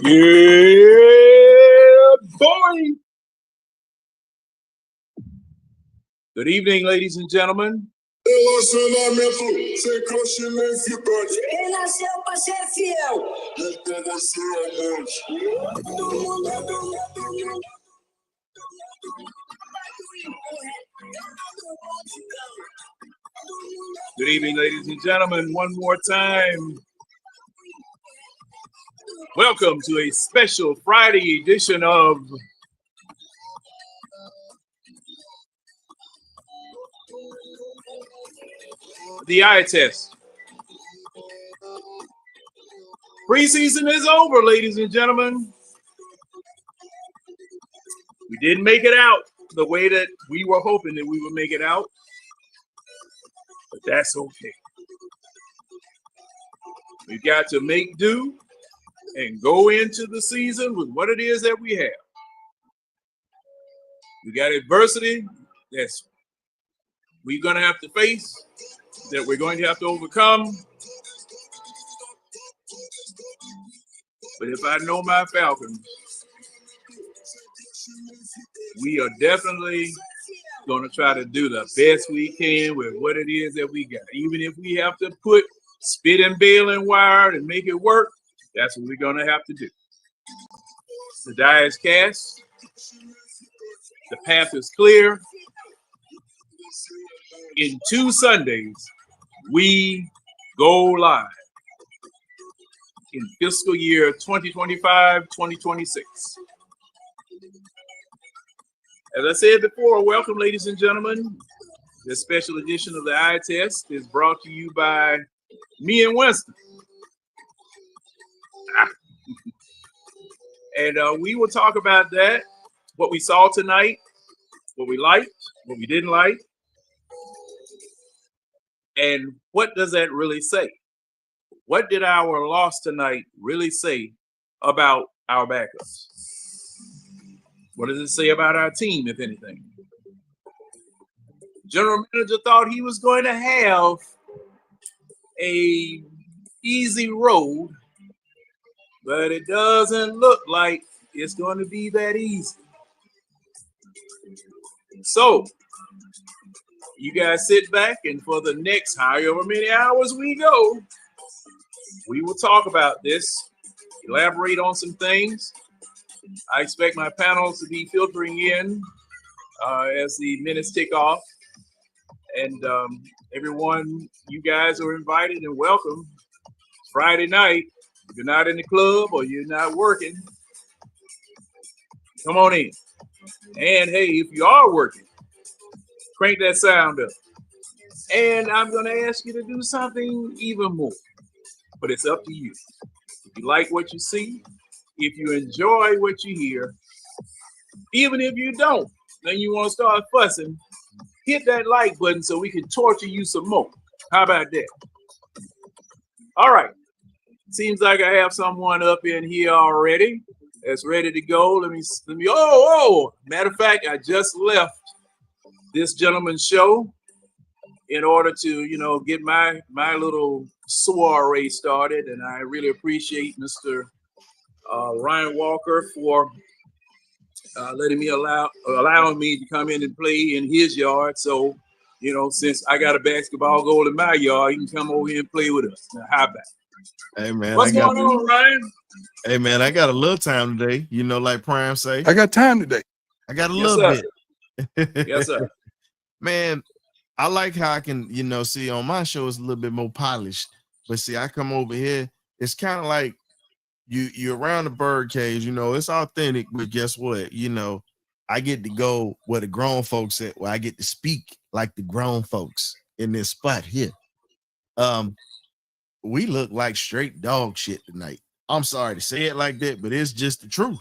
Yeah, boy. Good evening, ladies and gentlemen. Good evening, ladies and gentlemen. One more time. Welcome to a special Friday edition of the eye test. Preseason is over, ladies and gentlemen. We didn't make it out the way that we were hoping that we would make it out, but that's okay. We've got to make do and go into the season with what it is that we have. We got adversity that's we're going to have to face, that we're going to have to overcome. But if I know my Falcons, we are definitely going to try to do the best we can with what it is that we got. Even if we have to put spit and bale and wire and make it work, that's what we're going to have to do. The die is cast. The path is clear. In 2 Sundays, we go live in fiscal year 2025-2026. As I said before, welcome, ladies and gentlemen. This special edition of the Eye Test is brought to you by me and Winston. And we will talk about that, what we saw tonight, what we liked, what we didn't like, and what does that really say? What did our loss tonight really say about our backups? What does it say about our team, if anything? General manager thought he was going to have a easy road, but it doesn't look like it's going to be that easy. So you guys sit back, and for the next however many hours we go, we will talk about this, elaborate on some things. I expect my panels to be filtering in as the minutes tick off. And everyone, you guys are invited and welcome. Friday night, if you're not in the club or you're not working, come on in. And hey, if you are working, crank that sound up. And I'm going to ask you to do something even more, but it's up to you. If you like what you see, if you enjoy what you hear, even if you don't, then you want to start fussing, hit that like button so we can torture you some more. How about that? All right. Seems like I have someone up in here already that's ready to go. Let me. Matter of fact, I just left this gentleman's show in order to, get my little soiree started. And I really appreciate Mr. Ryan Walker for allowing me to come in and play in his yard. So, since I got a basketball goal in my yard, you can come over here and play with us. Now, how about it? Hey man, what's going on, Ryan? Hey man, I got a little time today. Like Prime say, I got time today. I got a little bit. Yes, sir. Man, I like how I can, see on my show it's a little bit more polished. But see, I come over here, it's kind of like you're around the bird cage, it's authentic, but guess what? I get to go where the grown folks at, where I get to speak like the grown folks in this spot here. We look like straight dog shit tonight. I'm sorry to say it like that, but it's just the truth.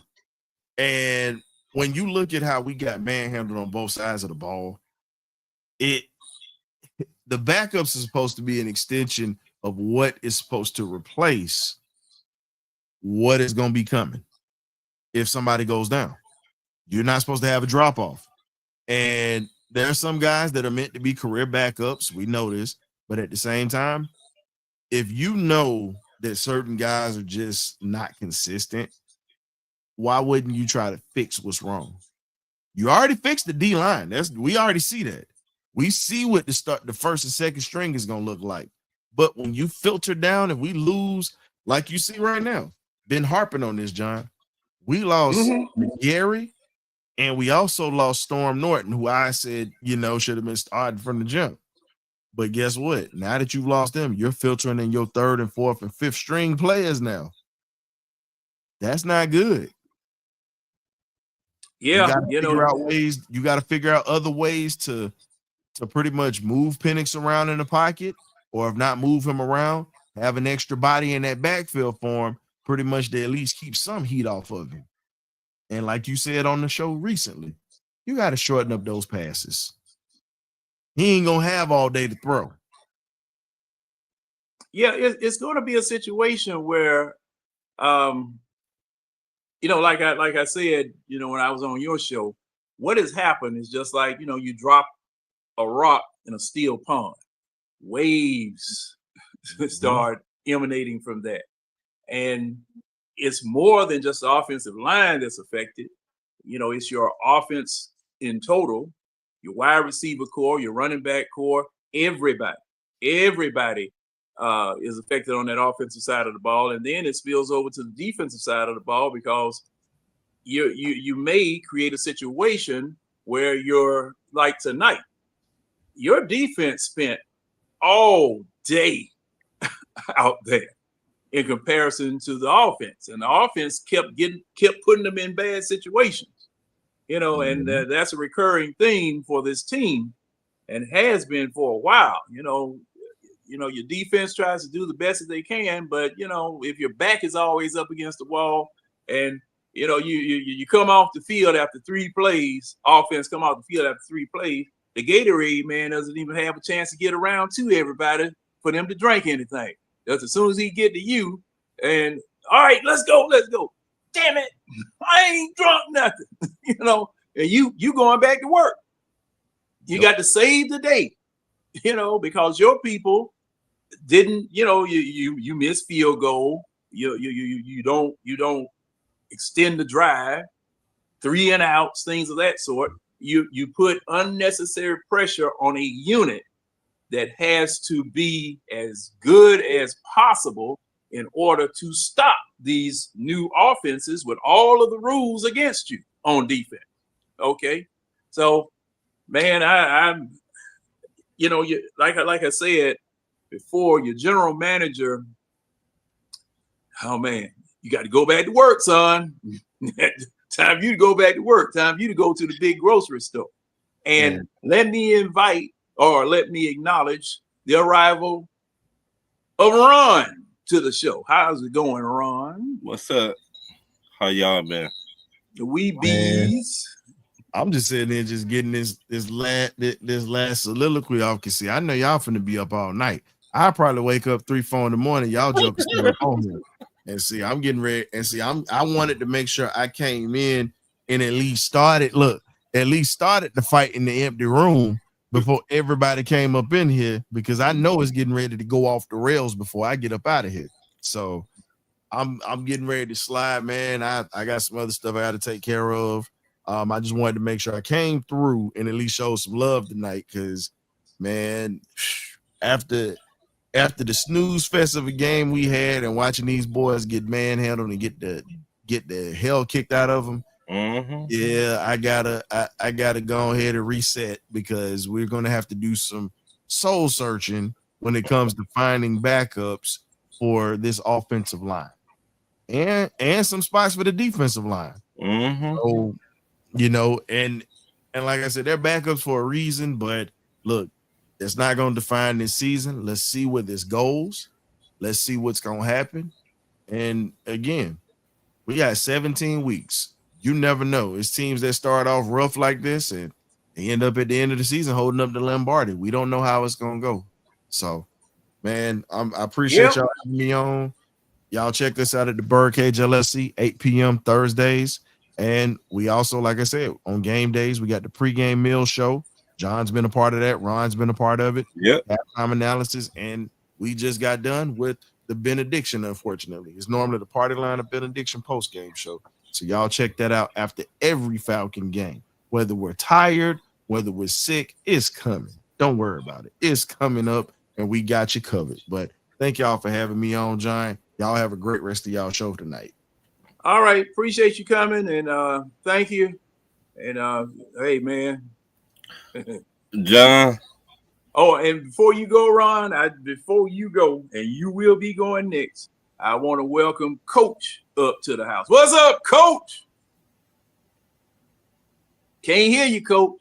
And when you look at how we got manhandled on both sides of the ball, the backups is supposed to be an extension of what is supposed to replace what is going to be coming if somebody goes down. You're not supposed to have a drop off. And there are some guys that are meant to be career backups. We know this, but at the same time, if you know that certain guys are just not consistent, why wouldn't you try to fix what's wrong? You already fixed the D line. We already see that. We see what the first and second string is gonna look like. But when you filter down and we lose, like you see right now, been harping on this, John. We lost Gary, and we also lost Storm Norton, who I said, should have been starting from the jump. But guess what? Now that you've lost them, you're filtering in your third and fourth and fifth string players now. That's not good. Yeah, you got to figure out other ways to pretty much move Penix around in the pocket, or if not move him around, have an extra body in that backfield for him, pretty much to at least keep some heat off of him. And like you said on the show recently, you got to shorten up those passes. He ain't gonna have all day to throw. Yeah, it's going to be a situation where, like I said, when I was on your show, what has happened is just like, you drop a rock in a steel pond. Waves start emanating from that. And it's more than just the offensive line that's affected. It's your offense in total, your wide receiver core, your running back core, everybody is affected on that offensive side of the ball. And then it spills over to the defensive side of the ball, because you may create a situation where you're like tonight, your defense spent all day out there in comparison to the offense, and the offense kept putting them in bad situations, and that's a recurring theme for this team, and has been for a while. Your defense tries to do the best that they can, but if your back is always up against the wall, and you come off the field after 3 plays, offense come off the field after 3 plays, the Gatorade man doesn't even have a chance to get around to everybody for them to drink anything. That's as soon as he get to you, and all right, let's go. Damn it, I ain't drunk nothing, and you going back to work. You got to save the day, because your people didn't, you miss field goal. You don't extend the drive, 3 and outs, things of that sort. You put unnecessary pressure on a unit that has to be as good as possible in order to stop these new offenses with all of the rules against you on defense. Okay, so man, I'm like I said before, your general manager, oh man, you got to go back to work, son. Time for you to go back to work. Time for you to go to the big grocery store. And let me acknowledge the arrival of Ron to the show. How's it going, Ron? What's up? How y'all been? The wee bees. I'm just sitting there just getting this last soliloquy off. Cause see, I know y'all finna be up all night. I probably wake up 3-4 in the morning. Y'all jokers still up on here. And see, I'm getting ready. And see, I wanted to make sure I came in and at least started the fight in the empty room before everybody came up in here, because I know it's getting ready to go off the rails before I get up out of here. So I'm getting ready to slide, man. I got some other stuff I got to take care of. I just wanted to make sure I came through and at least show some love tonight, because man, after the snooze fest of a game we had and watching these boys get manhandled and get the hell kicked out of them, yeah, I gotta go ahead and reset, because we're gonna have to do some soul searching when it comes to finding backups for this offensive line and some spots for the defensive line. So, and like I said, they're backups for a reason, but look, it's not going to define this season. Let's see where this goes. Let's see what's going to happen. And again, we got 17 weeks. You never know. It's teams that start off rough like this and they end up at the end of the season holding up the Lombardi. We don't know how it's going to go. So, man, I appreciate y'all having me on. Y'all check us out at the Birdcage LSC, 8 p.m. Thursdays. And we also, like I said, on game days, we got the pregame meal show. John's been a part of that. Ron's been a part of it. Yep. Halftime analysis. And we just got done with the benediction, unfortunately. It's normally the party line of benediction post-game show. So y'all check that out after every Falcon game. Whether we're tired, whether we're sick, it's coming. Don't worry about it. It's coming up, and we got you covered. But thank y'all for having me on, John. Y'all have a great rest of y'all show tonight. All right. Appreciate you coming, and thank you. And hey, man. John. Oh, and before you go, Ron, before you go, and you will be going next, I want to welcome Coach up to the house. What's up, Coach? Can't hear you, Coach.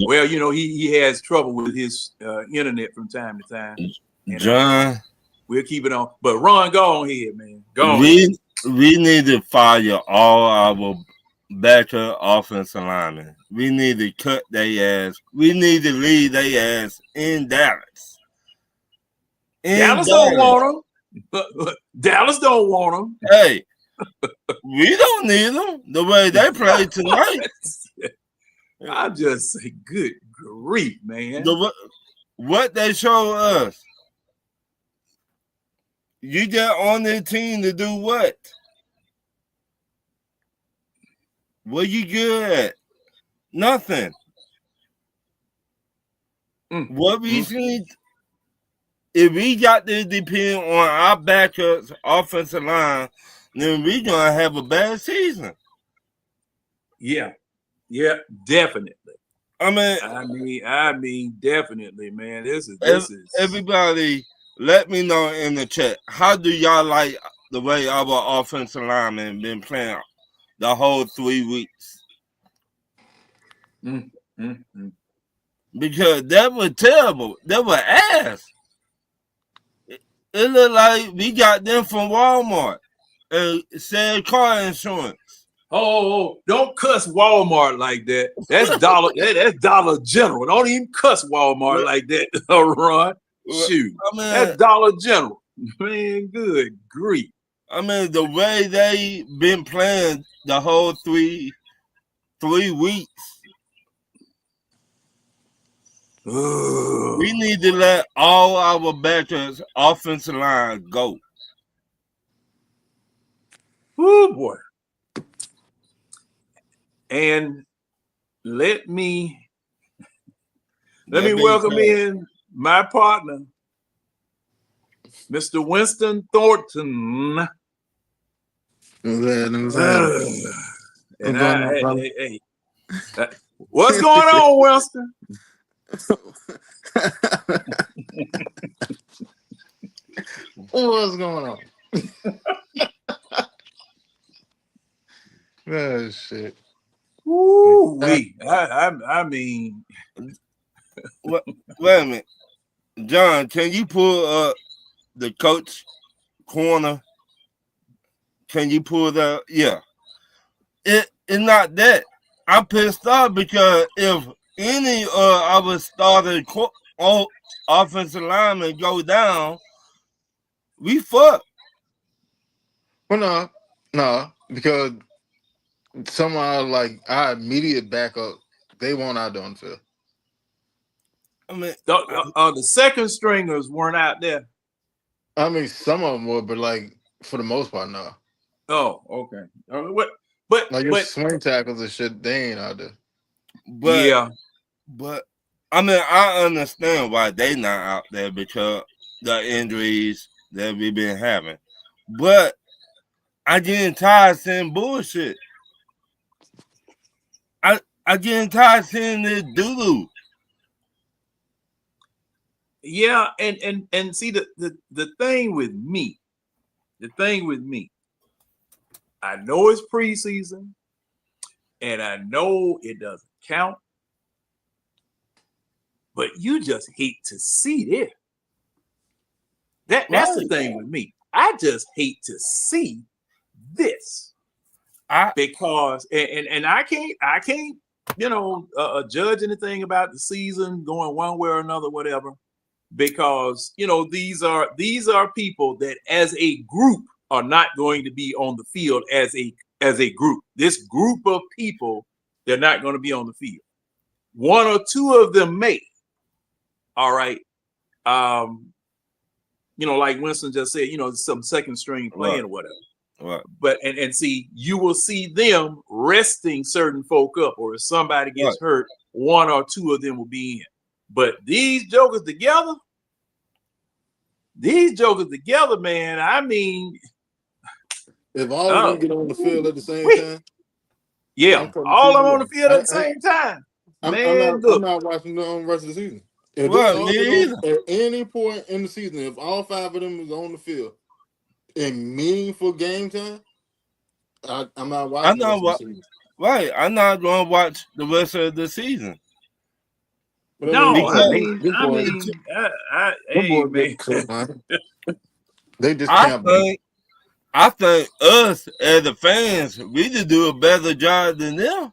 Well, you know, he has trouble with his internet from time to time. And, John. We'll keep it on. But Ron, go on here, man. Go on. We need to fire all our backup offensive linemen. We need to cut their ass. We need to leave their ass in Dallas. Dallas don't want them. Dallas don't want them. Hey, we don't need them the way they play tonight. I just say, good grief, man. What they show us. You get on their team to do what? What you good at? Nothing. What we see, if we got to depend on our backups, offensive line, then we gonna have a bad season. Yeah, definitely. I mean, definitely, man. This is everybody. Let me know in the chat. How do y'all like the way our offensive linemen been playing the whole 3 weeks? Because that was terrible. That was ass. It looked like we got them from Walmart and said car insurance. Oh, don't cuss Walmart like that. That's Dollar. That's Dollar General. Don't even cuss Walmart like that, Ron. Shoot, that's Dollar General. Man, good grief. I mean, the way they been playing the whole three weeks. We need to let all our backers offensive line go. Oh boy. And let me welcome in my partner, Mr. Winston Thornton. What's going on, Winston? What's going on? Oh shit. Ooh, I mean, wait a minute, John. Can you pull up the coach corner? Can you pull that? Yeah. It's not that. I'm pissed off because if any of our starting offensive linemen go down, we fuck. Well, no, because somehow like our immediate backup, they won't out on field. I mean, the second stringers weren't out there. I mean, some of them were, but like for the most part, no. Oh, okay. But like your swing tackles and shit, they ain't out there. But I mean, I understand why they not out there because the injuries that we've been having. But I getting tired of seeing bullshit. I getting tired of seeing this doo-doo. Yeah, and see the thing with me, I know it's preseason, and I know it doesn't count, but you just hate to see this. That's the thing with me. I just hate to see this because and I can't judge anything about the season going one way or another, whatever, because these are people that as a group are not going to be on the field as a group. This group of people, they're not going to be on the field. One or two of them may. All right. like Winston just said, some second string playing or whatever. Right. But and see, you will see them resting certain folk up, or if somebody gets hurt, one or two of them will be in. But these jokers together, man. I mean, if all of them get on the field at the same time, all of them on the field at the same time. I'm not watching the rest of the season. If they all get on at any point in the season, if all 5 of them is on the field in meaningful game time, I'm not watching the rest of the season. Right, I'm not going to watch the rest of the season. No, hey, man. They just can't. I think us as the fans, we just do a better job than them.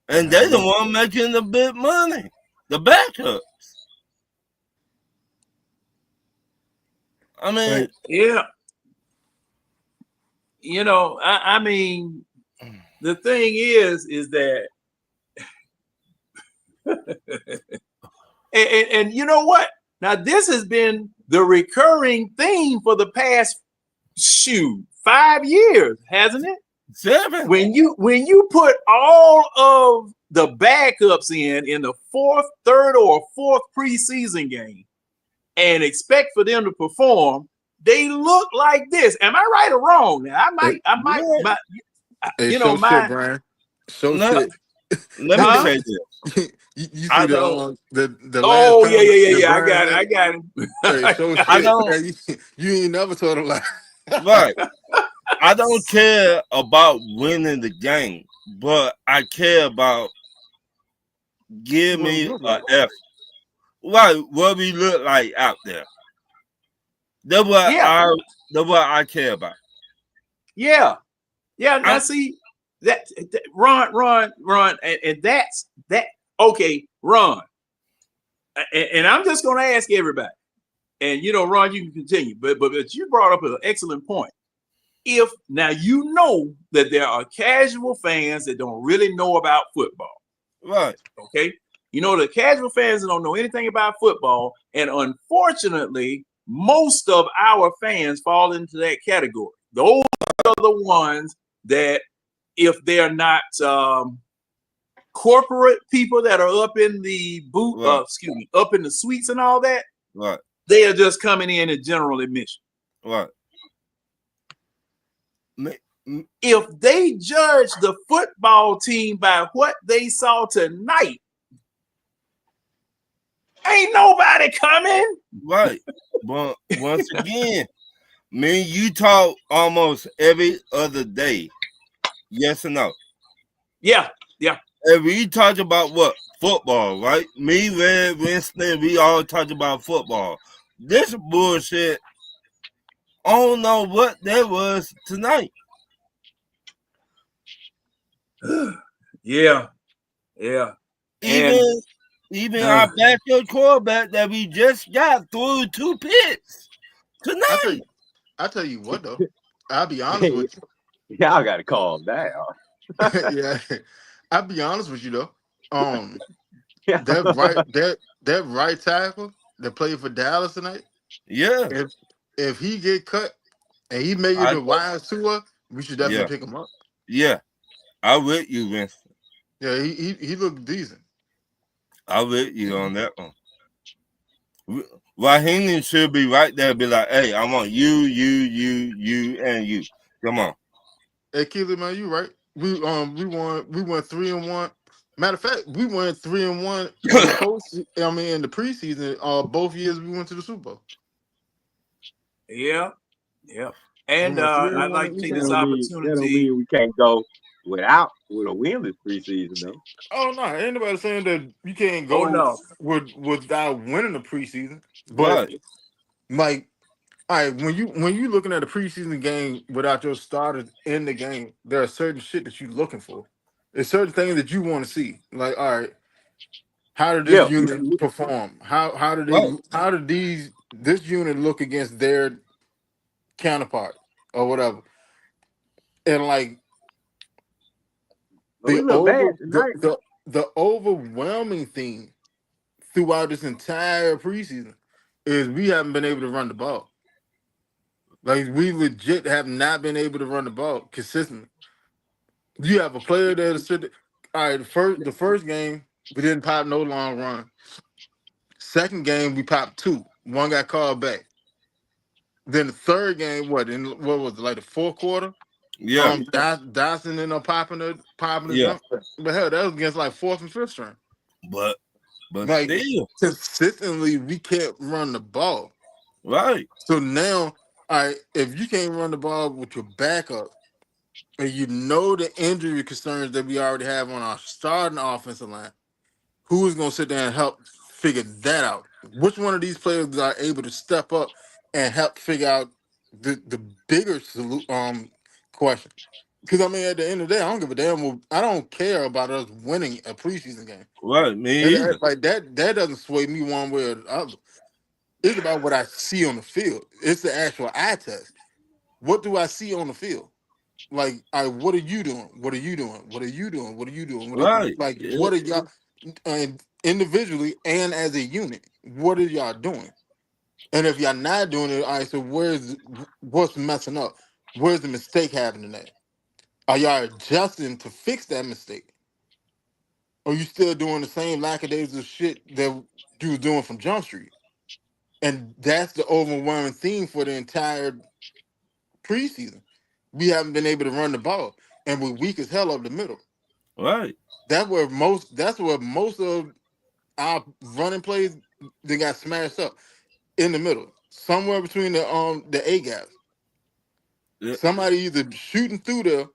And they the one making the big money. The backups. I mean, yeah. I mean, the thing is that and you know what? Now this has been the recurring theme for the past 5 years, hasn't it? 7. When you put all of the backups in the 4th, 3rd, or 4th preseason game and expect for them to perform, they look like this. Am I right or wrong? Now I might, shit, Brian. Shit. Let me say this. You see the last I got it. Hey, you ain't never told a lie. Right. I don't care about winning the game, but I care about give me an effort. Right, what we look like out there. That's what I care about. Yeah. Now see that Ron, and that's that. Okay, Ron, and I'm just going to ask everybody, and Ron, you can continue, but you brought up an excellent point. If now that there are casual fans that don't really know about football, right? Okay, the casual fans that don't know anything about football, and unfortunately, most of our fans fall into that category. Those are the ones that, if they're not corporate people that are up in the up in the suites and all that, right? They are just coming in at general admission, right? If they judge the football team by what they saw tonight, ain't nobody coming. Right. But once again, me and you talk almost every other day. Yes or no? Yeah. And we talk about what? Football, right? Me, Red, Winston, we all talk about football. This bullshit, I don't know what that was tonight. Yeah. Even our backup quarterback that we just got threw 2 picks tonight. I tell you what though, I'll be honest with you. Y'all gotta calm down. Yeah, I'll be honest with you though. That right tackle that played for Dallas tonight. Yeah. If he get cut and he make it to wide tour, we should definitely pick him up. Yeah. I with you, Vincent. Yeah, he looked decent. I with you on that one. Raheem should be right there, be like, hey, I want you, and you. Come on. Hey, Keely, man, you right. We won 3-1. Matter of fact, we won 3-1 in the preseason. Both years we went to the Super Bowl. Yeah. And I'd like to take this opportunity. That don't mean we can't go with a winless preseason though. Oh no, ain't nobody saying that you can't go without winning the preseason. But like, all right, when you looking at a preseason game without your starters in the game, there are certain shit that you're looking for. There's certain things that you want to see. Like, all right, how did this unit perform? How did this unit look against their counterpart or whatever? And like the overwhelming thing throughout this entire preseason is we haven't been able to run the ball. Like we legit have not been able to run the ball consistently. You have a player there to sit. All right, the first game we didn't pop no long run. Second game we popped 2. One got called back. Then the third game, what was it, like the fourth quarter? Yeah. Dawson ended up popping the Yeah. jump. But hell, that was against like 4th and 5th string. But Like still, consistently, we can't run the ball. right. So now, all right, if you can't run the ball with your backup, and you know the injury concerns that we already have on our starting offensive line, who is going to sit there and help figure that out? Which one of these players are able to step up and help figure out the bigger question? Because I mean, at the end of the day, I don't give a damn. I don't care about us winning a preseason game. Right, me either. Like that doesn't sway me one way or the other. It's about what I see on the field. It's the actual eye test. What do I see on the field? Like, what are you doing? What are you doing? What are you doing? What are you doing? Right. What are y'all individually and as a unit? What are y'all doing? And if y'all not doing it, all right, so what's messing up? Where's the mistake happening at? Are y'all adjusting to fix that mistake? Or you still doing the same lackadaisical shit that you was doing from Jump Street? And that's the overwhelming theme for the entire preseason. We haven't been able to run the ball, and we're weak as hell up the middle. Right. That's where most of our running plays they got smashed up in the middle, somewhere between the A gaps. Yeah. Somebody either shooting through there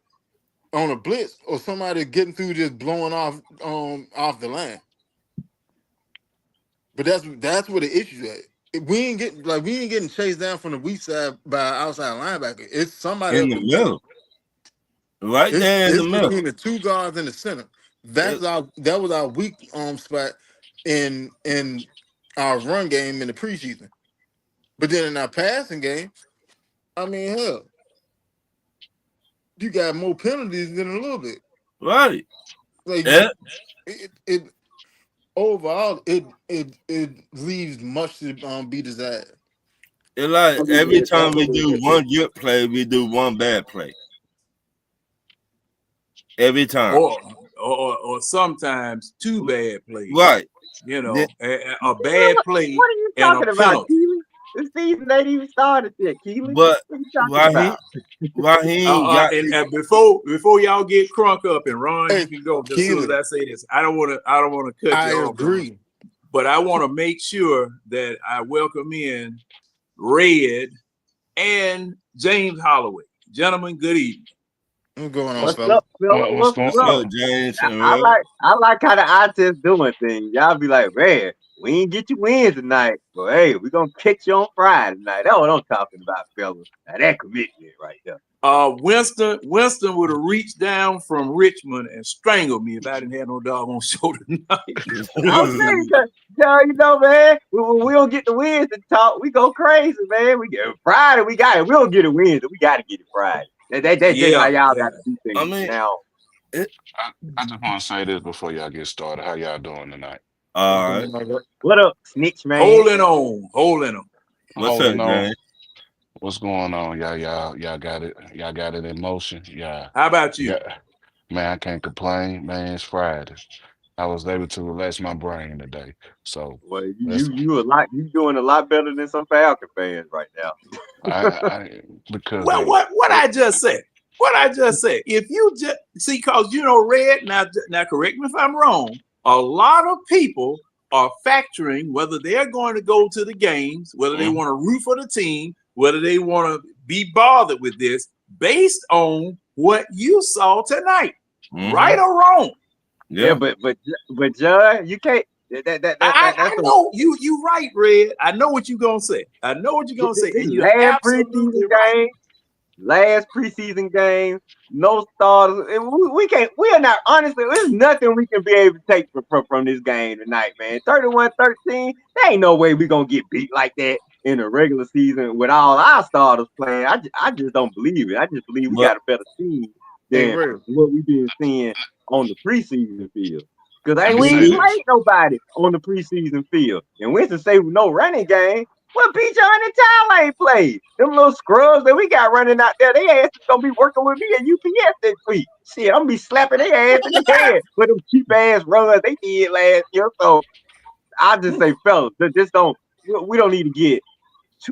on a blitz or somebody getting through just blowing off the line. But that's where the issue at. We ain't getting chased down from the weak side by an outside linebacker. It's somebody In up the middle. Right there in the middle. Between the 2 guards in the center. That was our weak spot in our run game in the preseason. But then in our passing game, I mean, hell, you got more penalties than a little bit. Right. Like it overall, it leaves much to be desired. It's like every time we do one good play, we do one bad play. Every time. Or sometimes 2 bad plays. Right. You know, a bad play what are you and talking a about, penalty. Keely? The season ain't even started yet, Keely. But what are you talking about? why he ain't got and before y'all get crunk up and Ron, you can go. Just as soon as Keely, I say this, I don't want to cut you off. I agree. But I want to make sure that I welcome in Red and James Holloway. Gentlemen, good evening. What's going on, What's fella? up, Phil? What's What's going up? on, James? I like how the eye test doing things. Y'all be like, man, we ain't get you wins tonight, but hey, we gonna catch you on Friday night. That's what I'm talking about, fellas. Now that commitment right there. Winston would have reached down from Richmond and strangled me if I didn't have no doggone show tonight. I'm saying, you know, man, we don't get the wins to talk. We go crazy, man. We get Friday, we got it. We don't get a win, so we got to get it Friday. That's just how y'all got to do things. I mean, now, I just want to say this before y'all get started. How y'all doing tonight? all right. what up, snitch man? Holding on. What's Holding up, on. James? What's going on? Y'all got it. Y'all got it in motion. Yeah. How about you? Yeah. Man, I can't complain. Man, it's Friday. I was able to relax my brain today. So Well, you doing a lot better than some Falcon fans right now. because what I just said. What I just said. If you just see, cause you know, Red. Now correct me if I'm wrong. A lot of people are factoring whether they're going to go to the games, whether they want to root for the team, whether they want to be bothered with this, based on what you saw tonight, right or wrong. Yeah, but John, you can't. I know you right, Red. I know what you're gonna say. And you're absolutely right. Last preseason game, no starters. We can't. We are not, honestly. There's nothing we can be able to take from this game tonight, man. 31-13. There ain't no way we gonna get beat like that in a regular season with all our starters playing. I just don't believe it. I just believe we got a better team than what we've been seeing on the preseason field. Because we ain't played nobody on the preseason field. And Winston say with no running game, What Bijan and Tyler ain't played? Them little scrubs that we got running out there, they ass is gonna be working with me at UPS this week. Shit, I'm gonna be slapping their ass in the head with them cheap ass runs they did last year. So I just say, fellas, just don't. We don't need to get.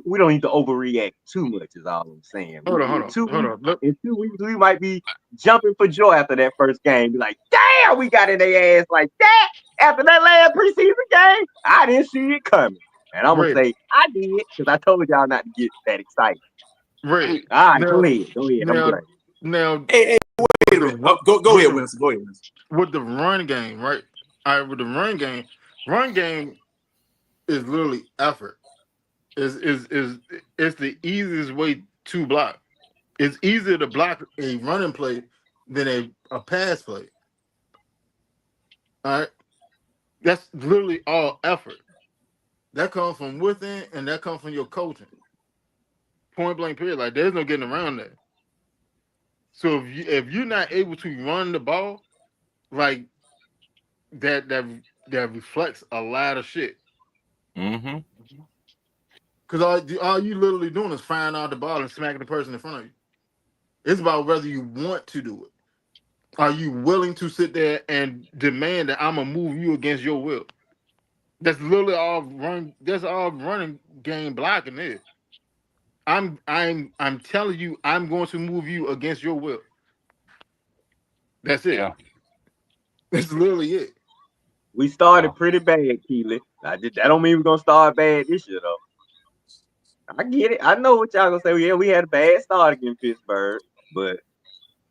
We don't need to overreact too much. Is all I'm saying. Hold on, In two hold weeks, on. Look, in 2 weeks, we might be jumping for joy after that first game. Be like, damn, we got in their ass like that after that last preseason game. I didn't see it coming, and I'm gonna Ray, say I did because I told y'all not to get that excited. I Ray. mean, All right, Now, go ahead. I'm now, done. now, Hey, wait with a the minute. run, Go with ahead, the Winston. Go ahead, Winston. with the run game, right? All right, with the run game is literally effort. Is it's the easiest way to block. It's easier to block a running play than a pass play. All right, that's literally all effort. That comes from within, and that comes from your coaching. Point blank period. Like there's no getting around that. So if you're not able to run the ball, like that reflects a lot of shit. Mm-hmm. Because all you literally doing is firing out the ball and smacking the person in front of you. It's about whether you want to do it. Are you willing to sit there and demand that I'm gonna move you against your will? That's literally all run. That's all running game blocking is. I'm telling you, I'm going to move you against your will. That's it. yeah. That's literally it. We started Yeah. pretty bad, Keely. That don't mean we're gonna start bad this year though. I get it. I know what y'all gonna say. Yeah, we had a bad start against Pittsburgh, but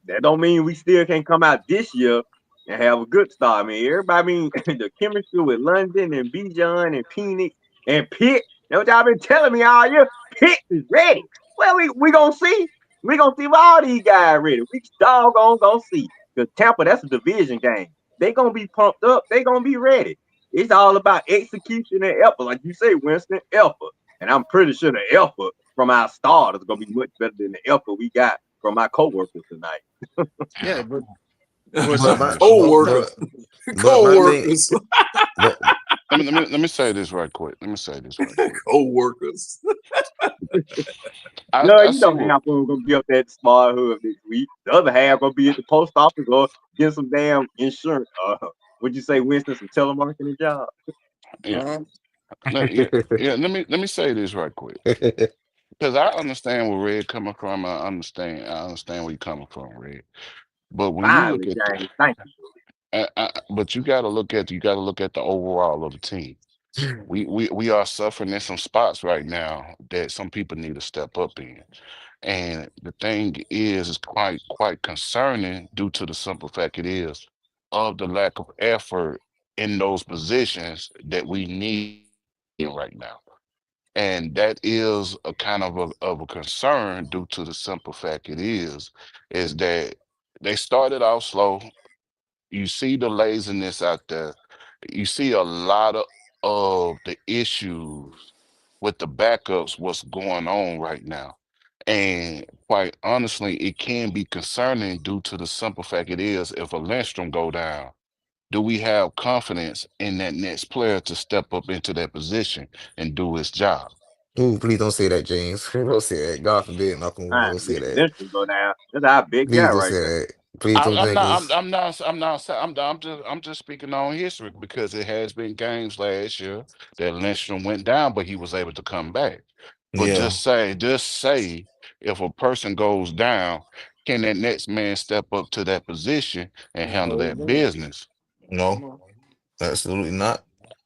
that don't mean we still can't come out this year and have a good start. I mean, everybody, I mean, the chemistry with London and Bijan and Phoenix and Pitt. That's what y'all been telling me all year. Pitt is ready. Well, we gonna see. We gonna see if all these guys ready. We doggone gonna see. Because Tampa, that's a division game. They gonna be pumped up. They gonna be ready. It's all about execution and effort, like you say, Winston. Effort, and I'm pretty sure the effort from our starters is gonna be much better than the effort we got from my coworkers tonight. Yeah, Yeah. but But the my Co-workers. my thing, Co-workers. but Let me say this right quick. Let me say this right quick. Co-workers. No, I you see know what half of them gonna be up there at the small hub this week. The other half gonna be at the post office or get some damn insurance. Would you say, Winston, some telemarketing job? yeah. uh, Yeah, yeah. Let me say this right quick. Because I understand where Red coming from. I understand where you coming from, Red. But when you look Finally, at James. Thank you. but you got to look at the overall of the team. We are suffering in some spots right now that some people need to step up in. And the thing is quite concerning due to the simple fact it is of the lack of effort in those positions that we need right now. And that is a kind of a concern due to the simple fact is that they started out slow. You see the laziness out there. You see a lot of the issues with the backups, what's going on right now. And quite honestly, it can be concerning due to the simple fact it is if a Lindstrom go down, do we have confidence in that next player to step up into that position and do his job? ooh, please don't say that, James. Don't say that. God forbid, knock on wood, Fine, don't say let that. Lynch go down. That's our big guy Please don't right say there. that. Please I'm, don't I'm not. jinx. I'm just speaking on history because it has been games last year that Lindstrom went down, but he was able to come back. But Yeah. just say, if a person goes down, can that next man step up to that position and handle no, that no, business? No, no. absolutely not.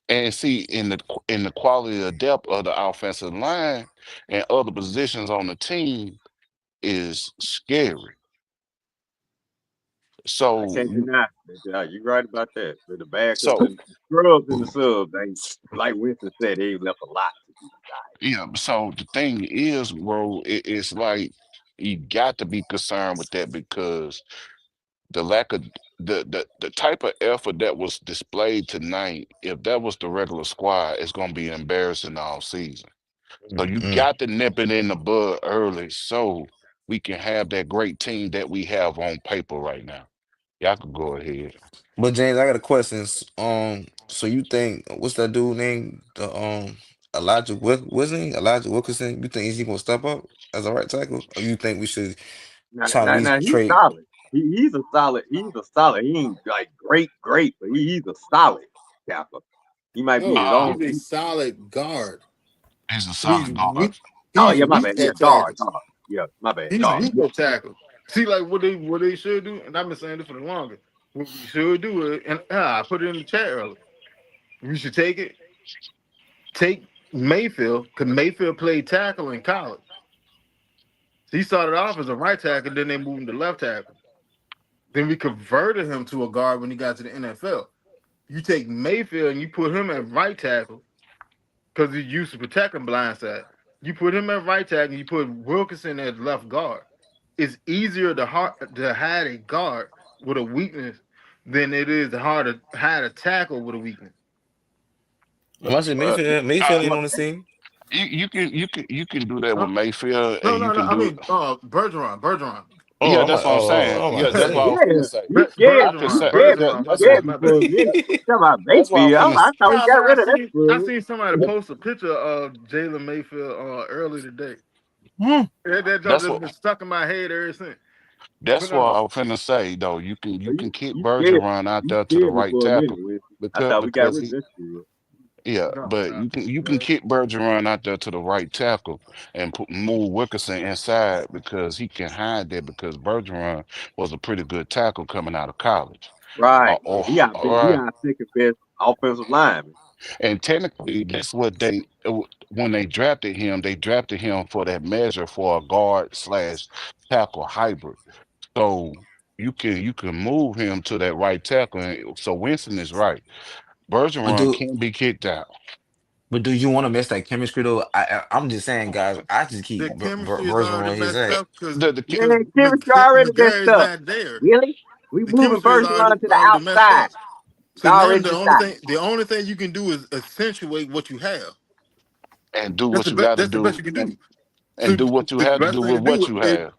And see, in the quality of depth of the offensive line and other positions on the team is scary. I So can't deny. You right about that. But the backups so and the scrubs and the Ooh. subs, they like Winston said, they left a lot to be desired. Yeah, so the thing is, bro, it's like you got to be concerned with that because the lack of the type of effort that was displayed tonight, if that was the regular squad, it's gonna be embarrassing all season. So you Mm-mm. got to nip it in the bud early so we can have that great team that we have on paper right now. Y'all can go ahead. But James, I got a question. So you think what's that dude name? Elijah Wilkinson, you think is he gonna step up as a right tackle, or you think we should try to at least He's trade? solid. He's a solid. He's a solid. He ain't like great, but he's a solid tackle. He might be No, his Uh, own. he's a solid guard. he's a He's solid guard. weak. Oh He's yeah, my weak bad. Yeah, at guard. tackles. Yeah, my bad. He's Guard. weak at tackles. See, like what they should do, and I've been saying this for the longest. What we should do is, and I put it in the chat earlier. We should take Mayfield, because Mayfield played tackle in college. He started off as a right tackle, then they moved him to left tackle. Then we converted him to a guard when he got to the NFL. You take Mayfield and you put him at right tackle because he's used to protecting blindside. You put him at right tackle and you put Wilkinson at left guard. It's easier to hide a guard with a weakness than it is to hide a tackle with a weakness. Imagine Mayfield ain't on the scene. You can do that with Huh? Mayfield, No. and you can I do. mean, Bergeron. Oh, Yeah, that's what I'm saying. I'm about Yeah, to that's what say. I was Yeah, finna say. you scared. I can You say. scared. Yeah, Bergeron. You My that's what. scared bad. me My for bad. a minute. Talking about That's what I'm Mayfield. finna. I thought we No, got but rid of that I fool. seen somebody post a picture of Jalen Mayfield early today. Hmm. That That's just what. been stuck in my head ever since. But That's what no, I was finna say though. You can keep You scared. Bergeron out You there to the scared me right for a minute, tackle Wiz. I because thought we got because rid of he. that fool. Yeah, no, but you can keep Bergeron out there to the right tackle and move Wilkerson inside because he can hide there because Bergeron was a pretty good tackle coming out of college. Right. Oh, He all right. our second best offensive lineman. And technically, that's what when they drafted him for that measure for a guard slash tackle hybrid. So you can move him to that right tackle. And so Winston is right. But Bergeron do can be kicked out. but do you want to miss that chemistry though? I'm just saying, guys. I just keep the chemistry is Virgil already where he's messed at. up because The, the ki- Man, chemistry already messed McGarry's up. not there. Really? We The moving chemistry is Bergeron to the already messed outside. up. It's So now already decided. the only thing you can do is accentuate what you have. and do what you got to That's the best do, you can and do. So and do what you the have to best do thing with to do what you is have.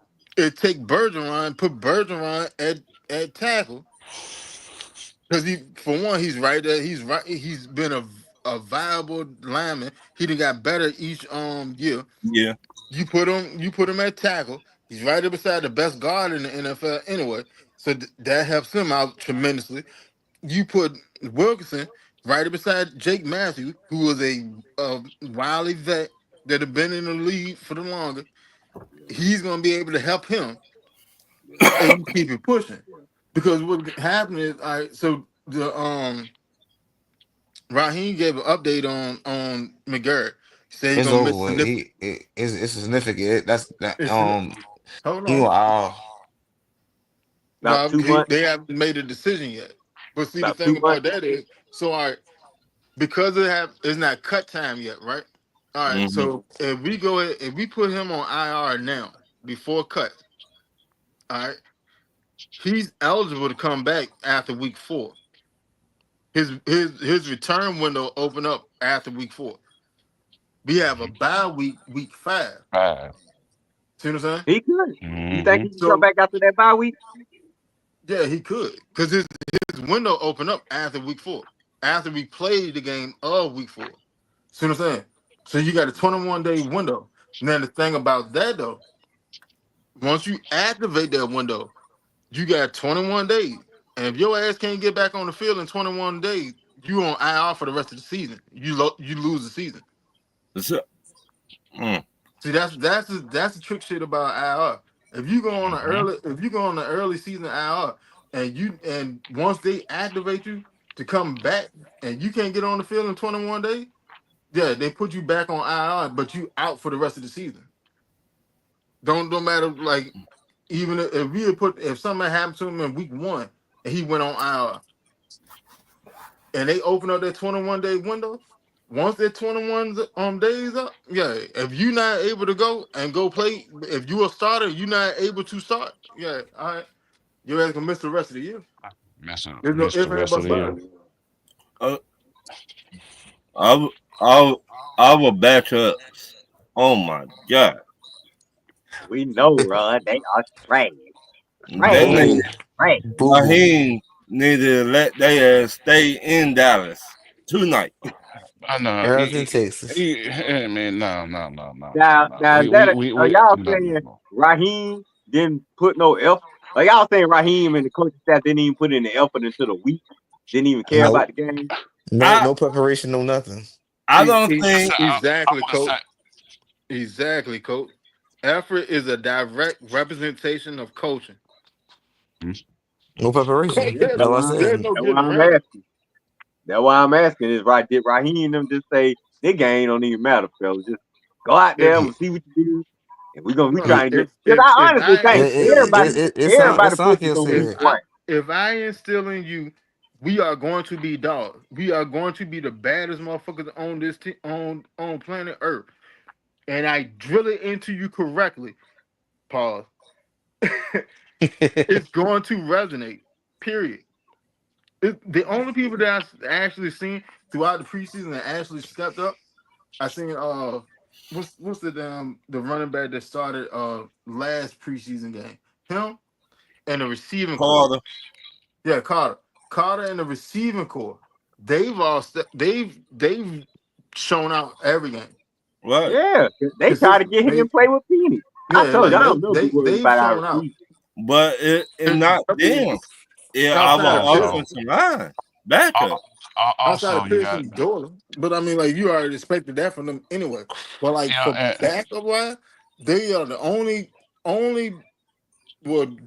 take Bergeron, put Bergeron at tackle because he, for one, he's right there. He's right. He's been a viable lineman. He done got better each year. Yeah. You put him at tackle. He's right there beside the best guard in the NFL anyway. So that helps him out tremendously. You put Wilkinson right beside Jake Matthews, who was a wily vet that have been in the league for the longest. He's gonna be able to help him, and you keep it pushing. Because what happened is, all right. So the Raheem gave an update on McGarrett. He said he's It's gonna over miss with. significant. It's significant. That's that. It's, hold He on. About No, 2 months. they haven't made a decision yet. But see, the About thing 2 months. about that is, so all right, because it's not cut time yet, right? All right, Mm-hmm. so if we put him on IR now before cut, all right, he's eligible to come back after week 4. His return window open up after week 4. We have a bye week 5. Five. See what I'm saying? He could. You think Mm-hmm. he can come So back after that bye week? yeah, he could because his window open up after week 4. After we played the game of week 4. See what I'm saying? So you got a 21-day window. Now the thing about that though, once you activate that window, you got 21 days. And if your ass can't get back on the field in 21 days, you on IR for the rest of the season. You lose the season. So, See, that's the trick shit about IR. If you go on the early season IR and once they activate you to come back and you can't get on the field in 21 days, yeah, they put you back on IR, but you out for the rest of the season. Don't matter, like, even if something happened to him in week 1 and he went on IR and they open up that 21-day window, once that 21 days up, yeah, if you're not able to go play, if you're a starter, you're not able to start, yeah, all right, your ass gonna miss the rest of the year. There's no Miss ifs, the ands, rest of buts, the year. buts. our backups. Oh my God. We know, Ron. They are trash. They need Trash. Boo boo. Raheem need to let their ass stay in Dallas tonight. I know. Arlington, Texas. Man, no. Now, is that are y'all saying No. Raheem didn't put no effort? Are y'all saying Raheem and the coaching staff didn't even put in the effort into the week? Didn't even care No, about the game? I no preparation, no nothing. I don't think I Exactly, would say, coach. Exactly, coach. Effort is a direct representation of coaching. No preparation. Yeah, there's, That's what I there's said. no that's getting why I'm around it. asking. That's why I'm asking is right. Did Raheem them just say this game don't even matter, fellas? Just go out there If and see what you do, and we no, trying to get. if Because if I if honestly I think instill in you, no, everybody It's pushes Kill on this said. one. if I instill in you, we are going to be dogs. We are going to be the baddest motherfuckers on this on planet Earth, and I drill it into you correctly. Pause. It's going to resonate. Period. The only people that I actually seen throughout the preseason that actually stepped up, I seen what's the running back that started last preseason game? Him and the receiving core. Carter. Yeah, Carter. Carter and the receiving core. They've shown out every game. Right. Yeah, they try to Consistent. get him to play with Penny. I Yeah, told you like I don't know if we worried they've about our shown out. receivers. But it's not I mean, them. It's outside of our Pierce, also, offensive line. Backup. outside also of you Pierce got, and Jordan. But I mean, like you already expected that from them anyway. But like yeah, for backup wise, they are the only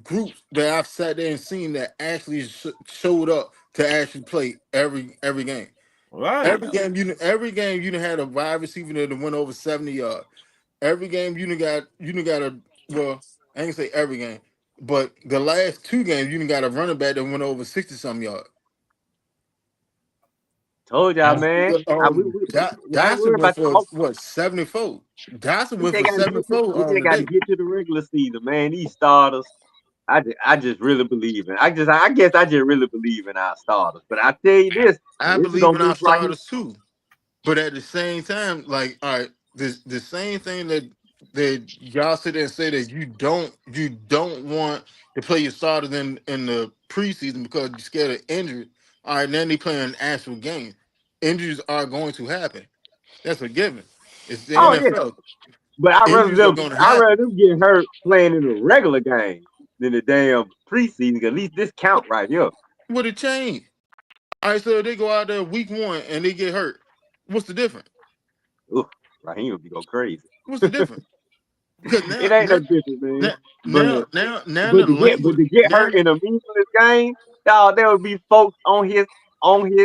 groups that I've sat there and seen that actually showed up to actually play every game. Right. Every game you done had a wide receiver that went over 70 yards. Every game you done got a well, I ain't gonna say every game, but the last two games you done got a running back that went over 60 some yards. Told y'all, man. We ain't Dotson worried went about the for off. what 74. Dotson We went just for got to get 74 we just got to today. get to the regular season, man. These starters, I just really believe in. I guess I just really believe in our starters. But I tell you this, and I this is believe gonna in be our right here. starters too. But at the same time, like, all right, the same thing that y'all sit there and say that you don't want to play your starters in the preseason because you're scared of injury. All right, then they play an actual game. Injuries are going to happen. That's a given. It's the Oh yeah, NFL. but Injuries are going to I rather happen. them getting hurt playing in a regular game than the damn preseason. At least this count right here. What it changed? All right, so they go out there week one and they get hurt. What's the difference? Oof, Raheem would be go crazy. What's the difference? Because It ain't no difference, man. now, But now the language to get now hurt in a meaningless game, dog, there would be folks on his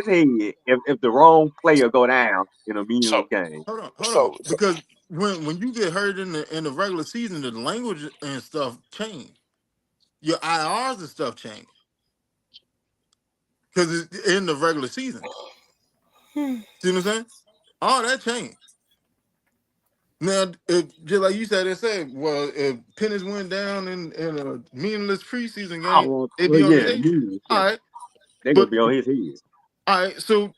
head if the wrong player go down in a so meaningless game. hold on, so so because when you get hurt in the regular season, the language and stuff change. Your IRs and stuff change because it's in the regular season. See what I'm saying? All that changed. Now, just like you said, well, if Pennis went down in a meaningless preseason I game, want, it'd well, be on his yeah, head. meaningless, yeah, All right, they gonna but be on his head. all right. So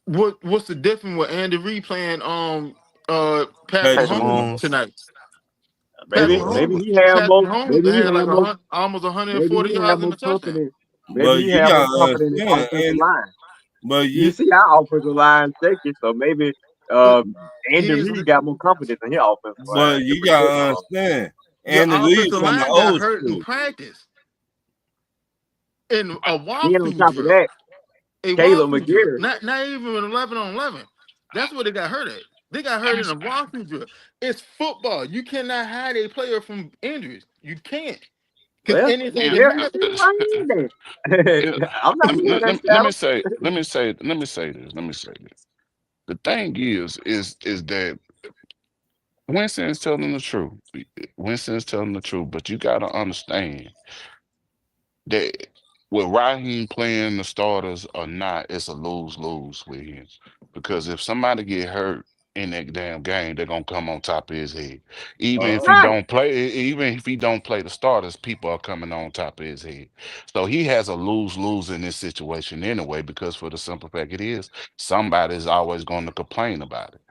what's the difference with Andy Reid playing Patrick Patrick Patrick Mahomes Mahomes. Mahomes. tonight? Patrick Maybe Mahomes, he have Patrick more. Mahomes had like almost Maybe 140 he have yards in more the touchdown. confidence. Maybe But he you have more gotta confidence in understand, offensive and line. but You you see our offensive line shaky, so maybe But Andy here's Reid got more confidence in his offensive line but to you protect gotta him. understand. your And the lead offensive from the line got old hurt in school. practice in a Then on walkthrough top of drill. that, A Caleb walkthrough drill. McGarry. Not even an 11 on 11. That's where they got hurt at. They got hurt in a walkthrough drill. It's football. You cannot hide a player from injuries. You can't. Because Well, anything can yeah, Terry happen. Raheem then. yeah, I'm not wearing that let me saddle. say this. The thing is that Winston is telling the truth. Winston is telling the truth, but you got to understand that with Raheem playing the starters or not, it's a lose-lose with him. Because if somebody get hurt in that damn game, they're gonna come on top of his head. Right. Even if he don't play the starters, people are coming on top of his head. So he has a lose-lose in this situation anyway, because for the simple fact it is, somebody's always going to complain about it.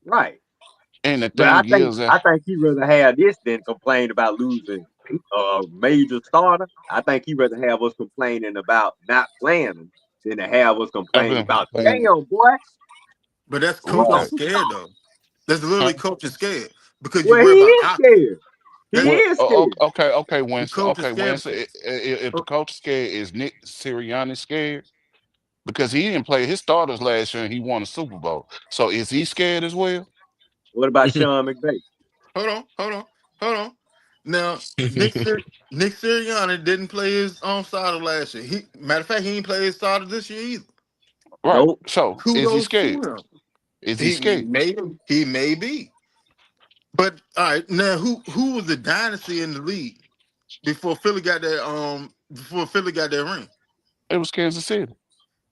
Right. And the But thing is that I think he rather have this than complain about losing a major starter. I think he rather have us complaining about not playing him than to have us complaining I've about been damn boy. But that's coaching Right. scared though. That's literally coaching scared because you Well, he worry about is optics. scared. He That's Well, is scared. okay, the Winston. coach is Okay, scared Winston. because If the coach is scared, is Nick Sirianni scared? Because he didn't play his starters last year and he won a Super Bowl. So is he scared as well? What about Sean McVay? hold on. Now Nick Sirianni didn't play his own starter last year. Matter of fact, he didn't play his starter this year either. Right. Nope. So is he Kudos to scared? him. Is he He scared? may be. But all right, now who was the dynasty in the league before Philly got their ring? It was Kansas City.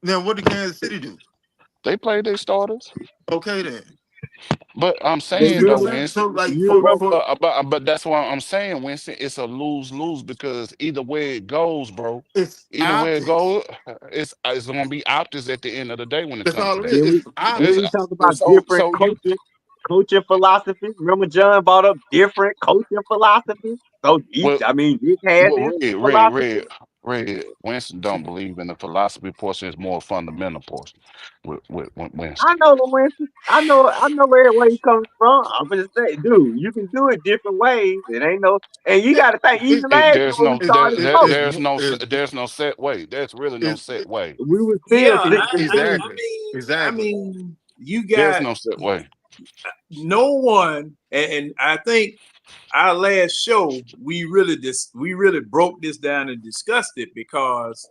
Now what did Kansas City do? They played their starters. Okay then. But I'm But You see saying what though, I'm saying? Winston. So like you remember But that's why I'm saying, Winston, it's a lose-lose because either way it goes, bro. it's Either way it optics. goes, it's gonna be optics at the end of the day when it That's comes to all it that. is. then we It's then It's, we optics. talk about so different so you coaching philosophy. Remember John brought up different coaching philosophy. So well, Dick has his philosophy. Winston don't believe in the philosophy portion. It's more fundamental portion with I Winston. know the Winston. I know where he comes from. I'm just saying, dude, you can do it different ways. It ain't no, and you got to think. It's Even last year when we started slow, There's no set way. There's really no it's set way. we were still Yeah, 6-2. I exactly. mean, you There's got no set way. no one, and I think our last show we really broke this down and discussed it because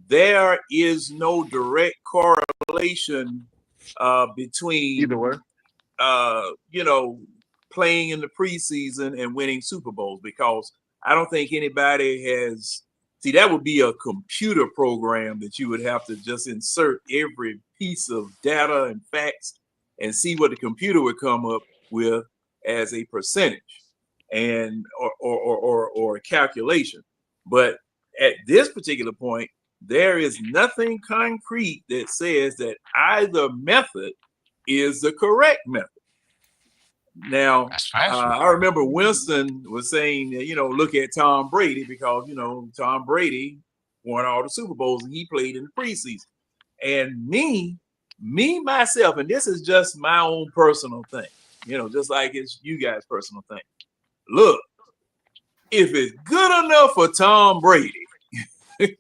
there is no direct correlation Either between way. you know, playing in the preseason and winning Super Bowls because I don't think anybody has. See, that would be a computer program that you would have to just insert every piece of data and facts and see what the computer would come up with as a percentage and or a calculation. But at this particular point, there is nothing concrete that says that either method is the correct method. Now, That's factual. I remember Winston was saying, look at Tom Brady because, Tom Brady won all the Super Bowls and he played in the preseason. And me, myself, and this is just my own personal thing, just like it's you guys' personal thing. Look, if it's good enough for Tom Brady, if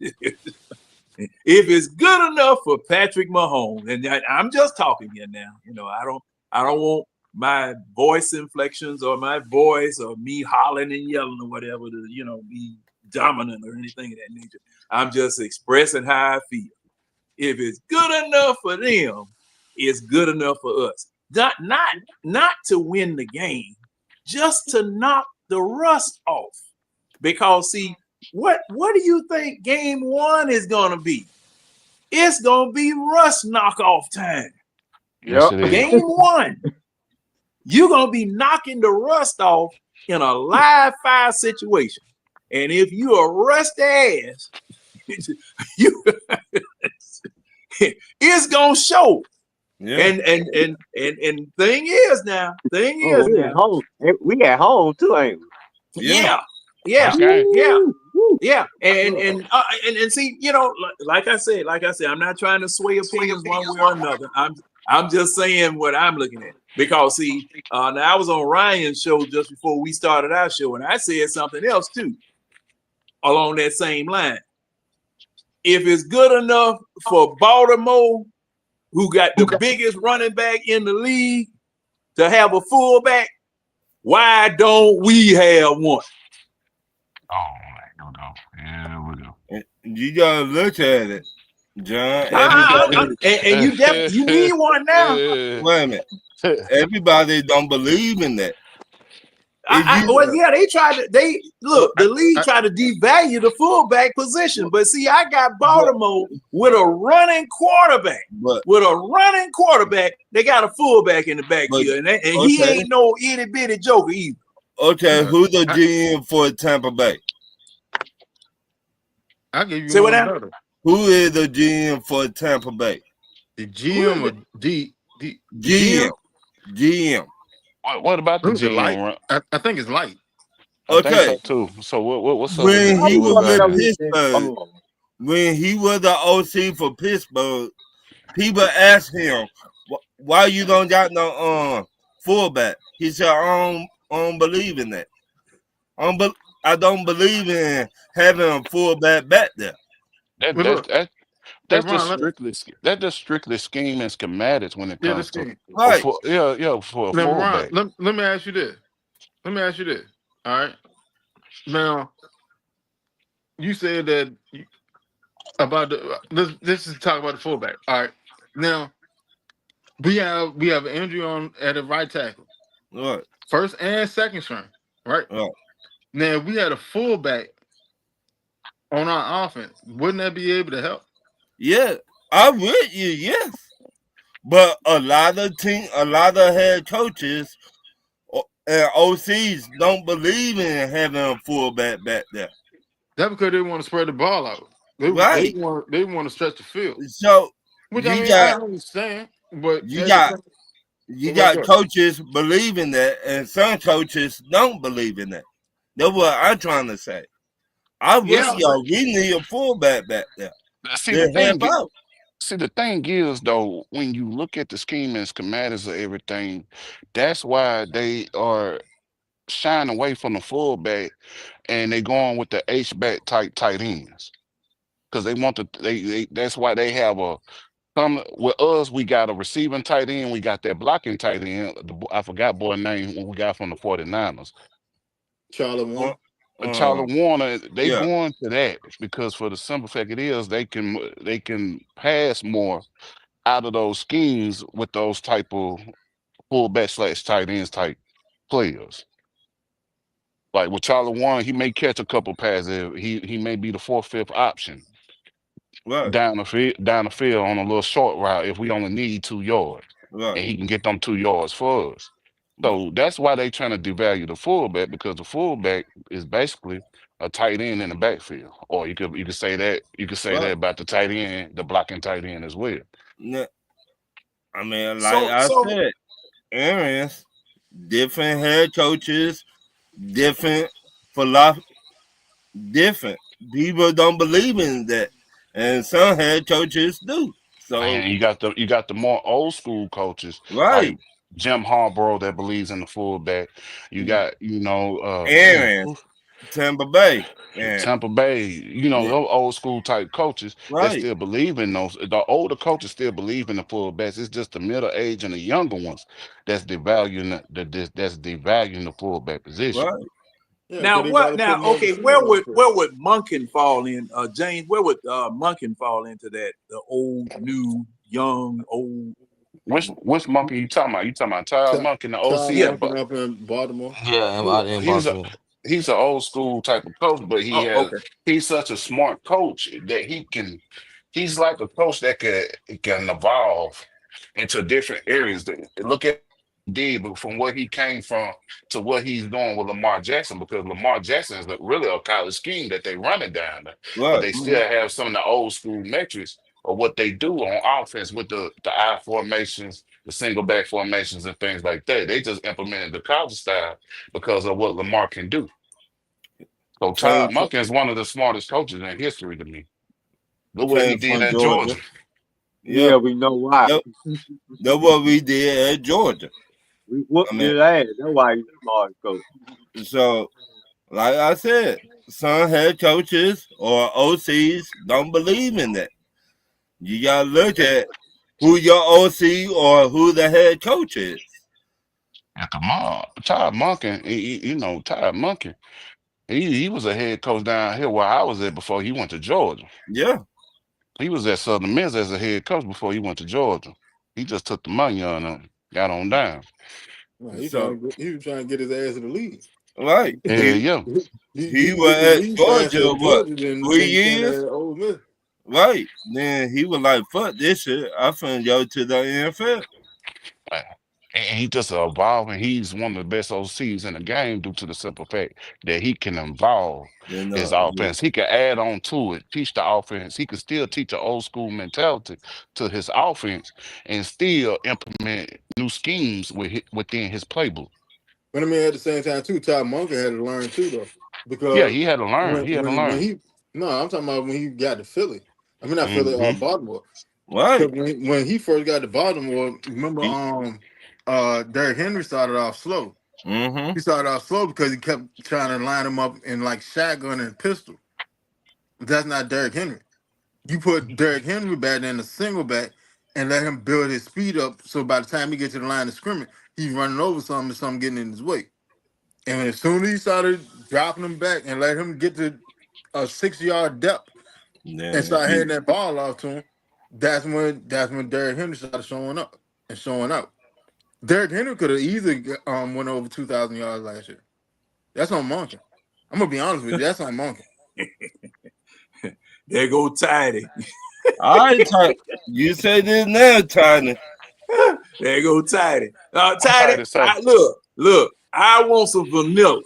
it's good enough for Patrick Mahomes, and I'm just talking here now, I don't want my voice inflections or my voice or me hollering and yelling or whatever to, be dominant or anything of that nature. I'm just expressing how I feel. If it's good enough for them, it's good enough for us. Not to win the game, just to knock the rust off. Because see, what do you think game 1 is gonna be? It's gonna be rust knockoff time. Yes, it is. Game 1. You're gonna be knocking the rust off in a live fire situation. And if you a rusty ass, it's gonna show. Yeah. And thing is now, we at home. We at home too, ain't we? Yeah. Okay. Yeah. And see, like I said, I'm not trying to sway opinions one way or another. I'm just saying what I'm looking at. Because see, now I was on Ryan's show just before we started our show, and I said something else too, along that same line. If it's good enough for Baltimore, who got the biggest running back in the league, to have a fullback, why don't we have one? Oh, here we go. Here we go. You gotta look at it, John. And you need one now. Wait a minute. Everybody don't believe in that. They tried to. The league tried to devalue the fullback position, but see, I got Baltimore with a running quarterback. They got a fullback in the backfield, and he ain't no itty bitty joker either. Okay, who's the GM for Tampa Bay? I'll give you Say one what better. Who is the GM for Tampa Bay? The GM or D GM. What about the Who's it, Light? GM? I think it's Light. I think so too. So what's up? When with he was about with it? Pittsburgh, when he was the OC for Pittsburgh, people asked him, why you don't got no fullback? He said, I don't believe in that. I don't believe in having a fullback back there. That Well, that's look, that hey that's just Ron, strictly scheme and schematics when it yeah, the comes to scheme. Right. for a Now, Ron, fullback. let me ask you this. Let me ask you this. All right. Now, you said that about the let's just talk about the fullback. All right. Now we have an injury on at the right tackle, Right. first and second string. Right. Right. Now, if we had a fullback on our offense, wouldn't that be able to help? Yeah, I'm with you, yes. But a lot of head coaches and OCs don't believe in having a fullback back there. That's because they want to spread the ball out. Right. They want to stretch the field. So Which I you mean, I got understand, but you at the got same, you go got ahead. coaches believing that, and some coaches don't believe in that. That's what I'm trying to say. I'm with Yeah, y'all. We need a fullback back there. See the They help thing. out. See the thing is though, when you look at the scheme and schematics of everything, that's why they are shying away from the fullback and they going with the H back type tight ends because they want to. They that's why they have a some with us. We got a receiving tight end. We got that blocking tight end. I forgot boy name when we got from the 49ers. Charlotte Uh, one. Tyler Warner, they yeah, going to that because for the simple fact it is they can pass more out of those schemes with those type of fullback slash tight ends type players. Like with Tyler Warner, he may catch a couple passes. He may be the fourth, fifth option right, down the field on a little short route if we only need 2 yards, right, and he can get them 2 yards for us. right, So that's why they trying to devalue the fullback because the fullback is basically a tight end in the backfield. Or you could say that right. about the tight end, the blocking tight end as well. N- I mean, like so I so said, areas, different head coaches, different philosophy, different people don't believe in that, and some head coaches do. So, And you got the more old school coaches like right, Jim Harbaugh that believes in the fullback. You got Aaron, Tampa Bay, and Tampa Bay. You know yeah, those old school type coaches that right, still believe in those. The older coaches still believe in the fullbacks. It's just the middle age and the younger ones that's devaluing that's devaluing the fullback position. right. Yeah, because now they what? rather Now put more okay, receivers on the field. where would Munkin fall in? James, where would Munkin fall into that? The old, new, young, old. Which monkey you talking about? You talking about Todd Child, Monk and the child OC Yeah. at monking up in Baltimore. Yeah, I'm Yeah. out in he's a Baltimore. he's an old school type of coach, but Oh, okay. he's such a smart coach that he's like a coach that can evolve into different areas. Look at what he did, but from where he came from to what he's doing with Lamar Jackson, because Lamar Jackson is really a college scheme that they running down there, but Right. they Hmm. still have some of the old school metrics of what they do on offense with the I formations, the single back formations, and things like that. They just implemented the college style because of what Lamar can do. So Came Todd from, Monken is one of the smartest coaches in history to me. Look what he came did from at Georgia. Georgia. Yeah, Yeah, we know why. that, that's what we did at Georgia. We I whooped mean, his ass. That's why he's smart, coach. so like I said, some head coaches or OCs don't believe in that. You gotta look at who your OC or who the head coach is. Yeah, come on. Todd Monken, Todd Monken, he was a head coach down here where I was at before he went to Georgia. Yeah. He was at Southern Miss as a head coach before he went to Georgia. He just took the money on him, got on down. No, So he was trying to get his ass in the league. right. Yeah, yeah. He He was get in the at league faster Georgia at what Georgia than 3 years? at Ole Miss. Right. Then he was like, fuck this shit. I finna go to the NFL. Uh, And he just evolving. He's one of the best OCs in the game due to the simple fact that he can evolve Then his yeah. offense. He can add on to it, teach the offense. He can still teach an old school mentality to his offense and still implement new schemes within his playbook. But I mean, at the same time, too, Todd Monken had to learn too, though, Yeah, because he had to learn. when He had to when when learn. he no, I'm talking about when he got to Philly. I mean, not Philly, Hmm Baltimore. Right. When he first got to Baltimore, remember, Derrick Henry started off slow. Mm-hmm. He started off slow because he kept trying to line him up in like shotgun and pistol. That's not Derrick Henry. You put Derrick Henry back in a single back and let him build his speed up. So by the time he gets to the line of scrimmage, he's running over something and something getting in his way. And as soon as he started dropping him back and let him get to a 6-yard depth and start handing that ball off to him, that's when Derrick Henry started showing up and showing out. Derrick Henry could have easily went over 2,000 yards last year. That's on Monkey. I'm gonna be honest with you. That's on Monkey. There go Tidy. All right, Tidy. You say this now, Tidy. There go Tidy. Tidy, tired of look. I want some vanilla.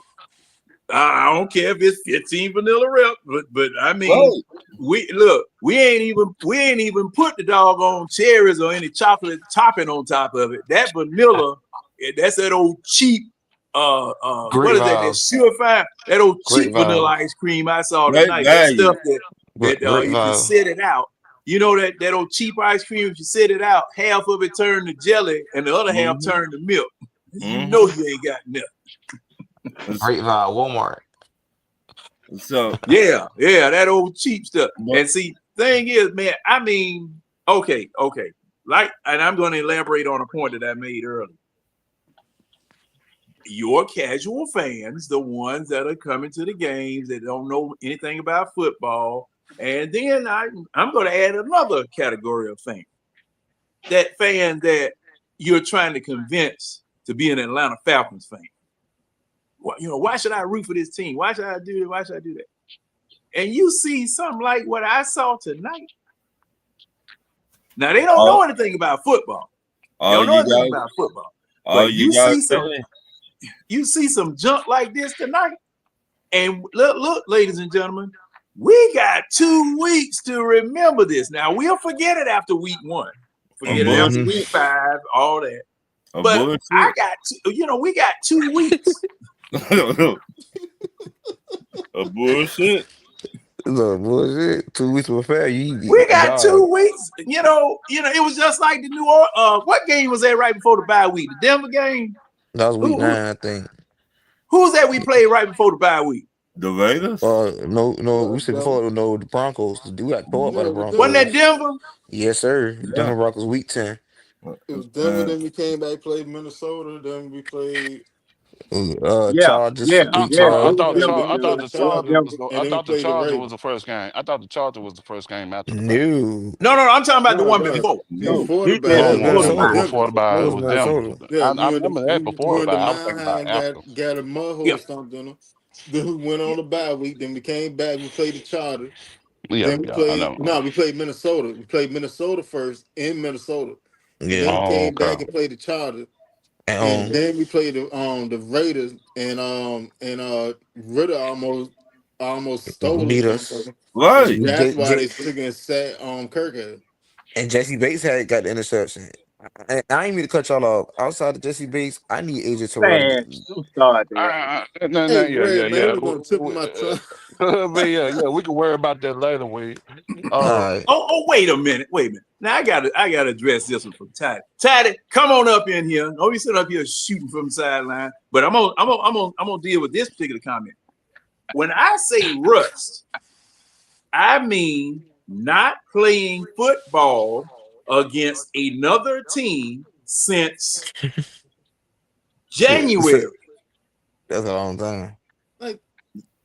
I don't care if it's 15 vanilla rep, but I mean, we ain't even put the doggone cherries or any chocolate topping on top of it. That vanilla, that's that old cheap what is that? That surefire, that old cheap vanilla ice cream I saw tonight. That stuff that if you set it out, you know that old cheap ice cream, if you set it out, half of it turned to jelly and the other half turned to milk. You know you ain't got nothing. Great Vibe, Walmart. So yeah, that old cheap stuff. And see, thing is, man, I mean, okay. Like, and I'm going to elaborate on a point that I made earlier. Your casual fans, the ones that are coming to the games that don't know anything about football, and then I'm going to add another category of fan. That fan that you're trying to convince to be an Atlanta Falcons fan. Why should I root for this team? Why should I do this? Why should I do that? And you see something like what I saw tonight. Now, they don't know anything about football. They don't know anything about football. But you see some junk like this tonight. And look, ladies and gentlemen, we got 2 weeks to remember this. Now, we'll forget it after week 1. Forget it after week 5, all that. But I got, we got 2 weeks. A bullshit. Look, bullshit. 2 weeks before we got 2 weeks. It was just like the New Orleans. What game was that right before the bye week? The Denver game. That was week 9, I think. Who's that we played right before the bye week? The Raiders? No, we said before the Broncos. We got caught by the Broncos. Wasn't that Denver? Yes, sir. Denver Broncos week 10. It was Denver, then we came back, played Minnesota, then we played Chargers. I thought the Chargers was the first game. I thought the Chargers was the first game after the bye. No, I'm talking about the one before. Before the bye. Before the bye, it was Denver. Yeah, I remember that before the bye. I was thinking about after. Got a mud hole stomped in them. Then we went on the bye week. Then we came back. We played the Chargers. Then we played Minnesota. We played Minnesota first in Minnesota. Yeah. Then we came back and played the Chargers. And then we played the Raiders, and Ritter almost stole us. Right. That's why they took and sat Kirkhead. And Jesse Bates got the interception. I ain't mean to cut y'all off. Outside of Jesse Bates, I need AJ to run. We can worry about that later. Wait a minute. Now I gotta address this one from Taddy. Taddy, come on up in here. Don't be sitting up here shooting from the sideline. But I'm gonna deal with this particular comment. When I say rust, I mean not playing football against another team since January. That's a long time. Like,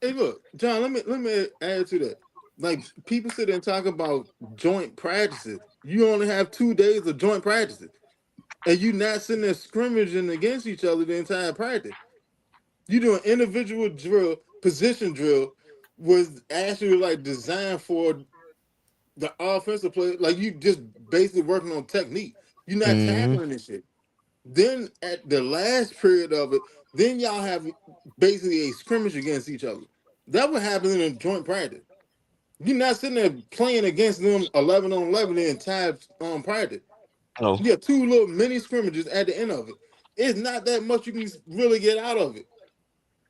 hey, look, John. Let me add to that. Like, people sit there and talk about joint practices. You only have 2 days of joint practices, and you not sitting there scrimmaging against each other the entire practice. You doing individual drill, position drill, was actually like designed for the offensive play. Like, you just basically working on technique. You're not tackling this shit. Then at the last period of it, then y'all have basically a scrimmage against each other. That would happen in a joint practice. You're not sitting there playing against them 11 on 11 the entire practice. Oh. You have 2 little mini scrimmages at the end of it. It's not that much you can really get out of it.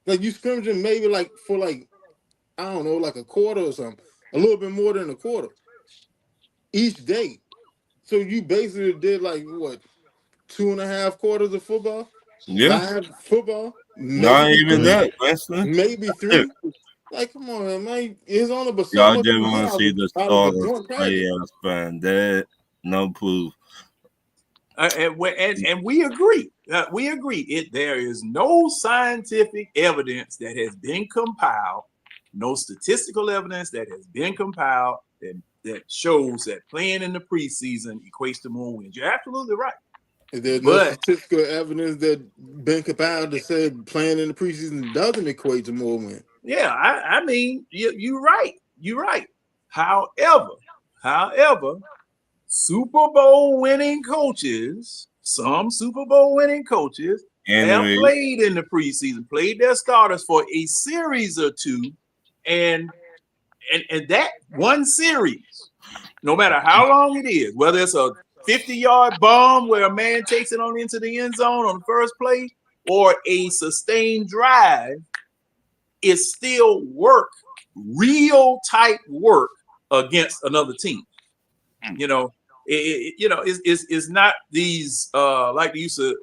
Like, you scrimmaging maybe for I don't know, like a quarter or something. A little bit more than a quarter each day. So you basically did like what 2.5 quarters of football? Yeah. 5 football? Not Maybe even 3. that, Wesley. Maybe 3. Like, come on, man. It's only but so Y'all much just you want get to see the out of a starters joint play package. as fan. That no proof. And we agree. We agree. There is no scientific evidence that has been compiled, no statistical evidence that has been compiled that shows that playing in the preseason equates to more wins. You're absolutely right. There's no statistical evidence that been compiled that said playing in the preseason doesn't equate to more wins. Yeah, I mean, you're right. You're right. However, Super Bowl winning coaches, some Super Bowl winning coaches have played in the preseason, played their starters for a series or two, and that one series, no matter how long it is, whether it's a 50-yard bomb where a man takes it on into the end zone on the first play or a sustained drive, it's still work, real type work against another team. You know, it's not these like they used to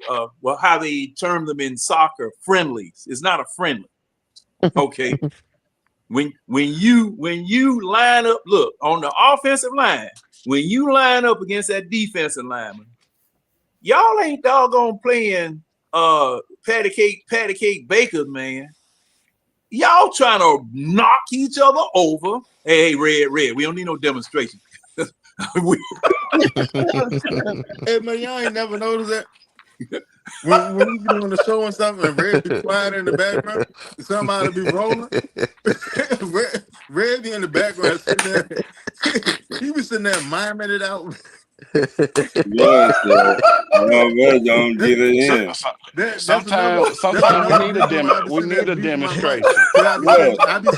how they term them in soccer, friendlies. It's not a friendly. Okay. When you line up, look, on the offensive line, when you line up against that defensive lineman, y'all ain't doggone playing patty cake bakers, man. Y'all trying to knock each other over. Hey, red, we don't need no demonstration. Hey man, y'all ain't never noticed that when we be doing the show and stuff and Red be quiet in the background, somebody be rolling. Red be in the background sitting there. He be sitting there miming it out. Yeah, don't get it in. Sometimes we need a demonstration. I be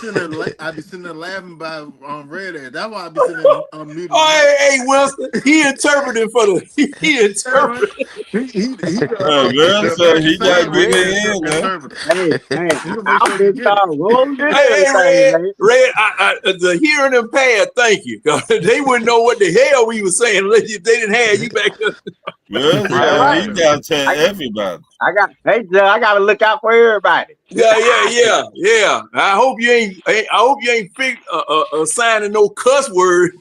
sitting there laughing by Red. That's why I be sitting there muted. Oh, hey, Wilson, he interpreted for the he interpreted. He got to get it in, man. Hey, I've been trying to roll this. Hey, Red, the hearing impaired, thank you. They wouldn't know what the hell we were saying if they didn't have you back there. He got to tell everybody. I got to look out for everybody. Yeah. I hope you ain't signing no cuss word.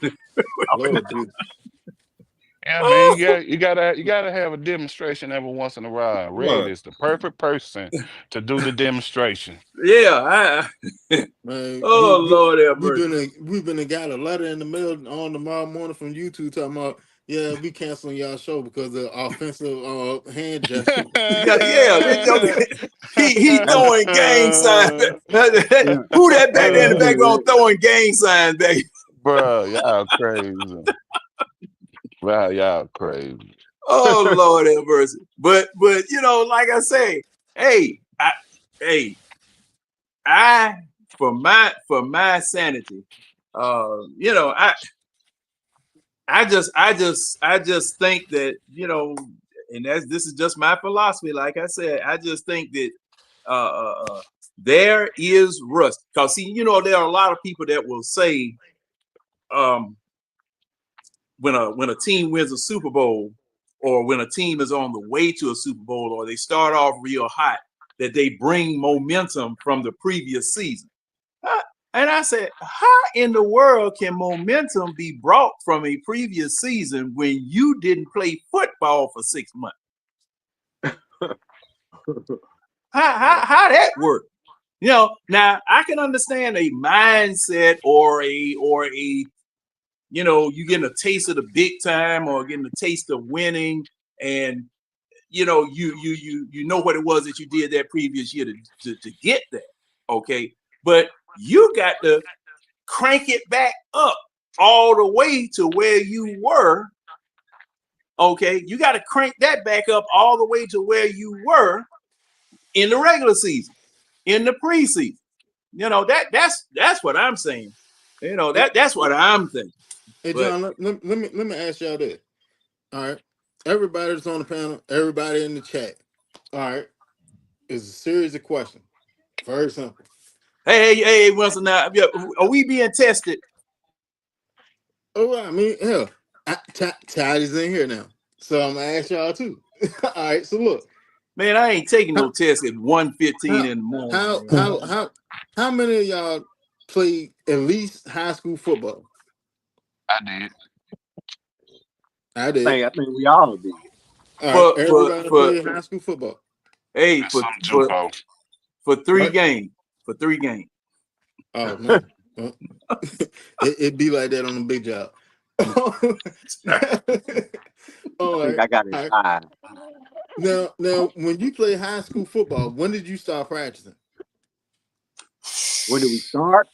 Yeah, man, you gotta have a demonstration every once in a while. Red is the perfect person to do the demonstration. Yeah, man, Lord have mercy. We've been got a letter in the mail on tomorrow morning from YouTube talking about we canceling y'all show because of offensive hand gesture. He throwing gang signs. Who that back there in the background throwing gang signs, baby? Bro, y'all crazy. Wow, y'all crazy. Oh Lord have mercy. But like I say, I for my sanity, I just think that, and this is just my philosophy. Like I said, I just think that there is rust. Because see, there are a lot of people that will say, when a team wins a Super Bowl, or when a team is on the way to a Super Bowl, or they start off real hot, that they bring momentum from the previous season. And I said, how in the world can momentum be brought from a previous season when you didn't play football for 6 months? How that work? Now I can understand a mindset or a you getting a taste of the big time or getting a taste of winning, and you know what it was that you did that previous year to get that. Okay, but you got to crank it back up all the way to where you were. Okay, you got to crank that back up all the way to where you were in the regular season, in the preseason. That's what I'm saying. That's what I'm thinking. Hey John, let me ask y'all this. All right, everybody that's on the panel, everybody in the chat. All right, it's a series of questions. Very simple. Hey, Wilson, now are we being tested? Oh, I mean, hell, Tidy's in here now, so I'm gonna ask y'all too. All right, so look, Man, I ain't taking no how test at 1:15 how in the morning, how man. how many of y'all played at least high school football? I did. I did. I think we all did. All right, For everybody played high school football. hey, And some for JUCO. for 3 Right? games. For 3 games. Oh man, well, it be like that on a big job. All I think right, I got it all right. 5. Now, when you play high school football, when did you start practicing? When did we start?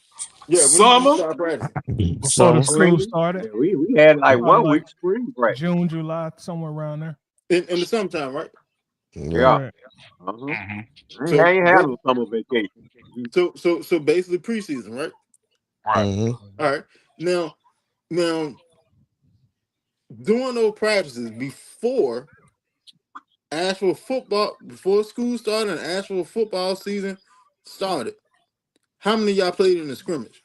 Yeah, when did you Summer. start practicing? Before the Summer. school Spring? started, Yeah, we had like probably 1 like week spring break. June, July, somewhere around there. In the summertime, right? Yeah. Yeah. Correct. Uh-huh. Hmm. I So, ain't had no summer vacation. so basically preseason, right? Right. Mm-hmm. All right. Now, doing those practices before actual football, before school started and actual football season started, how many of y'all played in the scrimmage?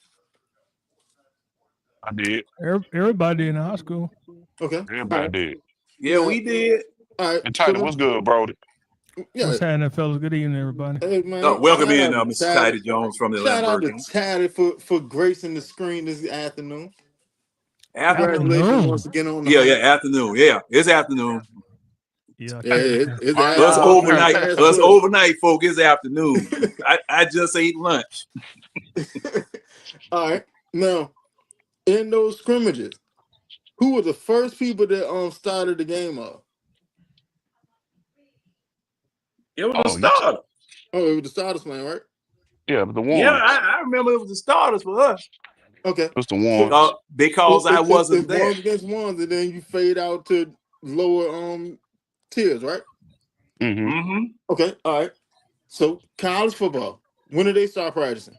I did. Everybody in high school. Okay. All Everybody right. did. Yeah, Now, we did. all right. And So Title, what's good, Brody? yeah. What's happening, fellas? Good evening, everybody. Hey man, Welcome shout in, out to Mr. Tatty. Tidy Jones from the Shout Atlanta out to Hurricanes. Tatty for gracing the screen this afternoon. Congratulations Afternoon. once again on the Yeah, home. afternoon. Yeah, it's afternoon. Yeah, Yeah, it's Right Us afternoon on. on overnight, past us 12. overnight folk, it's afternoon. I just ate lunch. All right. Now, in those scrimmages, who were the first people that started the game off? It was the Oh, starter. Oh, it was the starters playing, right? yeah, the Yeah, ones. I remember it was the starters for us Okay. It's the So ones. because I it's wasn't there. ones against ones, and then you fade out to lower tiers, right? Hmm. Mm-hmm. Okay. All right. So college football. When did they start practicing?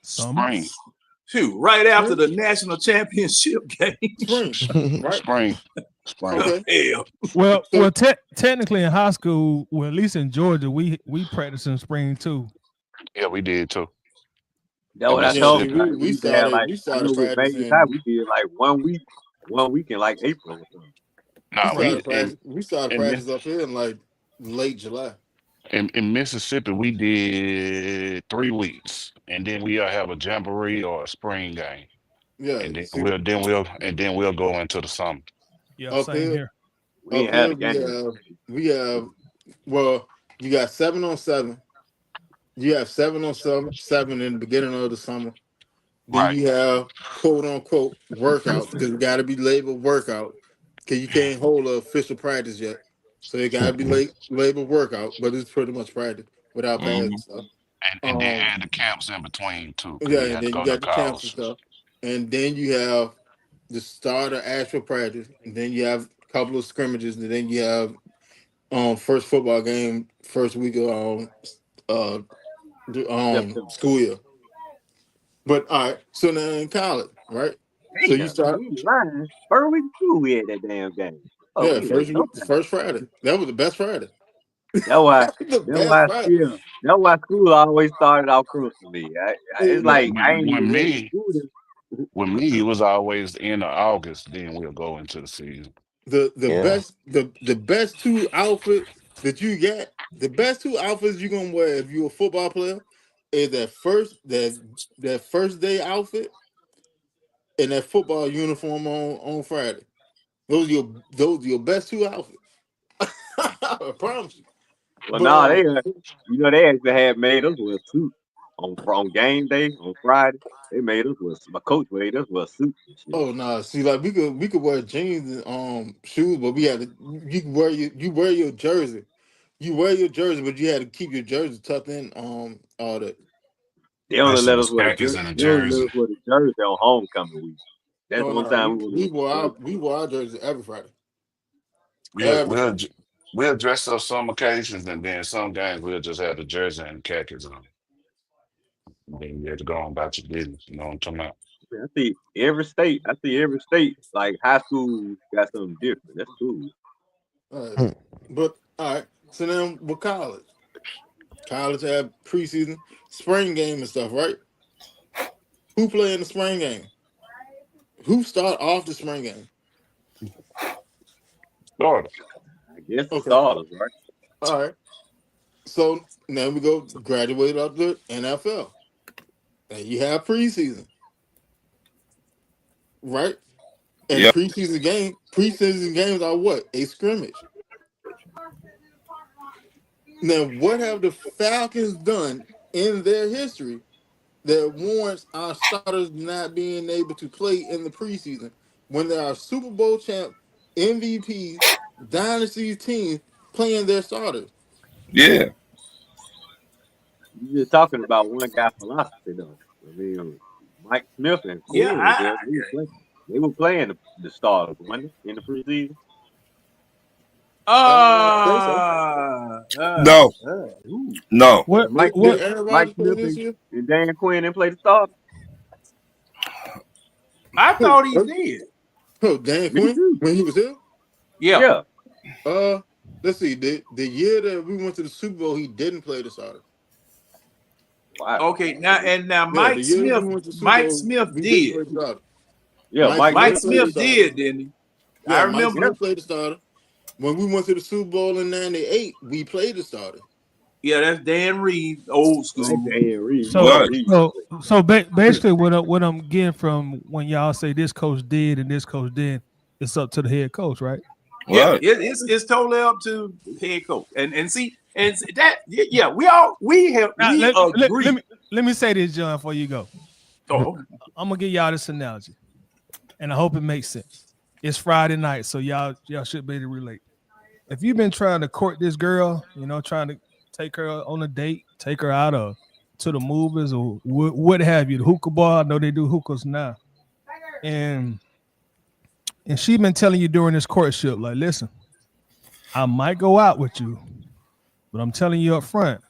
summer. Spring. Shoot, right after Spring. the national championship game. Spring. Right. Spring. Spring. Okay. Hell, Well, So technically in high school, well, at least in Georgia, we practice in spring too. Yeah, we did too. That's In what I yeah, told see, him. Mississippi. Like, we we we used to have started like, we I started know with Vegas High, we practicing did like 1 week in like April or something. we Nah, Right. we started practice we started in, practice up here in like late July. in Mississippi we did 3 weeks, and then we'll have a jamboree or a spring game, Yeah, and then see, we'll go into the summer. Yeah, up same here here. We up ain't had here a game. we have well, you got 7-on-7. You have 7-on-7 in the beginning of the summer. Then Right. you have quote unquote workouts because it got to be labeled workout because you can't hold an official practice yet. So it got to be labeled workout, but it's pretty much practice without pads Hmm. and stuff. And then Um, add the camps in between too, because yeah, you and had to then you go to got the camps and college. stuff, and then you have the start of actual practice, and then you have a couple of scrimmages, and then you have first football game first week of uh September. school year. But all right, so now in college, right? So you Damn, start we ain't lying. First week of school, we had that damn game. Oh, yeah we was first so week, the first Friday. That was the best Friday. That's why. The That's best why Friday. still. That's why school always started off close to me. Yeah, It's like I ain't With even ready to me, school this. with me, it was always the end of August. Then we'll go into the season. the Yeah. best the best two outfits that you get, the best two outfits you're gonna wear if you're a football player is that first day outfit and that football uniform on Friday. Those are your best two outfits. I promise you. Well, But no, they actually had made us wear suits on game day on Friday. They made us wear. My coach made us wear suits and shit. oh no, see, like we could wear jeans and shoes, but we had to you wear your jersey. You wear your jersey, but you had to keep your jersey tucked in all that. They only Especially let the us wear the khakis jersey. and the They only let jersey. us wear the jersey on homecoming week. That's Oh the only no, time we were we wear wore the our jersey. we wore our jersey every Friday. We'll Every we'll Friday. j- we'll dress up some occasions, and then some games we'll just have the jersey and khakis on. And then you have to go on about your business. You know what I'm talking about? I see every state. I see every state like high school got something different. That's cool. All right. But all right. So then with college. College had preseason, spring game and stuff, right? Who played in the spring game? Who start off the spring game? Starter. I guess the Okay. starters, right? All right. So now we go graduate up to NFL. And you have preseason. Right? And Yeah. preseason games are what? A scrimmage. Now, what have the Falcons done in their history that warrants our starters not being able to play in the preseason when there are Super Bowl champ, MVP, dynasty teams playing their starters? Yeah. You're talking about one guy philosophy, though. I mean, Mike Smith and Yeah, Quinn was there. They were playing the starters, wasn't they, in the preseason? I think so. No. Who? No. What Mike Did Smith, what Aaron Mike Rodgers play Smith this year? and Dan Quinn didn't play the starters. I thought he did. Oh, Dan Me Quinn too. when he was here? Yeah. Let's see. The year that we went to the Super Bowl, he didn't play the starter. Wow. Okay. Now Yeah, Mike the year Smith. we went to Super Mike Bowl, Smith we did. didn't play the starter. Yeah, Mike Mike Smith played the Smith starter. did, didn't he? Yeah, I Mike remember. Smith played the starter. When we went to the Super Bowl in '98, we played the starter. Yeah, that's Dan Reed, old school. Like Dan Reed. So, Right. basically, what I'm getting from when y'all say this coach did and this coach did, it's up to the head coach, right? Yeah, Right. it's totally up to the head coach. And see, and that we agree. Let me say this, John, before you go. Oh, I'm gonna give y'all this analogy, and I hope it makes sense. It's Friday night, so y'all should be able to relate. If you've been trying to court this girl, trying to take her on a date, take her out to the movies or what have you, the hookah bar. I know they do hookahs now, and she been telling you during this courtship, like, listen, I might go out with you, but I'm telling you up front,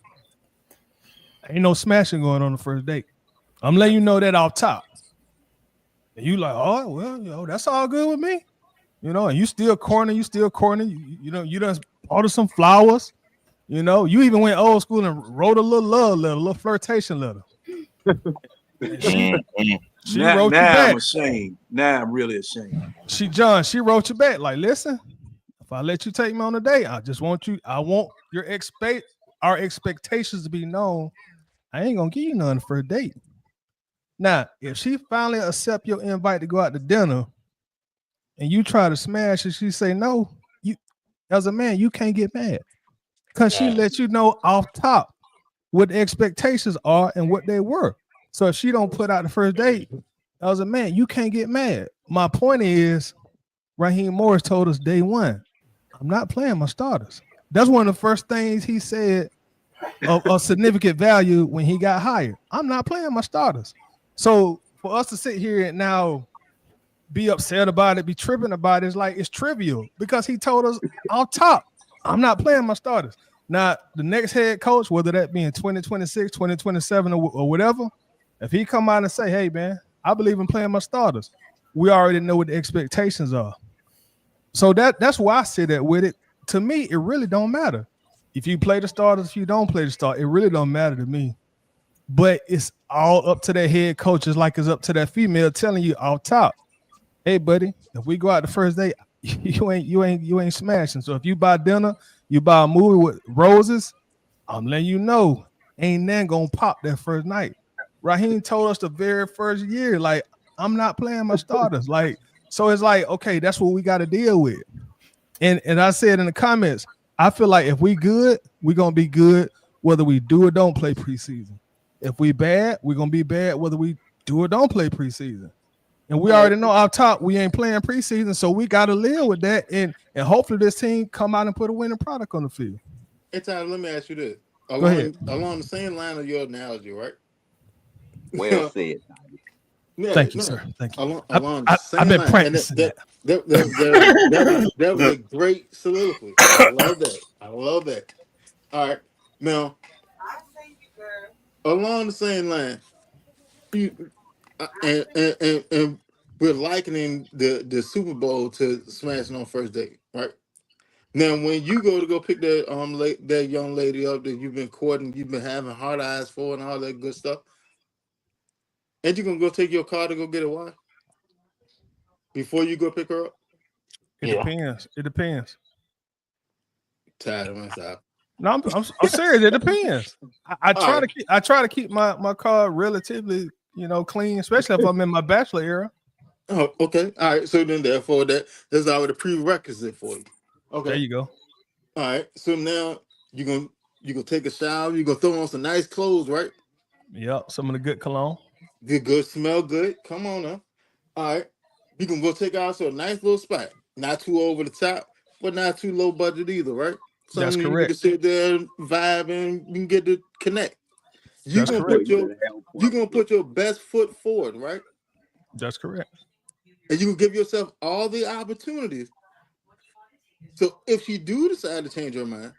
ain't no smashing going on the first date. I'm letting you know that off top. And you like, oh, well, that's all good with me. And you still corny, you done ordered some flowers. You even went old school and wrote a little love letter, a little flirtation letter. She wrote you back. I'm ashamed. Now I'm really ashamed. She wrote you back like, listen, if I let you take me on a date, I want our expectations to be known. I ain't gonna give you none for a date. Now, if she finally accept your invite to go out to dinner and you try to smash and she say no, you as a man, you can't get mad. Because she let you know off top what the expectations are and what they were. So if she don't put out the first date, as a man, you can't get mad. My point is, Raheem Morris told us day one, I'm not playing my starters. That's one of the first things he said of significant value when he got hired. I'm not playing my starters. So for us to sit here and now be upset about it, be tripping about it, it's trivial because he told us off top, I'm not playing my starters. Now, the next head coach, whether that be in 2026, 2027, or whatever, if he come out and say, hey, man, I believe in playing my starters, we already know what the expectations are. So that's why I say that with it. To me, it really don't matter. If you play the starters, if you don't play the starters, it really don't matter to me. But it's all up to that head coach. It's like it's up to that female telling you off top, hey, buddy, if we go out the first day, you ain't smashing. So if you buy dinner, you buy a movie with roses, I'm letting you know, ain't nothing gonna pop that first night. Raheem told us the very first year, like, I'm not playing my starters. Like, so it's like, okay, that's what we got to deal with. And I said in the comments, I feel like if we good, we're gonna be good whether we do or don't play preseason. If we bad, we're gonna be bad whether we do or don't play preseason. And we already know off top we ain't playing preseason, so we got to live with that. And hopefully this team come out and put a winning product on the field. Hey, Tyler, let me ask you this. Go ahead. Along the same line of your analogy, right? Well said. Thank you, sir. Thank you. Along the same I've been line. practicing That was a great soliloquy. I love that. All right. Now, along the same line, and we're likening the Super Bowl to smashing on first date, right? Now, when you go pick that that young lady up that you've been courting, you've been having hard eyes for, and all that good stuff, and you're gonna go take your car to go get a wine? before you go pick her up? It depends. It depends. Tired of myself. No, I'm serious. It depends. I try to keep my car relatively, clean, especially if I'm in my bachelor era. Oh, okay. All right. So then, therefore, that's already a prerequisite for you. Okay. There you go. All right. So now you're gonna take a shower. You're gonna throw on some nice clothes, right? Yep. Some of the good cologne. Good, smell good. Come on now. All right. You can go take out to a nice little spot. Not too over the top, but not too low budget either, right? That's Something correct. You can sit there and vibe and you can get to connect. You're gonna put your best foot forward, right? That's correct. And you can give yourself all the opportunities. So if she do decide to change her mind,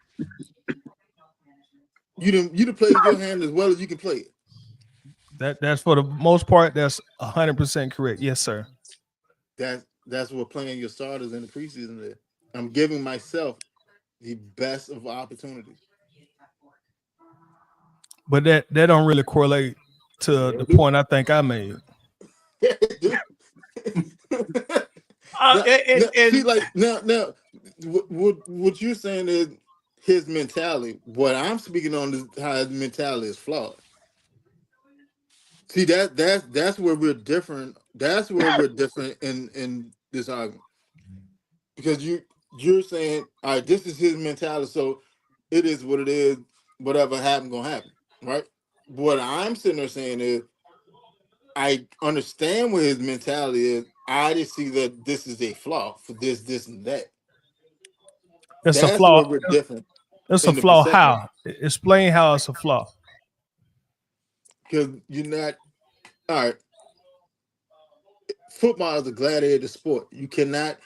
you done played your hand as well as you can play it. That's for the most part. That's 100% correct. Yes, sir. That's what playing your starters in the preseason is. I'm giving myself the best of opportunities. But that don't really correlate to the point I think I made. See, like now, what you're saying is his mentality. What I'm speaking on is how his mentality is flawed. See, that's where we're different. That's where we're different in this argument, because you're saying, all right, this is his mentality, so it is what it is. Whatever happens, gonna happen, right? What I'm sitting there saying is, I understand what his mentality is. I just see that this is a flaw for this, and that. It's a flaw. Where we're different. It's a flaw. How? Explain how it's a flaw. Because you're not. All right. Football is a gladiator sport. You cannot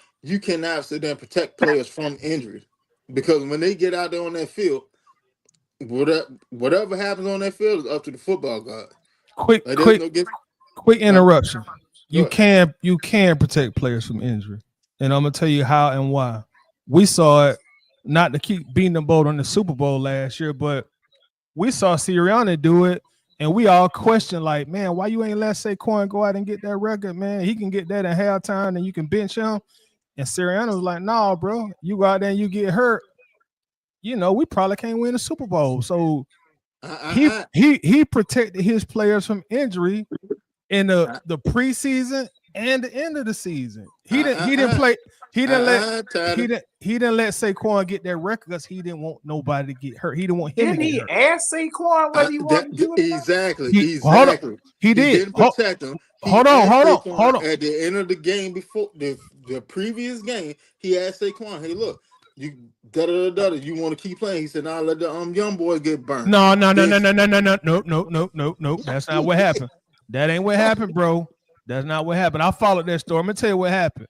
sit there and protect players from injuries, because when they get out there on that field, whatever happens on that field is up to the football god. Quick interruption. You can protect players from injury, and I'm gonna tell you how and why. We saw it, not to keep beating the boat on the Super Bowl last year, but we saw Sirianni do it, and we all questioned, like, man, why you ain't let Saquon go out and get that record, man? He can get that in halftime, and you can bench him. And Sirianni was like, nah, bro, you go out there and you get hurt, we probably can't win the Super Bowl. So he protected his players from injury in the preseason and the end of the season. He didn't let Saquon get that record because he didn't want nobody to get hurt. He didn't want him to get hurt. Ask Saquon whether he wanted to do it? Exactly. He did. Didn't protect him. Hold on. At the end of the game, before the previous game, he asked Saquon, "Hey, look, you you want to keep playing?" He said, "Nah, let the young boys get burned." No. That's not what happened. That ain't what happened, bro. That's not what happened. I followed that story. I'm gonna tell you what happened.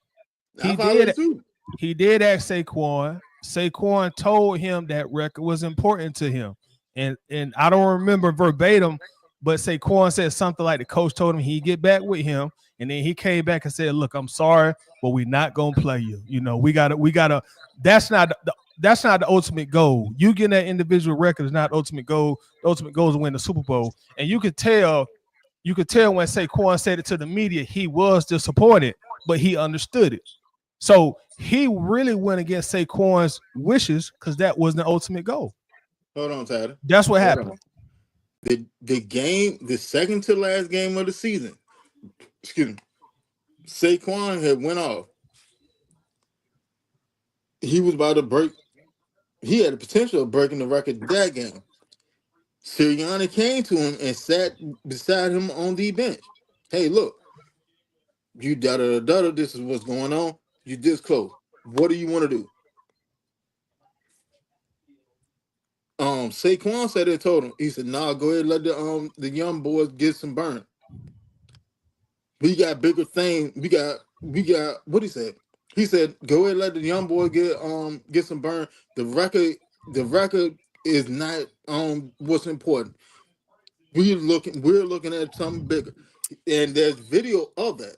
He did ask Saquon. Saquon told him that record was important to him, and I don't remember verbatim, but Saquon said something like the coach told him he'd get back with him, and then he came back and said, "Look, I'm sorry, but we're not gonna play you. We gotta. That's not the ultimate goal. You getting that individual record is not the ultimate goal. The ultimate goal is to win the Super Bowl." And you could tell when Saquon said it to the media, he was disappointed, but he understood it. So he really went against Saquon's wishes because that was the ultimate goal. Hold on, Tyler. That's what happened. The second to last game of the season, Saquon had went off. He was about to break. He had the potential of breaking the record that game. Sirianni came to him and sat beside him on the bench. Hey, look, you da-da-da-da, this is what's going on. You this close. What do you want to do? Saquon said it, told him. He said, "Nah, go ahead, let the young boys get some burn. We got bigger things. We got what he said. He said, go ahead, let the young boys get some burn. The record is not what's important. We're looking at something bigger, and there's video of that.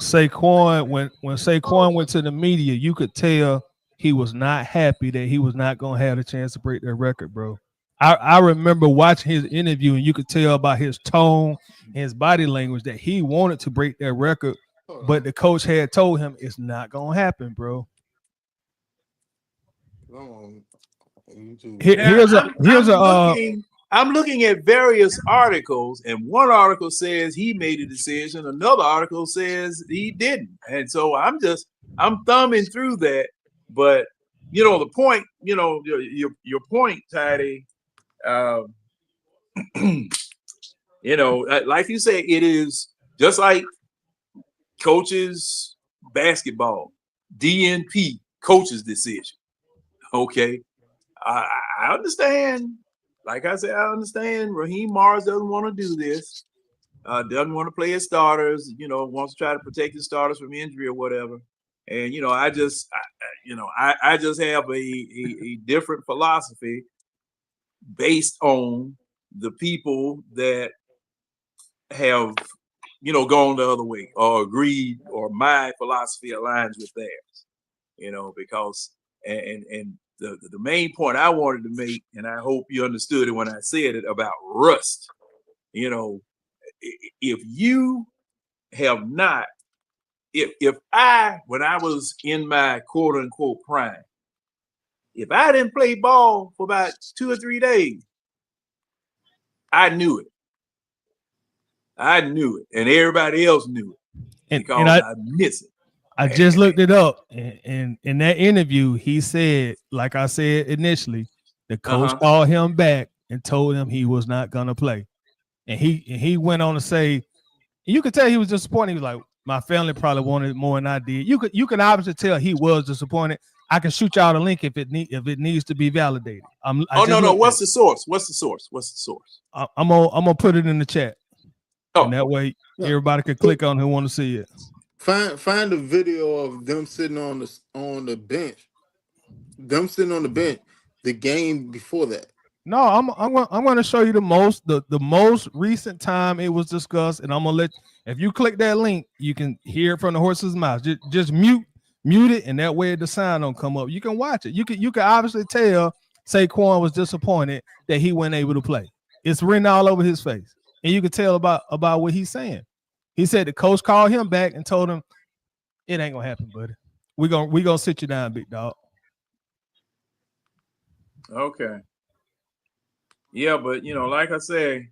Saquon, when Saquon went to the media, you could tell he was not happy that he was not gonna have a chance to break that record, bro. I remember watching his interview, and you could tell by his tone and his body language that he wanted to break that record, but the coach had told him it's not gonna happen, bro. I'm looking at various articles, and one article says he made a decision, another article says he didn't, and so I'm thumbing through that. But the point, your point, Tidy. Like you say, it is just like coaches basketball, DNP coach's decision. Okay, I understand. Like I said, I understand Raheem Morris doesn't want to do this, doesn't want to play his starters, wants to try to protect his starters from injury or whatever. And, I just have a different philosophy based on the people that have, gone the other way or agreed, or my philosophy aligns with theirs, because, and the main point I wanted to make, and I hope you understood it when I said it about rust, if you have not, if I, when I was in my quote unquote prime, if I didn't play ball for about 2 or 3 days, I knew it. And everybody else knew it. And I miss it. I just looked it up, and in that interview, he said, like I said initially, the coach called him back and told him he was not gonna play, and he went on to say, you could tell he was disappointed. He was like, my family probably wanted more than I did. You can obviously tell he was disappointed. I can shoot y'all a link if it needs to be validated. No. What's the source? I'm gonna put it in the chat. And that way everybody can click on who want to see it. Find a video of them sitting on the bench. Them sitting on the bench the game before that. No, I'm going to show you the most recent time it was discussed, and I'm gonna let, if you click that link, you can hear it from the horse's mouth. Just mute it, and that way the sound don't come up. You can watch it. You can obviously tell Saquon was disappointed that he wasn't able to play. It's written all over his face, and you can tell about what he's saying. He said the coach called him back and told him, it ain't gonna happen, buddy. We gonna sit you down, big dog. Okay. Yeah, but like I say,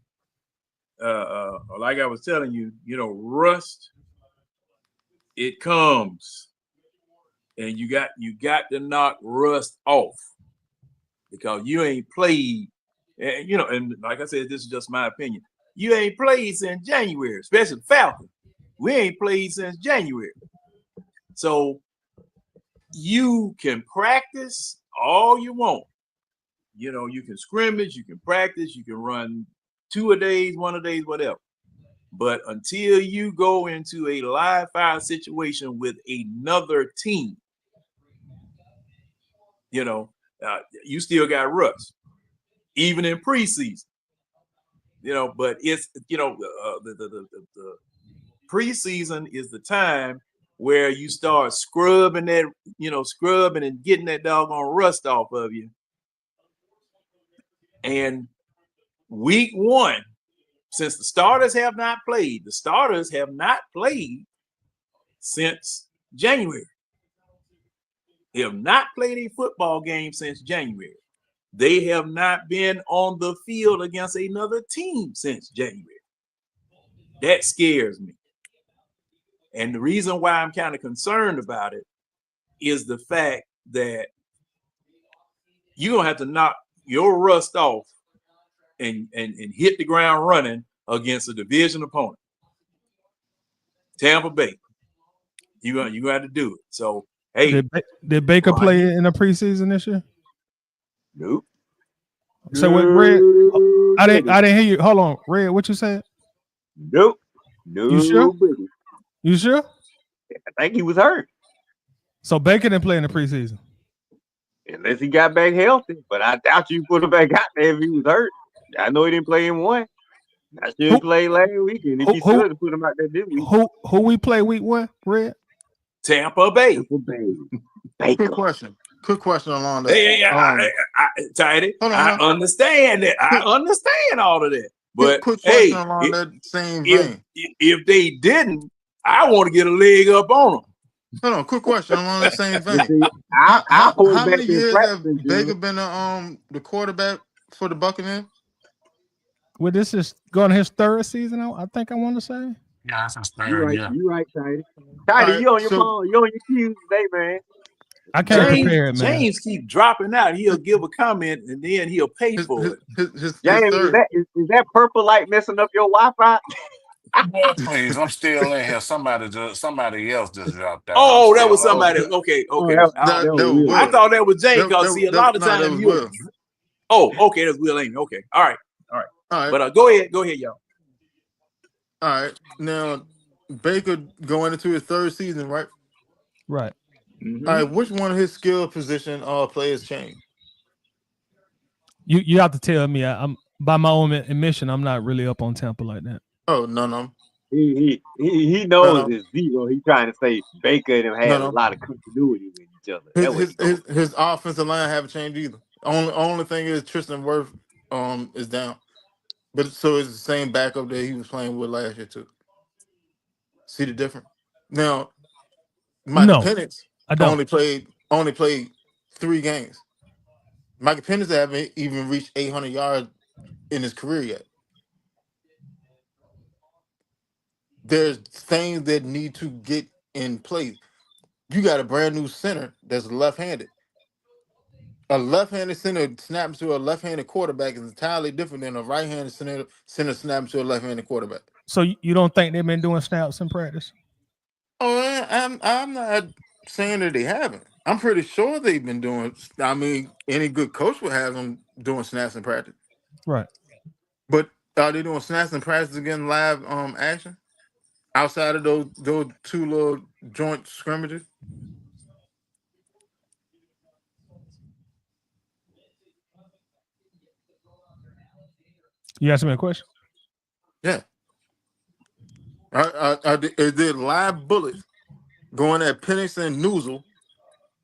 like I was telling you, rust, it comes, and you got to knock rust off, because you ain't played, and like I said, this is just my opinion. You ain't played since January, especially Falcons. We ain't played since January. So you can practice all you want. You can scrimmage, you can practice, you can run 2 a days, 1 a days, whatever. But until you go into a live fire situation with another team, you still got rust, even in preseason. But it's the preseason is the time where you start scrubbing and getting that doggone rust off of you. And week 1, since the starters have not played since January. They have not played a football game since January. They have not been on the field against another team since January. That scares me. And the reason why I'm kind of concerned about it is the fact that you're going to have to knock your rust off and hit the ground running against a division opponent. Tampa Bay. You're going to have to do it. So, hey. Did Baker play in the preseason this year? Nope. So what, Red? I didn't hear you. Hold on, Red. What you said? Nope. No. You sure? You sure? I think he was hurt. So Baker didn't play in the preseason, unless he got back healthy. But I doubt you put him back out there if he was hurt. I know he didn't play in 1. I should play last weekend. If he should put him out there this week. Who we play week 1? Red? Tampa Bay. Baker. Quick question along that. Tidy, Hold on, I understand that. I understand all of that. But quick hey, question along that same if vein. if they didn't, I want to get a leg up on them. Hold on, quick question along that same You vein. see, I pull How back many in years have practice, Baker dude. been the quarterback for the Buccaneers? Well, this is going to his third season, I think I want to say. Yeah, that's his You third right, year. you right, Tidy. All Tidy, right, you on your so phone, you on your cues today, man. I can't James, prepare it, man. James keep dropping out. He'll give a comment and then he'll pay for it. his James, third. is that purple light messing up your Wi-Fi? Boy, please, I'm still in here. Somebody else just dropped out. I'm Oh, that was still on somebody. here. Okay. Oh, that That was was weird. I Will. thought that was James because see, a lot of That times was you. Will. Oh, okay, that's Will Amy. Okay, all right. All right, But go ahead, y'all. all right. Now Baker going into his third season, right? Right. Mhm. All right. Which one of his skill position players changed? You have to tell me. I'm by my own admission, I'm not really up on Tampa like that. Oh, no. He knows it's zero. He trying to say Baker and him had a lot of continuity with each other. That's what he knows. His offensive line haven't changed either. Only thing is Tristan Wirth is down, but so it's the same backup that he was playing with last year too. See the difference? Now, Michael Penix I don't. only played 3 games. Michael Penix haven't even reached 800 yards in his career yet. There's things that need to get in place. You got a brand new center that's left-handed. A left-handed center snapping to a left-handed quarterback is entirely different than a right-handed center snapping to a left-handed quarterback. So you don't think they've been doing snaps in practice? Oh, I'm not saying that they haven't. I'm pretty sure they've been doing. I mean, any good coach would have them doing snaps in practice. Right. But are they doing snaps in practice again live action outside of those 2 little joint scrimmages? You asking me a question? Yeah. Is there live bullets going at Penix and Noozle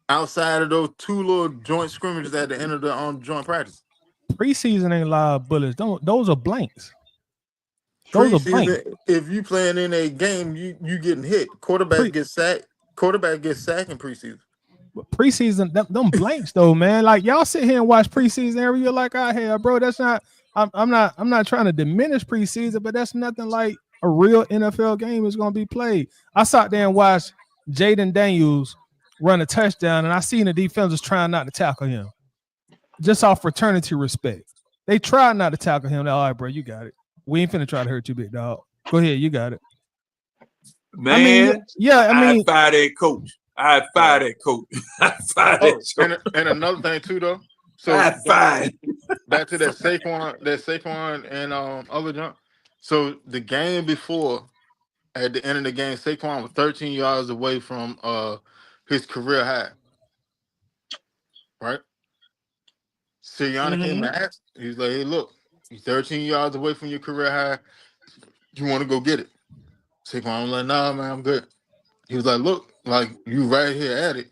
outside of those 2 little joint scrimmages at the end of the joint practice? Preseason ain't live bullets. Those are blanks. Those are blanks. Preseason, if you playing in a game, you getting hit. Quarterback gets sacked in preseason. But preseason, them blanks though, man. Like y'all sit here and watch preseason every year, like I have, bro. That's not. I'm not trying to diminish preseason, but that's nothing like a real NFL game is going to be played. I sat there and watched Jaden Daniels run a touchdown, and I seen the defenders trying not to tackle him, just off fraternity respect. They tried not to tackle him. All right, bro, you got it. We ain't finna try to hurt you, big dog. Go ahead, you got it. Man, I fire that coach. I fire that coach. I fire that. And another thing too, though. So back to that Saquon and other jump. So the game before, at the end of the game, Saquon was 13 yards away from his career high. Right? Sirianni came and asked. He's like, "Hey, look, you're 13 yards away from your career high. You want to go get it?" Saquon was like, "Nah, man, I'm good." He was like, "Look, like you right here at it.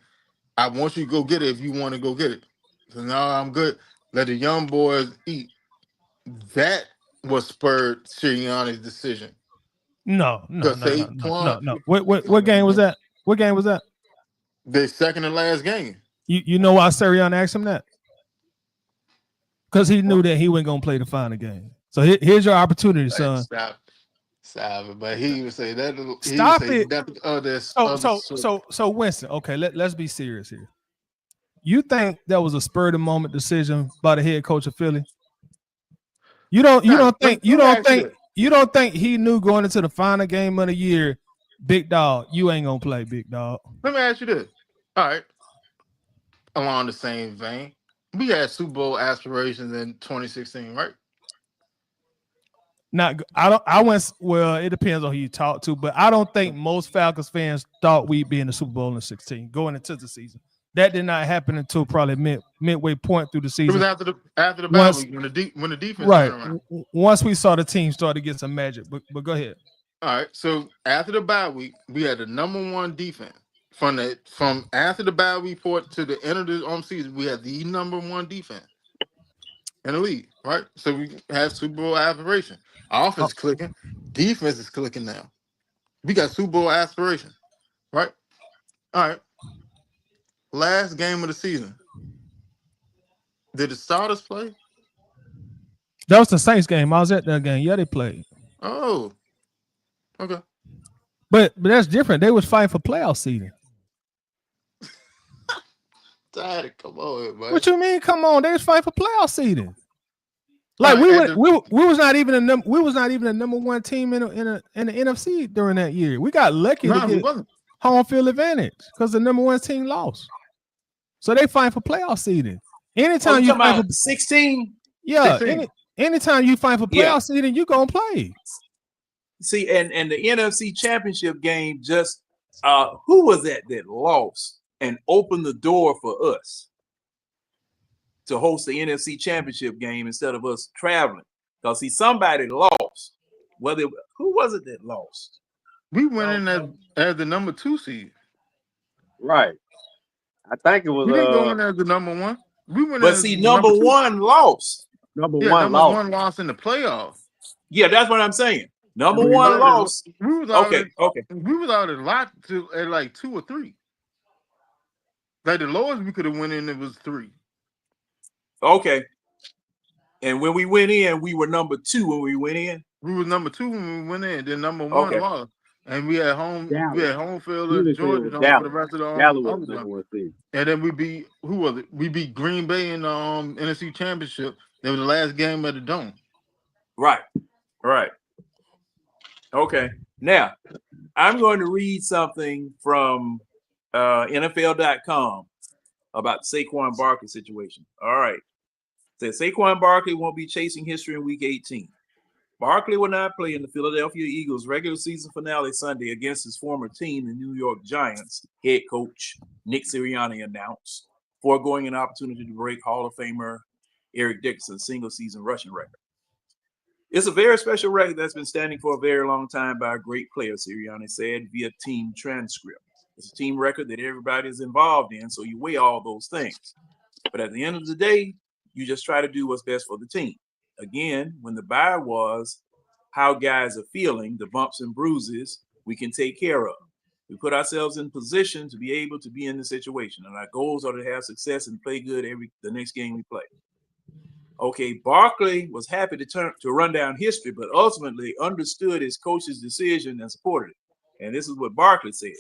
I want you to go get it if you want to go get it." So no, I'm good. Let the young boys eat. That was spurred Sirianni's decision. No. What game was that? What game was that? The second and last game. You know why Sirianni asked him that? Because he knew that he wasn't gonna play the final game. So here's your opportunity, son. Stop it. But he would say that. Stop it. So Winston. Okay, let's be serious here. You think that was a spur of the moment decision by the head coach of Philly? You don't think he knew going into the final game of the year, big dog, you ain't gonna play, big dog. Let me ask you this. All right. Along the same vein, we had Super Bowl aspirations in 2016, right? Well, it depends on who you talk to, but I don't think most Falcons fans thought we'd be in the Super Bowl in 16 going into the season. That did not happen until probably midway point through the season. It was after the bye week when the defense right. turned around. Once we saw the team start to get some magic, but go ahead. All right. So after the bye week, we had the number 1 defense. from after the bye report to the end of the season, we had the #1 defense in the league, right? So we have Super Bowl aspiration. Our offense is clicking, defense is clicking now. We got Super Bowl aspiration, right? All right. Last game of the season. Did the starters play? That was the Saints game. I was at that game. Yeah, they played. Oh, okay. But that's different. They was fighting for playoff seeding. Daddy, come on, man. What you mean? Come on, they was fighting for playoff seeding. Like we was not even a #1 team in the NFC during that year. We got lucky to get home field advantage because the #1 team lost. So they fight for playoff seeding. Anytime you fight for 16, yeah, 16. Anytime you fight for playoff seeding, you gonna play. See, and the NFC Championship game just who was that lost and opened the door for us to host the NFC Championship game instead of us traveling? Because see, somebody lost. Who was it that lost? We went in as the #2 seed. Right. I think it was. We didn't go in as the #1. We went. But see, #1 lost. #1 lost in the playoffs. Yeah, that's what I'm saying. #1 lost. We was okay. We was out at like 2 or 3. Like the lowest we could have went in, it was 3. Okay. And when we went in, we were #2 when we went in. We was #2 when we went in. Then #1 lost, and we had home. Dallas. We had home field of Georgia for the rest of the. And then we beat who was it? We beat Green Bay in the NFC Championship. That was the last game at the Dome. Right. Okay. Now, I'm going to read something from NFL.com about the Saquon Barkley situation. All right. It says Saquon Barkley won't be chasing history in Week 18. Barkley will not play in the Philadelphia Eagles regular season finale Sunday against his former team, the New York Giants. Head coach Nick Sirianni announced, foregoing an opportunity to break Hall of Famer Eric Dickerson's single-season rushing record. It's a very special record that's been standing for a very long time by a great player, Sirianni said via team transcript. It's a team record that everybody is involved in, so you weigh all those things. But at the end of the day, you just try to do what's best for the team. Again, when the buy was how guys are feeling, the bumps and bruises we can take care of. We put ourselves in position to be able to be in the situation, and our goals are to have success and play good the next game we play. Okay, Barkley was happy to run down history, but ultimately understood his coach's decision and supported it. And this is what Barkley said.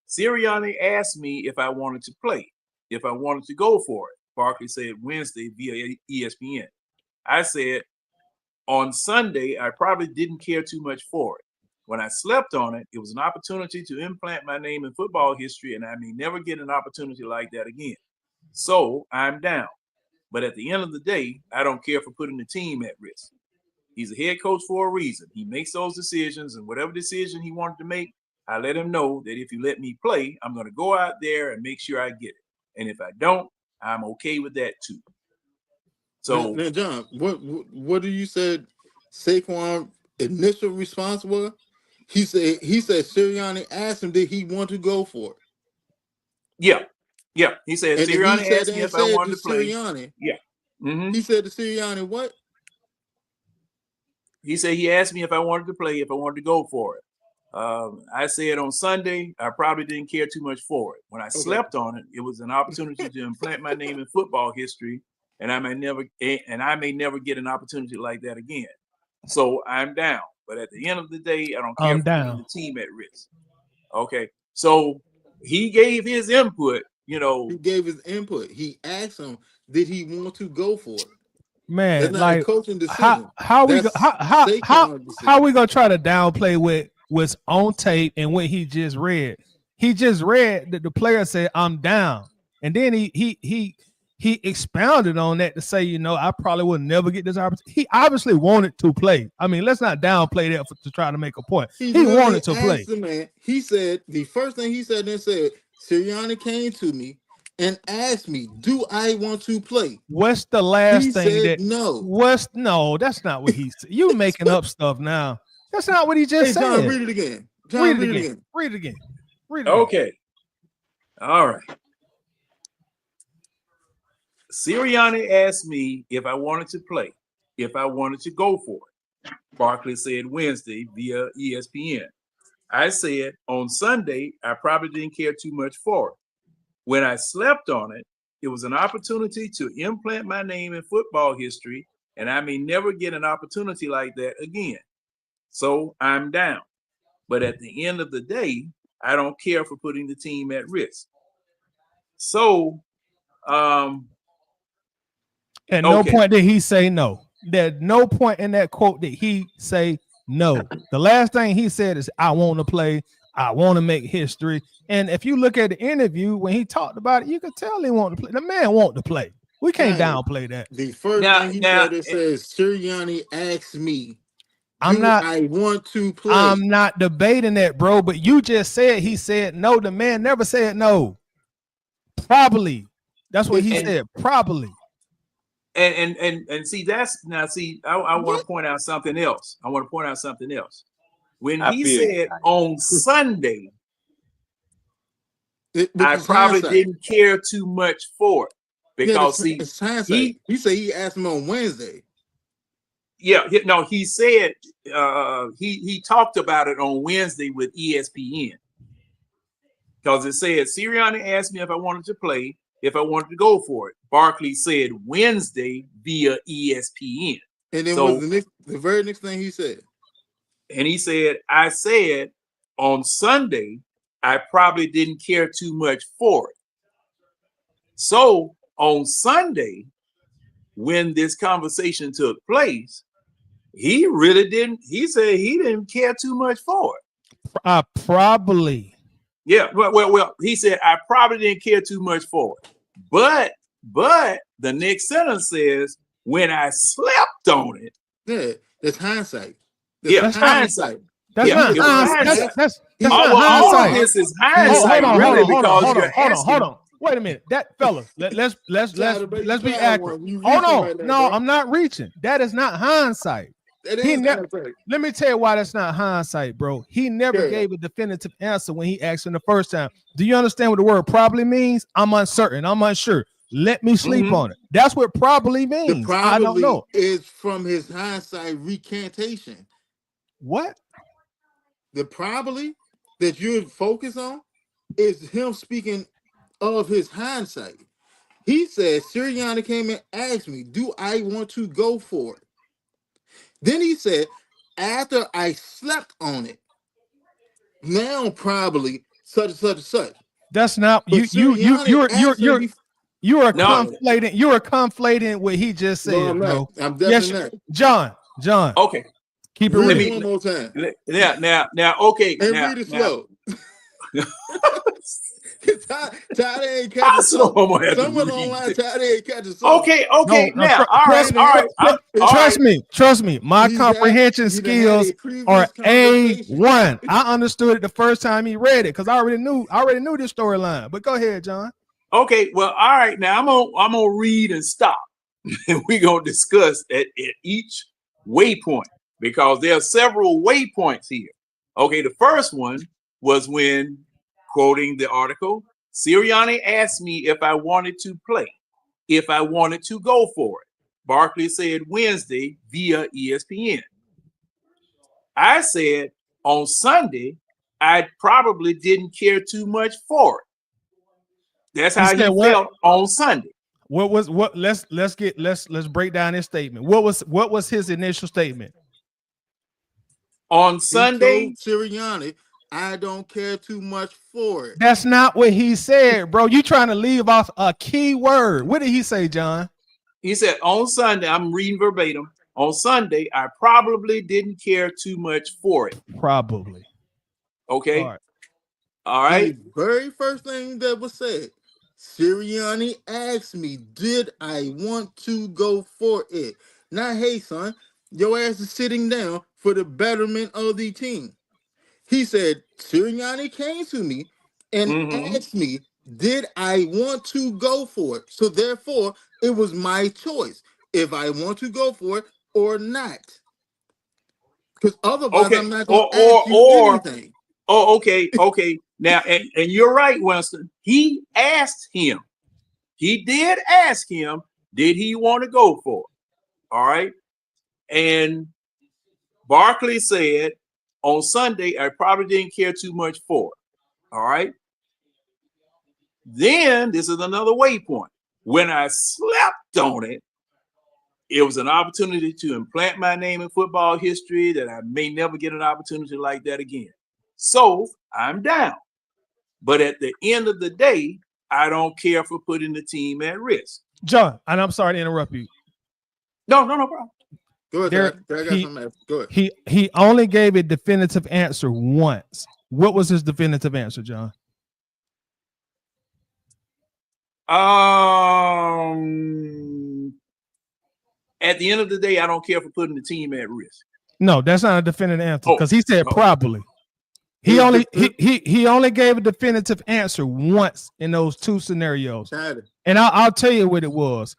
Sirianni asked me if I wanted to play, if I wanted to go for it, Barkley said Wednesday via ESPN. I said, on Sunday, I probably didn't care too much for it. When I slept on it, it was an opportunity to implant my name in football history, and I may never get an opportunity like that again. So I'm down. But at the end of the day, I don't care for putting the team at risk. He's a head coach for a reason. He makes those decisions, and whatever decision he wanted to make, I let him know that if you let me play, I'm going to go out there and make sure I get it. And if I don't, I'm okay with that too. So now, John, what do you said Saquon's initial response was? He said Sirianni asked him did he want to go for it. Yeah. He said Sirianni asked me if I wanted to play. Sirianni, yeah. Mm-hmm. He said to Sirianni what? He said he asked me if I wanted to play, if I wanted to go for it. I said on Sunday, I probably didn't care too much for it. When I slept on it, it was an opportunity to implant my name in football history, and I may never get an opportunity like that again. So I'm down. But at the end of the day, I don't care for putting the team at risk. Okay. So he gave his input, He gave his input. He asked him, did he want to go for it? Man, that's not like a coaching decision. How we gonna try to downplay what's on tape and what he just read? He just read that the player said, "I'm down," and then he expounded on that to say, I probably would never get this opportunity. He obviously wanted to play. I mean, let's not downplay that to try to make a point. He wanted to play. The man, he said the first thing he said Sirianni came to me and asked me, do I want to play? What's the last thing said no? No, that's not what he said. You making up stuff now. That's not what he just said. John, read it again. Read it again. Okay. All right. Sirianni asked me if I wanted to play, if I wanted to go for it. Barkley said Wednesday via ESPN. I said on Sunday, I probably didn't care too much for it. When I slept on it, it was an opportunity to implant my name in football history, and I may never get an opportunity like that again. So I'm down. But at the end of the day, I don't care for putting the team at risk. So, at no point did he say no. There's no point in that quote that he say no. The last thing he said is, I want to play. I want to make history. And if you look at the interview, when he talked about it, you could tell he wanted to play. The man wanted to play. We can't downplay that. The first thing he said, it says, Sirianni asked me, I want to play. I'm not debating that, bro, but you just said he said no. The man never said no. Probably. That's what he said. Probably. And see, that's now see, I want to point out something else. When he said on Sunday, I probably didn't care too much for it because he said he asked him on Wednesday. Yeah, no, he said he talked about it on Wednesday with ESPN because it said Sirianni asked me if I wanted to play, if I wanted to go for it. Barkley said Wednesday via ESPN. And then was the very next thing he said. And he said, I said on Sunday, I probably didn't care too much for it. So on Sunday, when this conversation took place, he really didn't. He said he didn't care too much for it. Probably. Yeah. Well. He said I probably didn't care too much for it. But the next sentence says when I slept on it. Yeah, that's hindsight. That's hindsight. That's not hindsight. That's not hindsight. This is hindsight. Hold on. Wait a minute, that fellas. Let's be accurate. Hold on. No, I'm not reaching. That is not hindsight. Let me tell you why that's not hindsight, bro. He never gave a definitive answer when he asked him the first time. Do you understand what the word probably means? I'm uncertain. I'm unsure. Let me sleep on it. That's what probably means. I don't know. Is from his hindsight recantation. What? The probably that you're focused on is him speaking of his hindsight. He said Sirianni came and asked me, do I want to go for it? Then he said, after I slept on it, now probably such and such and such. That's not you are conflating. You are conflating what he just said. No, bro. I'm definitely not. John. Okay. Keep it real. One more time. Now, okay. And read it slow. Todd ain't catching. Someone online, Todd ain't catching. Okay. Now, all right. Trust me. My comprehension skills are A1. I understood it the first time he read it because I already knew this storyline. But go ahead, John. Okay. Well, all right. Now I'm gonna read and stop, and we're gonna discuss at each waypoint because there are several waypoints here. Okay. The first one was when, quoting the article, Sirianni asked me if I wanted to play, if I wanted to go for it. Barkley said Wednesday via ESPN. I said on Sunday, I probably didn't care too much for it. That's how he felt on Sunday. Let's break down his statement. What was his initial statement? On Sunday, Sirianni, I don't care too much for it. That's not what he said, bro. You trying to leave off a key word. What did he say, John? He said on Sunday, I'm reading verbatim. On Sunday, I probably didn't care too much for it. Probably. Okay. All right. The very first thing that was said, Sirianni asked me, did I want to go for it? Now, hey, son, your ass is sitting down for the betterment of the team. He said, Sirianni came to me and asked me, did I want to go for it? So therefore, it was my choice if I want to go for it or not. Because otherwise, I'm not going to ask you anything. Oh, okay. Now, and you're right, Winston. He asked him. He did ask him, did he want to go for it? All right. And Barkley said on Sunday, I probably didn't care too much for it. All right. Then this is another waypoint. When I slept on it, it was an opportunity to implant my name in football history that I may never get an opportunity like that again. So I'm down. But at the end of the day, I don't care for putting the team at risk. John, and I'm sorry to interrupt you. No problem. Go ahead. Go ahead. He only gave a definitive answer once. What was his definitive answer, John? At the end of the day, I don't care for putting the team at risk. No, that's not a definitive answer because he said probably. He only gave a definitive answer once in those two scenarios. And I'll tell you what it was.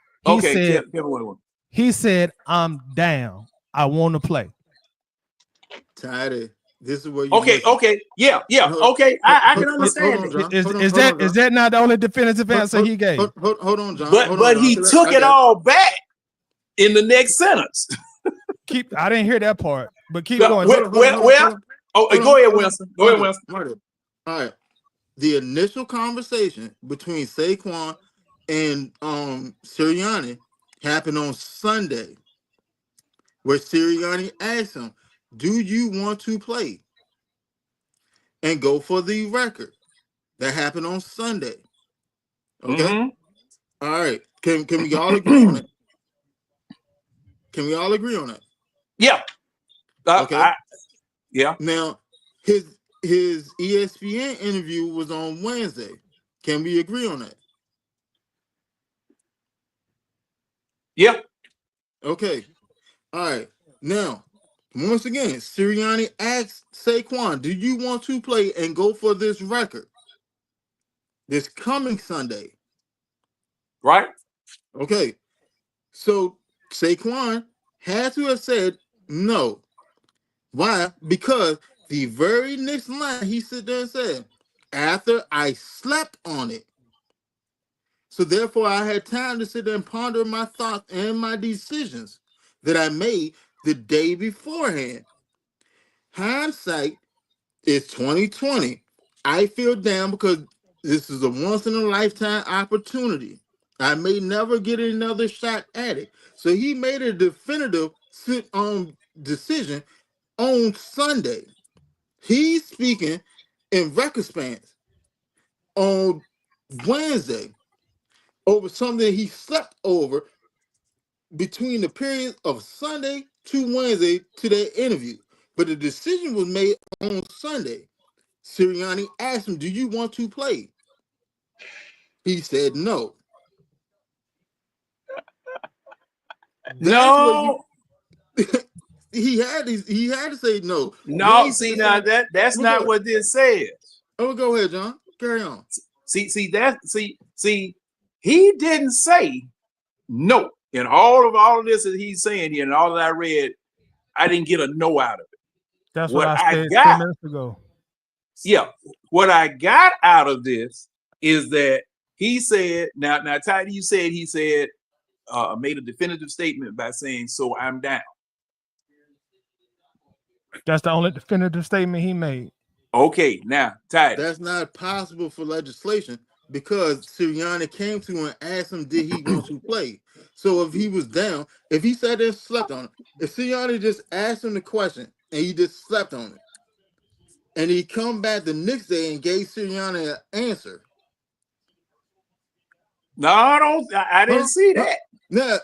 He said, I'm down. I want to play. Tidy. This is where you okay. Yeah. Okay. I can understand it. Is that not the only definitive answer he gave? Hold on, John. But he took it all back in the next sentence. I didn't hear that part, but keep going. Go ahead, Winston. All right. The initial conversation between Saquon and Sirianni happened on Sunday, where Sirianni asked him, do you want to play and go for the record? That happened on Sunday. Okay. Mm-hmm. All right. Can we all agree on it? Can we all agree on it? Yeah. Okay. Yeah. Now, his ESPN interview was on Wednesday. Can we agree on that? Yeah. Okay. All right. Now, once again, Sirianni asked Saquon, do you want to play and go for this record this coming Sunday? Right. Okay. So Saquon had to have said no. Why? Because the very next line he sit there and said, after I slept on it. So therefore, I had time to sit there and ponder my thoughts and my decisions that I made the day beforehand. Hindsight is 2020. I feel down because this is a once in a lifetime opportunity. I may never get another shot at it. So he made a definitive decision on Sunday. He's speaking in record spans on Wednesday over something he slept over between the period of Sunday to Wednesday to that interview. But the decision was made on Sunday. Sirianni asked him, do you want to play? He said no. No. He had to say no. No, see now that's not what this says. Oh, go ahead, John. Carry on. See, he didn't say no. In all of this that he's saying here, and all that I read, I didn't get a no out of it. That's what I said 10 minutes ago. Yeah, what I got out of this is that he said, now, Tidy, you said he said made a definitive statement by saying, "So I'm down." That's the only definitive statement he made. Okay, now, Tidy. That's not possible for legislation because Sirianni came to him and asked him, did he want to play? So if he was down, if he sat there and slept on it, if Sirianni just asked him the question and he just slept on it, and he come back the next day and gave Sirianni an answer. No, I didn't see that.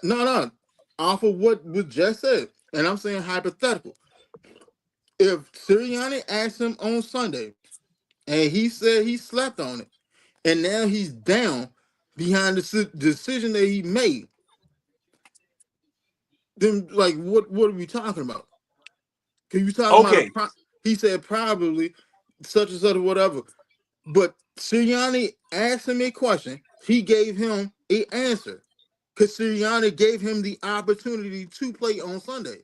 No. Off of what was just said, and I'm saying hypothetical. If Sirianni asked him on Sunday, and he said he slept on it, and now he's down behind the decision that he made, then like what are we talking about? Can you talk about? He said probably such and such or whatever, but Sirianni asked him a question. He gave him an answer because Sirianni gave him the opportunity to play on Sunday.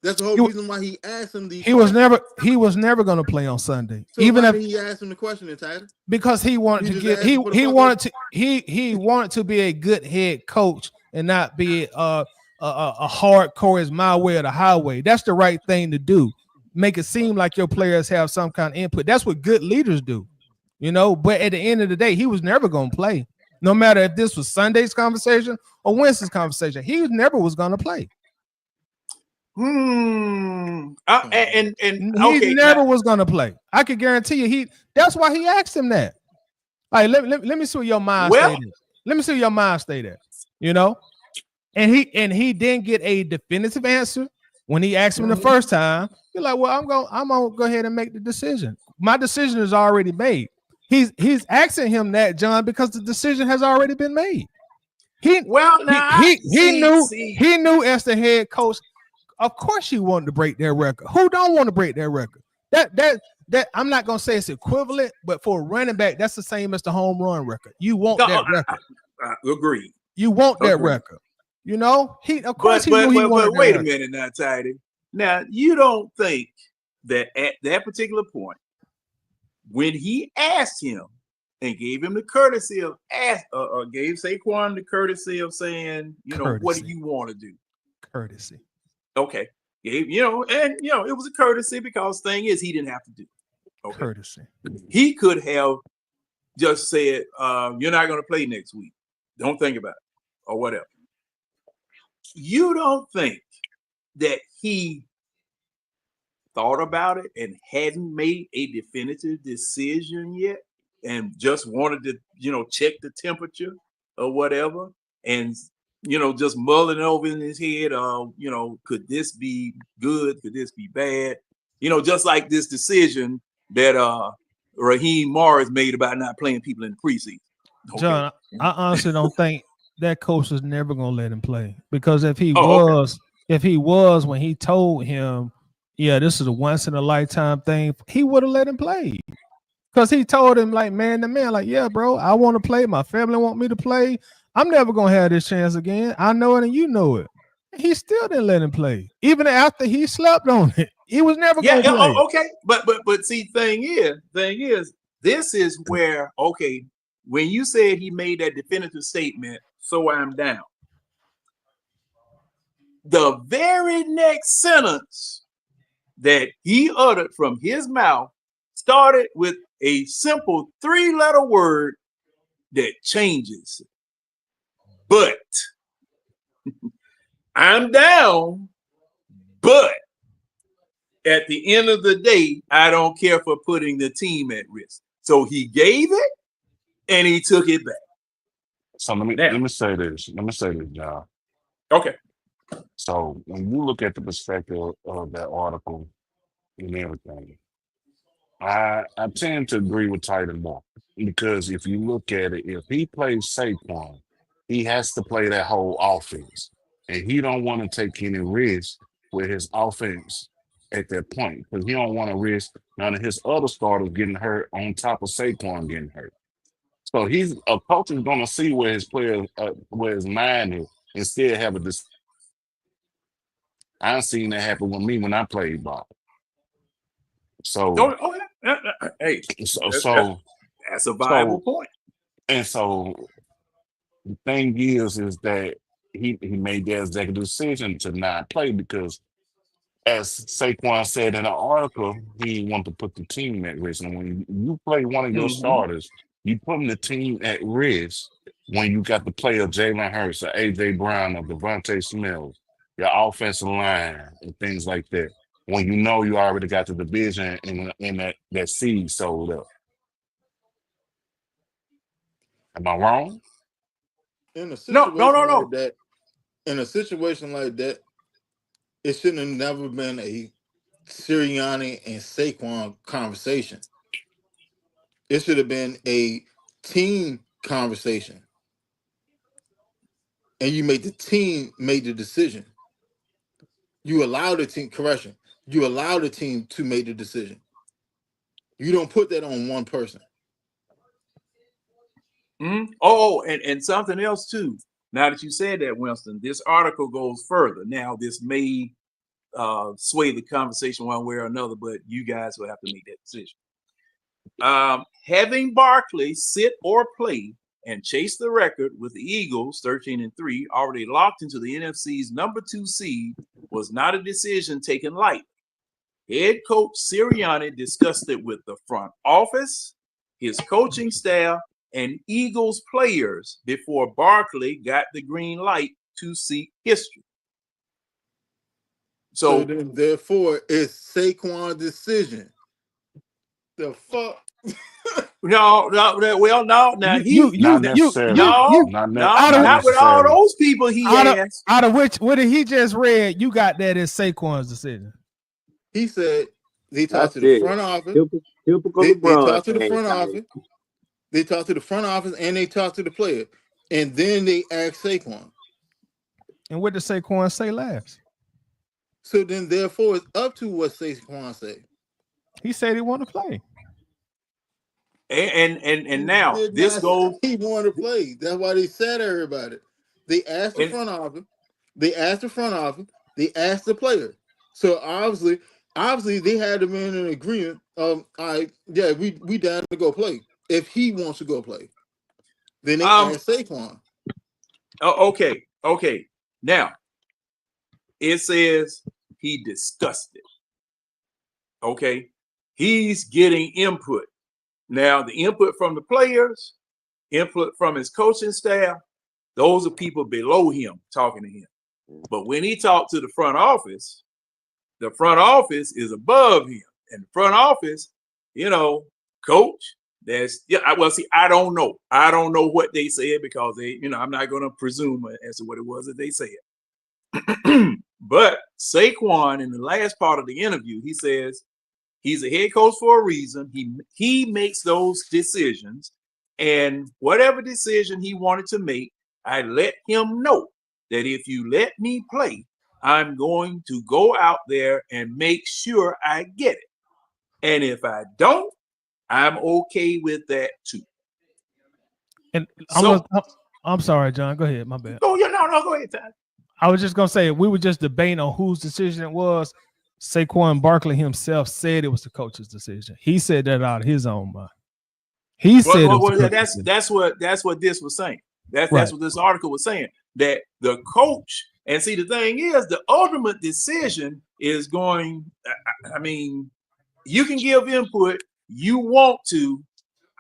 That's the whole reason why he asked him these. He was never going to play on Sunday. So even why if did he asked him the question, Tyler? Because he wanted to give he wanted to be a good head coach and not be a hardcore is my way or the highway. That's the right thing to do. Make it seem like your players have some kind of input. That's what good leaders do, you know. But at the end of the day, he was never going to play. No matter if this was Sunday's conversation or Wednesday's conversation, he never was going to play. And he never was going to play. I could guarantee you. That's why he asked him that. Like, let me see where your mind stayed at. Let me see where your mind stayed at. You know, and he didn't get a definitive answer when he asked him the first time. You're like, well, I'm gonna go ahead and make the decision. My decision is already made. He's asking him that, John, because the decision has already been made. He knew as the head coach. Of course, he wanted to break their record. Who don't want to break their record? That I'm not gonna say it's equivalent, but for a running back, that's the same as the home run record. You want that record. I agree. You want that record. You know, he wanted. But wait a minute now, Tidy. Now you don't think that at that particular point, when he asked him and gave him the courtesy of gave Saquon the courtesy of saying, what do you want to do? Courtesy. Okay. It was a courtesy because thing is he didn't have to do it. Okay. Courtesy. He could have just said, you're not going to play next week. Don't think about it or whatever. You don't think that he thought about it and hadn't made a definitive decision yet and just wanted to, check the temperature or whatever and just mulling over in his head, could this be good? Could this be bad? Just like this decision that Raheem Morris made about not playing people in the preseason. Okay. John, I honestly don't think that coach is never going to let him play, because if he was when he told him, yeah, this is a once in a lifetime thing, he would have let him play. Because he told him like man to man, like, yeah, bro, I want to play. My family want me to play. I'm never going to have this chance again. I know it and you know it. He still didn't let him play. Even after he slept on it. He was never going to play. Okay. But see, thing is, this is where, okay, when you said he made that definitive statement, so I'm down. The very next sentence that he uttered from his mouth started with a simple 3-letter word that changes. But I'm down, but at the end of the day, I don't care for putting the team at risk. So he gave it and he took it back. So let me say this. John. Okay. So when you look at the perspective of that article and everything, I tend to agree with Titan more, because if you look at it, if he plays Saquon, he has to play that whole offense, and he don't want to take any risk with his offense at that point, because he don't want to risk none of his other starters getting hurt on top of Saquon getting hurt. So a coach is going to see where his players, where his mind is, and still have a decision. I've seen that happen with me when I played ball. So, hey, that's a viable point. And so the thing is that he made that executive decision to not play because, as Saquon said in the article, he wanted to put the team at risk. And when you play one of your starters, you putting the team at risk when you got the play of Jalen Hurts or AJ Brown or Devontae Smith, your offensive line and things like that. When you know you already got the division in that seed sold up. Am I wrong? In a situation like that, it shouldn't have never been a Sirianni and Saquon conversation. It should have been a team conversation. And you made the team make the decision. You allow the team, you allow the team to make the decision. You don't put that on one person. And something else too. Now that you said that, Winston, this article goes further. Now, this may sway the conversation one way or another, but you guys will have to make that decision. Having Barkley sit or play and chase the record with the Eagles 13-3, already locked into the NFC's number 2 seed, was not a decision taken lightly. Head coach Sirianni discussed it with the front office, his coaching staff, and Eagles players before Barkley got the green light to seek history. So then, therefore, it's Saquon's decision. The fuck? No. Now not necessarily. Not with all those people he asked. Out of which, what did he just read? You got that as Saquon's decision. He said they talked to the front office. They talked to the front office. They talked to the front office and they talked to the player, and then they asked Saquon. And what did Saquon say last? So then, therefore, it's up to what Saquon said. He said he wanted to play. And now this goes. He wanted to play. That's why they said everybody. They asked the front office. They asked the front office. They asked the player. So obviously they had to be in an agreement. We down to go play if he wants to go play. Then they asked Saquon. Okay. Now it says he discussed it. Okay, he's getting input. Now, the input from the players, input from his coaching staff, those are people below him talking to him. But when he talked to the front office is above him. And the front office, coach, I don't know. I don't know what they said because I'm not going to presume as to what it was that they said. But Saquon, in the last part of the interview, he says, he's a head coach for a reason. He makes those decisions, and whatever decision he wanted to make, I let him know that if you let me play, I'm going to go out there and make sure I get it. And if I don't, I'm okay with that too. And I'm sorry, John. Go ahead. My bad. Oh, yeah, no, go ahead, Ty. I was just gonna say we were just debating on whose decision it was. Saquon Barkley himself said it was the coach's decision. He said that out of his own mind. He said that's what this was saying. That's what this article was saying. That the coach, and see, the thing is, the ultimate decision is going. I mean, you can give input. You want to.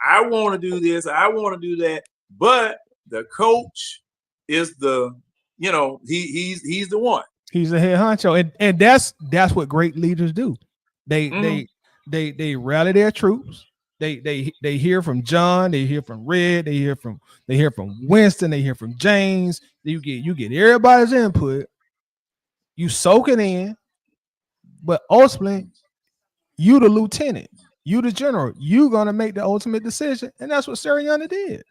I want to do this. I want to do that. But the coach is the. He's the one. He's the head honcho, and that's what great leaders do. They rally their troops. They hear from John. They hear from Red. They hear from Winston. They hear from James. You get everybody's input. You soak it in, but ultimately, you the lieutenant, you the general. You gonna make the ultimate decision, and that's what Sirianni did.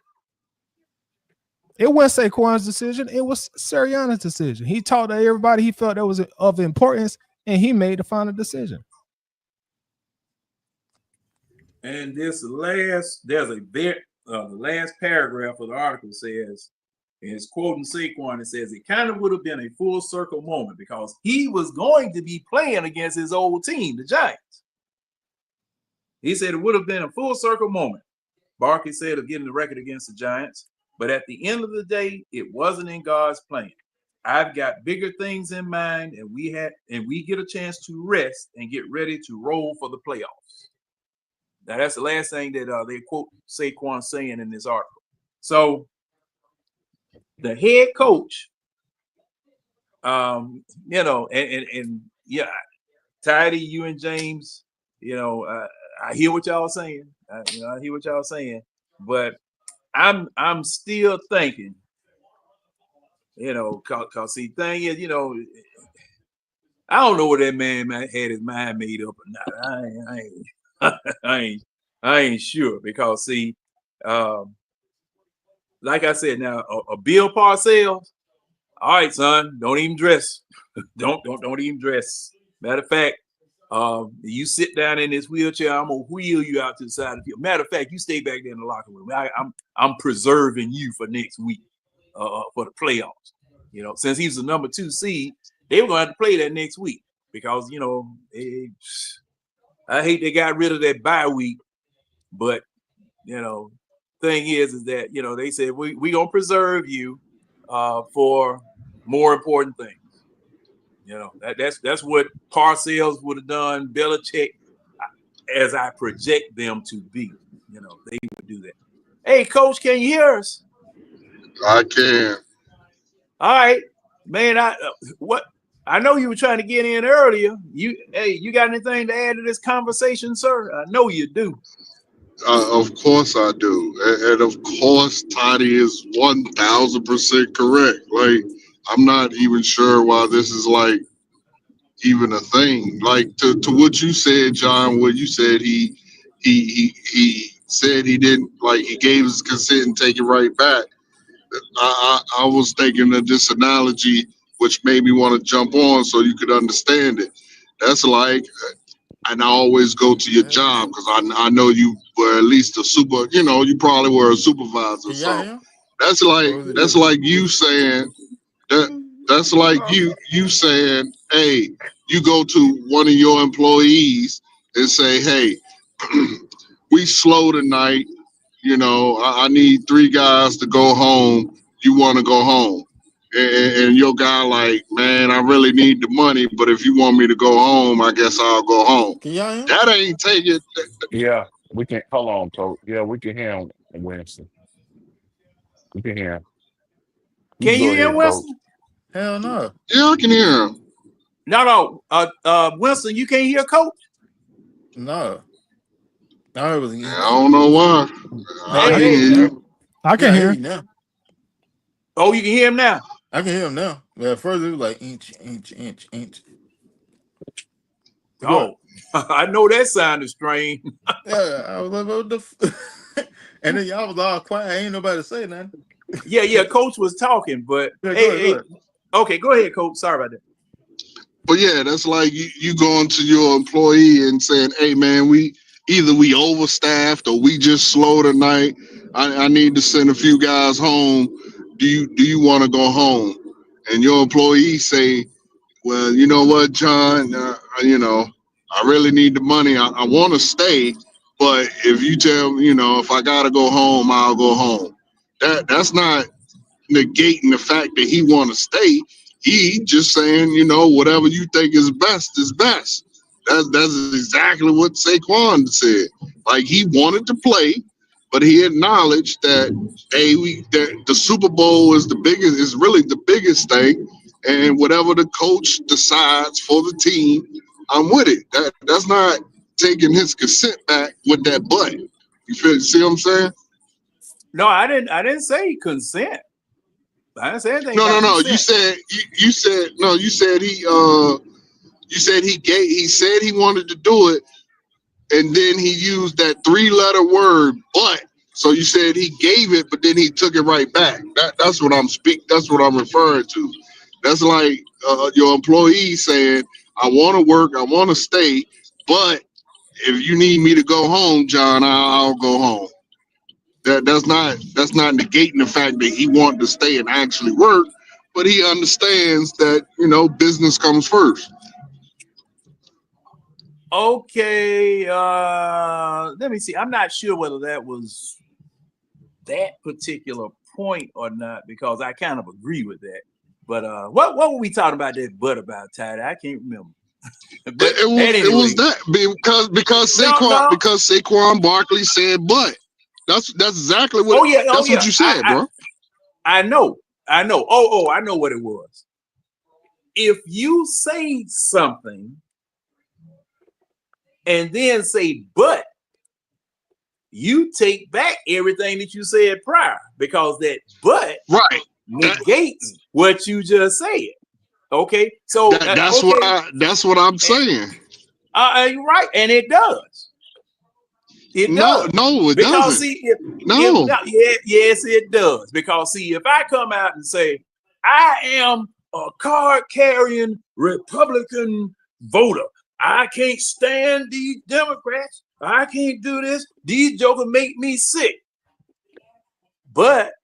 It wasn't Saquon's decision. It was Sirianni's decision. He talked to everybody he felt that was of importance, and he made the final decision. And the last paragraph of the article says, and it's quoting Saquon, it says, it kind of would have been a full circle moment because he was going to be playing against his old team, the Giants. He said it would have been a full circle moment. Barkley said of getting the record against the Giants. But at the end of the day, it wasn't in God's plan. I've got bigger things in mind, and we get a chance to rest and get ready to roll for the playoffs. Now, that's the last thing that they quote Saquon saying in this article. So the head coach, and Tidy, you and James, I hear what y'all saying. I hear what y'all saying, but I'm still thinking, cause the thing is, I don't know what that man had his mind made up or not. I ain't sure because see, like I said, now a Bill Parcells, all right, son, don't even dress, don't even dress. Matter of fact, you sit down in this wheelchair, I'm gonna wheel you out to the side of the field. Matter of fact, you stay back there in the locker room. I'm preserving you for next week, for the playoffs. Since he's the number 2 seed, they were gonna have to play that next week. because I hate they got rid of that bye week, but thing is that they said we gonna preserve you for more important things. That's what Parcells would have done. Belichick, as I project them to be, they would do that. Hey, Coach, can you hear us? I can. All right, man. I know you were trying to get in earlier. You got anything to add to this conversation, sir? I know you do. Of course I do, and of course Toddy is 1000% correct. Like, I'm not even sure why this is like even a thing. Like, to what you said, John. What you said, he said he didn't, like, he gave his consent and take it right back. I was thinking of this analogy, which made me want to jump on so you could understand it. That's like, and I always go to your job because I know you were at least a you probably were a supervisor. So that's like you saying that's like you saying, hey, you go to one of your employees and say, hey, we slow tonight. I need 3 guys to go home. You want to go home? And your guy like, man, I really need the money, but if you want me to go home, I guess I'll go home. That ain't taking. Yeah, we can. Hold on, Coach. Yeah, we can hear him, Winston. We can hear him. Can you hear ahead, Winston? Coach. Hell no. Yeah, I can hear him. No. Winston, you can't hear Coach? No. I don't know why. I can hear you. I can hear him now. Oh, you can hear him now? I can hear him now. But at first it was like inch. Oh, I know that sounded strange. Yeah, I was like, what the and then y'all was all quiet. Ain't nobody say nothing. Yeah, Coach was talking, but go ahead. Okay, go ahead, Coach. Sorry about that. But yeah, that's like you going to your employee and saying, hey man, we overstaffed or we just slow tonight. I need to send a few guys home. Do you want to go home? And your employee say, well, you know what, John, I really need the money. I want to stay, but if you tell me, if I gotta go home, I'll go home. That's not negating the fact that he want to stay. He just saying, whatever you think is best is best. That's exactly what Saquon said. Like, he wanted to play, but he acknowledged that the Super Bowl is really the biggest thing, and whatever the coach decides for the team, I'm with it. That's not taking his consent back with that butt. See what I'm saying? No, I didn't say consent. I didn't say anything. No. Consent. You said he said he wanted to do it, and then he used that 3-letter word, but. So you said he gave it, but then he took it right back. That's what I'm referring to. That's like your employee saying, I want to work, I want to stay, but if you need me to go home, John, I'll go home. That's not negating the fact that he wanted to stay and actually work, but he understands that business comes first. Okay, let me see. I'm not sure whether that was that particular point or not, because I kind of agree with that. But what were we talking about that butt about, Ty? I can't remember. But it was that because Saquon Barkley said but. That's exactly what. What you said, bro. I know. Oh, I know what it was. If you say something and then say but, you take back everything that you said prior, because that but negates what you just said. Okay, so that's what I'm saying. You're right, and it does. It does. No, it doesn't. See, yes, it does. Because see, if I come out and say I am a card-carrying Republican voter, I can't stand these Democrats. I can't do this. These jokers make me sick. But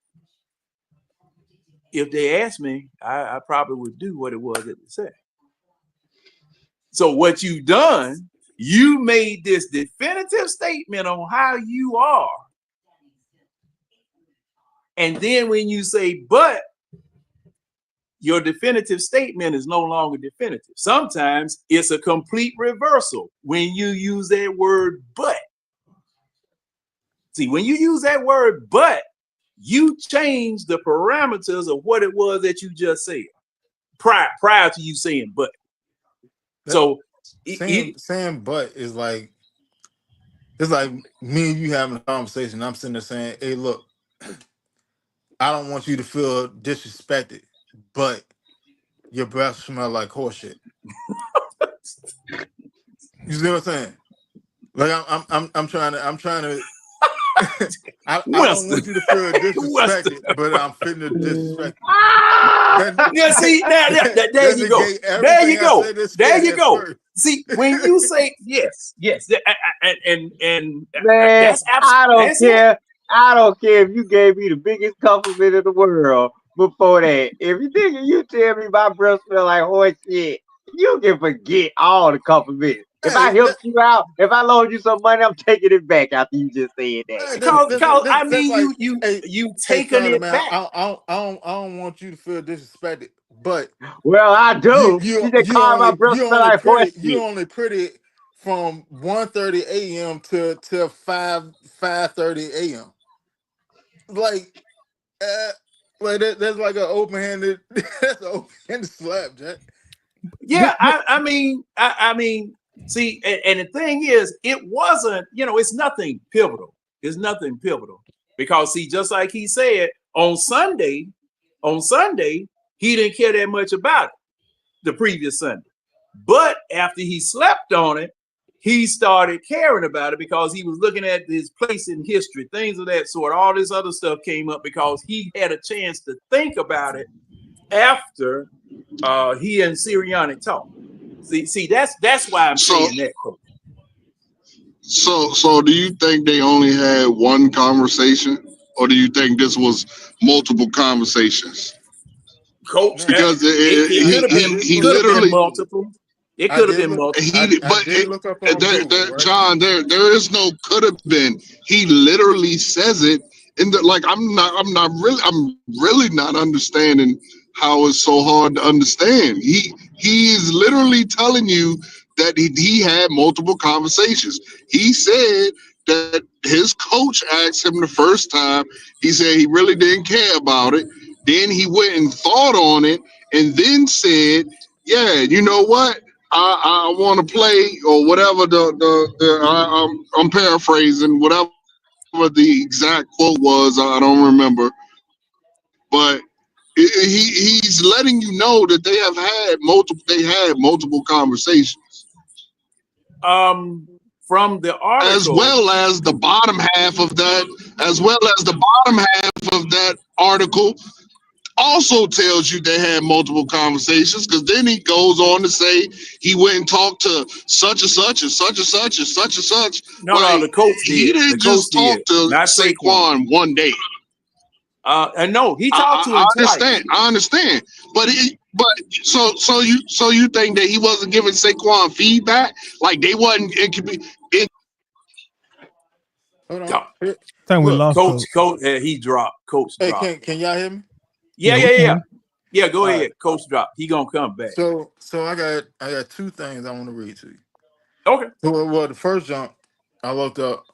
if they asked me, I probably would do what it was that they said. So what you done, you made this definitive statement on how you are. And then when you say, but, your definitive statement is no longer definitive. Sometimes it's a complete reversal when you use that word, but. See, when you use that word, but, you change the parameters of what it was that you just said prior to you saying, but. So saying but is like, it's like me and you having a conversation. I'm sitting there saying, hey, look, I don't want you to feel disrespected, but your breath smell like horse shit. You see what I'm saying? Like I'm trying to I don't want you to feel disrespected, but I'm fitting to disrespect you. Yeah, see, there you go. There you go. There you go. See, when you say yes, and man, that's absolutely. I don't care if you gave me the biggest compliment in the world before that. If you tell me my breath smell like horse shit, you can forget all the compliments. If I helped you out, if I loaned you some money, I'm taking it back after you just said that. Because I mean, you taking it back. I don't want you to feel disrespected, but well, I do. You just call my breath smell like horse shit. You only pretty from 1:30 a.m. to 5:30 a.m. Like that's like an open-handed slap, Jack. Yeah, I mean, see, and the thing is, it wasn't, it's nothing pivotal. It's nothing pivotal because, see, just like he said on Sunday, he didn't care that much about it the previous Sunday. But after he slept on it, he started caring about it because he was looking at his place in history, things of that sort. All this other stuff came up because he had a chance to think about it after he and Sirianni talked. See, that's why I'm saying that, Coach. So do you think they only had one conversation, or do you think this was multiple conversations? Coach, because he literally multiple. It could have been multiple. John, there is no could have been. He literally says it in the I'm really not understanding how it's so hard to understand. He is literally telling you that he had multiple conversations. He said that his coach asked him the first time. He said he really didn't care about it. Then he went and thought on it, and then said, "Yeah, you know what? I want to play," or whatever. I'm paraphrasing whatever the exact quote was. I don't remember, but he's letting you know that they had multiple conversations. From the article, as well as the bottom half of that article also tells you they had multiple conversations, because then he goes on to say he went and talked to such and such and such and such and such and such. No, the coach did. He didn't just talk to Saquon one day. And no, he talked to him twice. I understand, but so you think that he wasn't giving Saquon feedback? Like they wasn't? It could be. Hold on. I think we lost Coach. He dropped. Coach dropped. Hey, can y'all hear me? Yeah. Go ahead. Right. Coach dropped. He gonna come back. So I got two things I want to read to you. Okay. Well, the first jump I looked up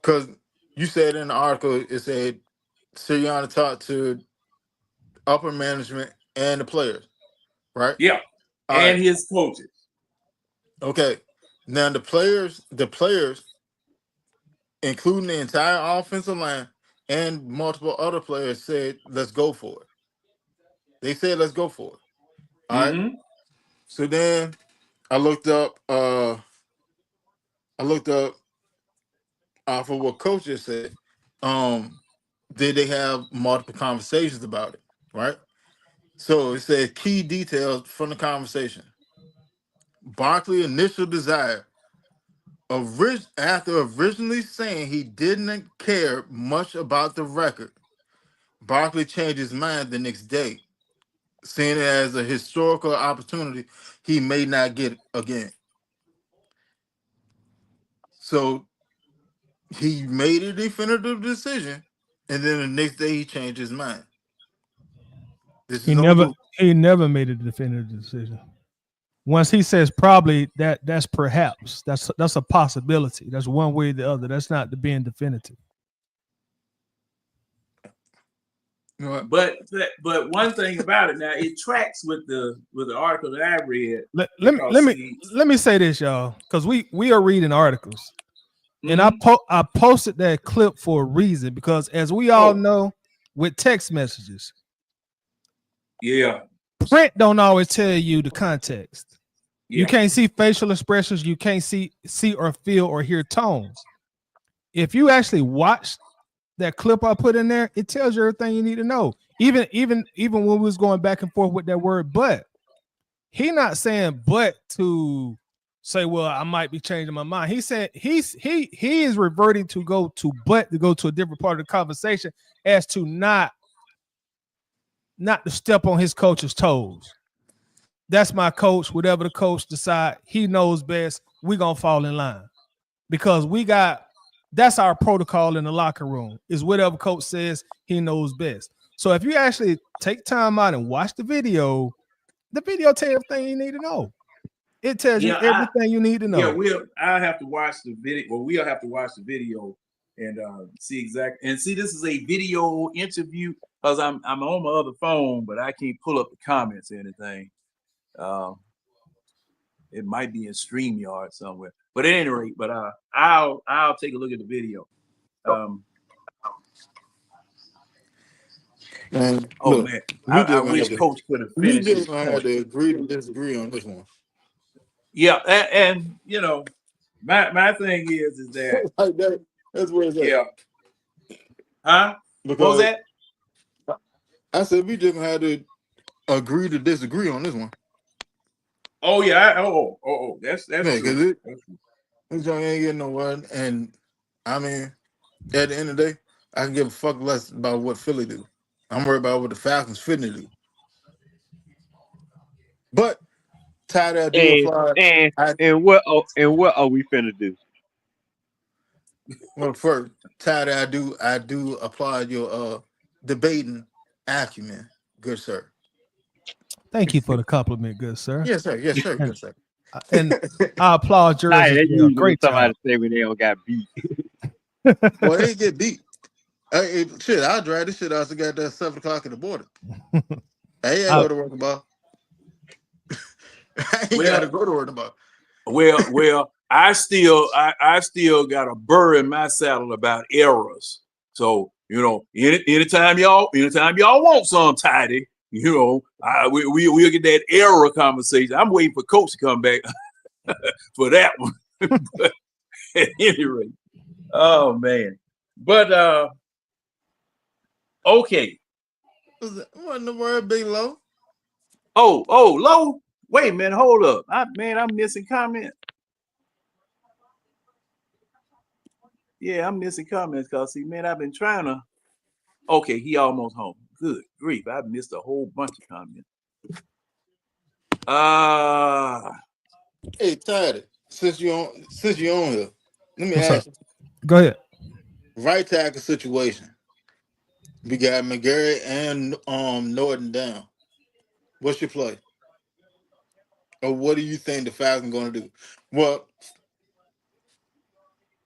because you said in the article it said Sirianni talked to upper management and the players, right? Yeah, and his coaches. Okay. Now the players, including the entire offensive line and multiple other players, said, "Let's go for it." They said, "Let's go for it." All right. So then I looked up. For what coaches said. Did they have multiple conversations about it? Right. So it said key details from the conversation. Barkley's initial desire, after originally saying he didn't care much about the record, Barkley changed his mind the next day, seeing it as a historical opportunity he may not get again. So he made a definitive decision, and then the next day he changed his mind. This He is never on he never made a definitive decision. Once he says probably, that's perhaps. That's a possibility. That's one way or the other. That's not the being definitive. But one thing about it now, it tracks with the article that I read. Let me say this, y'all, because we are reading articles, and I posted that clip for a reason, because as we all know, with text messages, print don't always tell you the context. You can't see facial expressions. You can't see or feel or hear tones. If you actually watch that clip I put in there, it tells you everything you need to know. Even when we was going back and forth with that word, but he not saying but to say, well, I might be changing my mind. He said he is reverting to go to a different part of the conversation as to not to step on his coach's toes. That's my coach. Whatever the coach decide, he knows best. We're gonna fall in line because that's our protocol in the locker room, is whatever coach says, he knows best. So if you actually take time out and watch the video tells you everything you need to know. It tells you everything you need to know. Yeah, I'll have to watch the video. Well, we'll have to watch the video and see exactly. And see, this is a video interview because I'm on my other phone, but I can't pull up the comments or anything. It might be in StreamYard somewhere. But at any rate, I'll take a look at the video. Man, man, I wish Coach could have finished. We just had to agree to disagree on this one. Yeah, and you know, my thing is that like that's where it's at. Yeah. Huh? Because what was that? I said we just had to agree to disagree on this one. Oh yeah. That's true. This young ain't getting nowhere, and I mean, at the end of the day, I can give a fuck less about what Philly do. I'm worried about what the Falcons finna do. But tired of and what are we finna do? Well, first, tired I do applaud your debating acumen, good sir. Thank you for the compliment, good sir. Yes, sir. Yes, sir. Good sir. And I applaud yours. Well. Great somebody job. Say when they don't got beat. Well, they get beat. Shit, I'll drive this shit out to get that 7 o'clock in the morning. I ain't go to work about. I ain't gotta go to work about. Well, I still got a burr in my saddle about errors. So, you know, anytime y'all want some tidy, you know, we'll get that error conversation. I'm waiting for Coach to come back for that one. But at any rate, oh man. But okay. Wasn't the word big low? Oh, low. Wait a minute, hold up. I'm missing comment. Yeah, I'm missing comments because see, man, I've been trying to. Okay, he almost home. Good grief, I missed a whole bunch of comments. Hey, Taddy, since you on here, let me ask you. Go ahead. Right tackle situation. We got McGarry and Norton down. What's your play? Or what do you think the Falcons going to do? Well,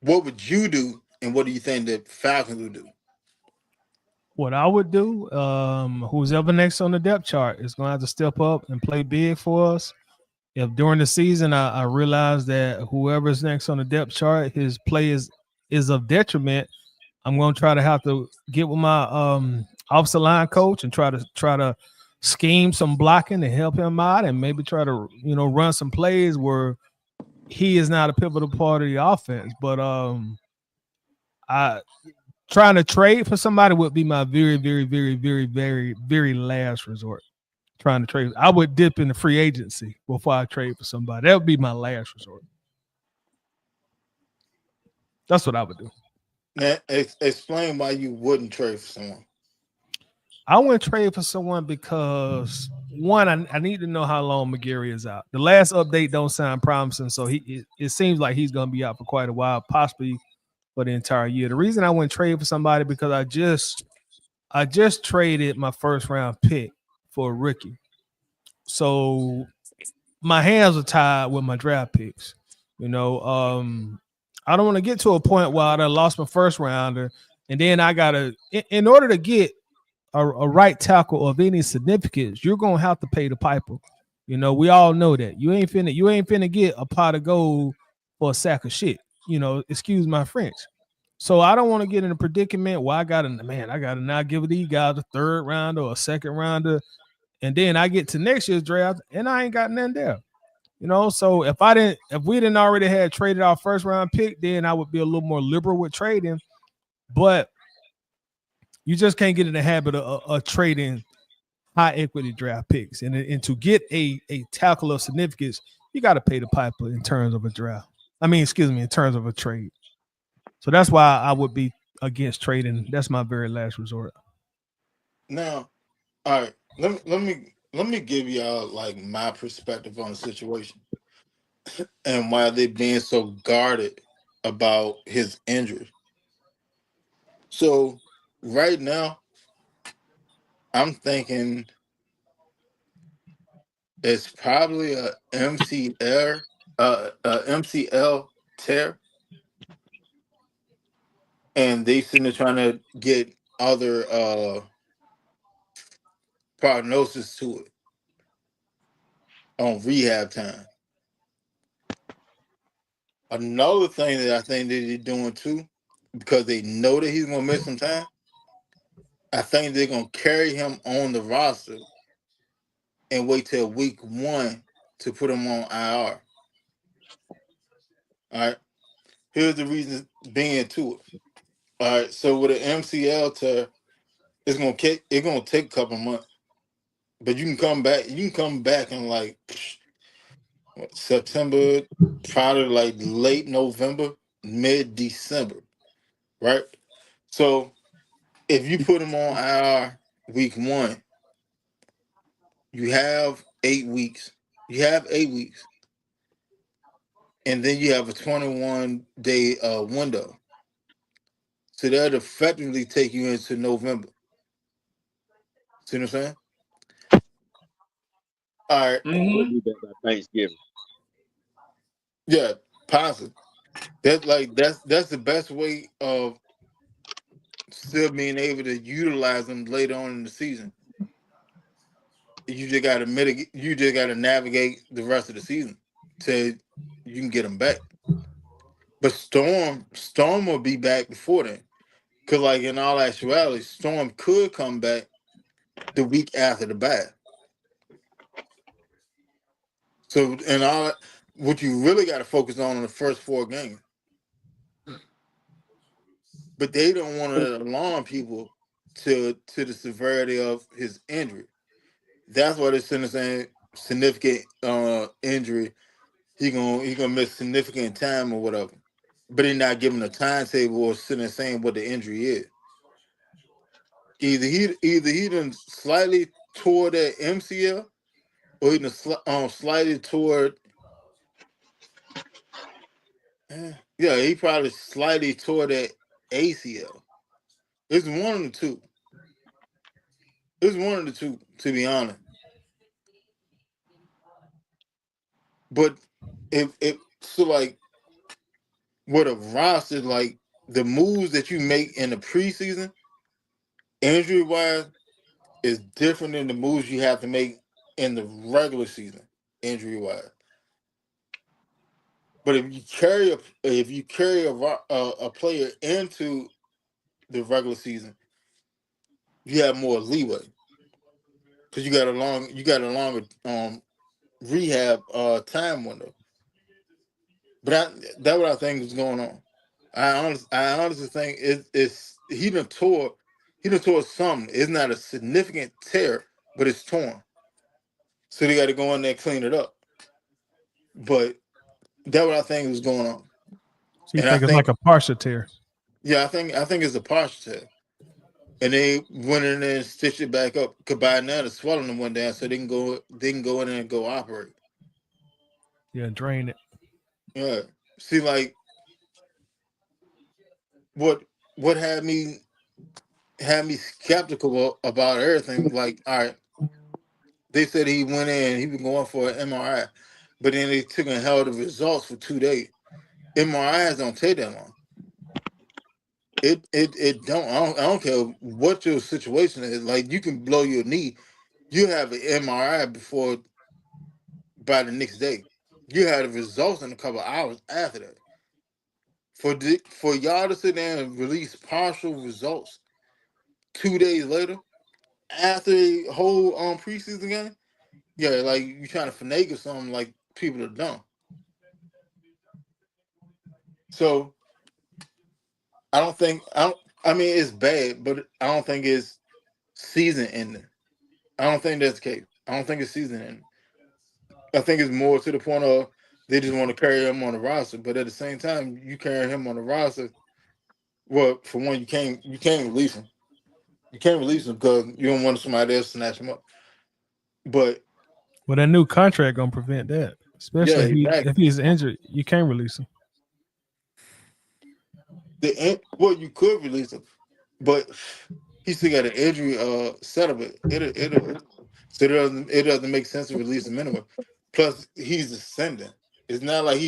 what would you do, and what do you think the Falcons would do? What I would do, who's ever next on the depth chart is going to have to step up and play big for us. If during the season I realize that whoever's next on the depth chart, his play is of detriment, I'm going to have to get with my offensive line coach and try to scheme some blocking to help him out, and maybe try to run some plays where he is not a pivotal part of the offense. But trying to trade for somebody would be my very, very, very, very, very, very last resort. Trying to trade, I would dip in the free agency before I trade for somebody. That would be my last resort. That's what I would do. Now, explain why you wouldn't trade for someone. I wouldn't trade for someone because one, I need to know how long McGarry is out. The last update don't sound promising, so it seems like he's going to be out for quite a while, possibly for the entire year. The reason I went trade for somebody because I just traded my first round pick for a rookie, so my hands are tied with my draft picks. I don't want to get to a point where I lost my first rounder, and then I gotta, in order to get a right tackle of any significance, you're gonna have to pay the piper. We all know that you ain't finna get a pot of gold for a sack of shit. Excuse my French. So I don't want to get in a predicament where I gotta now give these guys a third rounder or a second rounder, and then I get to next year's draft and I ain't got nothing there. So if we didn't already had traded our first round pick, then I would be a little more liberal with trading. But you just can't get in the habit of trading high equity draft picks, and to get a tackle of significance, you got to pay the piper in terms of a draft. In terms of a trade. So that's why I would be against trading. That's my very last resort. Now, all right, let me give y'all like my perspective on the situation and why they're being so guarded about his injury. So right now, I'm thinking it's probably a MCL tear, and they sitting there trying to get other prognosis to it on rehab time. Another thing that I think that they're doing too, because they know that he's gonna miss some time, I think they're gonna carry him on the roster and wait till week 1 to put him on IR. All right. Here's the reason being to it. All right. So with an MCL tear, it's gonna take a couple months, but you can come back. You can come back in like September, probably like late November, mid December, right? So if you put him on IR week 1, you have 8 weeks. You have 8 weeks, and then you have a 21-day window. So that'll effectively take you into November. See what I'm saying? All right. We'll be back by Thanksgiving. Yeah, positive. That's the best way of still being able to utilize them later on in the season. You just got to mitigate. You just got to navigate the rest of the season till you can get them back. But Storm will be back before then, because like in all actuality, Storm could come back the week after the bye. So and all what you really got to focus on in the first 4 games. But they don't want to alarm people to the severity of his injury. That's why they're saying significant injury. He gonna miss significant time or whatever. But they're not giving a timetable or sitting there saying what the injury is. Either he done slightly tore that MCL, or he done slightly toward. Yeah, he probably slightly tore that ACL. It's one of the two. It's one of the two, to be honest. But if so, like, with a roster, like the moves that you make in the preseason, injury wise, is different than the moves you have to make in the regular season, injury wise. But if you carry a player into the regular season, you have more leeway because you got a longer rehab time window. But that's what I think is going on. I honestly think it's he done tore something. It's not a significant tear, but it's torn. So they got to go in there and clean it up. But that's what I think is going on. So you think it's like a partial tear? Yeah, I think it's a partial tear. and they went in there and stitched it back up. Cause by now the swelling went down, so they can go in there and go operate. Yeah, drain it. Yeah. See, like what had me skeptical about everything. Like, all right, they said he went in, he was going for an MRI, but then they took and held the results for 2 days. MRIs don't take that long. It don't. I don't care what your situation is. Like, you can blow your knee, you have an MRI by the next day. You have the results in a couple of hours after that. For y'all to sit there and release partial results 2 days later after the whole preseason game, yeah, like you trying to finagle something, like people are dumb. So I mean, it's bad, but I don't think it's season ending. I don't think that's the case. I don't think it's season ending. I think it's more to the point of they just want to carry him on the roster, but at the same time, you carry him on the roster. Well, for one, you can't release him. You can't release him because you don't want somebody else to snatch him up. But that new contract gonna prevent that, especially if he's injured. You can't release him. You could release him, but he still got an injury settlement. So it doesn't make sense to release him anyway. Plus, he's ascending. It's not like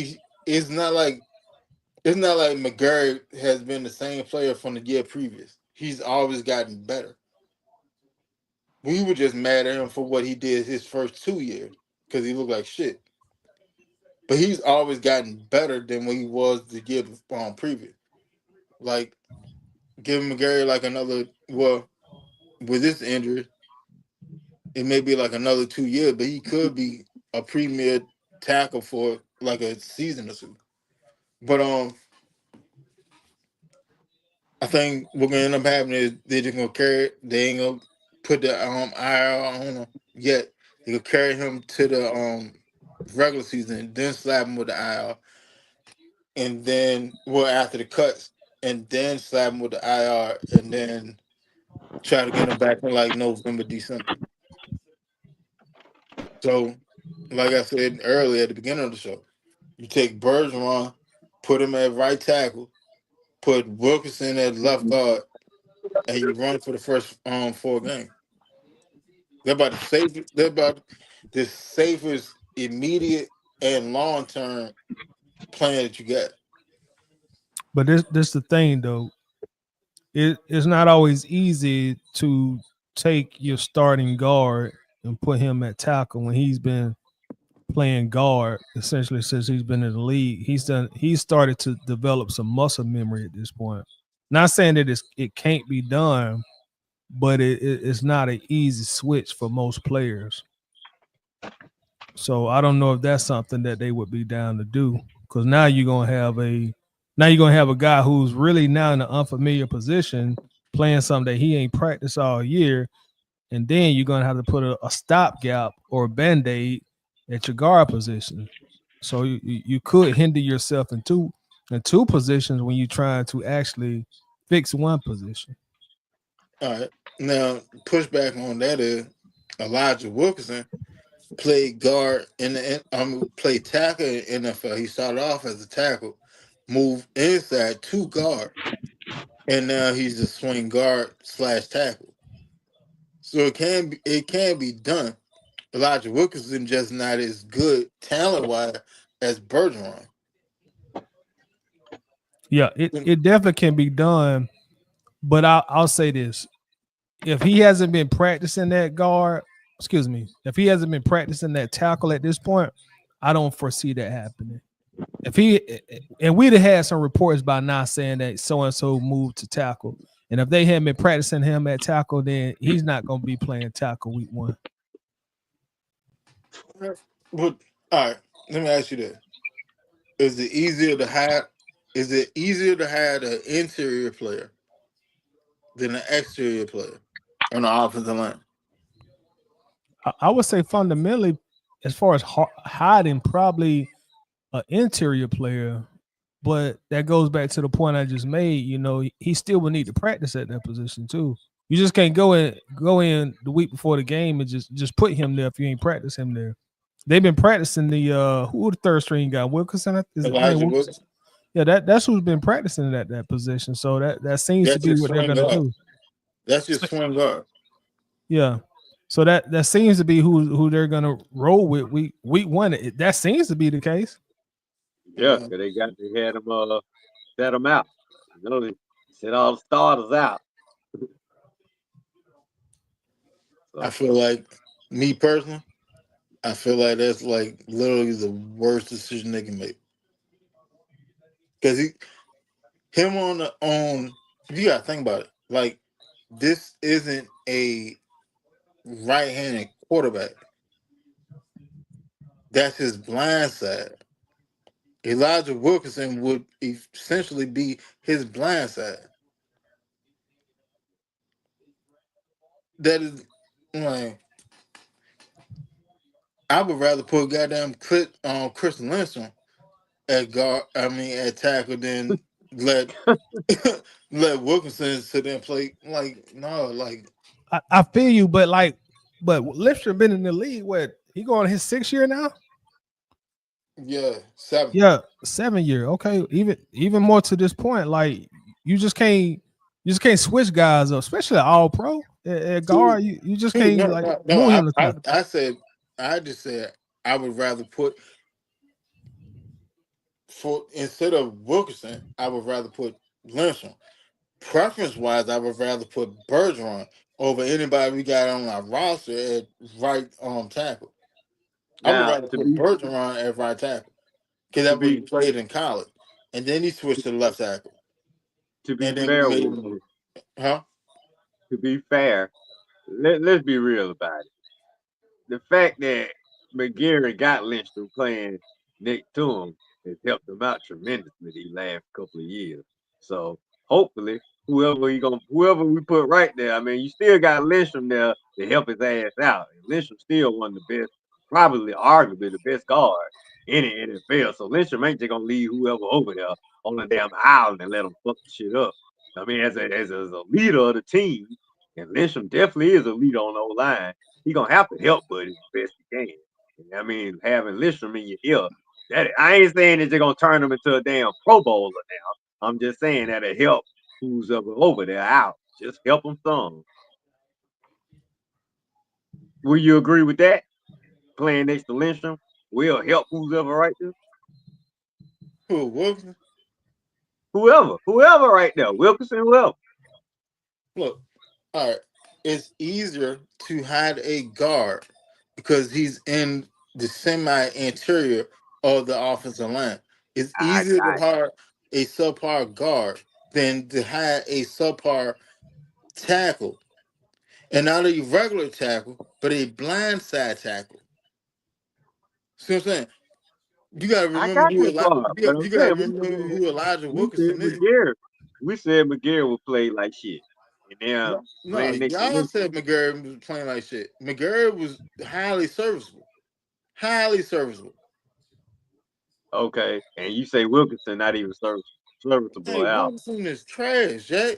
McGurry has been the same player from the year previous. He's always gotten better. We were just mad at him for what he did his first 2 years because he looked like shit. But he's always gotten better than what he was the year previous. Like, give McGurry like another, well, with this injury, it may be like another 2 years, but he could be a premier tackle for like a season or two. But I think what's gonna end up happening is they're just gonna carry it. They ain't gonna put the IR on him yet. They gonna carry him to the regular season, then slap him with the IR, and then after the cuts, and then slap him with the IR, and then try to get him back in like November, December. So, like I said earlier at the beginning of the show, you take Bergeron, put him at right tackle, put Wilkinson at left guard, and you run for the first 4 games. They're about the safest immediate and long term plan that you got. But this the thing though. It's not always easy to take your starting guard and put him at tackle when he's been playing guard essentially since he's been in the league. He's started to develop some muscle memory at this point. Not saying that it can't be done, but it's not an easy switch for most players. So I don't know if that's something that they would be down to do, because now you're gonna have a guy who's really now in an unfamiliar position playing something that he ain't practiced all year, and then you're gonna have to put a stopgap or a band-aid at your guard position. So you could hinder yourself in two positions when you're trying to actually fix one position. All right. Now, pushback on that is Elijah Wilkinson played guard played tackle in NFL. He started off as a tackle, moved inside to guard, and now he's a swing guard / tackle. So it can be done. Elijah Wilkinson just not as good talent-wise as Bergeron. Yeah, it definitely can be done, but I'll say this: if he hasn't been practicing that guard, if he hasn't been practicing that tackle at this point, I don't foresee that happening. And we'd have had some reports by now saying that so and so moved to tackle, and if they hadn't been practicing him at tackle, then he's not going to be playing tackle week 1. But all right, let me ask you this: Is it easier to hire an interior player than an exterior player on the offensive line? I would say fundamentally, as far as hiding, probably an interior player, but that goes back to the point I just made. You know, he still would need to practice at that position too. You just can't go in the week before the game and just put him there if you ain't practice him there. They've been practicing the who the third string guy, Wilkerson. Elijah Wilkerson. Yeah, that's who's been practicing at that position. So that seems to be what they're gonna do. That's just swing guard. Yeah. So that seems to be who they're gonna roll with week one. That seems to be the case. Yeah, because they had them set them out. You know, they set all the starters out. I feel like, me personally, I feel like that's like literally the worst decision they can make. Because him on you gotta think about it. Like, this isn't a right-handed quarterback. That's his blind side. Elijah Wilkerson would essentially be his blind side. That is like, I would rather put goddamn Chris Lindstrom at guard. I mean, at tackle than let Wilkerson sit there and play. Like, no, like I feel you, but Lindstrom been in the league. What, he going his 6th year now? Yeah, 7. Yeah, 7 year. Okay, even more to this point, like you just can't switch guys up, especially all pro at guard. You just can't move him to tackle. I just said I would rather put instead of Wilkerson, I would rather put Lindstrom. Preference wise, I would rather put Bergeron over anybody we got on our roster at right tackle. I would rather put Bergeron at right tackle because that's what he played in college, and then he switched to left tackle. To be fair, to be fair, let's be real about it. The fact that McGarry got Lindstrom playing next to him has helped him out tremendously these last couple of years. So hopefully, whoever we put right there, I mean, you still got Lindstrom there to help his ass out. And Lindstrom's still one of the best, probably arguably the best guard in the NFL. So Lindstrom ain't just gonna leave whoever over there on the damn island and let them fuck the shit up. I mean, as a leader of the team, and Lindstrom definitely is a leader on the O-line, he gonna have to help Buddy the best he can. And I mean, having Lindstrom in your ear, that I ain't saying that they're gonna turn him into a damn Pro Bowler now. I'm just saying that'll help who's over there out. Just help them some. Will you agree with that? Playing next to Lindstrom will help who's ever right there. Who, Wilkerson? Whoever right there, Wilkerson, whoever. Look, all right. It's easier to hide a guard because he's in the semi-interior of the offensive line. It's easier to hide a subpar guard than to hide a subpar tackle. And not a regular tackle, but a blindside tackle. See what I'm saying? You gotta remember who Elijah Wilkerson is. We said McGarry would play like shit. And no, y'all said McGarry was playing like shit. McGarry was highly serviceable. Highly serviceable. Okay. And you say Wilkerson not even serviceable out. Wilkerson is trash, Jack.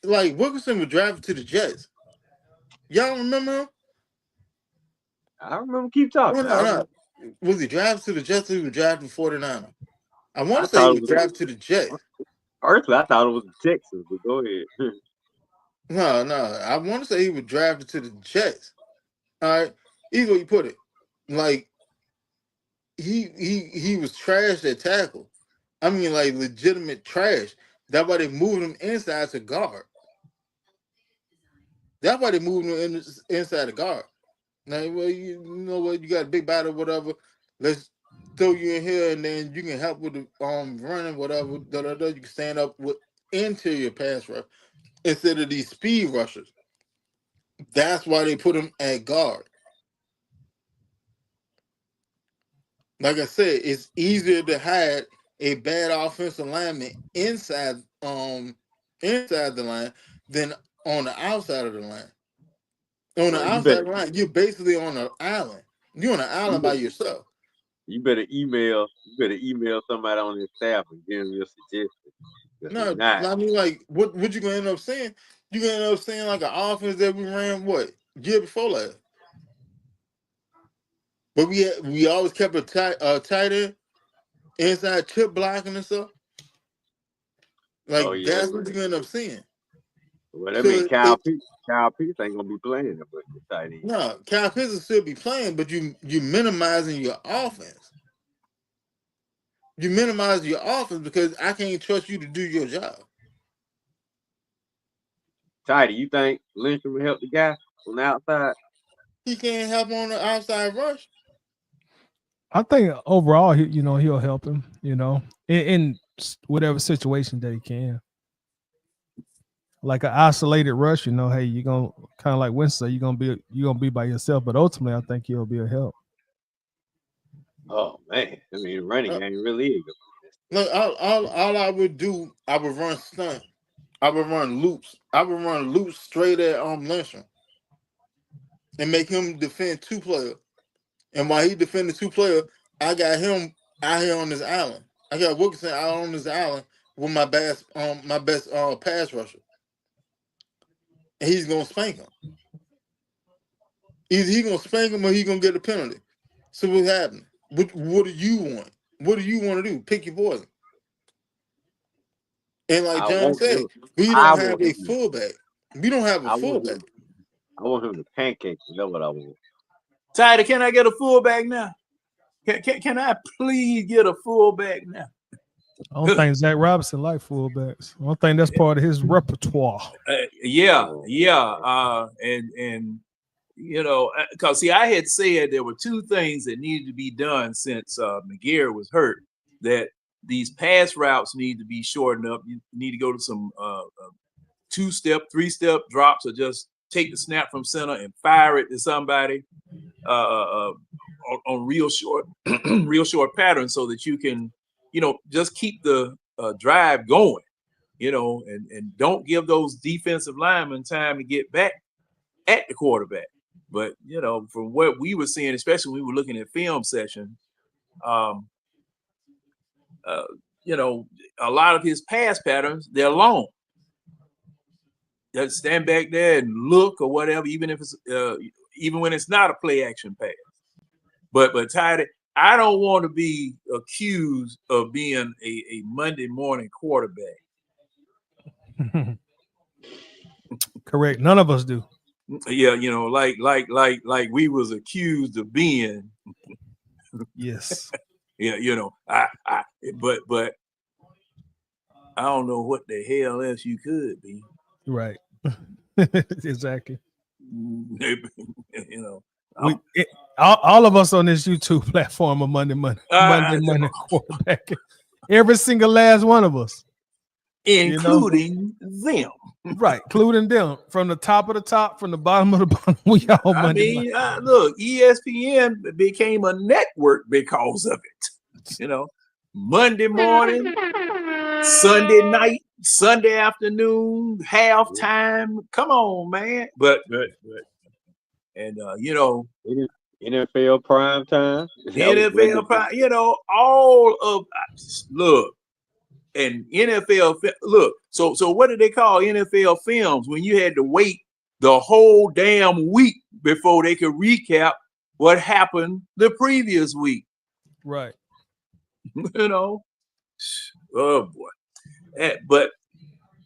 Wilkerson was drafted to the Jets. Y'all remember him? I remember. Keep talking. No. Was he drafted to the Jets or he was drafted to 49ers? I want to say he was drafted to the Jets. Personally, I thought it was the Texans, but go ahead. No. I want to say he was drafted to the Jets. All right. Either way you put it. Like, he was trashed at tackle. I mean, like, legitimate trash. That's why they moved him inside to guard. That's why they moved him inside the guard. Now, well, you know what? You got a big body or whatever. Let's throw you in here, and then you can help with the running, whatever. You can stand up with interior pass rush instead of these speed rushers. That's why they put him at guard. Like I said, it's easier to hide a bad offensive lineman inside the line than on the outside of the line. On the outside of the line, you're basically on an island. You're on an island by yourself. You better email somebody on your staff and give them your suggestion. No, I mean, like, what you gonna end up saying? you end up seeing like an offense that we ran what year before last. But we always kept a tight end inside chip blocking and stuff. Like Oh yeah. that's what you end up seeing. Well, that means So Kyle Pitts ain't gonna be playing the tight end. no, Kyle Pitts will still be playing, but you minimizing your offense. You minimize your offense because I can't trust you to do your job. Tidy, you think Lynchman will help the guy on the outside? He can't help on the outside rush. I think overall, he'll help him. In whatever situation that he can. Like an isolated rush, hey, you're gonna kind of like Winston, you're gonna be by yourself. But ultimately, I think he'll be a help. Oh man, I mean, running game really is good. Look, all I would do, I would run stunt. I would run loops. I would run loops straight at Lynchman and make him defend two players. And while he defended two players, I got him out here on this island. I got Wilkinson out on this island with my best pass rusher. And he's gonna spank him. Either he's gonna spank him or he's gonna get a penalty. So what's happening? What do you want? What do you want to do? Pick your poison. And like John said, we don't have a fullback. We don't have a fullback. I want him to pancake. That's what I want. Tidy, can I get a fullback now? Can I please get a fullback now? I don't think Zach Robinson like fullbacks. I don't think that's part of his repertoire. Yeah. And because see, I had said there were two things that needed to be done since McGarry was hurt. That these pass routes need to be shortened up. You need to go to some 2-step, 3-step drops, or just take the snap from center and fire it to somebody on real short patterns, so that you can, just keep the drive going, and don't give those defensive linemen time to get back at the quarterback. But, from what we were seeing, especially when we were looking at film session, a lot of his pass patterns, they're long. Just stand back there and look or whatever, even if it's even when it's not a play action pass. But Tidy, I don't want to be accused of being a Monday morning quarterback. Correct. None of us do. Yeah, like we was accused of being. Yes. Yeah, but I don't know what the hell else you could be. Right. Exactly. All of us on this YouTube platform are Monday morning quarterback. Every single last one of us, including them. Right, including them, from the top of the top, from the bottom of the bottom. We all Monday. Look, ESPN became a network because of it. Monday morning, Sunday night, Sunday afternoon, halftime. Come on, man. But and NFL prime time. NFL prime, all of look. And NFL look, so what do they call NFL films when you had to wait the whole damn week before they could recap what happened the previous week? Right. Oh boy. But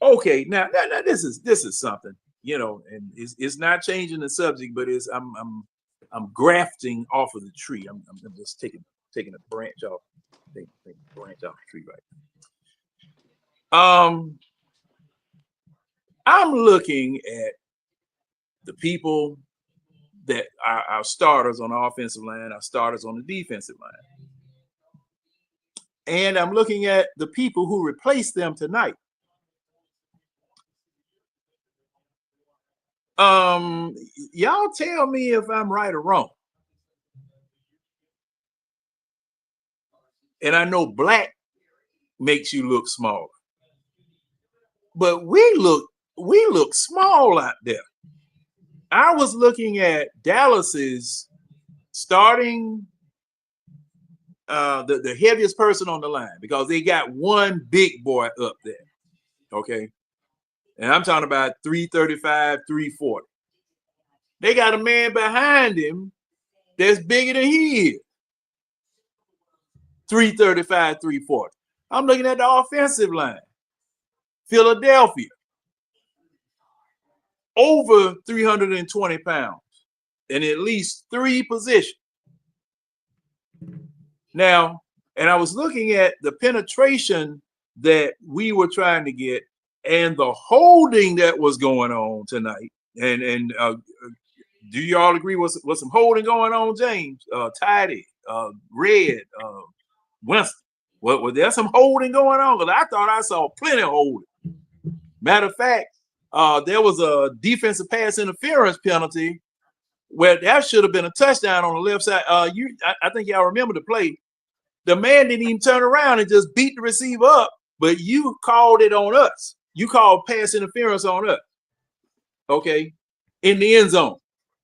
okay, now this is something, and it's not changing the subject, but I'm grafting off of the tree. I'm just taking a branch off, taking a branch off the tree right now. I'm looking at the people that are our starters on the offensive line, our starters on the defensive line. And I'm looking at the people who replaced them tonight. Y'all tell me if I'm right or wrong. And I know black makes you look smaller. But we look small out there. I was looking at Dallas's starting the heaviest person on the line, because they got one big boy up there. Okay. And I'm talking about 335, 340. They got a man behind him that's bigger than he is. 335, 340. I'm looking at the offensive line. Philadelphia, over 320 pounds in at least 3 positions. Now, and I was looking at the penetration that we were trying to get and the holding that was going on tonight. And do you all agree with some holding going on, James? Tidy, Red, Winston. Well, was there some holding going on? Because I thought I saw plenty of holding. Matter of fact, there was a defensive pass interference penalty where that should have been a touchdown on the left side. I think y'all remember the play. The man didn't even turn around and just beat the receiver up, but you called it on us. You called pass interference on us. Okay, in the end zone,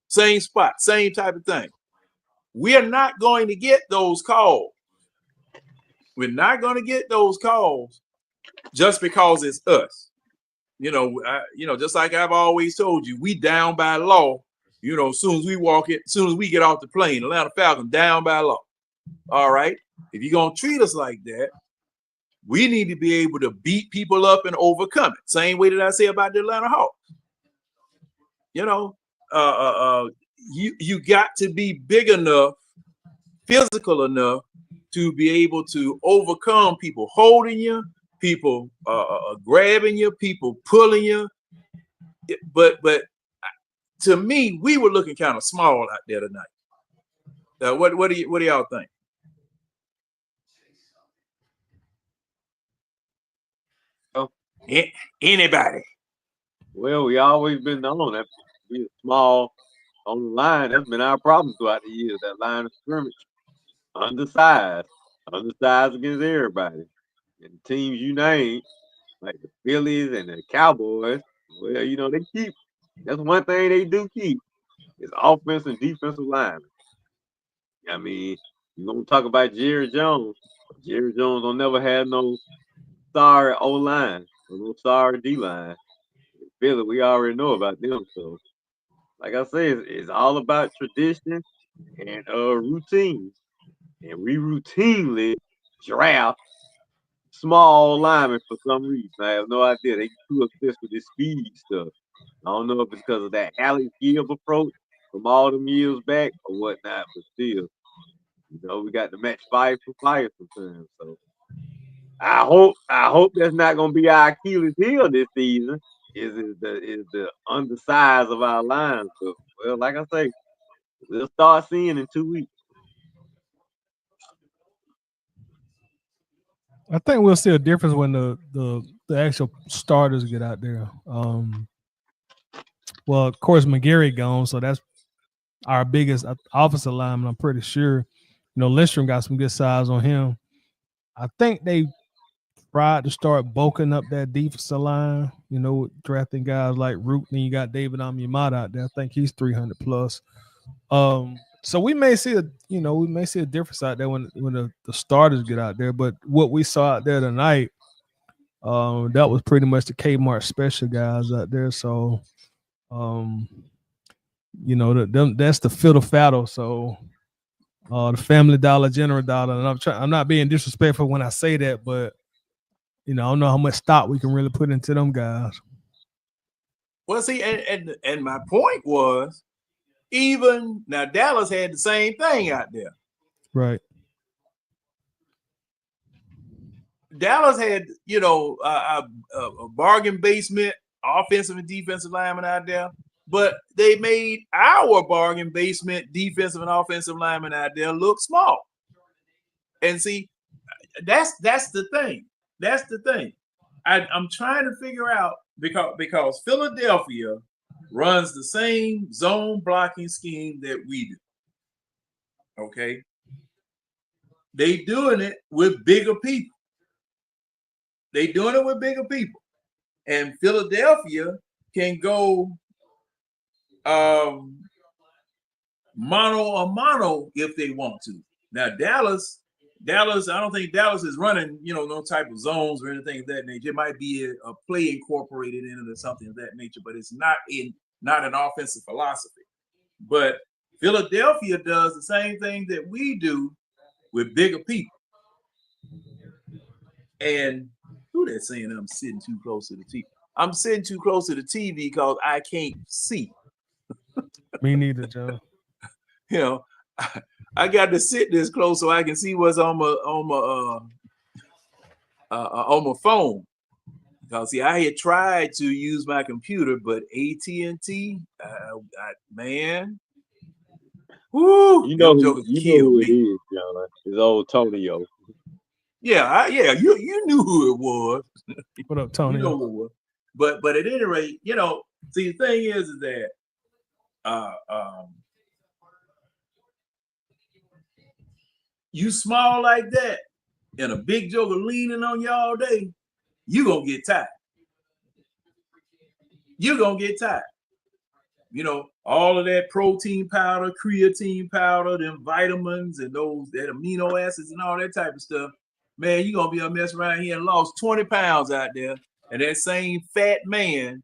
same spot, same type of thing. We are not going to get those calls. We're not going to get those calls just because it's us. Just like I've always told you, we down by law. As soon as we walk it, as soon as we get off the plane, Atlanta Falcons down by law. All right. If you're going to treat us like that, we need to be able to beat people up and overcome it. Same way that I say about the Atlanta Hawks. You got to be big enough, physical enough to be able to overcome people holding you, people grabbing you, people pulling you. But to me, we were looking kind of small out there tonight. What do y'all think? Anybody? Well, we always been known that we small on the line. That's been our problem throughout the years. That line of scrimmage, undersized against everybody. And the teams you name, like the Phillies and the Cowboys, well, they keep. That's one thing they do keep is offense and defensive linemen. I mean, you're gonna talk about Jerry Jones. Jerry Jones don't never have no sorry O line or no sorry D line. Philly, we already know about them. So, like I said, it's all about tradition and routine. And we routinely draft small linemen for some reason. I have no idea. They too obsessed with this speed stuff. I don't know if it's because of that Alex Gibb approach from all them years back or whatnot, but still, we got to match fire for fire sometimes. So I hope that's not gonna be our Achilles heel this season. Is the undersize of our lines. But well, like I say, we'll start seeing in 2 weeks. I think we'll see a difference when the actual starters get out there. Well, of course, McGarry gone, so that's our biggest offensive lineman. I'm pretty sure. Lindstrom got some good size on him. I think they tried to start bulking up that defensive line. Drafting guys like Root. Then you got David Amuyamata out there. I think he's 300 plus. So we may see a difference out there when the starters get out there. But what we saw out there tonight, that was pretty much the Kmart special guys out there. So, that's the fiddle faddle. So, the Family Dollar, General Dollar, and I'm not being disrespectful when I say that, but I don't know how much stock we can really put into them guys. Well, see, and my point was, even now Dallas had the same thing out there. Right. Dallas had, a bargain basement offensive and defensive lineman out there, but they made our bargain basement defensive and offensive lineman out there look small. And see, that's the thing. That's the thing. I'm trying to figure out because Philadelphia runs the same zone blocking scheme that we do. Okay. They doing it with bigger people. And Philadelphia can go mano a mano if they want to. Now Dallas, Dallas, I don't think Dallas is running, no type of zones or anything of that nature. It might be a play incorporated in it or something of that nature, but it's not an offensive philosophy. But Philadelphia does the same thing that we do with bigger people. And who that saying I'm sitting too close to the TV? I'm sitting too close to the TV because I can't see. Me neither, John. I got to sit this close so I can see what's on my phone. Because see, I had tried to use my computer, but AT&T, man, whoo, you know who it is, John. It's old Tonyo. Yeah, you knew who it was. What up, Tony? You know who it was. But at any rate, see, the thing is that you small like that and a big joker leaning on you all day, you're going to get tired. You're going to get tired. All of that protein powder, creatine powder, them vitamins and that amino acids and all that type of stuff. Man, you're going to be a mess around here and lost 20 pounds out there. And that same fat man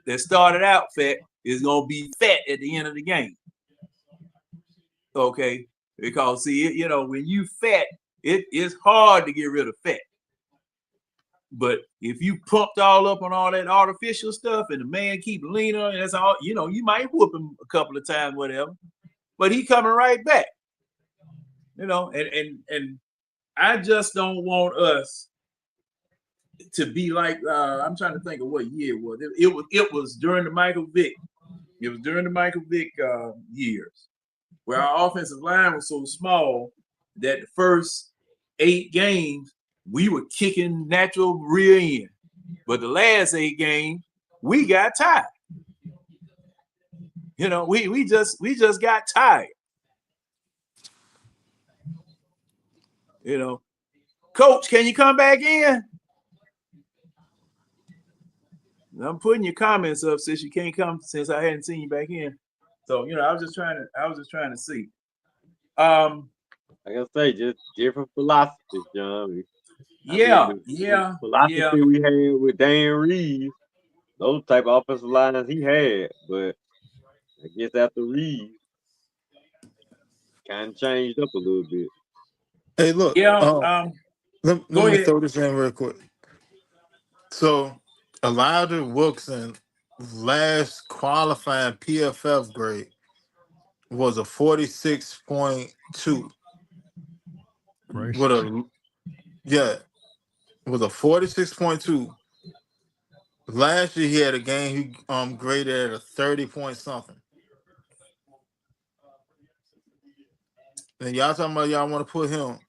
that started out fat is going to be fat at the end of the game. Okay? Because, see, when you fat, it's hard to get rid of fat. But if you pumped all up on all that artificial stuff and the man keep leaner, and that's all, you might whoop him a couple of times, whatever. But he coming right back. And I just don't want us to be like, I'm trying to think of what year it was. It was during the Michael Vick. It was during the Michael Vick years where our offensive line was so small that the first 8 games, we were kicking natural rear end. But the last 8 games, we got tired. We just got tired. Coach, can you come back in? I'm putting your comments up since you can't come since I hadn't seen you back in. So I was just trying to see. Like I say, just different philosophies, John. Philosophy we had with Dan Reeves, those type of offensive lines he had, but I guess after Reeves, kind of changed up a little bit. Hey, look. Let me throw this in real quick. So, Elijah Wilson last qualifying PFF grade was a 46.2. With a 46.2. Last year he had a game he graded at a 30 point something. And y'all talking about y'all want to put him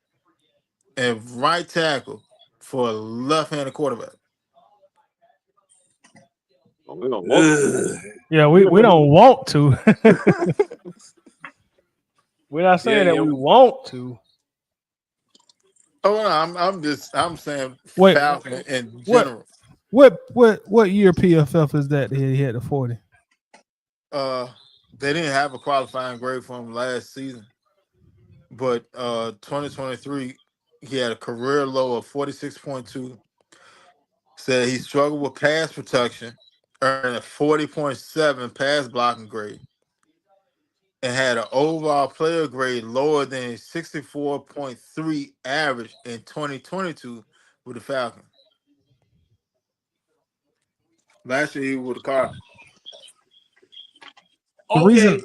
at right tackle for a left-handed quarterback. We don't want to. Yeah, we don't want to. We're not saying that we want to. Oh, no, I'm saying Falcon in general. What year PFF is that he hit the 40? They didn't have a qualifying grade for him last season, but 2023 he had a career low of 46.2. Said he struggled with pass protection, earned a 40.7 pass blocking grade, and had an overall player grade lower than 64.3 average in 2022 with the Falcons. Last year he was with the Cardinals. Okay.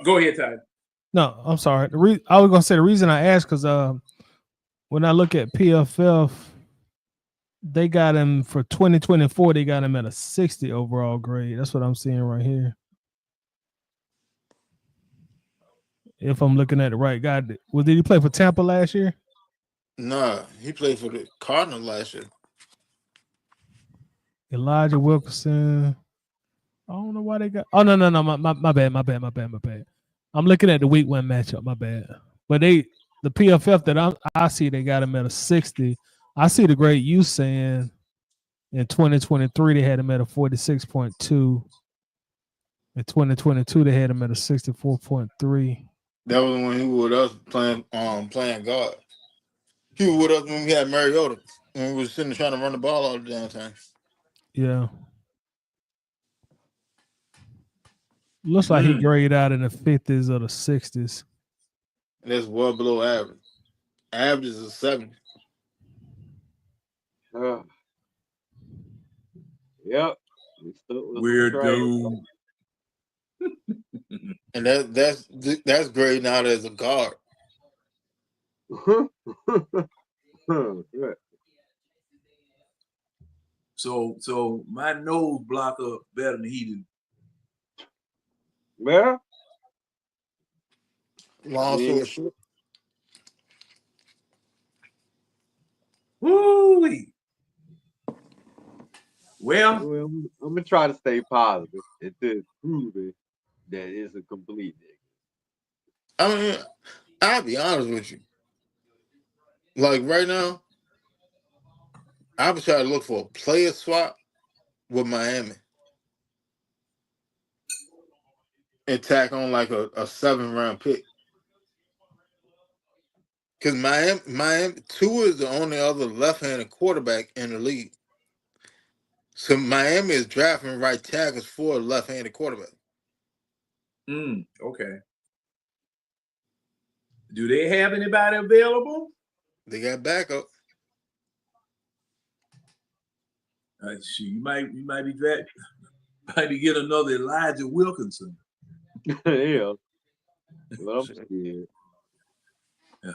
Go ahead, Ty. No, I'm sorry. I was gonna say the reason I asked because when I look at PFF, they got him for 2024. They got him at a 60 overall grade. That's what I'm seeing right here. If I'm looking at the right guy, did he play for Tampa last year? Nah, he played for the Cardinals last year. Elijah Wilkinson. I don't know why they got. Oh no, my bad. I'm looking at the week 1 matchup. My bad. But the PFF that I see, they got him at a 60. I see the grade you saying in 2023 they had him at a 46.2. In 2022 they had him at a 64.3. That was when he was with us playing guard. he was with us when we had Mariota, when we was sitting trying to run the ball all the damn time. Yeah. Looks like he graded out in the 50s or the 60s. And that's well below average. Average is a 70. Yep. Weird dude. And that's grading out as a guard. So my nose blocker better than he do. Well, Long story short. Woo-wee. Well, I'm gonna try to stay positive until proving that it's a complete nigga. I mean, I'll be honest with you. Like right now, I was trying to look for a player swap with Miami and tack on like a 7th-round pick. Because Miami, Tua is the only other left-handed quarterback in the league. So Miami is drafting right tackles for a left-handed quarterback. Okay. Do they have anybody available? They got backup. You might be get another Elijah Wilkinson. Yeah. Well, I'm scared.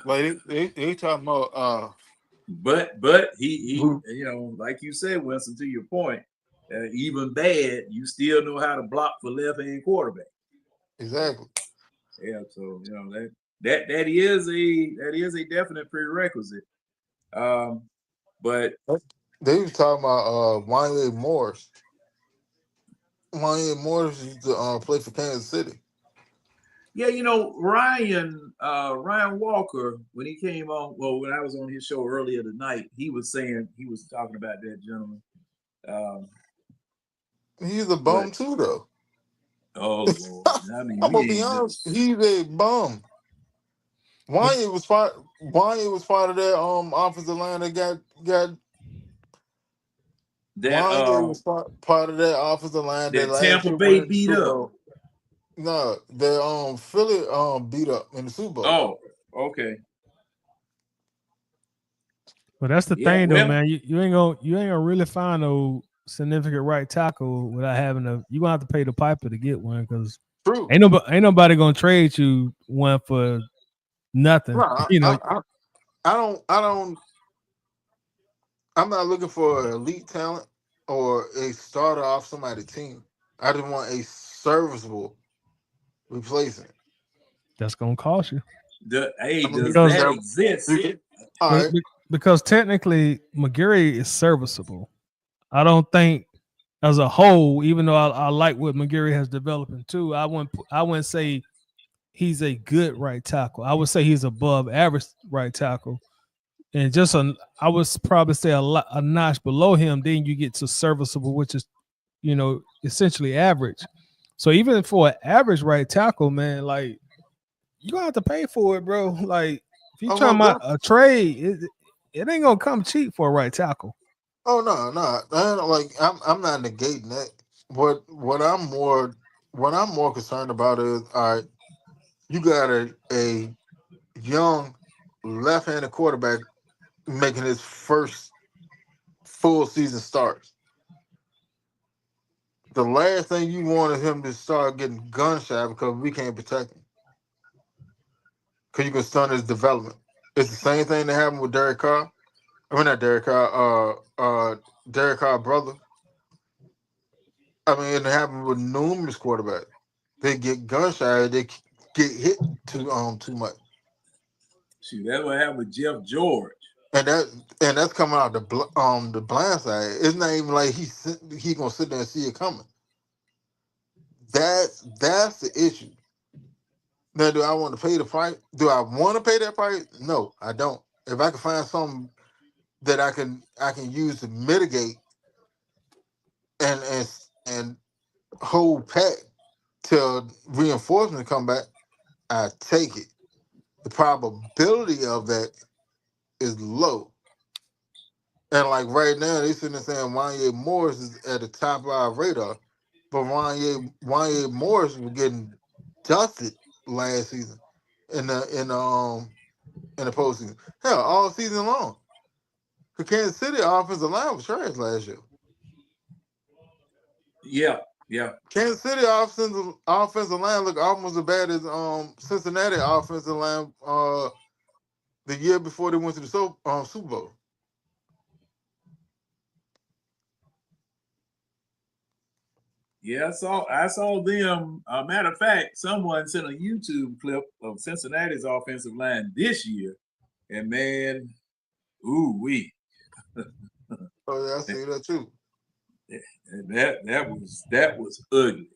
Like they talking about but he like you said, Winston, to your point, even bad, you still know how to block for left-hand quarterback. Exactly. Yeah, so that is a definite prerequisite. But they was talking about Wanye Morris. Wanye Morris used to play for Kansas City. Yeah, Ryan Walker, when he came on, when I was on his show earlier tonight, he was talking about that gentleman. He's a bum too, though. Oh Lord! I mean, I'm gonna be honest. He's a bum. Wanye was part of that offensive line that got. Wanye was part of that offensive line that Tampa Bay beat up. No, the Philly beat up in the Super Bowl. Oh, okay. But that's the thing, though, man. You ain't gonna really find no significant right tackle without having you're gonna have to pay the piper to get one, because ain't nobody gonna trade you one for nothing. No, I'm not looking for elite talent or a starter off somebody's team. I just want a serviceable replacement. That's gonna cost you. Does that exist? All right. Because technically McGarry is serviceable. I don't think as a whole, even though I like what McGarry has developed into, I wouldn't say he's a good right tackle. I would say he's above average right tackle. And I would probably say a notch below him. Then you get to serviceable, which is, essentially average. So even for an average right tackle, man, like, you gonna have to pay for it, bro. Like, if you're talking about a trade, it ain't gonna come cheap for a right tackle. Oh no. Like I'm not negating that. What I'm more concerned about is, all right, you got a young left-handed quarterback making his first full season start. The last thing you want is him to start getting gunshot because we can't protect him. Because you can stunt his development. It's the same thing that happened with Derek Carr. I mean, not Derek Carr, Derek Carr's brother. I mean, it happened with numerous quarterbacks. They get gunshot, they get hit too much. Shoot, that's what happened with Jeff George. And that's coming out the blind side. It's not even like he gonna sit there and see it coming. That's the issue. Now, do I want to pay the price? Do I want to pay that price? No, I don't. If I can find something that I can use to mitigate and hold pat till reinforcement come back, I take it. The probability of that is low. And like right now, they sitting there saying Wanye Morris is at the top of our radar, but Wanye Morris was getting dusted last season in the postseason. Hell, all season long. The Kansas City offensive line was trash last year. Yeah. Kansas City offensive line looked almost as bad as Cincinnati offensive line the year before they went to the Super Bowl. Yeah, I saw them. Matter of fact, someone sent a YouTube clip of Cincinnati's offensive line this year, and man, ooh wee. Oh yeah, I see that too. That was ugly.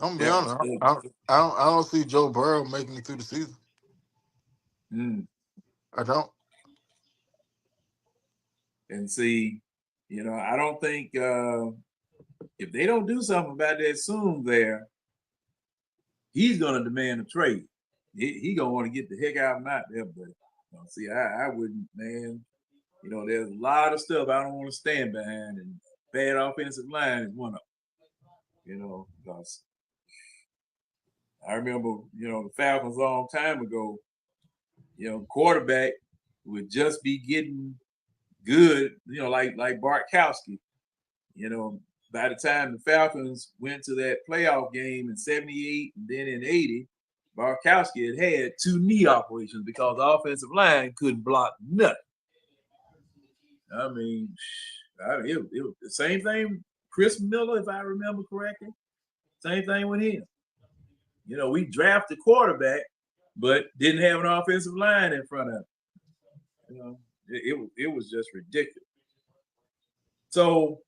I'm gonna be honest. I don't see Joe Burrow making it through the season. I don't. And see, I don't think if they don't do something about that soon, he's gonna demand a trade. He gonna want to get the heck out of there, but see, I wouldn't, man. There's a lot of stuff I don't want to stand behind, and bad offensive line is one of them. Because I remember, the Falcons a long time ago, quarterback would just be getting good, like Bartkowski. By the time the Falcons went to that playoff game in 78 and then in 80, Bartkowski had 2 knee operations because the offensive line couldn't block nothing. I mean, it was the same thing. Chris Miller, if I remember correctly, same thing with him. We drafted quarterback, but didn't have an offensive line in front of him. It was just ridiculous. So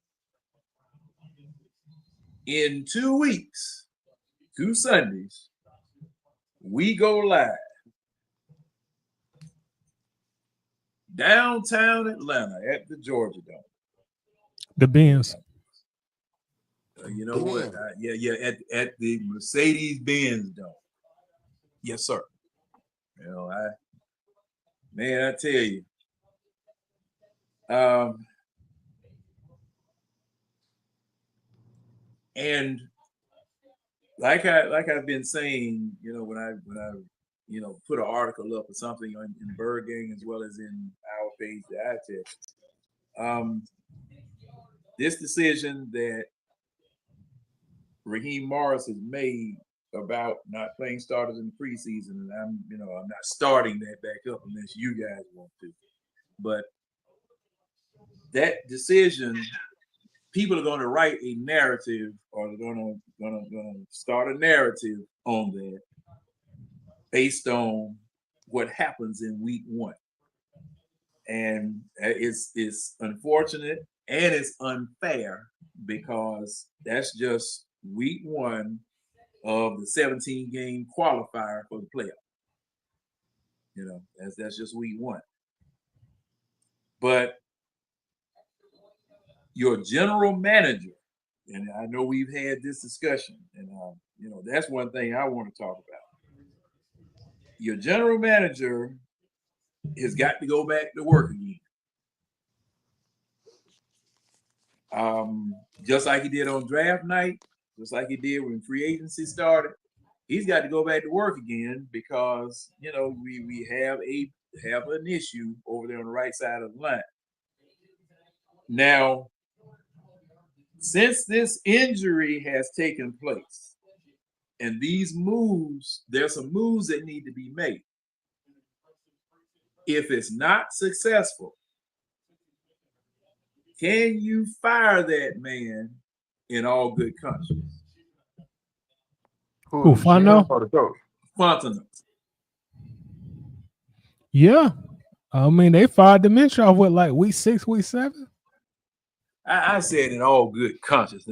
in 2 weeks, 2 Sundays, we go live downtown Atlanta at the Georgia Dome. The Benz. You know what? At the Mercedes-Benz Dome. Yes, sir. I tell you, and like I've been saying, when I put an article up or something in Bird Gang as well as in our page, the eye test. This decision that Raheem Morris has made about not playing starters in the preseason, and I'm not starting that back up unless you guys want to. But that decision, people are going to write a narrative, or they're going to start a narrative on that based on what happens in week 1. And it's unfortunate and it's unfair because that's just week 1 of the 17-game qualifier for the playoff. That's just week 1. But your general manager, and I know we've had this discussion, and that's one thing I want to talk about. Your general manager has got to go back to work again. Just like he did on draft night, just like he did when free agency started, he's got to go back to work again because we have an issue over there on the right side of the line. Now, since this injury has taken place, and these moves, there's some moves that need to be made. If it's not successful, can you fire that man in all good conscience? Who, Fondo? Fontenot. Yeah. I mean, they fired the Mitchell off with like week 6, week 7. I said in all good conscience.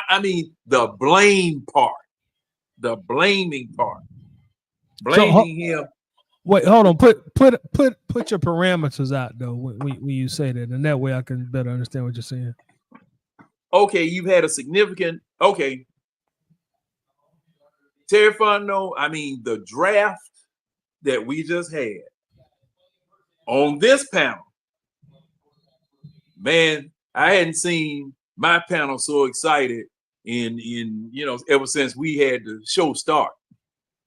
I mean, the blame part, the blaming part, blaming him. Wait, hold on. Put your parameters out though when you say that, and that way I can better understand what you're saying. Okay, you've had a significant. Okay, Terry Fontenot. I mean, the draft that we just had On this panel, man, I hadn't seen my panel so excited in ever since we had the show start.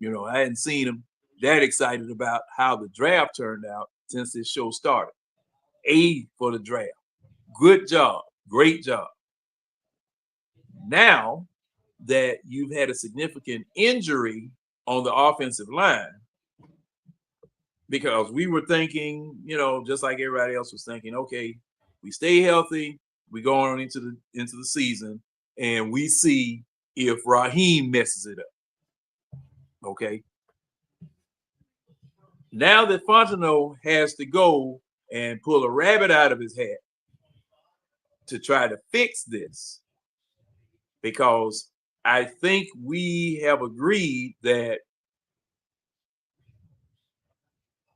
I hadn't seen them that excited about how the draft turned out since this show started. A for the draft. Good job. Great job. Now that you've had a significant injury on the offensive line, because we were thinking, just like everybody else was thinking, okay, we stay healthy, we go on into the season, and we see if Raheem messes it up. Okay. Now that Fontenot has to go and pull a rabbit out of his hat to try to fix this, because I think we have agreed that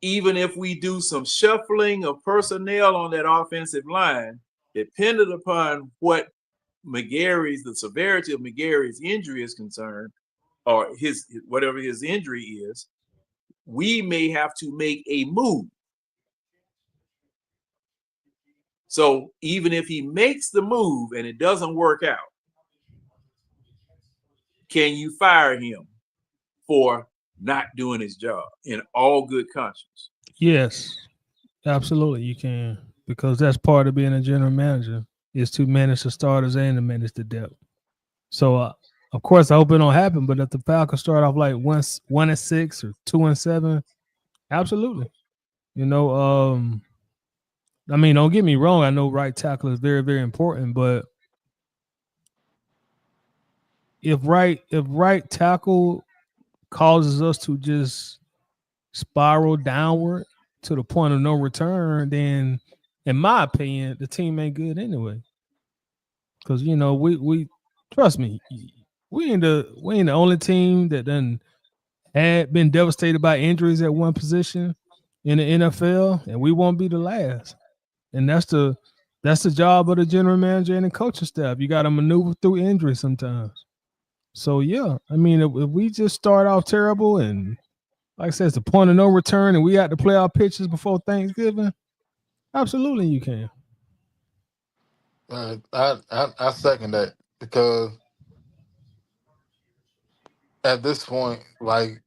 even if we do some shuffling of personnel on that offensive line, depending upon what the severity of McGarry's injury is concerned, or whatever his injury is, we may have to make a move. So even if he makes the move and it doesn't work out, can you fire him for not doing his job in all good conscience? Yes, absolutely you can, because that's part of being a general manager, is to manage the starters and to manage the depth. So of course I hope it don't happen, but if the Falcons start off like 1-6 or 2-7, absolutely. I mean, don't get me wrong, I know right tackle is very, very important, but if right tackle causes us to just spiral downward to the point of no return, then in my opinion, the team ain't good anyway. Because we trust me, we ain't the only team that done had been devastated by injuries at one position in the NFL, and we won't be the last. And that's the job of the general manager and the coaching staff. You got to maneuver through injury sometimes. So yeah, I mean, if we just start off terrible and, like I said, it's the point of no return, and we had to play our pitches before Thanksgiving, absolutely you can. I second that, because at this point, like,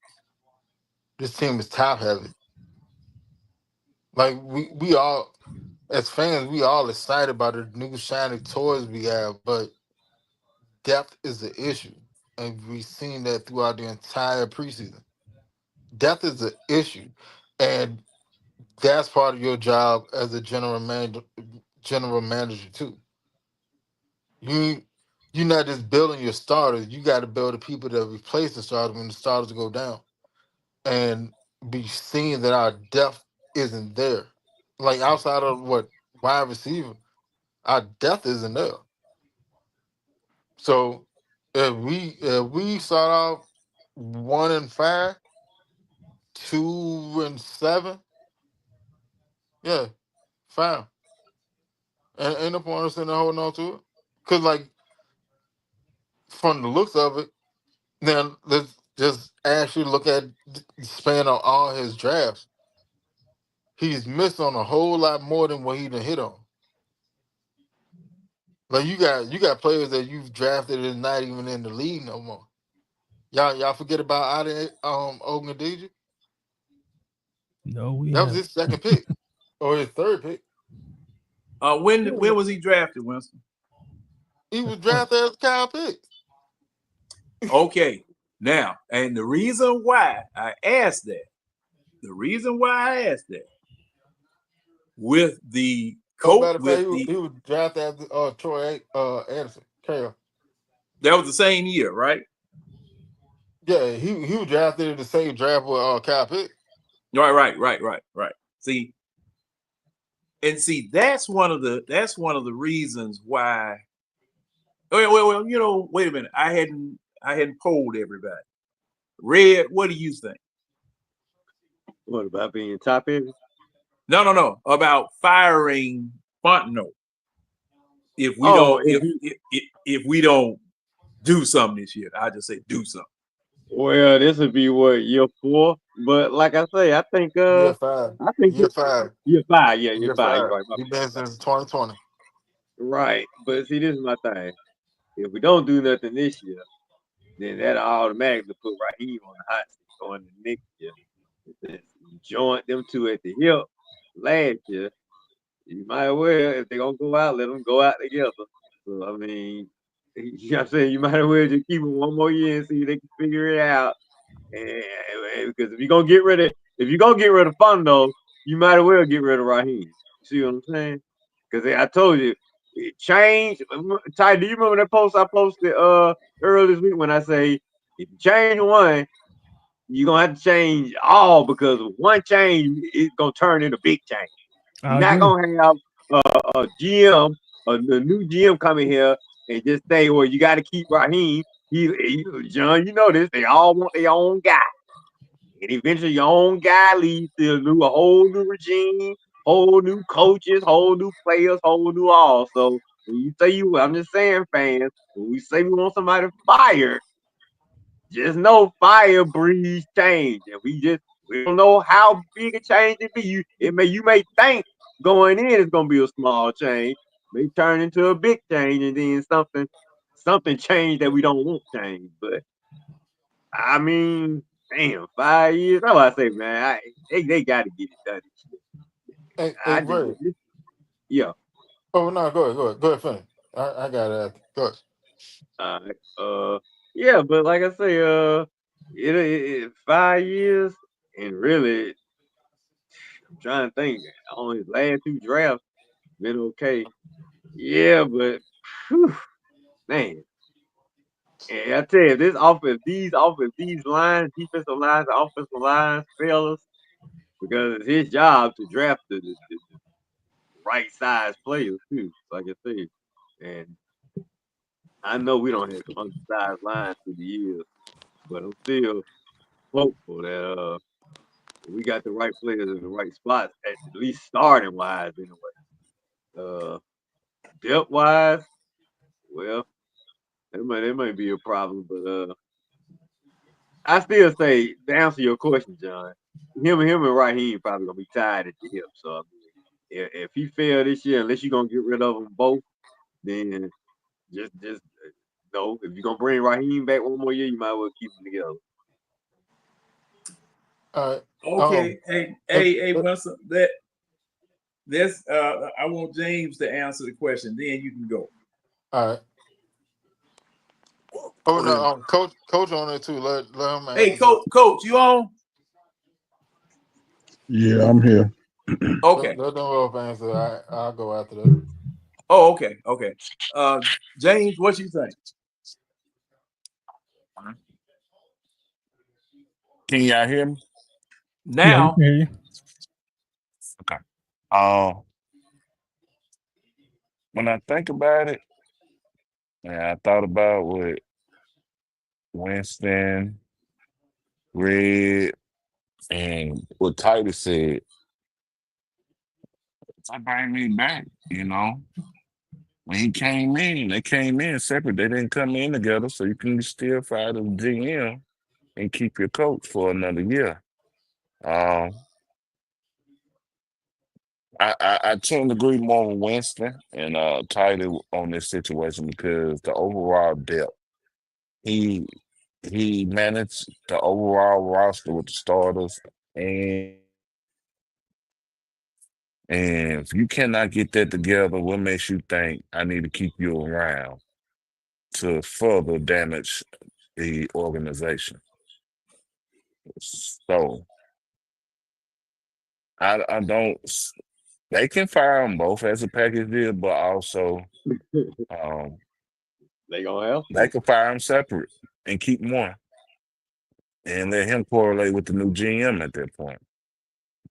this team is top heavy. Like we all, as fans, we all excited about the new shiny toys we have, but depth is the issue, and we've seen that throughout the entire preseason. Depth is the issue, and that's part of your job as a general manager too. You're not just building your starters. You got to build the people that replace the starters when the starters go down, and be seeing that our depth isn't there. Like, outside of wide receiver, our depth isn't there. So if we start off 1-5, 2-7, yeah, fine. And ain't no point in sitting there holding on to it. Cause, like, from the looks of it, then let's just actually look at the span of all his drafts. He's missed on a whole lot more than what he done hit on. Like, you got players that you've drafted and not even in the league no more. Y'all forget about Ogundeji? No, That was his second pick or his third pick. When was he drafted, Winston? He was drafted as Kyle Pitts. Okay, now, and the reason why I asked that, with the coach, he was drafted as Troy Anderson. Kale. That was the same year, right? Yeah, he was drafted in the same draft with Kyle Pitts. Right. See, that's one of the reasons why. Well, wait a minute. I hadn't polled everybody. Red, what do you think? What about being top heavy? No. About firing Fontenot. If we don't do something this year, I just say do something. Well, this would be what, year 4, but like I say, I think Year 5. I think Year 5. year 5, yeah, year Year 5. You're 5. right, my He bad, been my since 2020. bad. Right, but see, this is my thing. If we don't do nothing this year, then that automatically put Raheem on the hot seat going to next year. Since you joined them two at the hip last year, you might well, if they're gonna go out, let them go out together. So I mean, you know what I'm saying, you might as well just keep them one more year and see if they can figure it out. And because if you're gonna get rid of Fondo, you might as well get rid of Raheem. See what I'm saying? Because I told you, it changed. Ty, do you remember that post I posted earlier this week when I say if you change one, you're gonna have to change all because one change is gonna turn into big change. You're I not agree. gonna have a GM, the new GM coming here and just say, well, you got to keep Raheem. John, you know this. They all want their own guy. And eventually your own guy leads to a whole new regime, whole new coaches, whole new players, whole new all. So when you say I'm just saying, fans, when we say we want somebody fired, just know fire breeds change. And we don't know how big a change it be. You may think going in it's gonna be a small change, may turn into a big change, and then something change that we don't want change. But I mean, damn, 5 years. That's what I say, man. They got to get it done. Hey, I just, Ray. yeah. Oh no, go ahead, finish. I got it. Go ahead. Yeah, but like I say, it 5 years, and really, I'm trying to think. On his last 2 drafts, been okay. Yeah, but whew, man, and I tell you, these lines, defensive lines, offensive lines, fellas, because it's his job to draft the right size players too, like I say. And I know we don't have some undersized lines through the years, but I'm still hopeful that we got the right players in the right spots, at least starting wise anyway. Uh, depth wise, well, that might be a problem, but I still say to answer your question, John, him and Raheem probably gonna be tied at the hip. So I mean, if he fail this year, unless you're gonna get rid of them both, then just no. If you're gonna bring Raheem back one more year, you might as well keep them together. All right. Okay. Let- Hey, let- Winston, that's I want James to answer the question, then you can go. all right. Oh no, coach on there too. Let him Hey, answer. coach, you on? Yeah, I'm here. Okay. Let them both answer. I'll go after that. Oh, okay. James, what you think? Can y'all hear me? Yeah, we Now, can hear you. Okay. When I think about it, and I thought about what Winston, Red, and what Titus said, that bring me back, When he came in, they came in separate. They didn't come in together, so you can still fire the GM and keep your coach for another year. Um, I tend to agree more with Winston and Titus on this situation because the overall depth. He he managed the overall roster with the starters, and if you cannot get that together, what makes you think I need to keep you around to further damage the organization? So I don't. They can fire them both as a package deal, but also um, They gonna have they to. can fire them separate and keep one and let him correlate with the new GM at that point.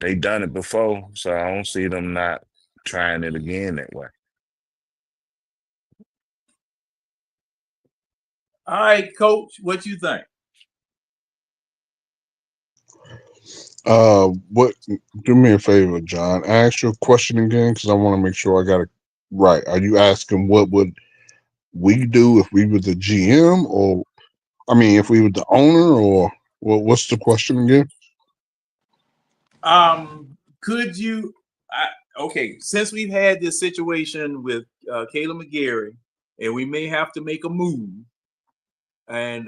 They done it before, so I don't see them not trying it again that way. all right, coach, what you think? What? Do me a favor, John. Ask your question again because I want to make sure I got it right. Are you asking what would we do if we were the GM, or I mean, if we were the owner, or what's the question again? Could you? Okay, since we've had this situation with Caleb McGarry, and we may have to make a move, and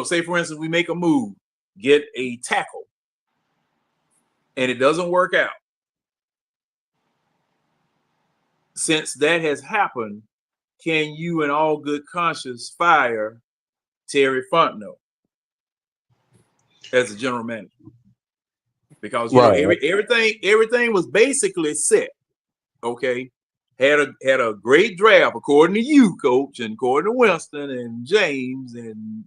say for instance, we make a move, get a tackle, and it doesn't work out. Since that has happened, can you, in all good conscience, fire Terry Fontenot as the general manager? Because everything was basically set. Okay, had a great draft according to you, Coach, and according to Winston and James and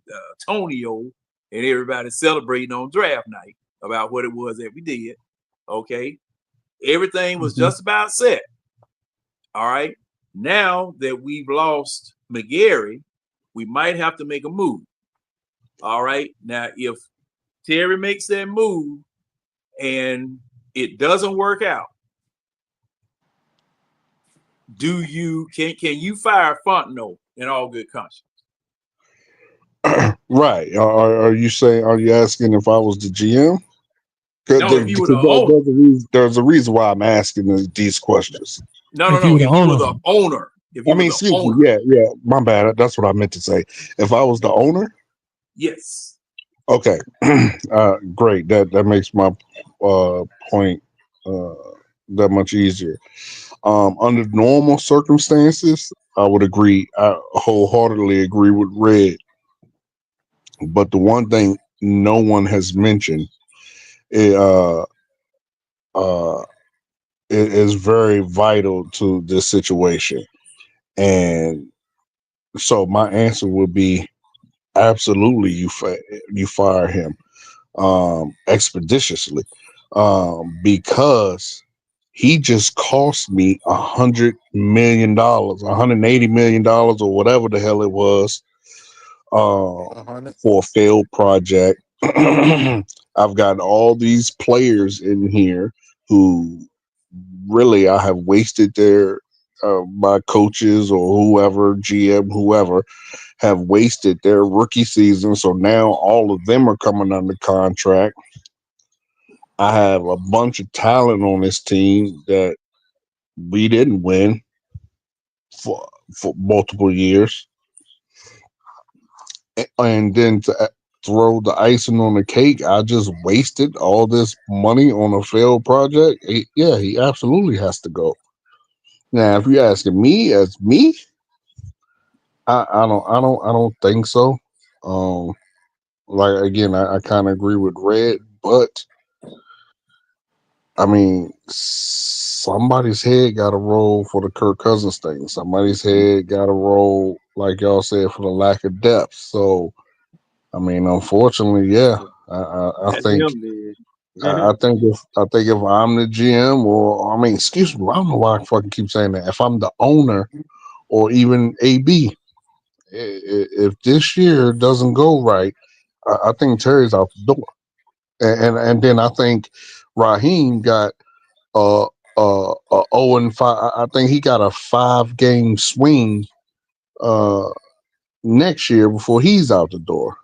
Tonio and everybody celebrating on draft night about what it was that we did. Okay, everything was just about set. All right. Now that we've lost McGarry, we might have to make a move. All right. Now, if Terry makes that move and it doesn't work out, can you fire Fontenot in all good conscience? Right. Are you asking if I was the GM? No, if you were the owner. There's a reason why I'm asking these questions. No. If you were the owner. Excuse me. Yeah. My bad. That's what I meant to say. If I was the owner? Yes. Okay. Great. That makes my point that much easier. Under normal circumstances, I would agree. I wholeheartedly agree with Red. But the one thing no one has mentioned it is very vital to this situation. And so my answer would be absolutely you fire him expeditiously, because he just cost me $100 million, $180 million, or whatever the hell it was, for a failed project. I've got all these players in here who really I have wasted their my coaches or whoever, GM, whoever, have wasted their rookie season. So now all of them are coming under contract. I have a bunch of talent on this team that we didn't win for multiple years. And then to throw the icing on the cake, I just wasted all this money on a failed project. He absolutely has to go. Now, if you're asking me as me, I don't think so. Like again, I kind of agree with Red, but I mean, somebody's head got to roll for the Kirk Cousins thing. Somebody's head got to roll, like y'all said, for the lack of depth. So, I mean, unfortunately, yeah, I think. I think if I'm the GM, or I mean, excuse me, I don't know why I fucking keep saying that. If I'm the owner, or even AB, if this year doesn't go right, I think Terry's out the door, and then I think Raheem got 0-5. I think he got a 5-game swing next year before he's out the door.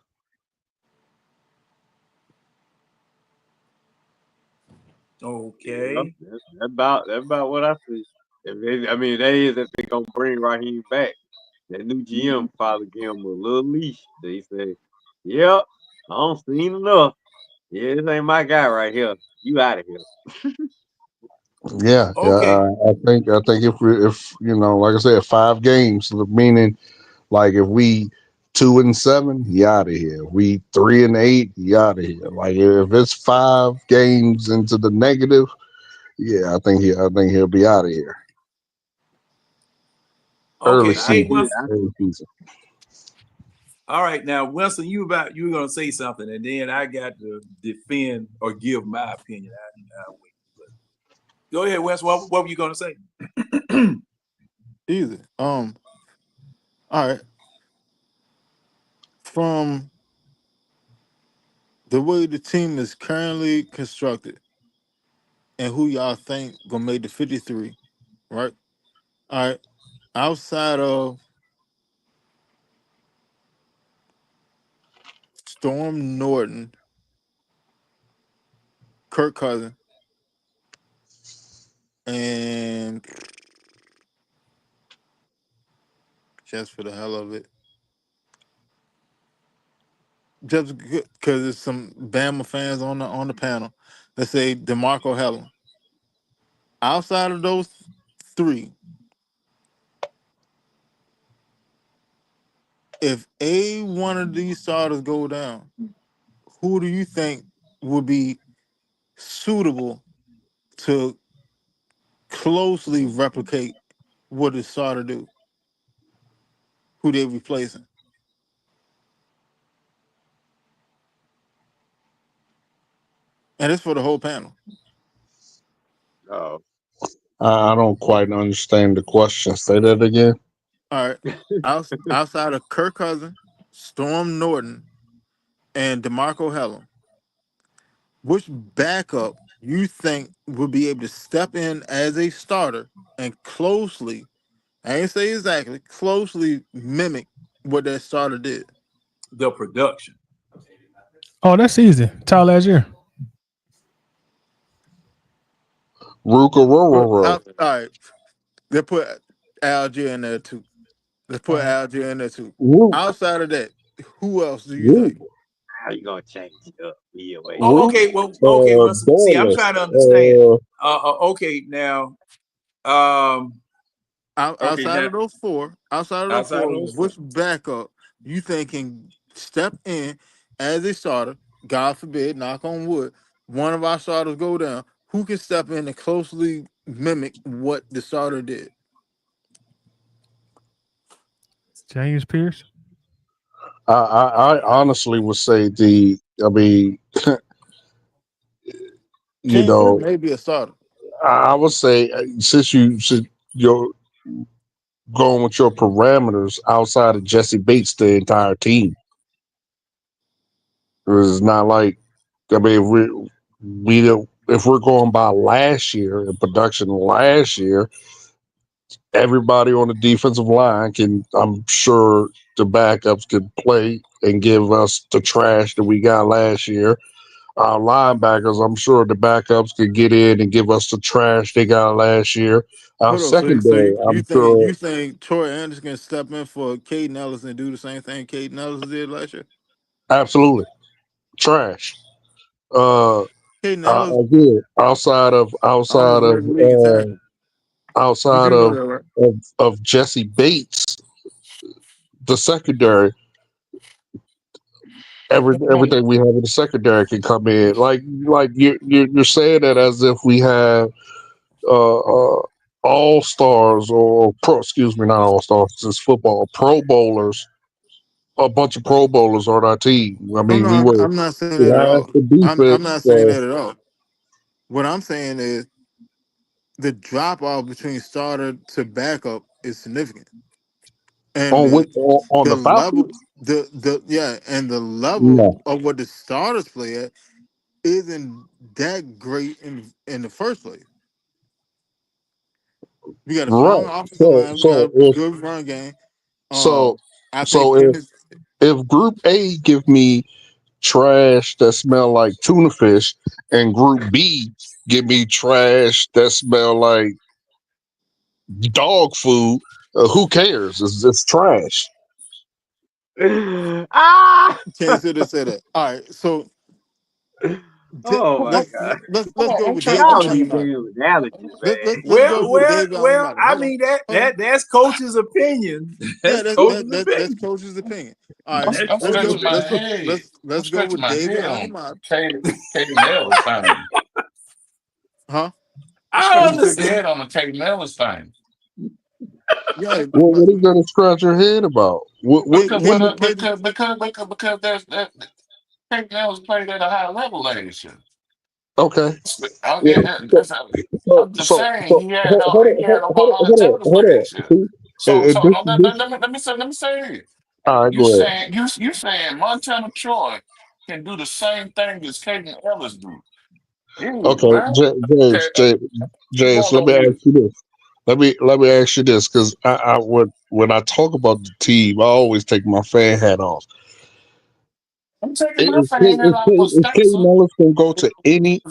Okay. That's about what I see. If they gonna bring Raheem back. That new GM probably gave him a little leash. They said, "Yep, I don't seen enough. Yeah, this ain't my guy right here. You out of here." Yeah, Okay. I think if like I said, 5 games, meaning like if we 2-7, he out of here. We 3-8, he out of here. Like if it's 5 games into the negative, yeah, I think he'll be out of here. Okay. Early season. All right, now Winston, you were gonna say something, and then I got to defend or give my opinion. Go ahead, Winston. What were you gonna say? Easy. All right. From the way the team is currently constructed and who y'all think gonna make the 53, right? All right. Outside of Storm Norton, Kirk Cousins, and just for the hell of it, just because there's some Bama fans on the panel, let's say DeMarco Helen. Outside of those three, if one of these starters go down, who do you think would be suitable to closely replicate what the starter do? Who they replacing? And it's for the whole panel. Oh, I don't quite understand the question. Say that again. All right. Outside of Kirk Cousins, Storm Norton, and DeMarco Helen, which backup you think would be able to step in as a starter and closely, I ain't say exactly, closely mimic what that starter did? The production. Oh, that's easy. Tyler last year. Ruka. All right. They put Algier in there too. Let's put Algier in there too. Outside of that, who else do you think? how you gonna change it up? Okay, well, see, I'm trying to understand. Okay, now, outside of those four, which backup you think can step in as a starter? God forbid, knock on wood, one of our starters go down. Who can step in and closely mimic what the starter did? James Pierce. I honestly would say Maybe a starter. I would say since you're going with your parameters outside of Jesse Bates, the entire team. It's not like if we're going by last year in production last year, everybody on the defensive line I'm sure the backups could play and give us the trash that we got last year. Our linebackers, I'm sure the backups could get in and give us the trash they got last year. Our secondary, I'm sure. You think Troy Anderson can step in for Caden Ellis and do the same thing Caden Ellis did last year? Absolutely. Trash. Caden Ellis, Again, outside of Jesse Bates, the secondary, everything we have in the secondary can come in. Like you're saying that as if we have all stars or not all stars. It's football. Pro bowlers, a bunch of Pro bowlers on our team. I mean, I'm not saying that at all. I'm not saying that at all. What I'm saying is the drop off between starter to backup is significant, and on the level, Falcons. and the level of what the starters play at isn't that great in the first place. We got a strong offensive line. We got a good run game. If Group A give me trash that smell like tuna fish, and Group B give me trash that smell like dog food, who cares? It's trash. Can't say that. All right, so oh my God! let's go with David. David Y'all need Allen. damn analogies, man. Well, I mean that's coach's opinion. That's coach's opinion. All right, I'm scratching my head. let's go with David Allen. Caden Ellis thing. Huh? I understand. Head on the Caden Ellis thing. Yeah. What are you gonna scratch your head about? Because there's that Caden Ellis played at a high level last year. Okay. I'm just saying he had over 100 tackles last year. So let me say it. All right, go ahead. You saying Montana Troy can do the same thing as Caden Ellis do? Okay, James, let me ask you this. Let me ask you this, because when I talk about the team, I always take my fan hat off. I'm taking my fan and I was If Caden thankful. Ellis can go to any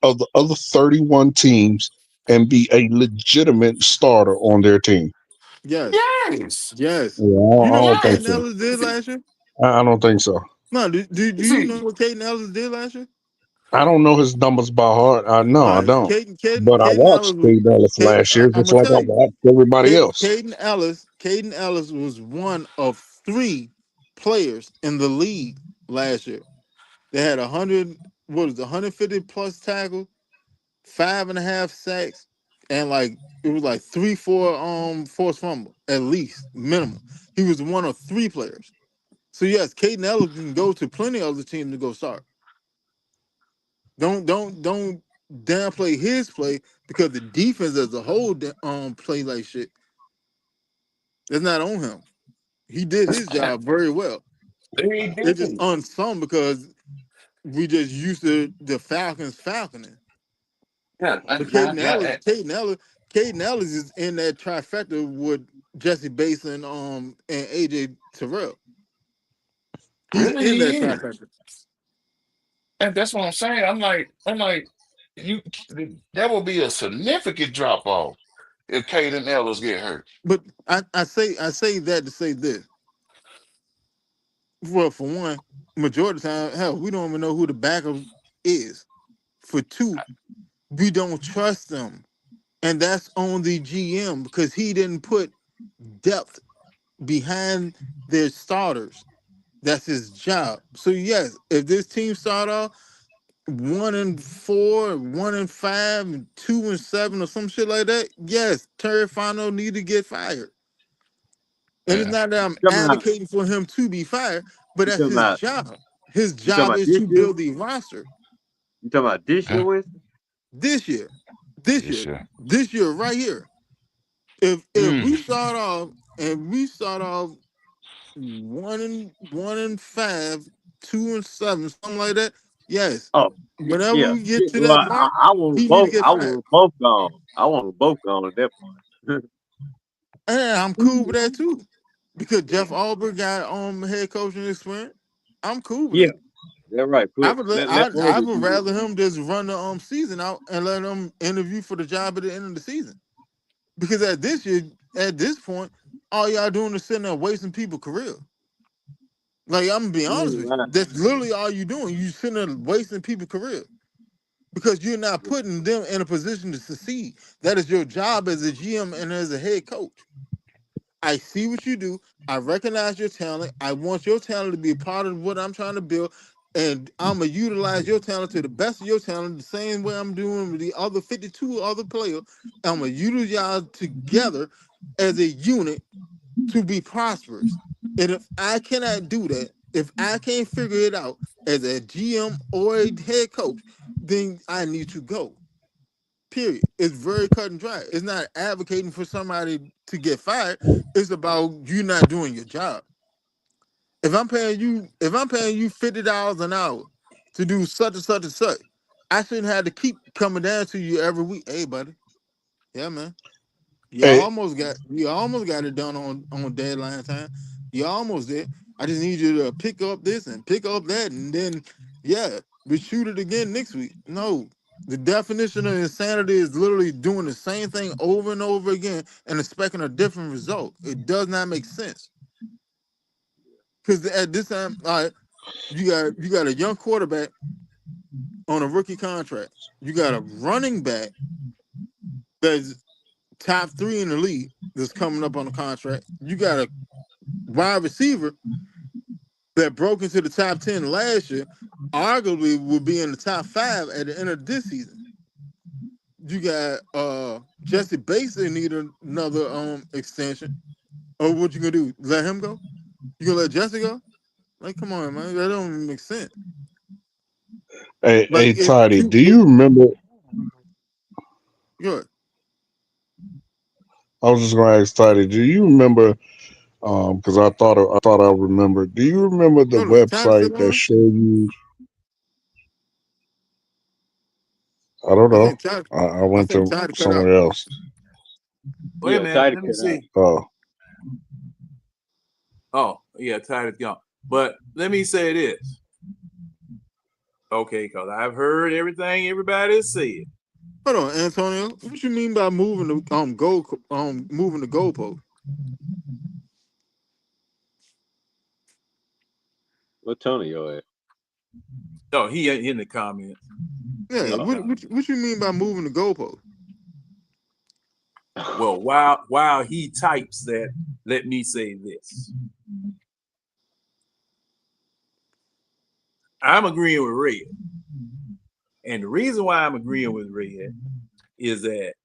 of the other 31 teams and be a legitimate starter on their team. Yes. Yes. Yes. Yeah, You I know what don't think Caden Yes. so. Ellis did last year? I don't think so. No, do you know See, what Caden Ellis did last year? I don't know his numbers by heart. No, All I right, don't. But I Caden Ellis watched was Caden Ellis last year, I'm just gonna like I tell you, watched everybody else. Caden Ellis was one of 3 players in the league last year. They had 150 plus tackles, 5.5 sacks, and like it was like 3-4 forced fumble at least minimum. He was one of 3 players. So yes, Caden Ellis can go to plenty of other teams to go start. Don't downplay his play because the defense as a whole play like shit. It's not on him. He did his job very well. he It's just did. unsung because we just used to the Falcons falconing. Yeah, But yeah. Caden Ellis is in that trifecta with Jesse Bates and AJ Terrell. He's Really, in that he is. trifecta. And that's what I'm saying. I'm like, you. That will be a significant drop off if Caden Ellis get hurt. But I say that to say this. Well, for one, majority of the time, hell, we don't even know who the backup is. For 2, we don't trust them. And that's on the GM because he didn't put depth behind their starters. That's his job. So yes, if this team start off 1-4, 1-5, and 2-7, or some shit like that, yes, Terry Fano need to get fired. And it's Yeah. not that I'm You talking about, advocating for him to be fired, but you that's talking his about, job. His you talking job about is this to year? build the roster You talking about this year, Yeah. Winston? this year. This Yes, year. sir. This year right here. If we Mm. start off 1-5, 2-7, something like that, yes. Oh, Whenever yeah. we get to Well, that mark, I want them he need to both. get I want fired. them both gone. I want them both gone at that point. And I'm cool with that too. Because Jeff Albert got head coaching experience. I'm cool with Yeah, that. that's right. Let one of I the would two. rather him just run the season out and let him interview for the job at the end of the season. Because at this point, all y'all doing is sitting there wasting people's career. Like I'm gonna be You honest ain't with you. lying. That's literally all you doing. You sitting there wasting people's career. Because you're not putting them in a position to succeed. That is your job as a GM and as a head coach. I see what you do. I recognize your talent. I want your talent to be a part of what I'm trying to build. And I'm going to utilize your talent to the best of your talent, the same way I'm doing with the other 52 other players. I'm going to utilize y'all together as a unit to be prosperous. And if I cannot do that, if I can't figure it out as a GM or a head coach, then I need to go. Period. It's very cut and dry. It's not advocating for somebody to get fired. It's about you not doing your job. If I'm paying you $50 an hour to do such and such and such, I shouldn't have to keep coming down to you every week. Hey, buddy. Yeah, man. Hey, You almost got it done on deadline time. You almost did. I just need you to pick up this and pick up that, and then we shoot it again next week. No, the definition of insanity is literally doing the same thing over and over again and expecting a different result. It does not make sense. Because at this time, all right, you got a young quarterback on a rookie contract. You got a running back that's top 3 in the league that's coming up on a contract. You got a wide receiver that broke into the top 10 last year, arguably will be in the top 5 at the end of this season. You got Jesse Bates that need another extension. Or what you gonna do? Let him go? You gonna let Jesse go? Like, come on, man. That don't even make sense. Like if Toddy, you do you remember? good. I was just going to ask Toddy, do you remember? Because I thought I remembered. Do you remember the Hold on. Time website still that on? showed you? I don't I know. think Todd I I went think to Todd cut out. somewhere else. Wait a Yeah, minute. tight Let me cut out. see. Oh, Oh, yeah, tired is gone. But let me say this. Okay, because I've heard everything everybody said. Hold on, Antonio. What you mean by moving the moving the goalpost? What Antonio at? Oh, he in the comments. Yeah, what you mean by moving the goalpost? Well, while he types that, let me say this. I'm agreeing with Red. And the reason why I'm agreeing with Red is that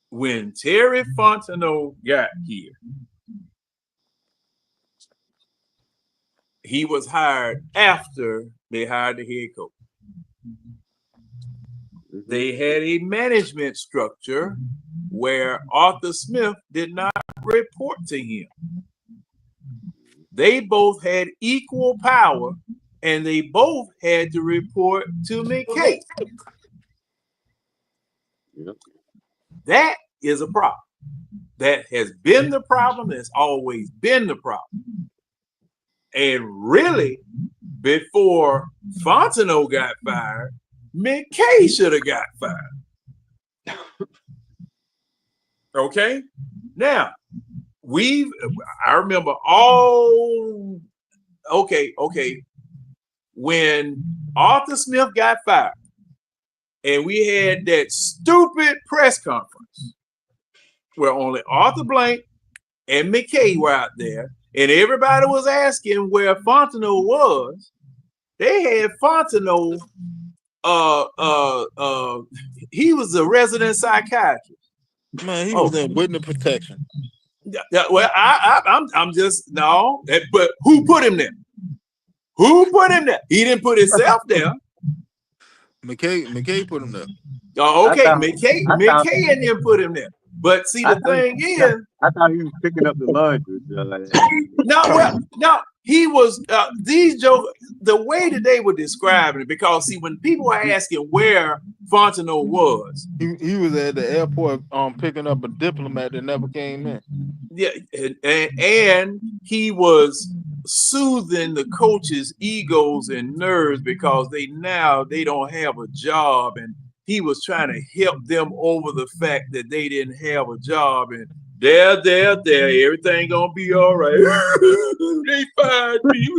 when Terry Fontenot got here, he was hired after they hired the head coach. They had a management structure where Arthur Smith did not report to him. They both had equal power, and they both had to report to McKay. Yep. That is a problem. That has been the problem. That's always been the problem. And really, before Fontenot got fired, McKay should have got fired. Okay? Now, I remember all, okay. When Arthur Smith got fired, and we had that stupid press conference where only Arthur Blank and McKay were out there, and everybody was asking where Fontenot was. They had Fontenot, he was a resident psychiatrist. Man, he was in witness protection. Yeah, well, I'm just no, but who put him there? Who put him there? He didn't put himself there. McKay put him there. Oh, okay, McKay and them put him there. But see, the thing is, I thought he was picking up the laundry. No, he was these jokes. The way that they were describing it, because see, when people are asking where Fontenot was, he was at the airport picking up a diplomat that never came in. Yeah, and he was soothing the coaches' egos and nerves because they don't have a job, and he was trying to help them over the fact that they didn't have a job, and there, everything gonna be all right. They fired me.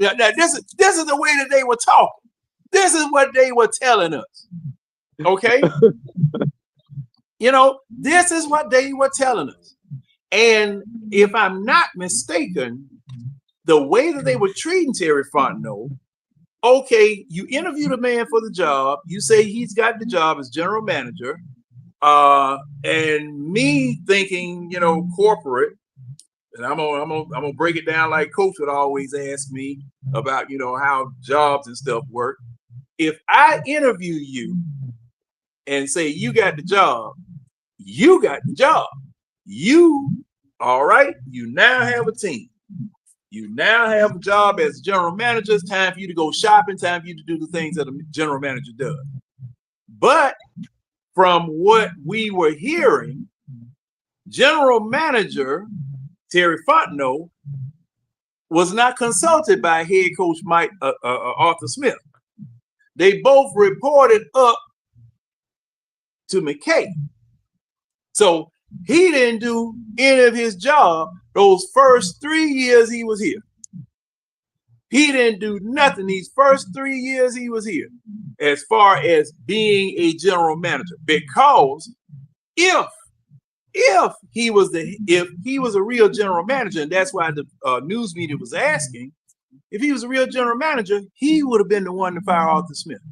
Now this is the way that they were talking. This is what they were telling us. Okay, this is what they were telling us. And if I'm not mistaken, the way that they were treating Terry Fontenot, okay, you interview the man for the job, you say he's got the job as general manager, and me thinking, corporate, and I'm gonna break it down like Coach would always ask me about, how jobs and stuff work. If I interview you and say you got the job, you got the job. All right, you now have a team. You now have a job as general manager. It's time for you to go shopping, time for you to do the things that a general manager does. But from what we were hearing, general manager Terry Fontenot was not consulted by head coach Arthur Smith. They both reported up to McKay. So he didn't do any of his job those first 3 years he was here. He didn't do nothing these first 3 years he was here as far as being a general manager, because if he was a real general manager, and that's why the news media was asking, if he was a real general manager, he would have been the one to fire Arthur Smith,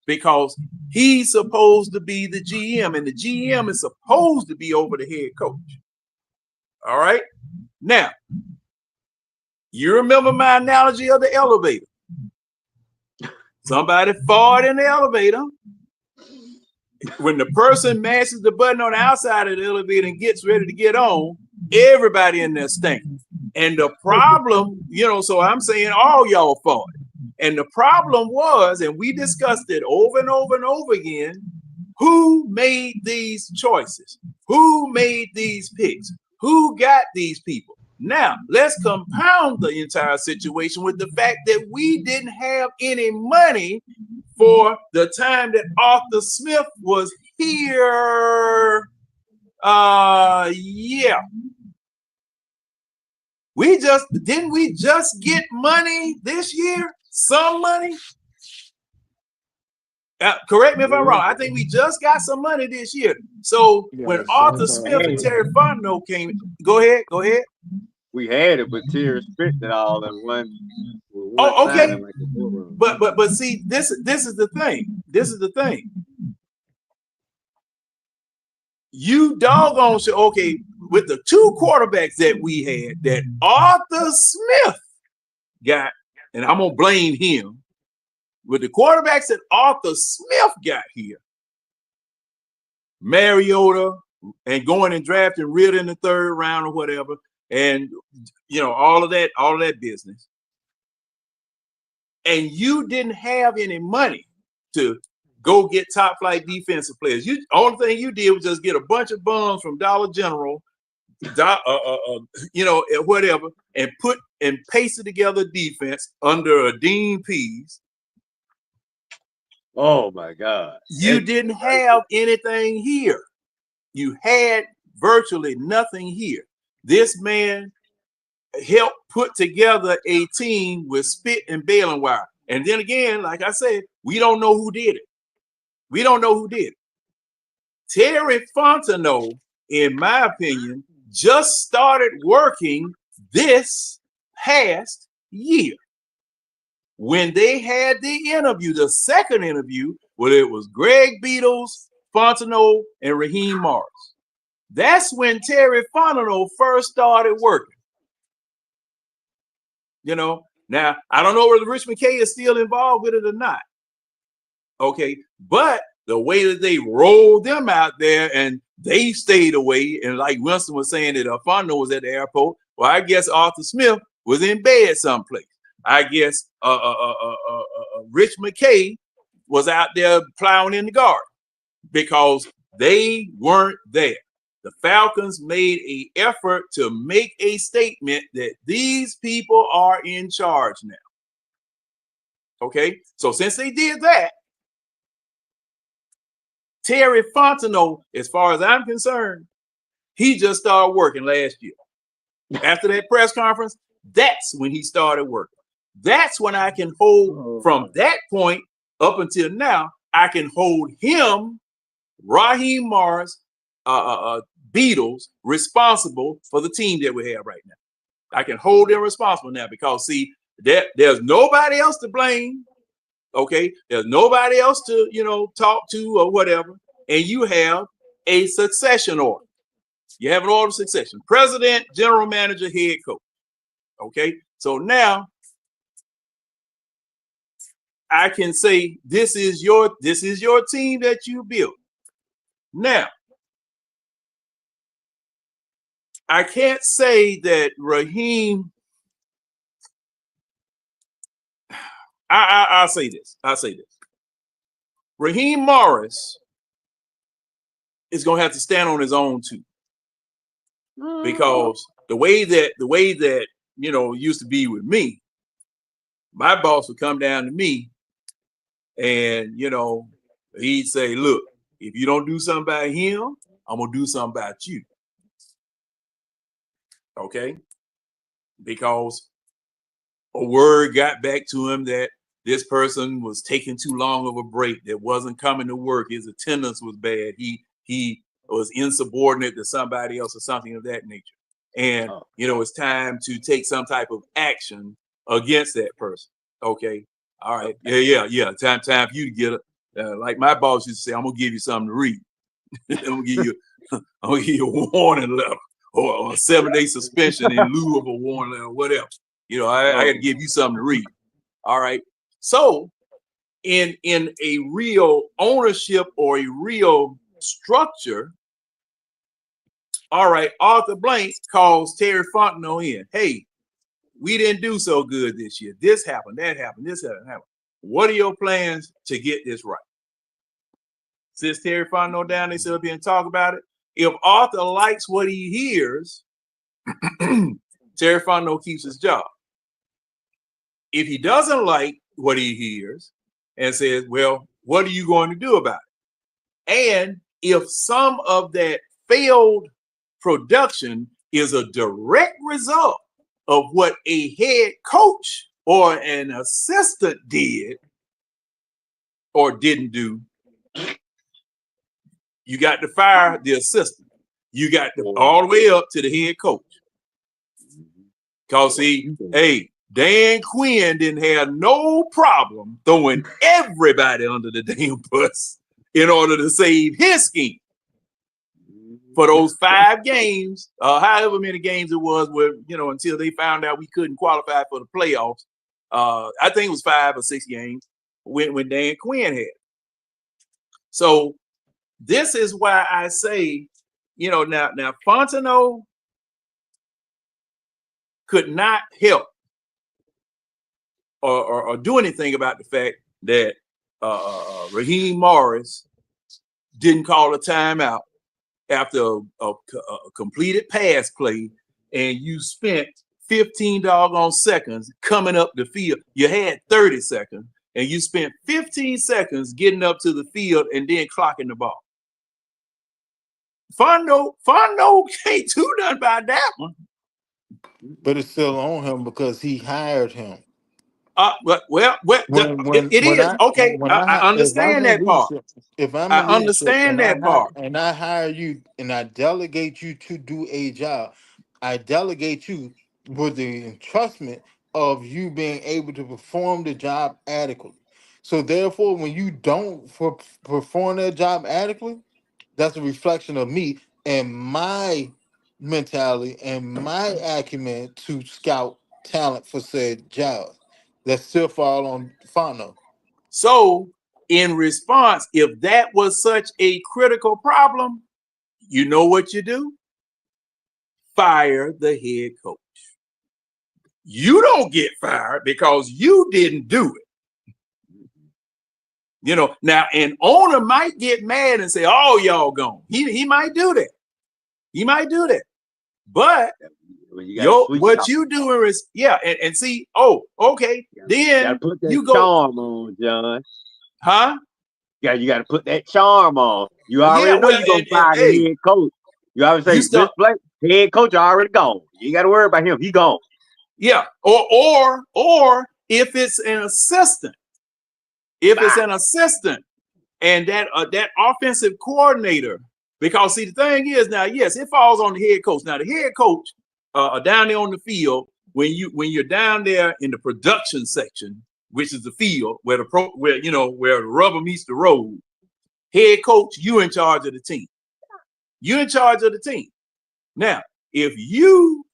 because he's supposed to be the GM, and the GM is supposed to be over the head coach. All right. Now, you remember my analogy of the elevator. Somebody farted in the elevator. When the person mashes the button on the outside of the elevator and gets ready to get on, everybody in there stinks. And the problem, so I'm saying all y'all farted. And the problem was, and we discussed it over and over and over again, who made these choices? Who made these picks? Who got these people? Now, let's compound the entire situation with the fact that we didn't have any money for the time that Arthur Smith was here. Yeah. We just get money this year? Some money? Correct me if I'm wrong. I think we just got some money this year. So when Arthur Smith and Terry Fontenot came, go ahead. We had it, but Terry spent it all in one. Oh, okay. But see, this is the thing. This is the thing. You doggone sure, okay, with the two quarterbacks that we had that Arthur Smith got, and I'm gonna blame him, with the quarterbacks that Arthur Smith got here, Mariota, and going and drafting Ridder in the third round or whatever, and all of that business. And you didn't have any money to go get top flight defensive players. Only thing you did was just get a bunch of bums from Dollar General, whatever, and put and pasted together defense under a Dean Pease. Oh my God! You didn't have anything here. You had virtually nothing here. This man helped put together a team with spit and baling wire. And then again, like I said, we don't know who did it. We don't know who did it. Terry Fontenot, in my opinion, just started working this past year. When they had the interview, the second interview, where it was Greg Beatles, Fontenot, and Raheem Morris. That's when Terry Fontenot first started working. Now, I don't know whether Rich McKay is still involved with it or not. Okay, but the way that they rolled them out there and they stayed away, and like Winston was saying that Fontenot was at the airport, well, I guess Arthur Smith was in bed someplace. I guess Rich McKay was out there plowing in the garden because they weren't there. The Falcons made an effort to make a statement that these people are in charge now. Okay, so since they did that, Terry Fontenot, as far as I'm concerned, he just started working last year. After that press conference, that's when he started working. That's when I can hold, from that point up until now, I can hold him, Raheem Morris, Beatles, responsible for the team that we have right now. I can hold them responsible now because, see, there's nobody else to blame. Okay, there's nobody else to talk to or whatever, and you have a succession order. You have an order of succession: president, general manager, head coach. Okay, so now I can say this is your team that you built. Now, I can't say that Raheem. I'll say this. Raheem Morris is going to have to stand on his own too, because the way that it used to be with me, my boss would come down to me, and he'd say, "Look, if you don't do something about him, I'm gonna do something about you." Okay, because a word got back to him that this person was taking too long of a break, that wasn't coming to work, his attendance was bad, he was insubordinate to somebody else or something of that nature. And it's time to take some type of action against that person. Okay. All right. Yeah. Time for you to get it. Like my boss used to say, I'm gonna give you something to read. I'm gonna give you a warning letter or a 7-day suspension in lieu of a warning letter or whatever. I got to give you something to read. All right. So in a real ownership or a real structure, all right, Arthur Blank calls Terry Fontenot in. Hey, we didn't do so good this year. This happened, that happened, this happened. What are your plans to get this right? Sits Terry Fontenot down, they sit up here and talk about it. If Arthur likes what he hears, Terry Fontenot keeps his job. If he doesn't like what he hears and says, well, what are you going to do about it? And if some of that failed production is a direct result of what a head coach or an assistant did or didn't do, you got to fire the assistant. You got to all the way up to the head coach. Because see, hey, Dan Quinn didn't have no problem throwing everybody under the damn bus in order to save his scheme. For those 5 games, however many games it was, where until they found out we couldn't qualify for the playoffs. I think it was 5 or 6 games when Dan Quinn had. So this is why I say, now Fontenot could not help or do anything about the fact that Raheem Morris didn't call a timeout after a completed pass play, and you spent 15 doggone seconds coming up the field. You had 30 seconds, and you spent 15 seconds getting up to the field and then clocking the ball. Fontenot can't do nothing about that one. But it's still on him because he hired him. It is. Okay, I understand that part. If I'm I understand that part. And I hire you and I delegate you to do a job, I delegate you with the entrustment of you being able to perform the job adequately. So therefore, when you don't perform that job adequately, that's a reflection of me and my mentality and my acumen to scout talent for said jobs. That still fall on Fontenot. So, in response, if that was such a critical problem, you know what you do? Fire the head coach. You don't get fired because you didn't do it. Now an owner might get mad and say, "Oh, y'all gone." He might do that. He might do that. But what you doing is and see, okay, then put that you go charm on, John. Huh? Yeah, you got to put that charm on. You already know you're gonna fire the head coach. You always say this play, head coach already gone. You got to worry about him. He gone. Yeah, or if it's an assistant, and that offensive coordinator, because see the thing is now, yes, it falls on the head coach. Now the head coach down there on the field, when you're down there in the production section, which is the field where the rubber meets the road, head coach, you in charge of the team. You're in charge of the team. Now, if you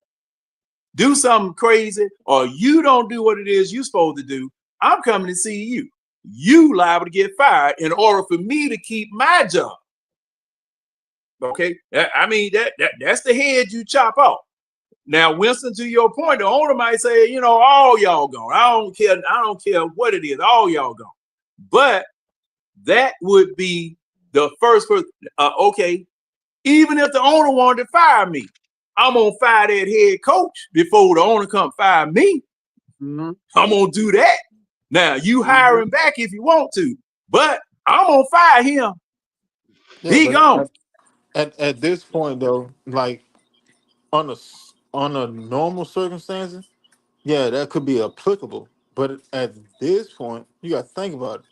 do something crazy or you don't do what it is you're supposed to do, I'm coming to see you. You liable to get fired in order for me to keep my job. Okay, I mean that's the head you chop off. Now, Winston, to your point, the owner might say, all y'all gone. I don't care what it is, all y'all gone. But that would be the first person. Okay, even if the owner wanted to fire me, I'm gonna fire that head coach before the owner come fire me. Mm-hmm. I'm gonna do that. Now you hire him back if you want to, but I'm gonna fire him. Yeah, he gone. At this point, though, like on a normal circumstances, yeah, that could be applicable. But at this point, you got to think about it.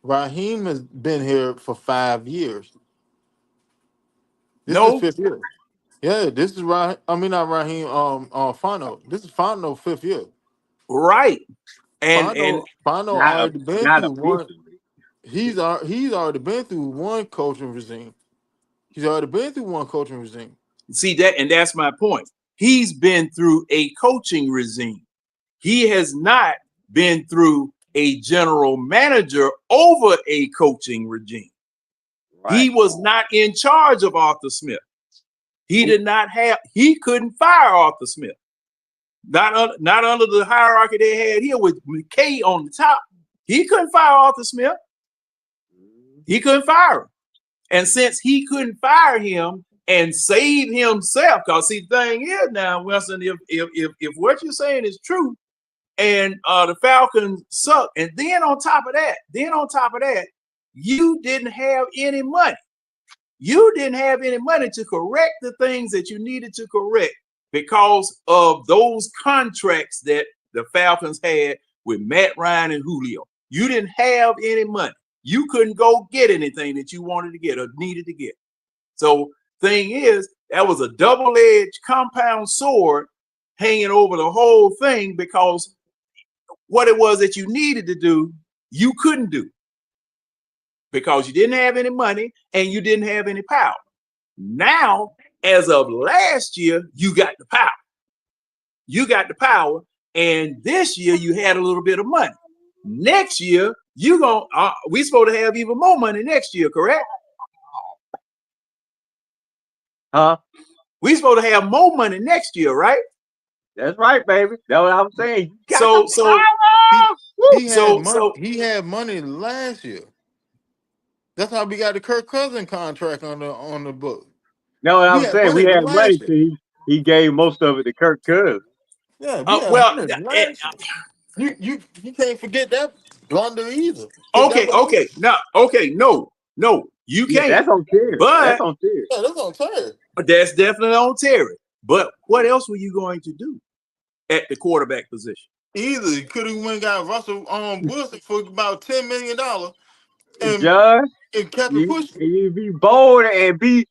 Raheem has been here for 5 years. This is 5th year. Yeah, this is Raheem. I mean, not Raheem. Fontenot. This is Fontenot's 5th year. Right. Fontenot already been through one. He's already been through one coaching regime. He's already been through one coaching regime. See that, and that's my point. He's been through a coaching regime. He has not been through a general manager over a coaching regime. Right. He was not in charge of Arthur Smith. He couldn't fire Arthur Smith. Not under the hierarchy they had here with McKay on the top. He couldn't fire Arthur Smith. He couldn't fire him. And since he couldn't fire him, and save himself. Because see, the thing is now, Wilson, if what you're saying is true, and the Falcons suck, and then on top of that, you didn't have any money. You didn't have any money to correct the things that you needed to correct because of those contracts that the Falcons had with Matt Ryan and Julio. You didn't have any money. You couldn't go get anything that you wanted to get or needed to get. So thing is, that was a double-edged compound sword hanging over the whole thing, because what it was that you needed to do, you couldn't do, because you didn't have any money and you didn't have any power. Now, as of last year, you got the power. You got the power, and this year you had a little bit of money. Next year, we supposed to have even more money next year, correct? Huh? We supposed to have more money next year, right? That's right, baby. That's what I'm saying. He had money last year. That's how we got the Kirk Cousins contract on the book. No, what I'm saying, we had money till he gave most of it to Kirk Cousins. Yeah, you can't forget that blunder either. Okay, no, you can't. That's on Terry. That's on Terry. Yeah, that's on Terry. That's definitely on Terry. But what else were you going to do at the quarterback position? Either you could have went and got Russell Wilson for about $10 million. John, and kept it pushing. You be bold and be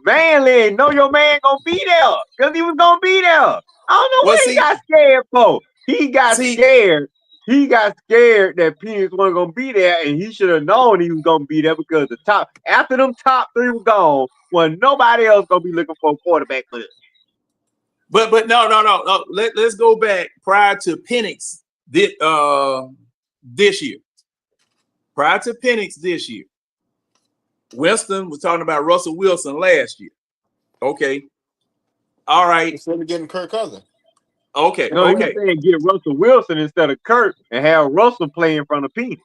manly and know your man gonna be there, because he was gonna be there. I don't know what he got scared for. He got scared. He got scared that Penix wasn't gonna be there, and he should have known he was gonna be there, because after them top three were gone, when nobody else gonna be looking for a quarterback for this. But no. Let's go back prior to Penix this year. Prior to Penix this year, Winston was talking about Russell Wilson last year. Okay. All right. Instead of getting Kirk Cousins. Okay. No, he was saying get Russell Wilson instead of Kirk and have Russell play in front of Penix.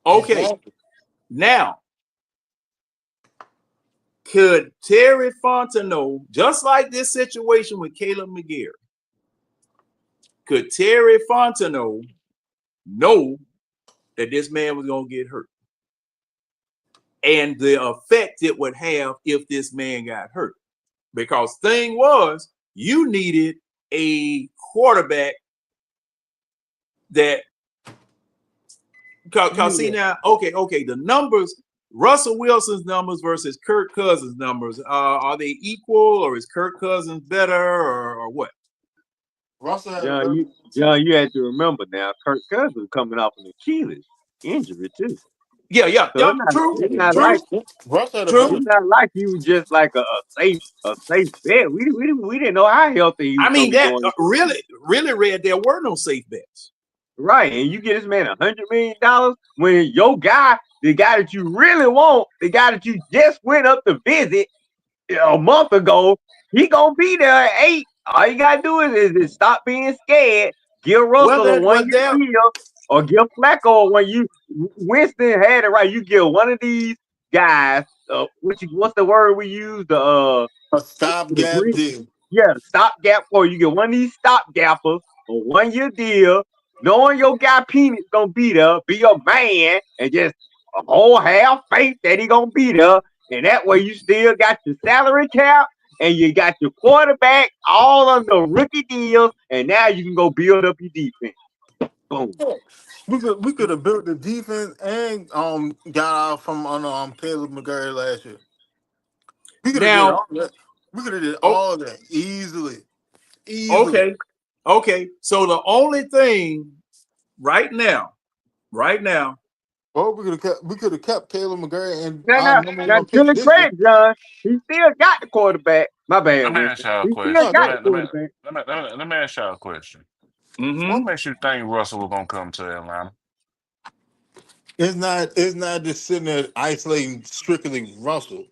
Okay. Exactly. Now, could Terry Fontenot, just like this situation with Caleb McGarry, could Terry Fontenot know that this man was going to get hurt and the effect it would have if this man got hurt? Because thing was, you needed a quarterback that, because see now, okay, the numbers, Russell Wilson's numbers versus Kirk Cousins' numbers, are they equal, or is Kirk Cousins better, or what? John, you had to remember now, Kirk Cousins coming off an Achilles injury too. Yeah, so true. It's not like he was just like a safe bet. We didn't know how healthy he was. I mean, that really, Red, there were no safe bets. Right, and you get this man $100 million when your guy, the guy that you really want, the guy that you just went up to visit a month ago, he gonna be there at 8. All you gotta do is stop being scared. Give Russell a 1-year deal, or give Flacco when Winston had it right. You give one of these guys, what's the word we use? A stopgap deal. Yeah, stopgap, or you get one of these stopgappers, a 1-year deal, knowing your guy Penix gonna be there, be a man, and just have faith that he gonna be there, and that way you still got your salary cap and you got your quarterback all on the rookie deals, and now you can go build up your defense. Boom. We could have built the defense and got out from Caleb McGarry last year. We could have did all that. We could have did all that easily. Okay. So the only thing right now. Well, we could have kept Caleb McGarry and now to the credit, John, he still got the quarterback. My bad. Let me ask y'all a question. Let me ask y'all a question. What makes you think Russell was gonna come to Atlanta? It's not just sitting there isolating strictly Russell.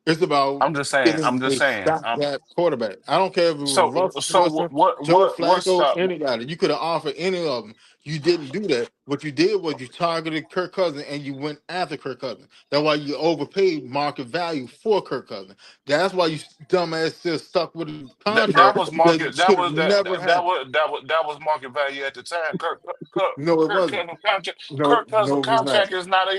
It's about I'm just saying. getting I'm just a saying. stopgap quarterback. I don't care if it was So Russell so Wilson, Joe what Flacco, stop? anybody. You could have offered any of them. You didn't do that. What you did was you targeted Kirk Cousins and you went after Kirk Cousins. That's why you overpaid market value for Kirk Cousins. That's why you dumbass still stuck with a That contract was that market. That should have was that never that happened. was that was that was market value at the time. No, it Kirk wasn't. Cousins contract. No, Kirk no, Cousins it was not. contract is not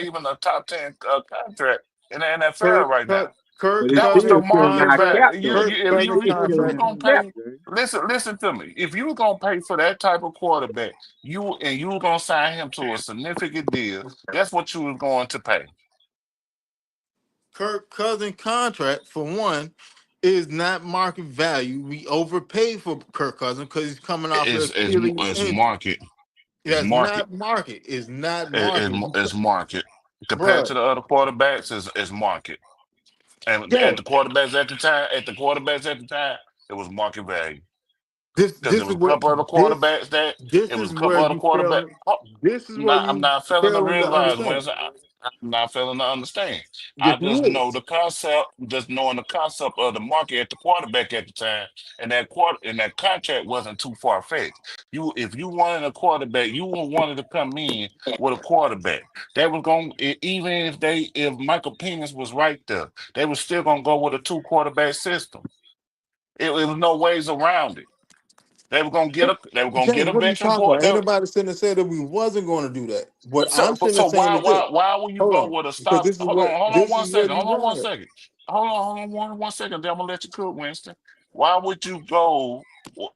even a top 10 contract in the NFL Kirk, right now. Kirk, Kirk But it's That was the still Cousins market not value. contract. capped though. Kirk Cousins It's If you still was contract. gonna not pay, capped, man. listen to me. If you was gonna pay for that type of quarterback, you were gonna sign him to a significant deal. That's what you was going to pay. Kirk Cousins contract for one is not market value. We overpaid for Kirk Cousins because he's coming off an Achilles It's injury. market. It's That's market. not market. It's not market. It's market compared Bruh, to the other quarterbacks. Is market. And yeah. at the quarterbacks at the time, it was market value. This Because there this was is a what couple other this quarterbacks that this it was is a where couple other you quarterbacks. fail. This is where I'm you not failing to failing to realize, understand. Winston. I'm not failing to understand. I Yes, just you know is. the concept, just knowing the concept of the market at the quarterback at the time, and that contract wasn't too far fetched. If you wanted a quarterback, you wanted to come in with a quarterback that was going, even if Michael Penix was right there, they were still gonna go with a two quarterback system. It was no ways around it. They were gonna get James, a what are you veteran talking about? Ain't quarterback. nobody sitting and said that we wasn't going to do that. What I'm sitting and So saying is this. why will you Hold go on. with a Because stop? Hold on this one is where second. you Hold on one wrong at. second. Hold on one second. Then I'm gonna let you cook, Winston. Why would you go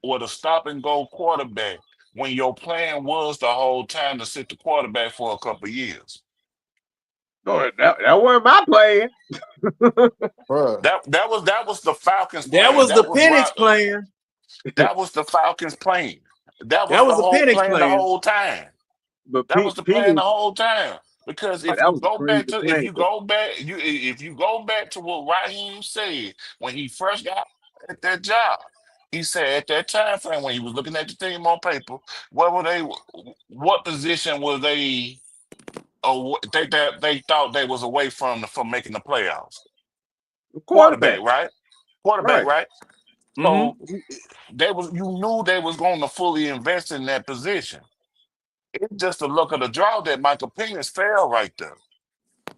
with a stop and go quarterback when your plan was the whole time to sit the quarterback for a couple of years? No, that wasn't my plan. Bruh. That was the Falcons' That plan. was the Penix plan. That was the Falcons' plan. That was That the was the whole Penix plan the plan. whole time. But That was the plan the Penny, whole time. Because oh, that was a crazy plan. if you go back to what Raheem said when he first got at that job, he said at that time frame when he was looking at the team on paper, what position was they or they thought they was away from making the playoffs? Quarterback, Quarterback, right? Quarterback, right? right? Hmm. So you knew they was going to fully invest in that position. It's just the luck of the draw that Michael Penix fell right there.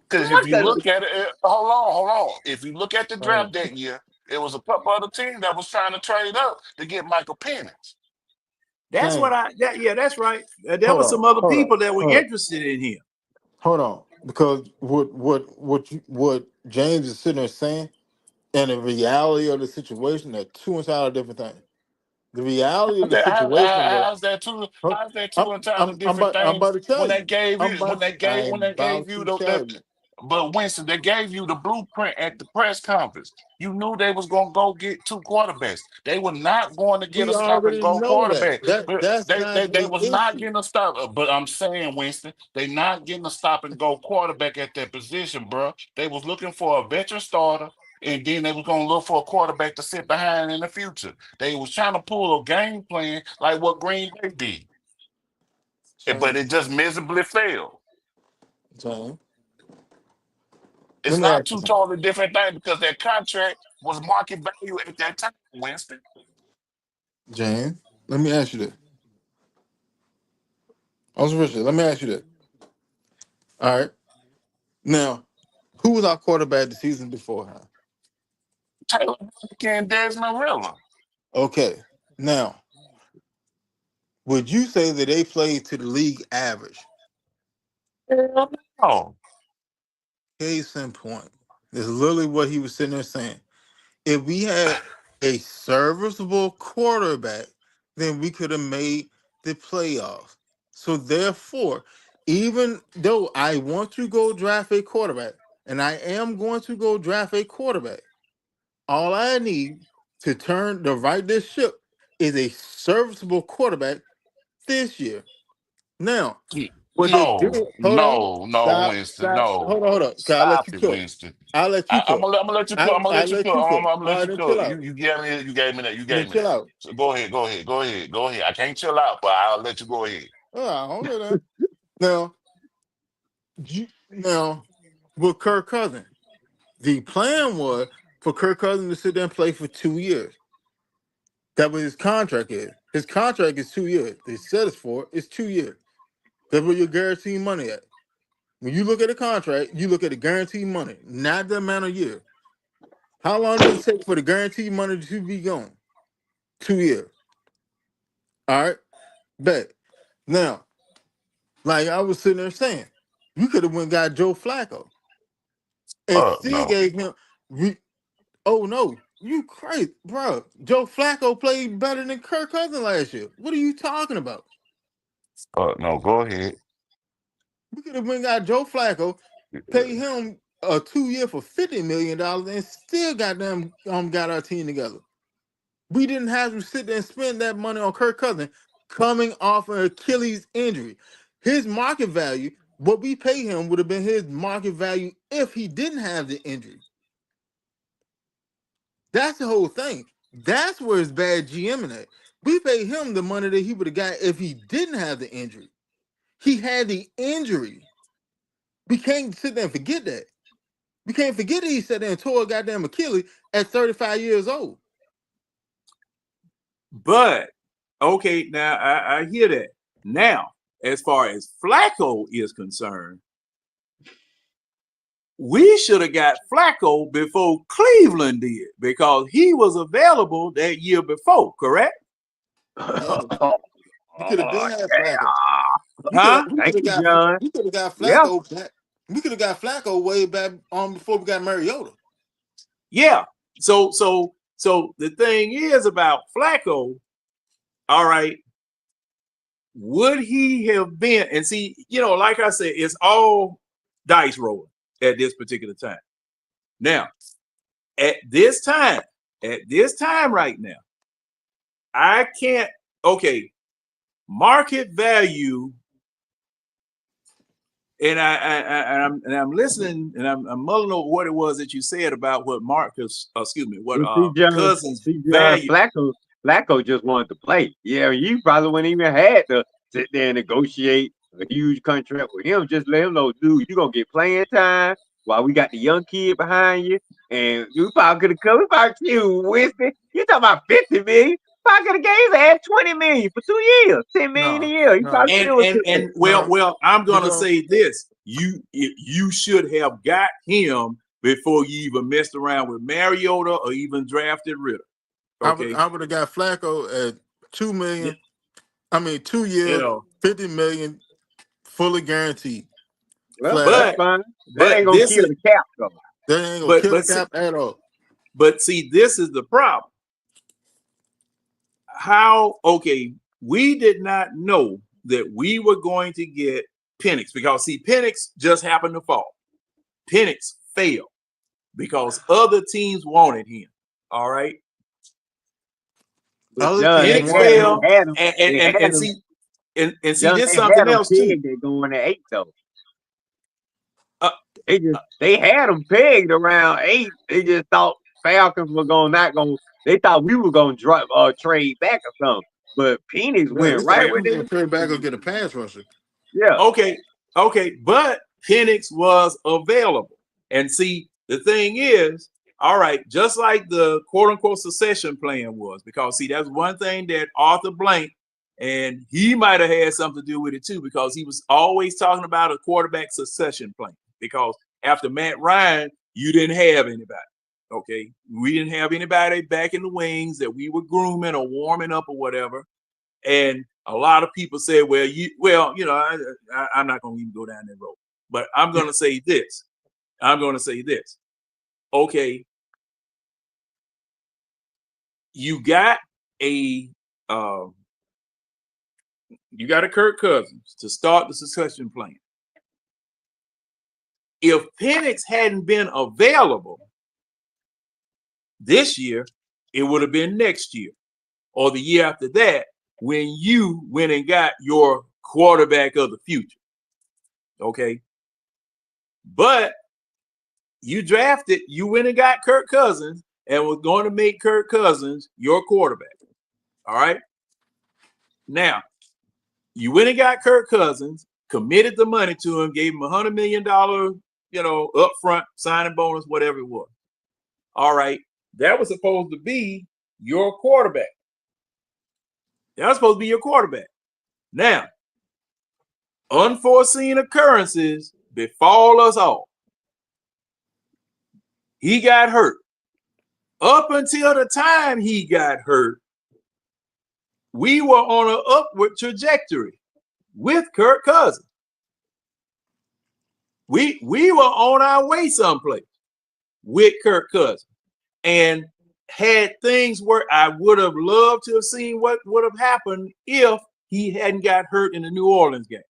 Because if What you the? look at it, hold on. If you look at the draft that year, it was a couple other teams that was trying to trade up to get Michael Penix. That's what James, yeah, that's right. There hold was some on. other Hold on. people that were Hold on. interested in him. Hold on. Because what James is sitting there saying and the reality of the situation are two entirely different things. The reality of the situation was How's that two? huh, How's that two entirely different I'm things about to tell when you. I'm they gave about you to tell you. but Winston, they gave you the blueprint at the press conference. You knew they was gonna go get two quarterbacks. They were not going to get a We stop and already go know that. quarterback. But That's not they the was not issue. getting a stop. But I'm saying, Winston, they not getting a stop and go quarterback at that position, bro. They was looking for a veteran starter. And then they was gonna look for a quarterback to sit behind in the future. They was trying to pull a game plan like what Green Bay did, but James, it just miserably failed. James, let It's me not ask you two something. totally different things because their contract was market value at that time, Winston. James, let me ask you this. Also, Richard, let me ask you this. All right. Now, who was our quarterback the season before? Huh? Taylor and Desmond Riddle. Okay. Now, would you say that they played to the league average? Hell no. Case in point. This is literally what he was sitting there saying. If we had a serviceable quarterback, then we could have made the playoffs. So therefore, even though I want to go draft a quarterback, and I am going to go draft a quarterback, all I need to right this ship is a serviceable quarterback this year. Now, what they did, hold on, No, stop, Winston, stop, no. hold on. Okay, I'll let Stop you it, cook. Winston. I'll let you cook. I'm gonna let you cook. I'm gonna I let you let cook. you I'm cook. gonna All let right, you then chill cook. out. You gave me that. You Then gave me chill that. out. So go ahead. I can't chill out, but I'll let you go ahead. All right, hold on now. Now, now with Kirk Cousins, The plan was for Kirk Cousins to sit there and play for 2 years. That what his contract is. His contract is 2 years. They said it's for it's 2 years. That's where you're guaranteed money at. When you look at a contract, you look at the guaranteed money, not the amount of years. How long does it take for the guaranteed money to be gone? 2 years. All right, bet. Now, like I was sitting there saying, you could have went and got Joe Flacco and still No. gave him. Oh no, you crazy, bro? Joe Flacco played better than Kirk Cousins last year. What are you talking about? No, go ahead. We could have went and got Joe Flacco, paid him a 2 year for $50 million, and still got our team together. We didn't have to sit there and spend that money on Kirk Cousins coming off an Achilles injury. His market value, what we pay him, would have been his market value if he didn't have the injury. That's the whole thing. That's where it's bad GMing at. We paid him the money that he would have got if he didn't have the injury. He had the injury. We can't sit there and forget that. We can't forget that he sat there and tore a goddamn Achilles at 35 years old. But okay, now I hear that. Now, as far as Flacco is concerned, we should have got Flacco before Cleveland did because he was available that year before, correct? No. We could have been had Flacco. Huh? We could have got Flacco back. We could have got Flacco way back before we got Mariota. Yeah. So the thing is about Flacco, all right, would he have been, and see, like I said, it's all dice rolling at this particular time. Now, at this time right now, I can't, okay, market value, and I'm listening and I'm mulling over what it was that you said about what Cousins value. Flacco just wanted to play. Yeah, you probably wouldn't even had to sit there and negotiate a huge contract with him. Just let him know, dude, you're gonna get playing time while we got the young kid behind you. And you probably could have come. We probably you Winston. You talking about 50 million? Probably could have gave his ass 20 million for 2 years, 10 million a year. Well, I'm gonna say this: you should have got him before you even messed around with Mariota or even drafted Ritter. Okay, I would have got Flacco at 2 million. I mean, 2 years, 50 million, fully guaranteed. Well, that's fine. That ain't gonna kill the cap, though. That ain't gonna kill the cap at all. But see, this is the problem. We did not know that we were going to get Penix because see, Penix just happened to fall. Penix failed because other teams wanted him. All right. Penix failed, and see, this is something else too. They're going to 8 though. They had them pegged around 8. They just thought Falcons were they thought we were gonna trade back or something. But Penix went right with it. Trade back or get a pass rusher. Yeah. Okay. But Penix was available. And see, the thing is, all right, just like the quote unquote succession plan was, because see, that's one thing that Arthur Blank, and he might have had something to do with it too, because he was always talking about a quarterback succession plan. Because after Matt Ryan, you didn't have anybody. Okay, we didn't have anybody back in the wings that we were grooming or warming up or whatever. And a lot of people said, I'm not going to even go down that road. But I'm going to say this. Okay, you got a Kirk Cousins to start the succession plan. If Penix hadn't been available this year, it would have been next year or the year after that when you went and got your quarterback of the future. Okay. But you went and got Kirk Cousins and was going to make Kirk Cousins your quarterback. All right. Now, you went and got Kirk Cousins, committed the money to him, gave him $100 million, upfront signing bonus, whatever it was. All right. That was supposed to be your quarterback. That was supposed to be your quarterback. Now, unforeseen occurrences befall us all. He got hurt. Up until the time he got hurt, we were on an upward trajectory with Kirk Cousins. We were on our way someplace with Kirk Cousins. And had things worked, I would have loved to have seen what would have happened if he hadn't got hurt in the New Orleans game.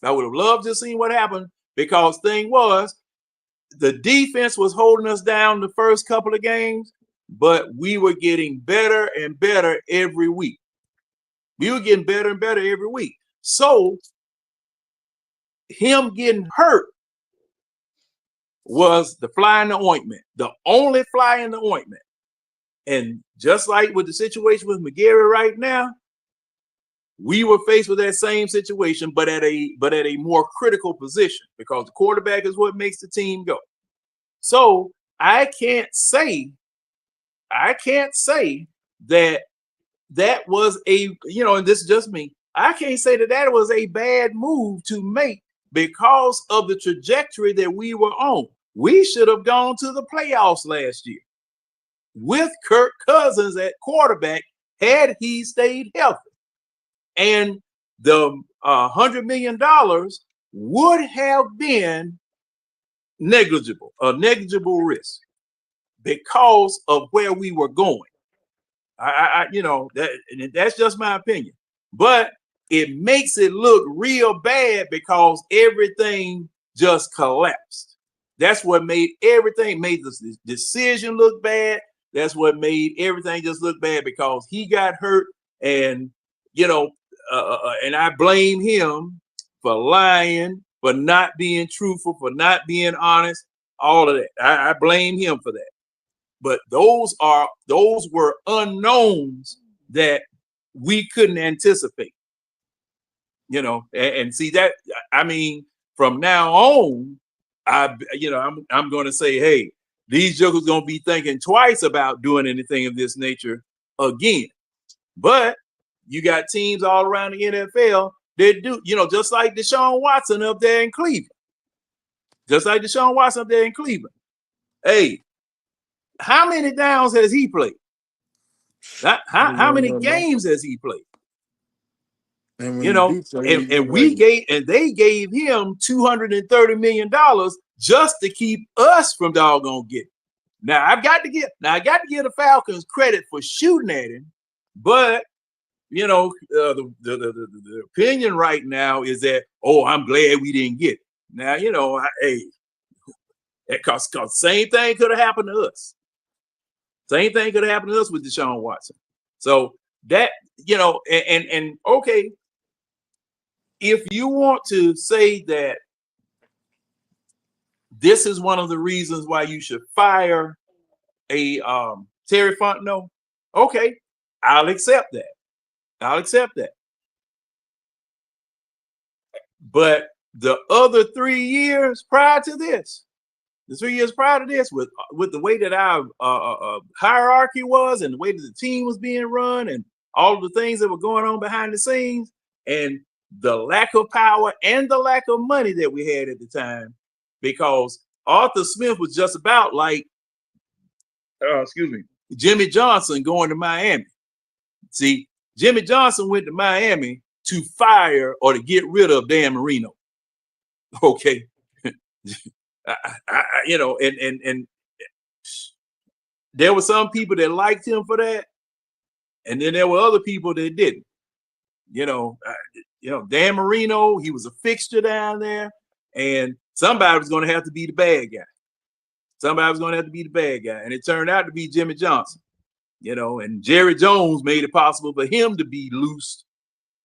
I would have loved to have seen what happened, because thing was, the defense was holding us down the first couple of games, but we were getting better and better every week. We were getting better and better every week. So him getting hurt was the fly in the ointment, the only fly in the ointment. And just like with the situation with McGarry right now, we were faced with that same situation, but at a more critical position, because the quarterback is what makes the team go. So I can't say that was a, and this is just me, I can't say that was a bad move to make because of the trajectory that we were on. We should have gone to the playoffs last year with Kirk Cousins at quarterback had he stayed healthy. And the $100 million would have been negligible, a negligible risk, because of where we were going. That's just my opinion. But it makes it look real bad because everything just collapsed. That's what made the decision look bad. That's what made everything just look bad, because he got hurt, and and I blame him for lying, for not being truthful, for not being honest, all of that. I blame him for that. But those were unknowns that we couldn't anticipate. And see that, I mean, from now on, I'm going to say, hey, these jokers going to be thinking twice about doing anything of this nature again. But you got teams all around the NFL that do, just like Deshaun Watson up there in Cleveland. Hey, how many downs has he played? How many games has he played? And they gave him $230 million just to keep us from doggone getting. Now I got to give the Falcons credit for shooting at him, but the opinion right now is that, oh, I'm glad we didn't get it. Now, hey, because same thing could have happened to us. Same thing could have happened to us with Deshaun Watson. So that, and okay, if you want to say that this is one of the reasons why you should fire a Terry Fontenot, okay, I'll accept that. But the other 3 years prior to this, with the way that our hierarchy was, and the way that the team was being run, and all of the things that were going on behind the scenes, and the lack of power and the lack of money that we had at the time, because Arthur Smith was just about like, Jimmy Johnson going to Miami. See, Jimmy Johnson went to Miami to fire or to get rid of Dan Marino. Okay. And there were some people that liked him for that, and then there were other people that didn't. Dan Marino, he was a fixture down there, and somebody was going to have to be the bad guy. And it turned out to be Jimmy Johnson. And Jerry Jones made it possible for him to be loosed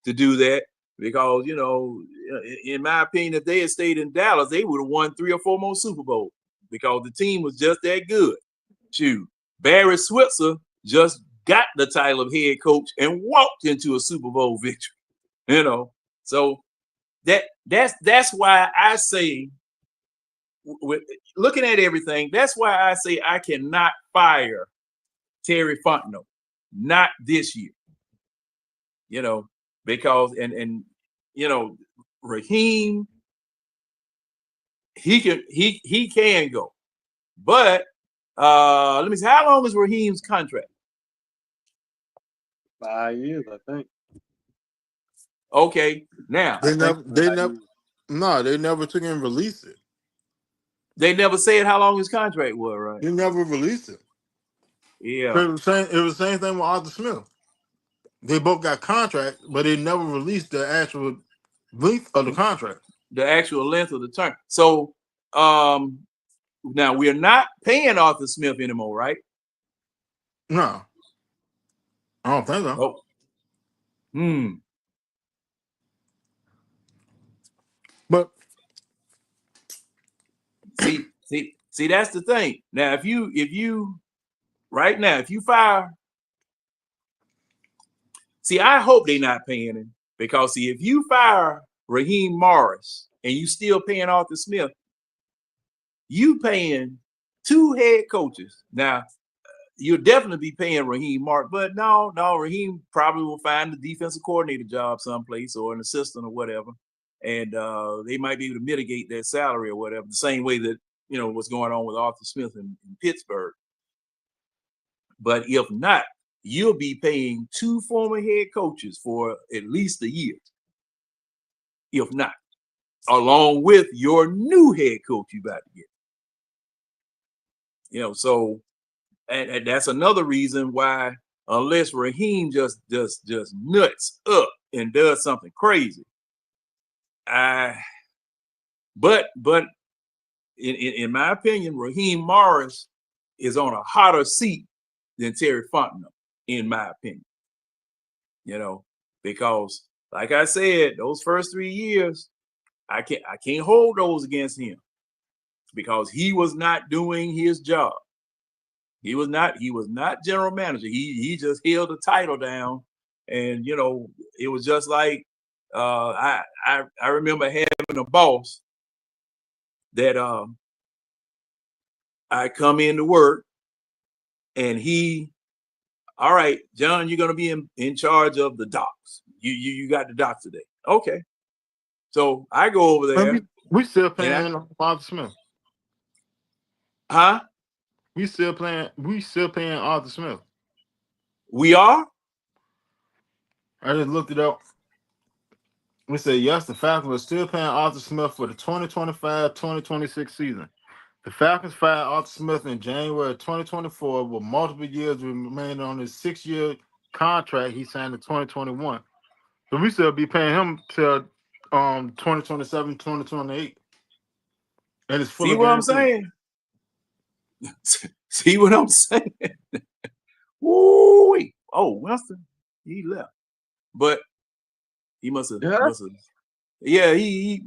to do that, because, in my opinion, if they had stayed in Dallas, they would have won 3 or 4 more Super Bowls, because the team was just that good. Shoot, Barry Switzer just got the title of head coach and walked into a Super Bowl victory. So that's why I say looking at everything, that's why I say I cannot fire Terry Fontenot, not this year. You know, because and you know, Raheem, he can go, but let me see, how long is Raheem's contract? 5 years, I think. Okay, now they never took and released it. They never said how long his contract was, right? They never released it. Yeah. It was the same thing with Arthur Smith. They both got contracts, but they never released the actual length of the contract. The actual length of the term. So now we're not paying Arthur Smith anymore, right? No. I don't think so. Oh. But see, that's the thing. Now, if you right now, if you fire, see, I hope they're not paying him, because see, if you fire Raheem Morris and you still paying Arthur Smith, you paying 2 head coaches. Now, you'll definitely be paying Raheem Morris, but no, Raheem probably will find the defensive coordinator job someplace or an assistant or whatever. And they might be able to mitigate that salary or whatever, the same way that, you know, what's going on with Arthur Smith in Pittsburgh. But if not, you'll be paying 2 former head coaches for at least a year. If not, along with your new head coach you about to get. You know, so and that's another reason why, unless Raheem just nuts up and does something crazy, but in my opinion, Raheem Morris is on a hotter seat than Terry Fontenot, in my opinion. You know, because like I said, those first 3 years, I can't hold those against him, because he was not doing his job. He was not general manager. He just held the title down, and you know, it was just like I remember having a boss that I come into work, and he, all right, John, you're gonna be in charge of the docks. You got the docks today. Okay. So I go over there. We still paying Arthur Smith. Huh? We still paying Arthur Smith. We are? I just looked it up. We said yes, the Falcons are still paying Arthur Smith for the 2025-2026 season. The Falcons fired Arthur Smith in January of 2024 with multiple years remaining on his 6-year contract he signed in 2021. So we still be paying him till 2027, 2028. And it's full. See what I'm saying? See what I'm saying? Woo! Oh, Winston, he left, but he must have. Yeah, he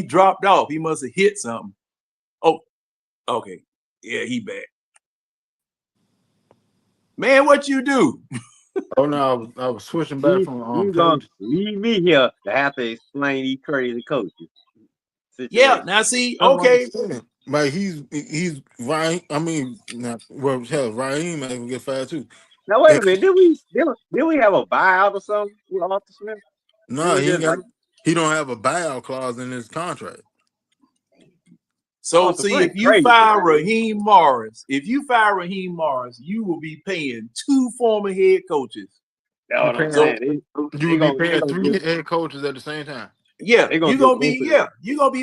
dropped off. He must have hit something. Oh, okay. Yeah, he back. Man, what you do? Oh no, I was switching back from you gonna leave me here to have to explain these crazy coaches. Yeah, now see, okay. Like he's Ryan. I mean, well, hell, Raheem ain't gonna get fired too. Now wait a minute, did we have a buyout or something with Arthur Smith? No, he don't have a buyout clause in his contract. So see, if you fire Raheem Morris, you will be paying 2 former head coaches. No, you will be paying 3 head coaches at the same time. Yeah, you're gonna be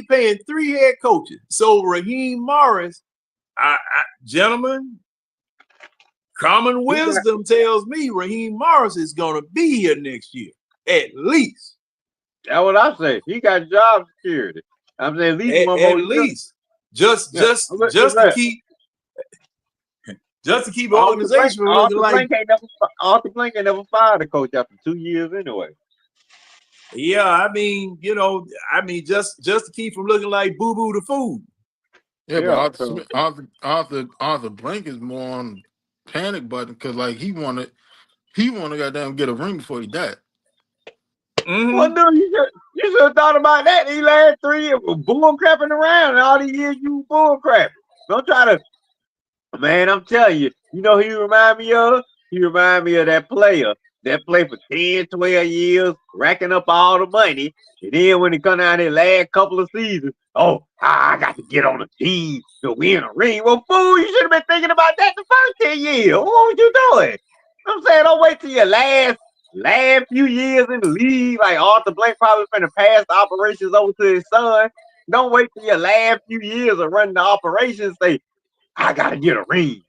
paying 3 head coaches. So Raheem Morris, gentlemen, common wisdom tells me Raheem Morris is gonna be here next year, at least. That's what I say. He got job security. I'm saying at least one more year. Least. Just to keep the organization looking like Arthur Blank ain't never fired a coach after 2 years anyway. Yeah, I mean, just to keep from looking like Boo Boo the Fool. Yeah, but Arthur Blank is more on panic button because like he wanted goddamn get a ring before he died. Well, dude, you You should have thought about that these last 3 years. Bull crapping around, and all these years you bull crapping. Don't try to, man. I'm telling you, you know who you remind me of? He remind me of that player that played for 10, 12 years, racking up all the money. And then when he come out in last couple of seasons, oh, I got to get on a team to win a ring. Well, fool, you should have been thinking about that the first 10 years. What was you doing? I'm saying, don't wait till your last few years in the league. Like Arthur Blank probably finna pass the operations over to his son. Don't wait till your last few years of running the operations. Say, I gotta get a ring.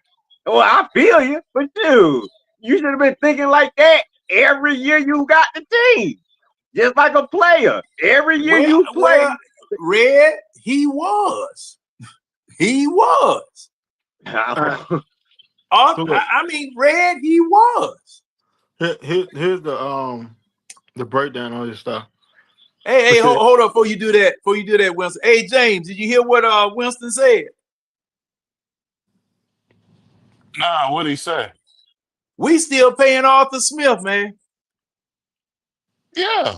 Well, I feel you, but dude, you should have been thinking like that every year you got the team. Just like a player. Every year you play. Red, he was. He was. I mean, Red, he was. Here's the breakdown on this stuff. Hey, hold up before you do that. Winston. Hey, James, did you hear what Winston said? Nah, what did he say? We still paying Arthur Smith, man. Yeah.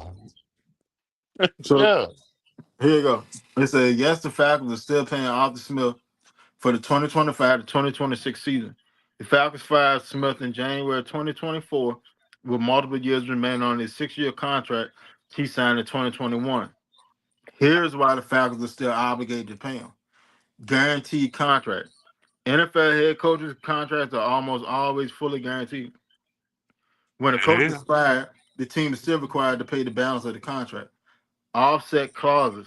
So Yeah. here you go. It says, yes, the Falcons are still paying Arthur Smith for the 2025 to 2026 season. The Falcons fired Smith in January 2024 with multiple years remaining on his 6-year contract he signed in 2021. Here's why the Falcons are still obligated to pay him. Guaranteed contract. NFL head coaches' contracts are almost always fully guaranteed. When a coach is fired, the team is still required to pay the balance of the contract. Offset clauses.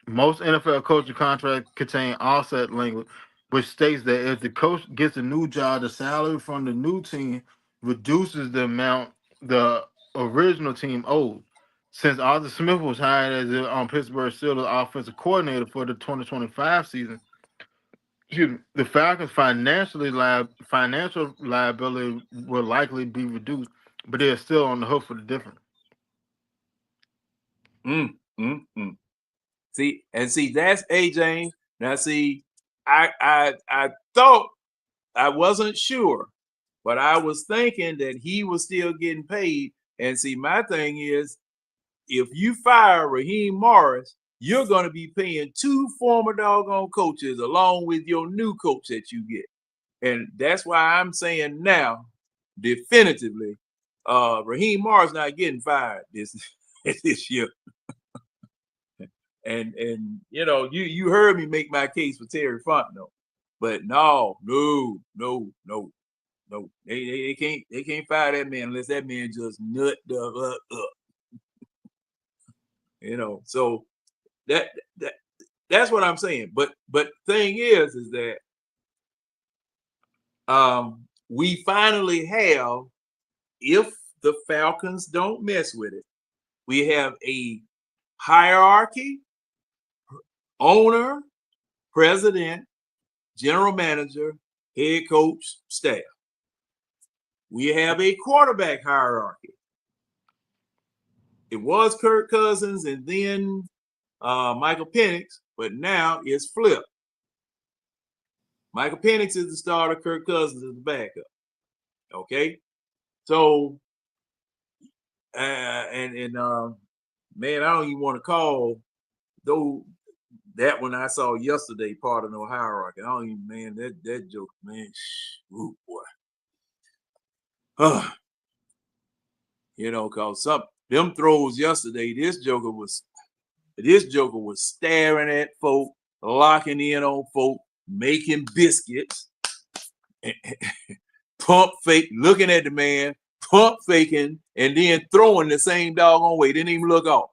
Most NFL coaching contracts contain offset language, which states that if the coach gets a new job, the salary from the new team reduces the amount the original team owed. Since Arthur Smith was hired as the Pittsburgh Steelers offensive coordinator for the 2025 season, the Falcons' financial liability will likely be reduced, but they're still on the hook for the difference. See, that's James. Now, see, I thought, I wasn't sure, but I was thinking that he was still getting paid. And see, my thing is, if you fire Raheem Morris, you're going to be paying 2 former doggone coaches along with your new coach that you get. And that's why I'm saying now, definitively, Raheem Morris not getting fired this year. And you know, you heard me make my case for Terry Fontenot, but no. They can't fire that man unless that man just nut the up. You know, so that's what I'm saying. But thing is that we finally have, if the Falcons don't mess with it, we have a hierarchy: owner, president, general manager, head coach, staff. We have a quarterback hierarchy. It was Kirk Cousins and then Michael Penix, but now it's flipped. Michael Penix is the starter, Kirk Cousins is the backup. Okay, so man, I don't even want to call though that one I saw yesterday part of no hierarchy. I don't even, man, that joke, man. Ooh, boy. You know, cause them throws yesterday, this joker was staring at folk, locking in on folk, making biscuits, pump fake, looking at the man, pump faking, and then throwing the same doggone way. Didn't even look off.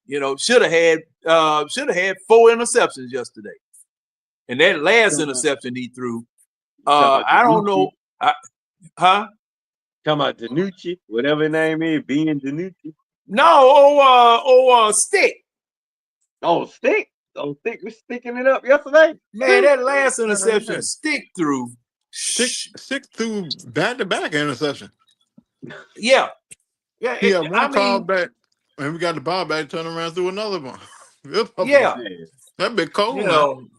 You know, should have had 4 interceptions yesterday. And that last interception he threw, I don't know. Talking about Danucci, whatever his name is, being Danucci. No, Stick. Oh, Stick. Oh, Stick was sticking it up yesterday. Man, that last interception Stick threw. Stick threw back-to-back interception. Yeah. One call back, and we got the ball back, turn around through another one. Yeah. That bit cold, you man. know.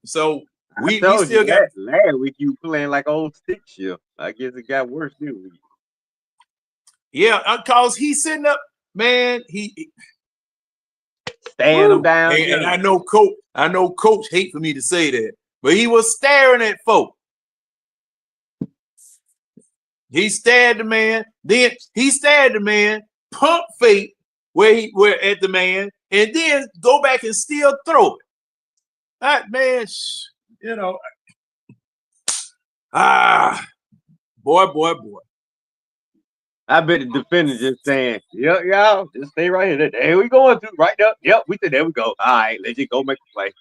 So we still got last week you playing like old Stick shift. I guess it got worse this week. Yeah, cause he's sitting up, man. staring them down. And I know coach hate for me to say that, but he was staring at folk. He stared the man, then he stared the man, pump fake where at the man, and then go back and still throw it. That man, you know, boy. I bet the defender just saying, "Yep, y'all, just stay right here. There we going to right up. Yep, we said there we go. All right, let's just go make a play."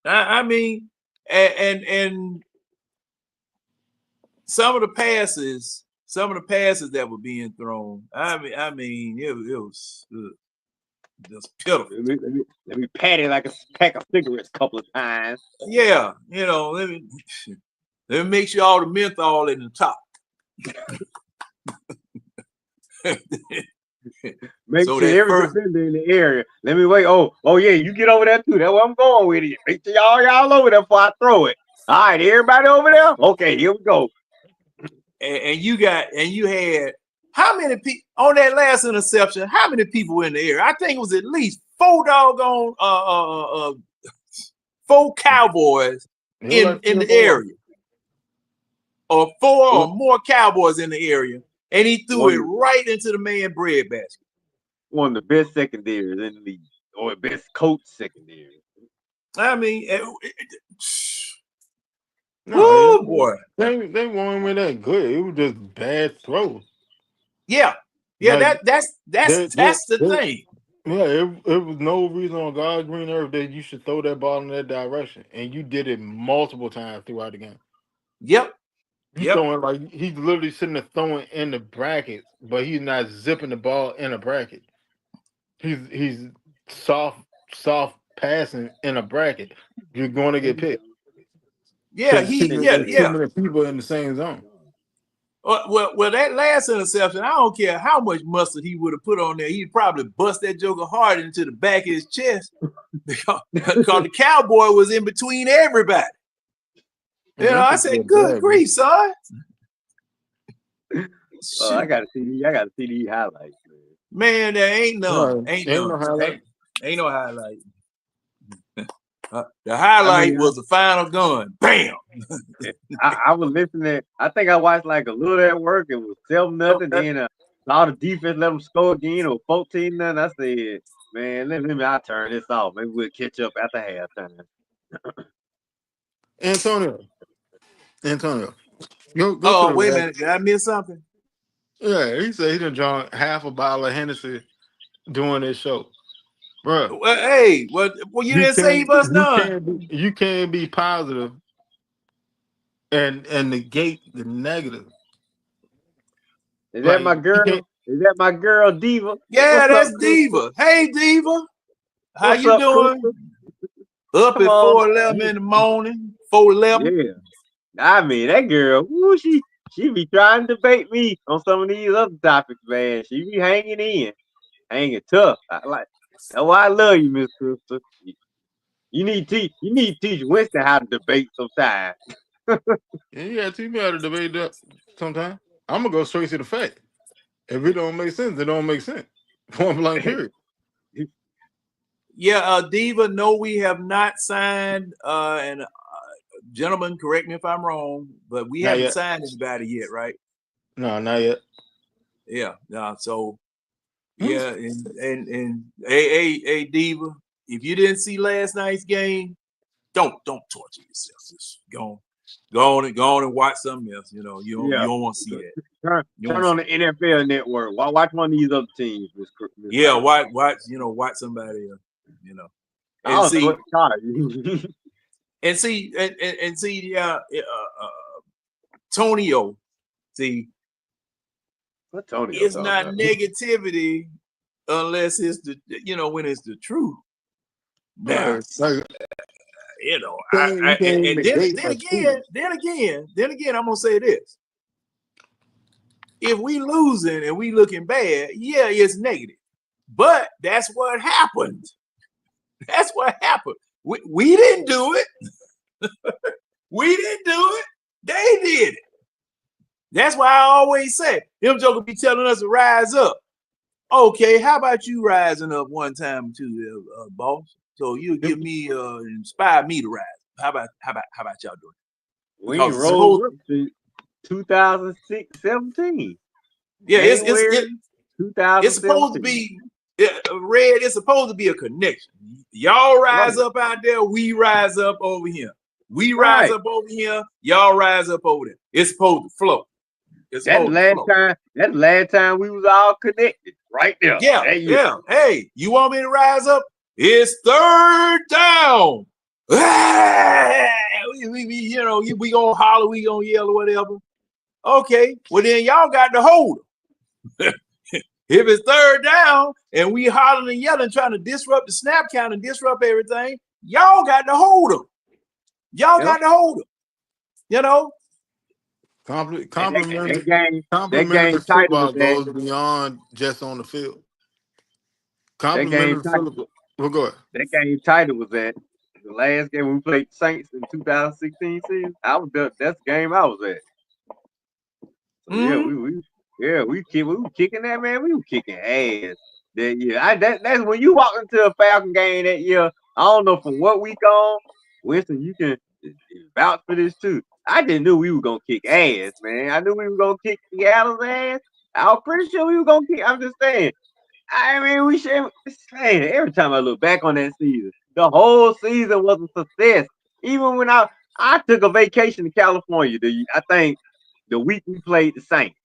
I mean, and some of the passes that were being thrown. I mean, it was just pitiful. Let me pat it like a pack of cigarettes a couple of times. Yeah, you know, let me make sure all the menthol in the top. Make sure every defender in the area. Let me wait. Oh yeah, you get over there too. That's where I'm going with it. Make sure y'all over there before I throw it. All right, everybody over there. Okay, here we go. And you had how many people on that last interception? How many people were in the area? I think it was at least 4 doggone 4 Cowboys in the area, or 4 or more Cowboys in the area, and he threw it right into the man breadbasket. One of the best secondaries in the league, or best coach secondary. I mean, no, boy, they weren't really that good. It was just bad throws. Yeah, like, that's the thing. Yeah, it was no reason on God's green earth that you should throw that ball in that direction, and you did it multiple times throughout the game. Yep. He's throwing like he's literally sitting there throwing in the bracket, but he's not zipping the ball in a bracket. He's soft passing in a bracket. You're going to get picked. Yeah, too many people in the same zone. Well, that last interception, I don't care how much mustard he would have put on there. He'd probably bust that joker hard into the back of his chest because the Cowboy was in between everybody. You know, I said, "Good grief, son." I gotta see these highlights, man. There ain't none. Ain't no highlight. Ain't no highlight. The highlight was the final gun. Bam. I was listening. I think I watched like a little at work. It was 7-0. Then all the defense let them score again, or 14-0. I said, "Man, let me. I'll turn this off. Maybe we'll catch up after halftime." Antonio. Go wait a minute. Did I miss something? Yeah, he said he done drunk half a bottle of Hennessy doing this show. Bro, well, hey, well, you didn't say he was done. You can't be positive and negate the negative. Is that my girl? Is that my girl, Diva? Yeah, that's Diva. Hey, Diva, how you doing? Up at 4:11 in the morning. 4:11. Yeah, I mean that girl. Woo, she be trying to debate me on some of these other topics, man. She be hanging tough. That's why I love you, Miss Crystal. You need to teach Winston how to debate sometimes. Yeah, you gotta teach me how to debate that sometimes. I'm gonna go straight to the fact. If it don't make sense, it don't make sense. Point blank period. Yeah, Diva, no, we have not signed and gentlemen, correct me if I'm wrong, but we haven't signed anybody yet, right? No, not yet. Yeah, so yeah, and hey, Diva, if you didn't see last night's game, don't torture yourself. Just go on and watch something else. You know, you don't want to see that. Turn on the NFL Network. Watch one of these other teams. Yeah, watch somebody else. You know, and see, and see, Tonio. See, it's not negativity unless it's when it's the truth. Now, you know, and then again, I'm gonna say this: if we losing and we looking bad, yeah, it's negative, but that's what happened. That's what happened. We didn't do it. We didn't do it. They did it. That's why I always say them jokers be telling us to rise up. Okay, how about you rising up one time too, boss? So you give me inspire me to rise. How about y'all doing it? We ain't Because it's rolled supposed up to 2006, 17. yeah, January it's supposed to 2017. be Red. It's supposed to be a connection. Y'all rise Right. up out there, we rise up over here. We rise Right. up over here, y'all rise up over there. It's supposed to flow. It's That's supposed to flow. That's the last time we was all connected. Right there. Yeah, That year. yeah. Hey, you want me to rise up? It's third down. We gonna holler, we gonna yell or whatever. Okay, well then y'all got to hold them. If it's third down and we hollering and yelling, trying to disrupt the snap count and disrupt everything, y'all got to hold them. Y'all got to hold them. You know. Complimentary that game title was football that. goes beyond just on the field. That game Complimentary football. Well, go ahead. That game title was at the last game we played Saints in 2016 season. That's the game I was at. So we were kicking that, man. We were kicking ass that year. That's when you walk into a Falcon game that year. I don't know from what week on. Winston, you can vouch for this too. I just knew we were gonna kick ass, man. I knew we were gonna kick Seattle's ass. I was pretty sure we were gonna kick. I'm just saying. I mean, we should. Man, every time I look back on that season, the whole season was a success. Even when I took a vacation to California, I think the week we played the Saints,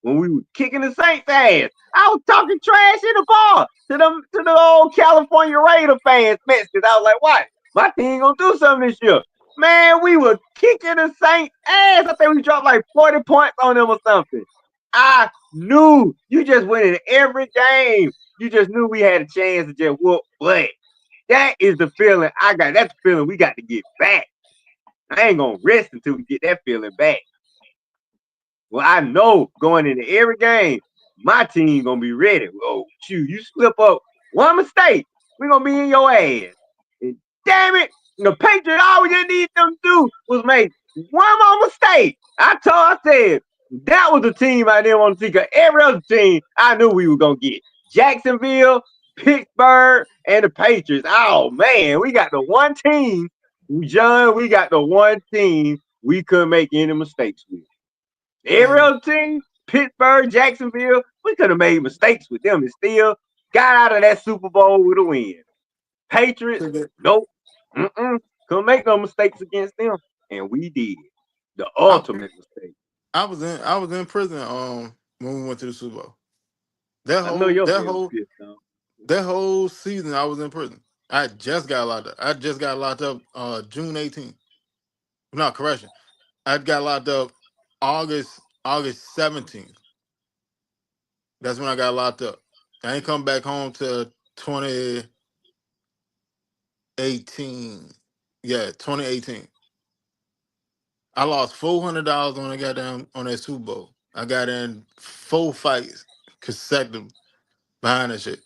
when we were kicking the Saints ass, I was talking trash in the bar to the old California Raider fans, because I was like, "What? My team gonna do something this year." Man, we were kicking the Saints ass. I think we dropped like 40 points on them or something. I knew you just went in every game. You just knew we had a chance to just whoop butt. That is the feeling I got. That's the feeling we got to get back. I ain't gonna rest until we get that feeling back. Well, I know going into every game, my team gonna be ready. Oh, shoot, you slip up one mistake, we gonna be in your ass. And damn it, the Patriots, all we just need them to do was make one more mistake. I said, that was the team I didn't want to see, because every other team I knew we were gonna get. Jacksonville, Pittsburgh, and the Patriots. Oh man, we got the one team, John, we got the one team we couldn't make any mistakes with. Every other team, Pittsburgh, Jacksonville, we could have made mistakes with them and still got out of that Super Bowl with a win. Patriots, nope. Couldn't make no mistakes against them. And we did. The ultimate mistake. I was in prison when we went to the Super Bowl. That whole season I was in prison. I just got locked up. June 18th. No, correction. I got locked up August 17th. That's when I got locked up. I ain't come back home till 2018. Yeah, 2018. I lost $400 on that Super Bowl. I got in 4 fights consecutive behind that shit.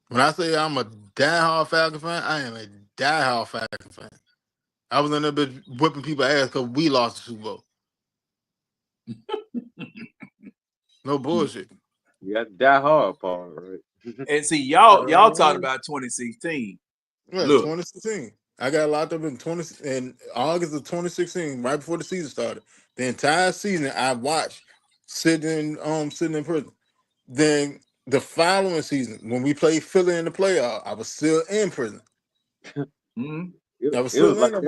When I say I'm a diehard Falcon fan, I am a diehard Falcon fan. I was in there bitch whipping people ass because we lost the Super Bowl. No bullshit. You got to die hard part, right? And see, y'all talking about 2016. Yeah, Look, 2016. I got locked up in August of 2016, right before the season started. The entire season I watched sitting in prison. Then the following season, when we played Philly in the playoff, I was still in prison. That was like a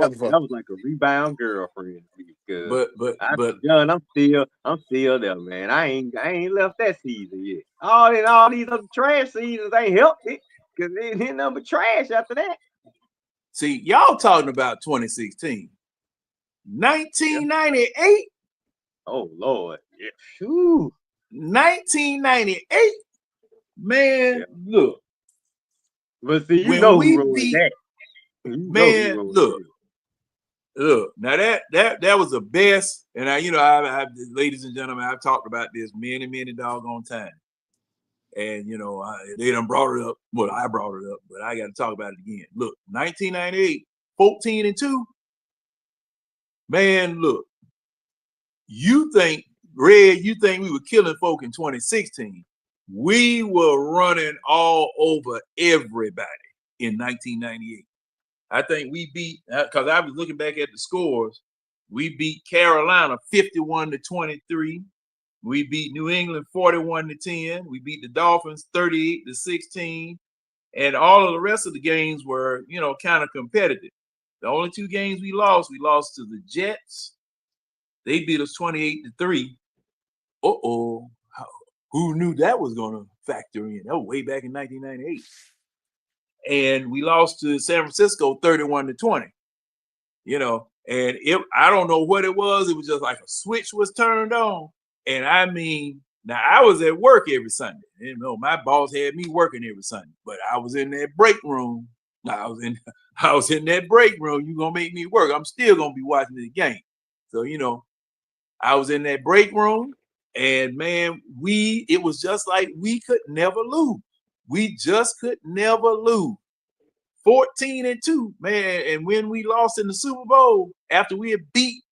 rebound girlfriend. But John, I'm still there, man. I ain't left that season yet. All these other trash seasons ain't helped it, because they ain't nothing but trash after that. See, y'all talking about 2016. 1998. Oh Lord. Yeah. Whew. 1998. Man, look. But see, you know who wrote that. Man, look. Now that was the best, and I ladies and gentlemen, I've talked about this many doggone times, and they done brought it up. Well, I brought it up, but I got to talk about it again. Look, 1998, 14-2. Man, look. You think we were killing folk in 2016? We were running all over everybody in 1998. I think we beat, because I was looking back at the scores, we beat Carolina 51-23. We beat New England 41-10. We beat the Dolphins 38-16. And all of the rest of the games were, kind of competitive. The only two games we lost to the Jets. They beat us 28-3. Uh-oh. Who knew that was going to factor in? That was way back in 1998. And we lost to San Francisco 31-20. And I don't know what it was. It was just like a switch was turned on. And I mean, now I was at work every Sunday. My boss had me working every Sunday, but I was in that break room. I was in that break room. You're gonna make me work. I'm still gonna be watching the game. So, I was in that break room, and man, it was just like we could never lose. We just could never lose. 14-2, man. And when we lost in the Super Bowl, after we had beat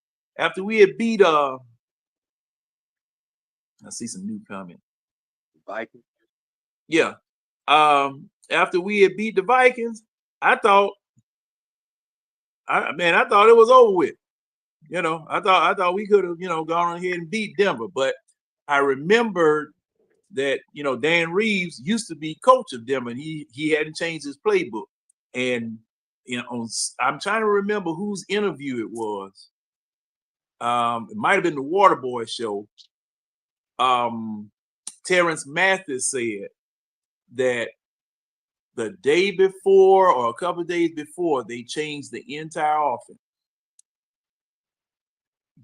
I see some new comment. Vikings. Yeah. After we had beat the Vikings, I thought it was over with. I thought we could have, gone ahead and beat Denver. But I remembered that, Dan Reeves used to be coach of Denver, and he hadn't changed his playbook. And I'm trying to remember whose interview it was. It might have been the Waterboy show. Terrence Mathis said that the day before or a couple of days before they changed the entire offense.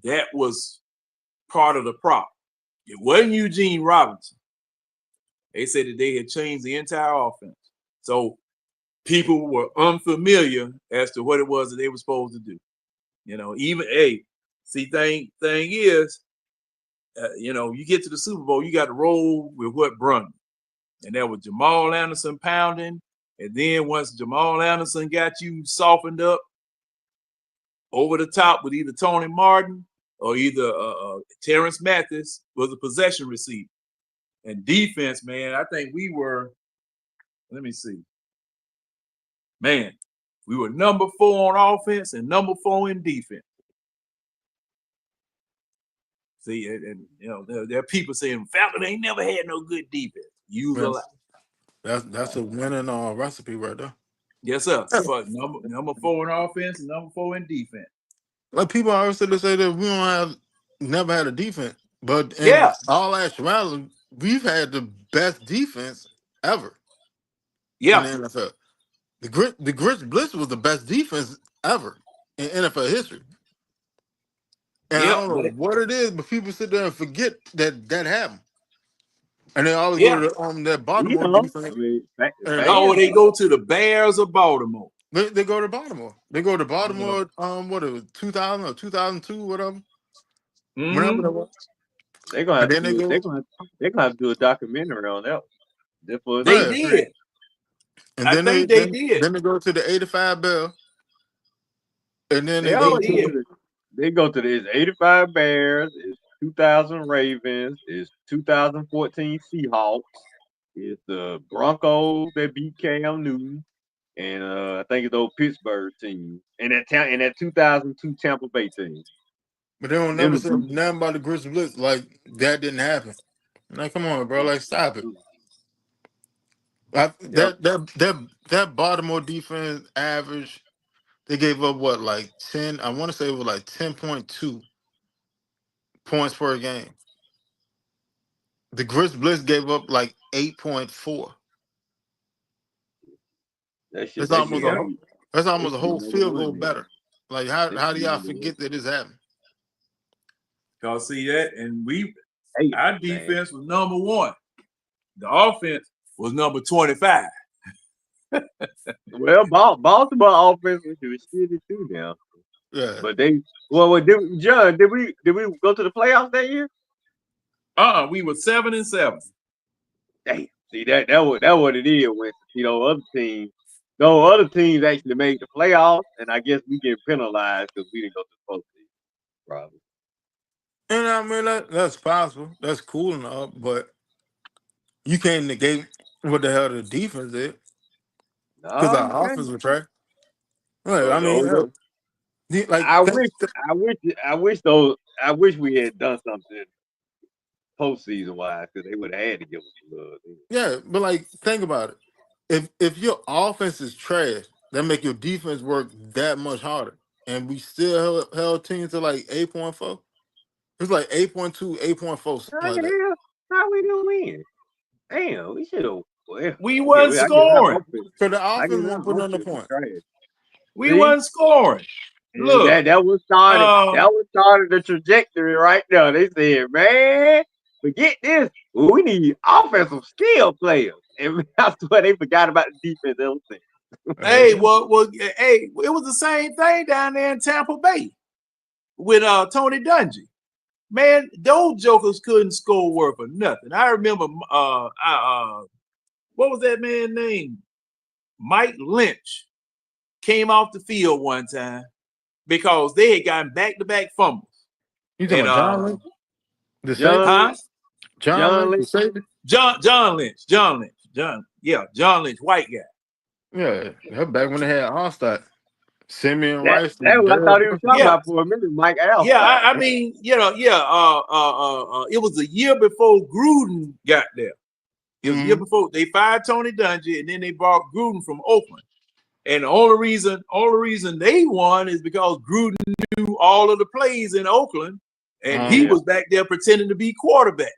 That was part of the problem. It wasn't Eugene Robinson. They said that they had changed the entire offense. So people were unfamiliar as to what it was that they were supposed to do. Thing is, you get to the Super Bowl, you got to roll with what brung. And that was Jamal Anderson pounding. And then once Jamal Anderson got you softened up over the top with either Tony Martin or either Terrence Mathis was a possession receiver. And defense, man, I think we were, let me see. Man, we were number 4 on offense and number 4 in defense. See, and there are people saying Falcon ain't never had no good defense. Use a lot. That's a winning recipe right there. Yes, sir. But number 4 in offense and number 4 in defense. Like people always say that we never had a defense, but in all actuality, we've had the best defense ever. In the NFL. The Grinch Blitz was the best defense ever in NFL history. And I don't know what it is, but people sit there and forget that happened. And they always go to that Baltimore defense. They go to the Bears of Baltimore. They go to Baltimore. They go to Baltimore. What it was, 2000 or 2002, whatever. Whenever that was. They're gonna have to do a documentary on that. They did. And then they did. Then they go to the 85 Bears. And then they go to the 85 Bears, it's 2000 Ravens, it's 2014 Seahawks, it's the Broncos that beat Cam Newton, and I think it's the old Pittsburgh team, and that 2002 Tampa Bay team. But they don't never say nothing about the Grizzly Blitz. Like that didn't happen. Like, come on, bro. Like, stop it. That Baltimore defense average, they gave up what, like 10? I want to say it was like 10.2 points per game. The Grizzly Blitz gave up like 8.4. That's almost a whole field goal better. Like, how do y'all forget that this happened? Y'all see that? And our defense was number 1. The offense was number 25. Well, Baltimore offense was shitty too now. Yeah. But John, did we go to the playoffs that year? We were 7-7. Damn. See that what it is when other teams actually made the playoffs, and I guess we get penalized because we didn't go to the postseason. Probably. And I mean that's possible. That's cool enough, but you can't negate what the hell the defense is because No, you our can't. offense was trash. Like, I But mean, those, like I wish those, I wish we had done something postseason wise because they would have had to give us a love. yeah, but like think about it. If your offense is trash, that make your defense work that much harder. And we still held teams to like 8.4. It's like 8.2, 8.4, How like that. the hell? How we gonna win? Damn, we should have. Well, We wasn't I guess our scoring. offense. So the I guess offense won't put our on the offense is point. trash. We See? wasn't scoring. And Look, that was started. um, That was started the trajectory right there. They said, man, forget this. We need offensive skill players. And that's why they forgot about the defense. hey, hey, it was the same thing down there in Tampa Bay with Tony Dungy. Man, those jokers couldn't score worth of nothing. I remember what was that man's name? Mike Lynch came off the field one time because they had gotten back-to-back fumbles. You talking about John Lynch? The John safety? Lynch? John Lynch, the safety? John Lynch, white guy. Yeah, that back when they had All-Star. Simeon That, Rice. that's what I thought he was talking Yeah. about for a minute, Mike Alstott. Yeah, I mean, it was the year before Gruden got there. It was the year before they fired Tony Dungy, and then they brought Gruden from Oakland. And the only reason they won is because Gruden knew all of the plays in Oakland, and he was back there pretending to be quarterback.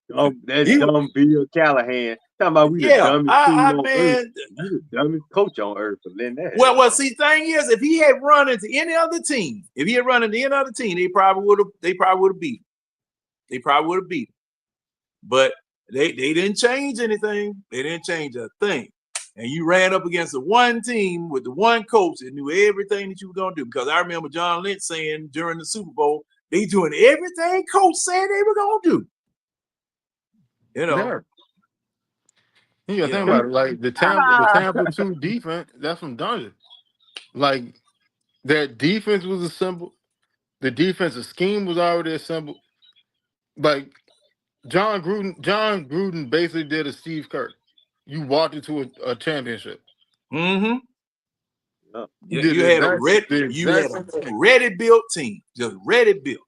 That's dumb Bill Callahan. Talking about we the dumbest team on earth. You the dumbest coach on earth for letting that. Well, see, thing is, if he had run into any other team, they probably would have beat him. They probably would have beat him. But they didn't change anything. They didn't change a thing. And you ran up against the one team with the one coach that knew everything that you were going to do. Because I remember John Lynch saying during the Super Bowl, they doing everything coach said they were going to do. You know. Yeah. You gotta think about it. Like the Tampa 2 defense, that's from Dungeon. Like that defense was assembled. The defensive scheme was already assembled. Like John Gruden basically did a Steve Kerr. You walked into a championship. Mm-hmm. You had a ready built team, just ready built.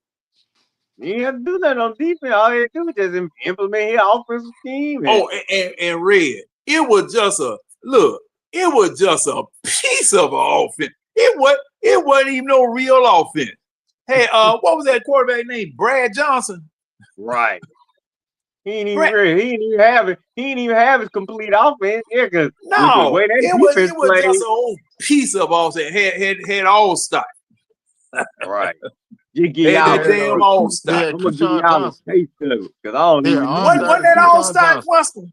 You didn't have to do that on defense. All you had to do was just implement his offensive scheme. And Red, it was just a piece of offense. It wasn't even no real offense. Hey, what was that quarterback named? Brad Johnson. Right. He didn't even have his complete offense. Yeah, because no, it was just a whole piece of offense. Had all style. Right. You get that damn all star. I'm gonna give y'all a taste of it because I don't even know. Wasn't that all star Western?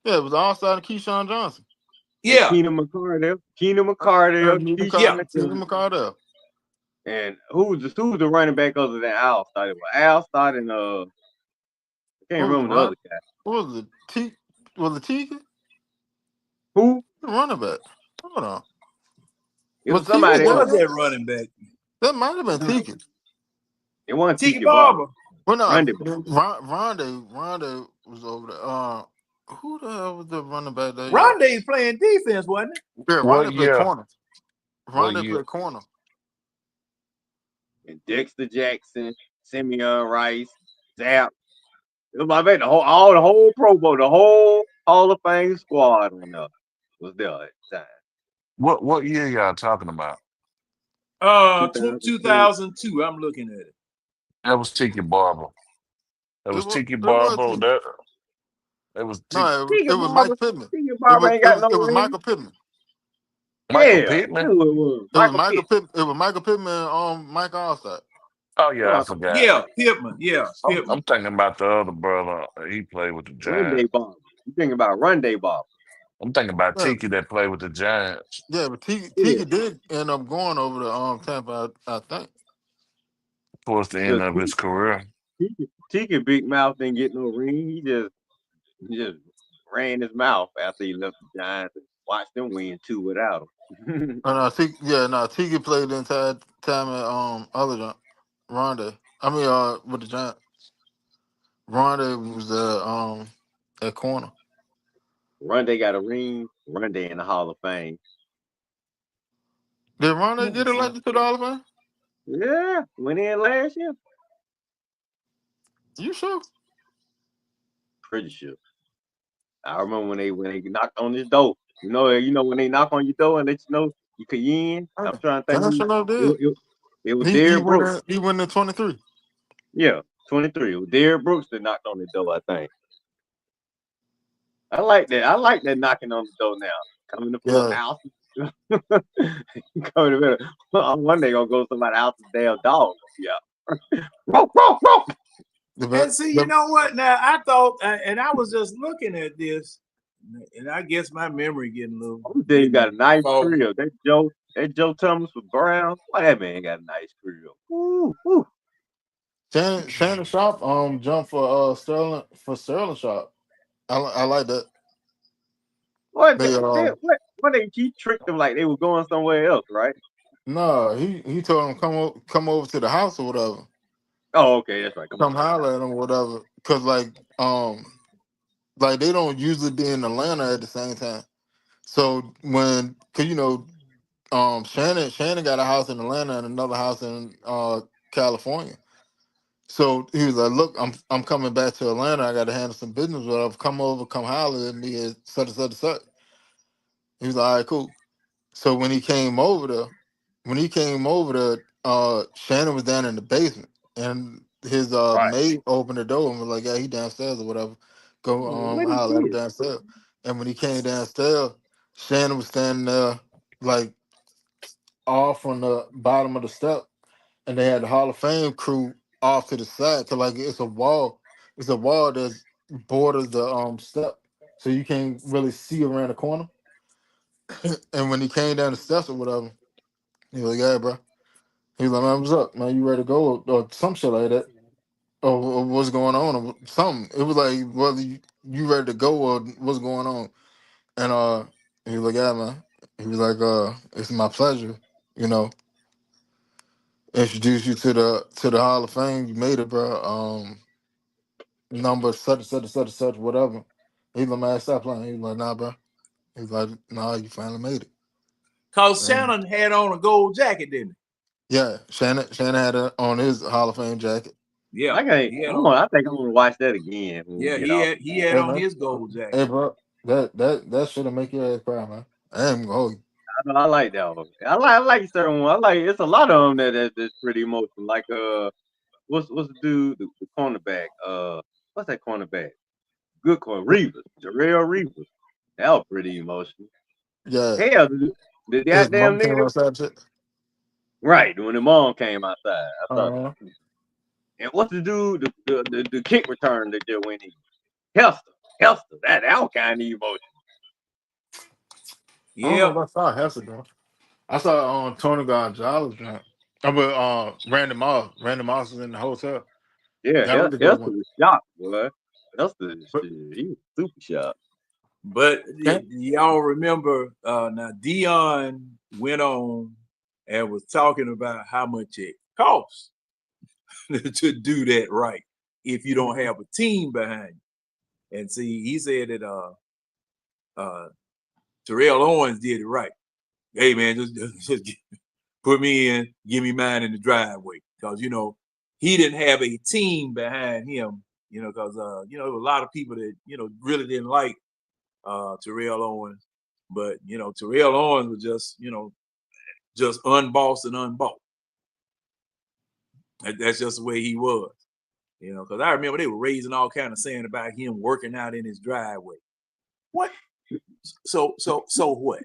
Yeah, it was all star to Keyshawn Johnson. Yeah. Keenan McCardell. Keenan McCardell. And who's the running back other than Alstott? It was Alstott and I can't remember the other guy. What was it? Was it Teague? Who? The running back. Hold on. It was somebody. What was that running back? That might have been Teague. It wasn't Tiki Barber. Well, no, Rondé was over there. Who the hell was the running back there? Rondé's playing defense, wasn't it? Yeah, Rondé played corner. Rondé played corner. And Dexter Jackson, Simeon Rice, Zapp. It was my man, the whole Pro Bowl, the whole Hall of Fame squad was there at the time. What year y'all talking about? 2002. I'm looking at it. That was Tiki Barber. That was Tiki Barber. It was Mike Pittman. Tiki Barber ain't got no It was Michael Pittman. Michael Pittman? It was Michael Pittman. It was Michael Pittman Mike Alstott. Oh yeah, I forgot. Yeah, Pittman. Yeah, I'm thinking about the other brother. He played with the Giants. You thinking about Rondé Barber? I'm thinking about Tiki that played with the Giants. Yeah, but Tiki did end up going over to Tampa, I think. Towards the end of his career. Tiki big mouth didn't get no ring. He just ran his mouth after he left the Giants and watched them win 2 without him. Tiki played the entire time at Rondé. I mean with the Giants. Rondé was at corner. Rondé got a ring. Rondé in the Hall of Fame. Did Rondé get elected to the Hall of Fame? Yeah, went in last year. You sure? Pretty sure. I remember when they knocked on his door. You know when they knock on your door and let you know you could in. I'm trying to think That's who what I did. it was. He Derrick Brooks. went. He went to 23. Yeah, 23. It was Derrick Brooks that knocked on the door. I think. I like that. I like that knocking on the door now. Coming to people's Yeah. house. Coming to one day gonna go to somebody's house and damn dog. Yeah. And see, you know what? Now I thought, and I was just looking at this, and I guess my memory getting a little. You got a nice crib. That Joe Thomas with Brown. Why that man got a nice crib? Woo. Shannon Sharp jumped for Sterling Sharp. I like that. What he tricked them like they were going somewhere else, right? No, he told him come over to the house or whatever. Oh, okay, that's right. Come holler at him or whatever. Cause like they don't usually be in Atlanta at the same time. So Shannon got a house in Atlanta and another house in California. So he was like, "Look, I'm coming back to Atlanta. I got to handle some business. Whatever. Come over, come holler at me at such and such and such." He was like, "All right, cool." So when he came over there, Shannon was down in the basement, and his maid opened the door and was like, "Yeah, he downstairs or whatever. Go holler at him downstairs." And when he came downstairs, Shannon was standing there like off on the bottom of the step, and they had the Hall of Fame crew off to the side. Cause like it's a wall that borders the step, so you can't really see around the corner. And when he came down the steps or whatever, he was like, "Yeah, bro." He was like, "Man, what's up, man? You ready to go or some shit like that, or what's going on or something?" It was like whether you ready to go or what's going on. And he was like, "Yeah, man." He was like, "It's my pleasure, you know, introduce you to the Hall of Fame. You made it, bro. Number such and such and such and such, whatever." He was like, "Man, stop playing." He was like, "Nah, bro." He was like, "Nah, you finally made it." Cause Shannon had on a gold jacket, didn't he? Yeah, Shannon had it on his Hall of Fame jacket. Yeah, I think I'm gonna watch that again. Yeah, he had on his gold jacket. Hey, bro, that should have make your ass cry, man. I ain't gonna hold you. I like that one. I like certain one. I like it's a lot of them that's pretty emotional. Like what's the dude the cornerback? What's that cornerback? Good corner Reavers, Jarrell Reavers. That was pretty emotional. Yeah. Hell, the goddamn nigga. Right when the mom came outside. I thought. And what's the dude? The kick return that just went in. Hester. That was kind of emotional. Yeah. I don't know if I saw Hester though. I saw Tony Gonzalez drunk. But Randy Moss. Randy Moss was in the hotel. Yeah, Hester was shocked, boy. Hester, he was super shocked. But y'all remember now Dion went on and was talking about how much it costs to do that right if you don't have a team behind you. And see, he said that Terrell Owens did it right. Hey man, just put me in, give me mine in the driveway. Because he didn't have a team behind him, because there were a lot of people that really didn't like Terrell Owens. But Terrell Owens was just unbossed and unbought. That's just the way he was. Because I remember they were raising all kind of saying about him working out in his driveway. What? So what?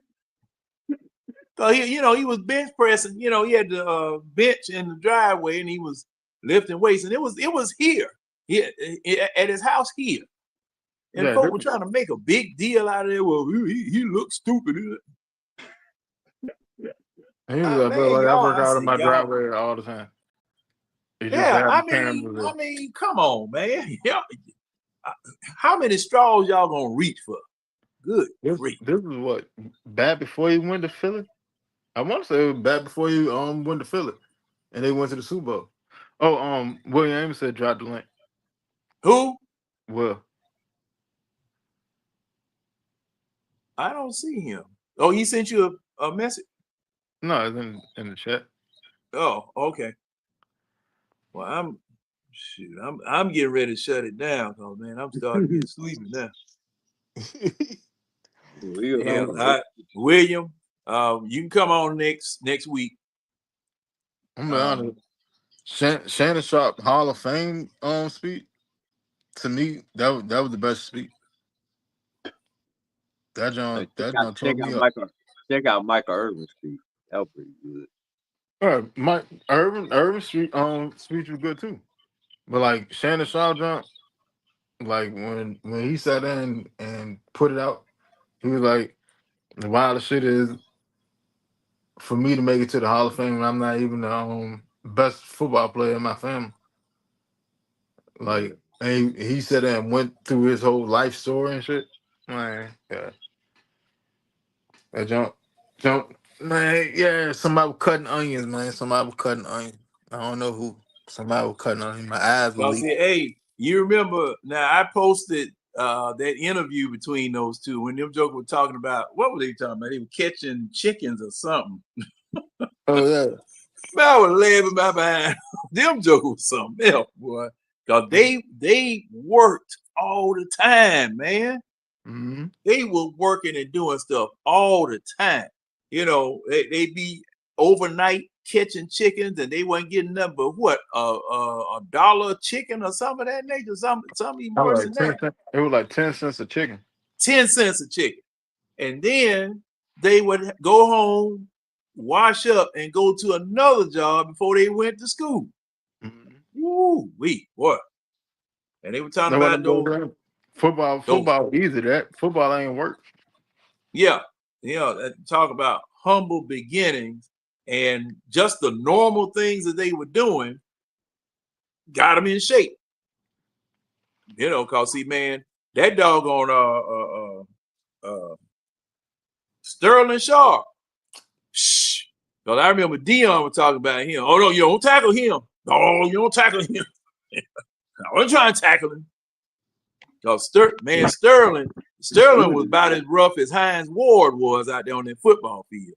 So he was bench pressing. He had the bench in the driveway, and he was lifting weights, and it was here, at his house here. And folks were trying to make a big deal out of it. Well, he looks stupid. He was like, I work out in my driveway all the time. I mean, come on, man. How many straws y'all gonna reach for? Good. This is what back before he went to Philly. I want to say it was back before he went to Philly, and they went to the Super Bowl. Oh, William Amos said drop the link. Who? Will. I don't see him. Oh, he sent you a message? No, it's in the chat. Oh, okay. Well, I'm getting ready to shut it down, because man, I'm starting to get sleepy now. Yeah, William, you can come on next week. I'm gonna be honest. Shannon Sharp Hall of Fame speech, to me, that was the best speech. That John told me up. Check out Michael Irvin's speech. That was pretty good. Mike Irvin's speech was good too. But like Shannon Sharp, John, like when he sat in and put it out, he was like, the wildest shit is for me to make it to the Hall of Fame, and I'm not even the best football player in my family. Like, and he said that and went through his whole life story and shit. Man, yeah. That jump, man, yeah. Somebody was cutting onions, man. Somebody was cutting onions. I don't know who. Somebody was cutting onions. My eyes were leaking. Hey, you remember, now I posted that interview between those two when them jokers were talking about, what were they talking about? They were catching chickens or something. Oh, yeah. Man, I was laughing my behind. Them jokers was something else, boy. Because they worked all the time, man. Mm-hmm. They were working and doing stuff all the time. You know, they be overnight catching chickens, and they wasn't getting nothing but what, $1 a chicken or something of that nature, something even worse than that. It was like 10 cents a chicken. 10 cents a chicken. And then they would go home, wash up, and go to another job before they went to school. Mm-hmm. Woo, what? And they were talking about those football easy. That football ain't work. Yeah, talk about humble beginnings, and just the normal things that they were doing got them in shape. You know, cause see, man, that doggone Sterling Sharp. Shh. Cause I remember Dion was talking about him. Oh no, you don't tackle him. No, you don't tackle him. I wasn't trying to tackle him. Cause Sterling was about as rough as Hines Ward was out there on that football field.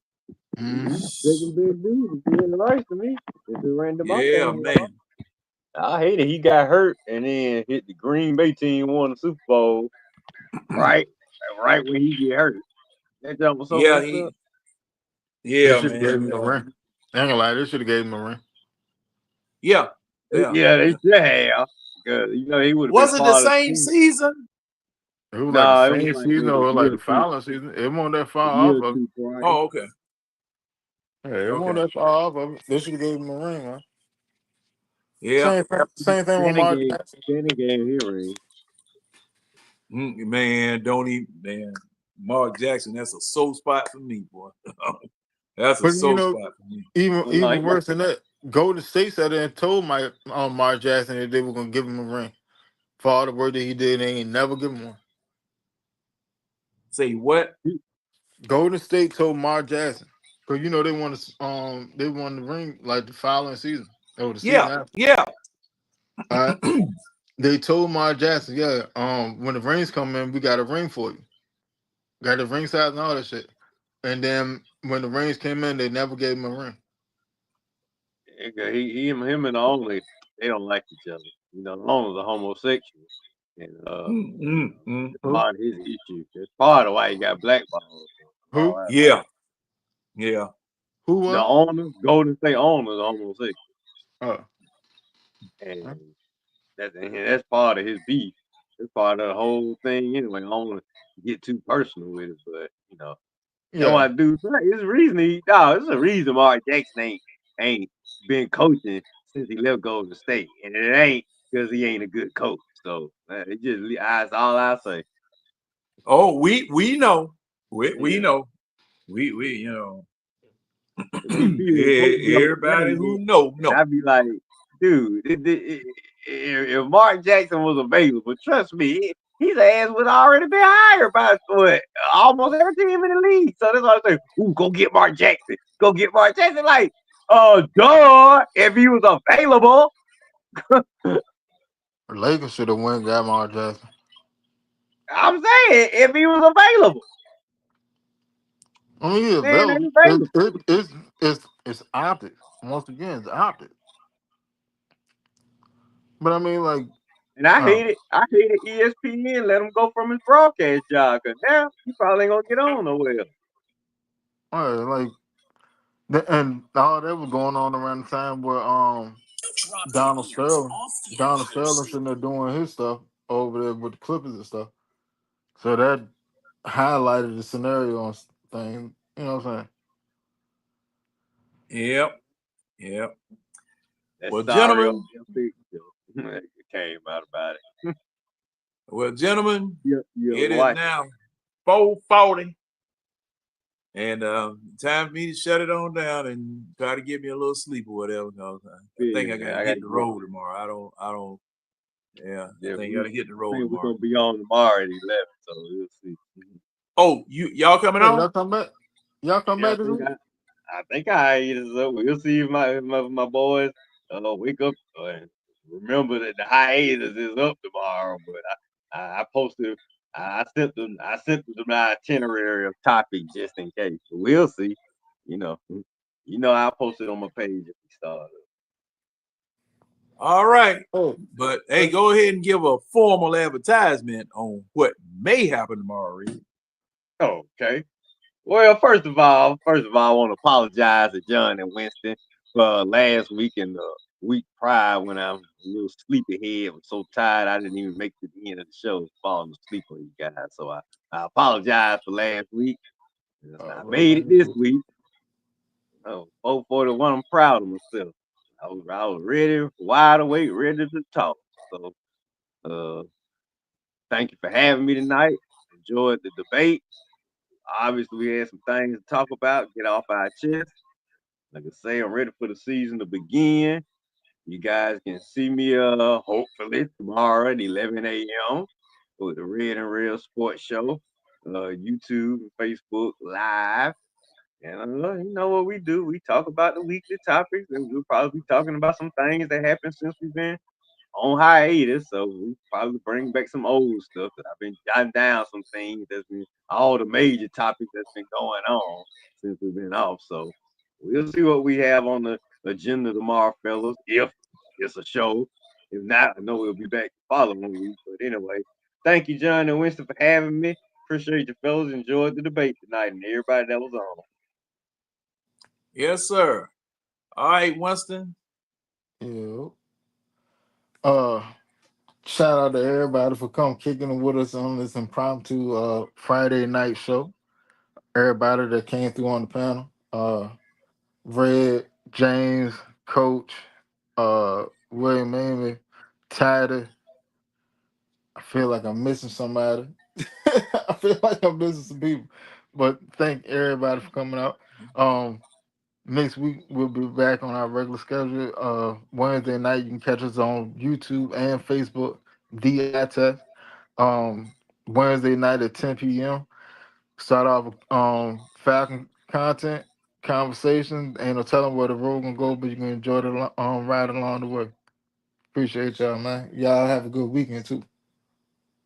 Second big dude, if you're right to me. If it ran the yeah, man. I hate it. He got hurt and then hit the Green Bay team, won the Super Bowl. right when he get hurt. That jump was so messed up. Yeah, man. Gave him a ring. I ain't gonna lie, they should have gave him a ring. Yeah, they should have. Because he would have. Was it the same season? It was like the same season or like the following season. It wasn't that far off of it. Oh, okay. Yeah, it wasn't that far off of it. They should have gave him a ring, man. Yeah. Same thing with Mark Jackson. Shannon gave him a ring. Man, man. Mark Jackson, that's a sore spot for me, boy. That's a sore spot for me. Even worse than that, Golden State said and told Mark Jackson that they were gonna give him a ring for all the work that he did. They ain't never give him one. Say what? Golden State told Mark Jackson, because they won the ring like the following season. Or the season after. Yeah. They told Mark Jackson, when the rings come in, we got a ring for you. Got the ring size and all that shit. And then when the rings came in, they never gave him a ring. Him and the only, they don't like each other. The owner's a homosexual. And part of his issue. It's part of why he got blackballed. Who? Yeah. Who was? The owner, Golden State owner, is homosexual. Oh. And that's part of his beef. It's part of the whole thing anyway. I don't want to get too personal with it, but that's why dude. It's a reason Mark Jackson ain't been coaching since he left Golden State, and it ain't because he ain't a good coach. So that's all I say. Oh, we know. We know. We everybody who know. I'd be like, dude, if Mark Jackson was available, trust me, his ass would already been hired by almost every team in the league. So that's why I say, ooh, go get Mark Jackson. Go get Mark Jackson. Like, duh, if he was available. Lakers should have went and got Mark Jackson. I'm saying, if he was available. I mean, yeah, Man, available. they available. It's optics. Once again, it's optics. But I mean, like, And I oh, hate it. I hated ESPN let him go from his broadcast job because now he probably ain't gonna get on nowhere. all right, like, and all that was going on around the time where Donald Sterling sitting there doing his stuff over there with the Clippers and stuff. So that highlighted the scenario on thing. You know what I'm saying? Yep. Yep. That Well, sorry gentlemen. old it came out about it. Well, gentlemen, Yeah, it is watch. now 4:40. And time for me to shut it on down and try to get me a little sleep or whatever. I think I got to hit the road tomorrow. I don't. Yeah, I think I got to hit the road I think we're tomorrow. gonna be on tomorrow at 11, so we'll see. Oh, y'all coming Hey, on? y'all come back. Y'all come Yeah, back this week. I think I ate it up. We'll see if my boys wake up and remember that the hiatus is up tomorrow. But I posted. I sent them my itinerary of topics just in case. But we'll see. You know, I'll post it on my page if we start. All right. Oh, But hey, go ahead and give a formal advertisement on what may happen tomorrow, Reed. Okay. Well, first of all, I want to apologize to John and Winston for last week and the week prior when I was a little sleepyhead. I was so tired I didn't even make it to the end of the show, falling asleep on you guys. So I apologize for last week. I made it this week. Oh, 441. I'm proud of myself. I was ready, wide awake, ready to talk. So thank you for having me tonight. Enjoyed the debate. Obviously, we had some things to talk about, get off our chest. Like I say, I'm ready for the season to begin. You guys can see me hopefully tomorrow at 11 a.m. with the Red and Real Sports Show, YouTube and Facebook Live. And you know what we do? We talk about the weekly topics, and we'll probably be talking about some things that happened since we've been on hiatus, so we probably bring back some old stuff that I've been jotting down some things that's been all the major topics that's been going on since we've been off. So we'll see what we have on the agenda tomorrow, fellas, if it's a show. If not, I know we'll be back the following week. But anyway, thank you, John and Winston, for having me. Appreciate you, fellas. Enjoyed the debate tonight and everybody that was on. Yes, sir. All right, Winston. yeah. Shout out to everybody for kicking it with us on this impromptu Friday night show. Everybody that came through on the panel. Red, James, Coach, William Amy, Tidy. I feel like I'm missing somebody. I feel like I'm missing some people. But thank everybody for coming out. Next week we'll be back on our regular schedule. Wednesday night you can catch us on YouTube and Facebook, the test. Wednesday night at 10 p.m. Start off with Falcon content, conversation. Ain't no telling where the road gonna go, but you can enjoy the ride along the way. Appreciate y'all, man. Y'all have a good weekend too.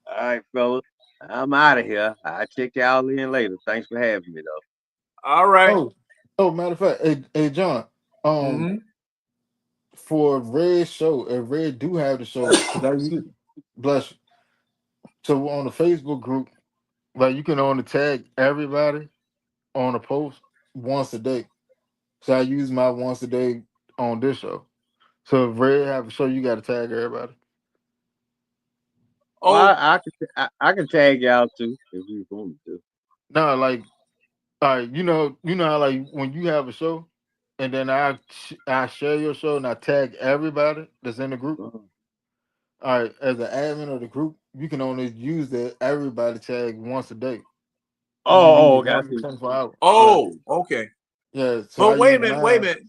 All right, fellas. I'm out of here. I'll check y'all in later. Thanks for having me, though. All right. Matter of fact, hey John. For Red's show, if Red do have the show, bless you. So on the Facebook group, like you can only tag everybody on a post once a day. So I use my once a day on this show. So if Red have a show, you got to tag everybody. Well, I can tag y'all too if you want me to. No, like, all right, you know how like when you have a show, and then I share your show and I tag everybody that's in the group. All right, as an admin of the group, you can only use the everybody tag once a day. Oh, got you. 24 hours. Oh, okay. Yeah. So but wait a minute.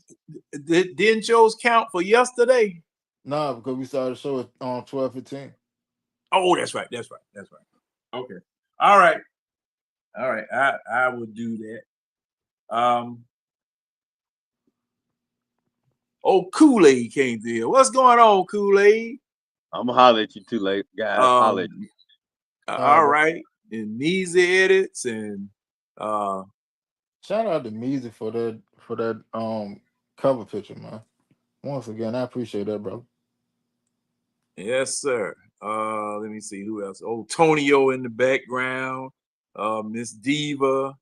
Didn't yours count for yesterday? No, because we started the show on 12:15. Oh, that's right. Okay. All right. I would do that. Kool-Aid came through here. What's going on, Kool-Aid? I'm gonna holler at you too late, guys. Holler at you. All right. And Neezy edits and Shout out to Measy for that cover picture, man. Once again, I appreciate that, bro. Yes, sir. Let me see who else. Oh, Tonio in the background. Miss Diva.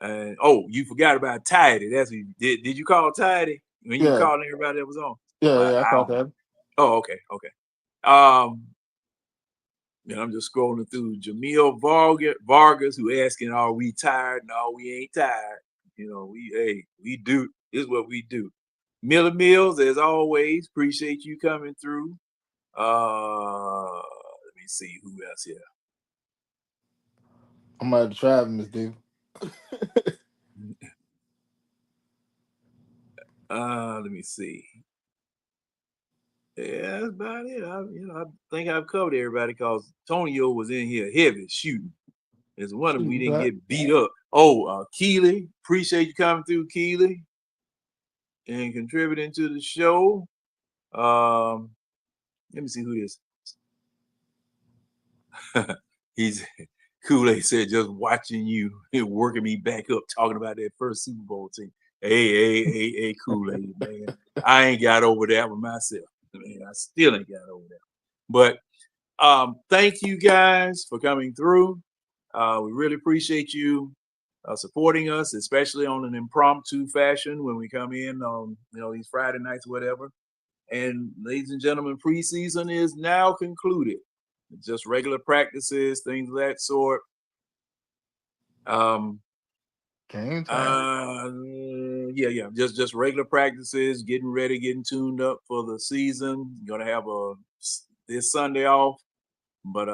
And you forgot about Tidy. That's what you did. Did you call Tidy when you Yeah, called everybody that was on? yeah, I caught that. Oh, okay. I'm just scrolling through Jamil Vargas, who asking, "Are we tired?" No, we ain't tired. We do. This is what we do. Miller Mills, as always, appreciate you coming through. Let me see who else here. I'm gonna have to try it, Miss D. Let me see. Yeah, that's about it. I think I've covered everybody because Tonio was in here heavy shooting. It's one of them we didn't get beat up. Oh, Keely, appreciate you coming through, Keely, and contributing to the show. Let me see who this. He's Kool-Aid said, just watching you and working me back up, talking about that first Super Bowl team. Hey, Kool-Aid, man. I ain't got over that one myself. Man, I still ain't got over that. But thank you guys for coming through. We really appreciate you supporting us, especially on an impromptu fashion when we come in on these Friday nights or whatever. And ladies and gentlemen, preseason is now concluded. Just regular practices, things of that sort. Game time. Yeah. Just regular practices, getting ready, getting tuned up for the season. Gonna have this Sunday off, but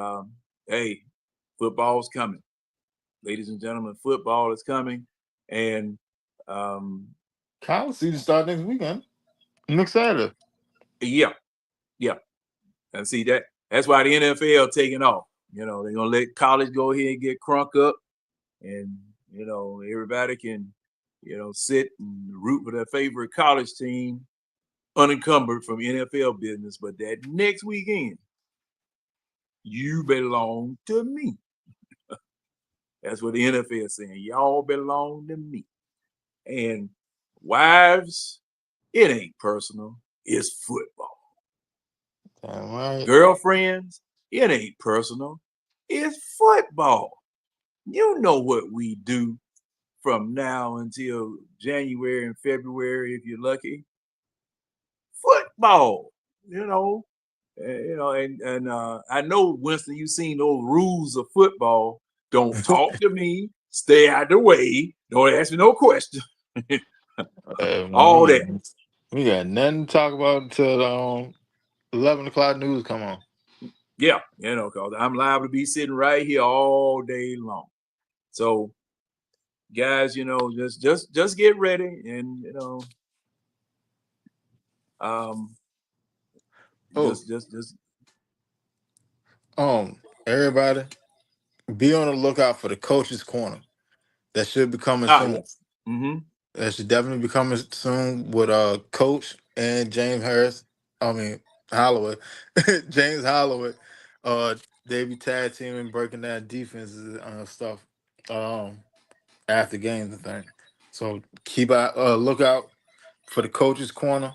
hey, football's coming, ladies and gentlemen. Football is coming, and College season start next weekend. Next Saturday. yeah, and see that's why the NFL taking off. They're gonna let college go ahead and get crunk up, and everybody can sit and root for their favorite college team unencumbered from NFL business. But that next weekend, you belong to me. That's what the NFL is saying. Y'all belong to me. And wives, it ain't personal. It's football. Damn right. Girlfriends, it ain't personal. It's football. You know what we do from now until January and February, if you're lucky. Football, and I know, Winston, you've seen those rules of football. Don't talk to me. Stay out the way. Don't ask me no question. All that. We got nothing to talk about until 11 o'clock news come on. Yeah, because I'm liable to be sitting right here all day long. So, guys, just get ready, and just everybody, be on the lookout for the coach's corner. That should be coming soon. Yes. Mm-hmm. That should definitely be coming soon with Coach and James Harris. I mean Holloway, James Holloway. They be tag teaming, breaking down defenses and stuff. After games and things. So keep look out for the coach's corner.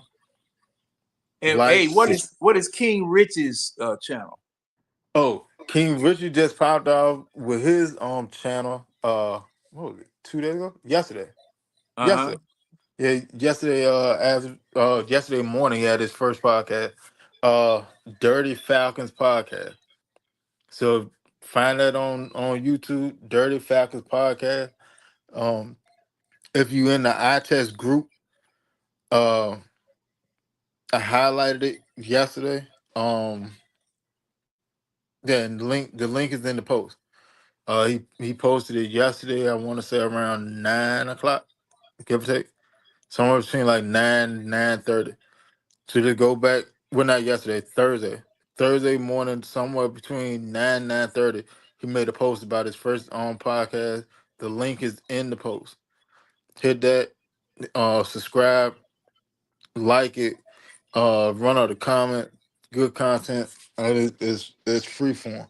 And hey, what is King Rich's channel? Oh, King Richard just popped off with his channel. What was it? 2 days ago? Yesterday. Uh-huh. Yesterday. Yesterday morning he had his first podcast. Dirty Falcons podcast. So find that on YouTube. Dirty Falcons podcast. If you in the eye test group, I highlighted it yesterday. Then the link is in the post. He posted it yesterday. I want to say around 9 o'clock, give or take, somewhere between like 9:30. So to go back, well, not yesterday, Thursday morning, somewhere between 9:30. He made a post about his first podcast. The link is in the post. Hit that, subscribe, like it, run out a comment. Good content. It's free for him.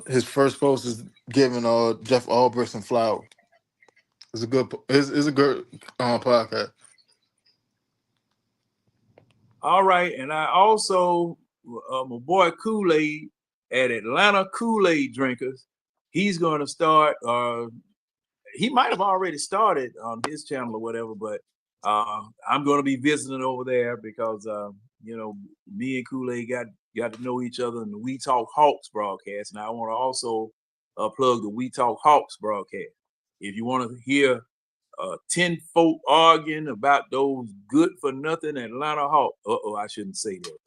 His first post is giving Jeff Albrecht some flowers. It's a good. It's a good podcast. All right, and I also my boy Kool-Aid at Atlanta Kool-Aid Drinkers. He's going to start. He might have already started on his channel or whatever, but I'm going to be visiting over there because you know, me and Kool-Aid got to know each other in the We Talk Hawks broadcast, and I want to also plug the We Talk Hawks broadcast. If you want to hear 10 folk arguing about those good for nothing Atlanta Hawks. I shouldn't say that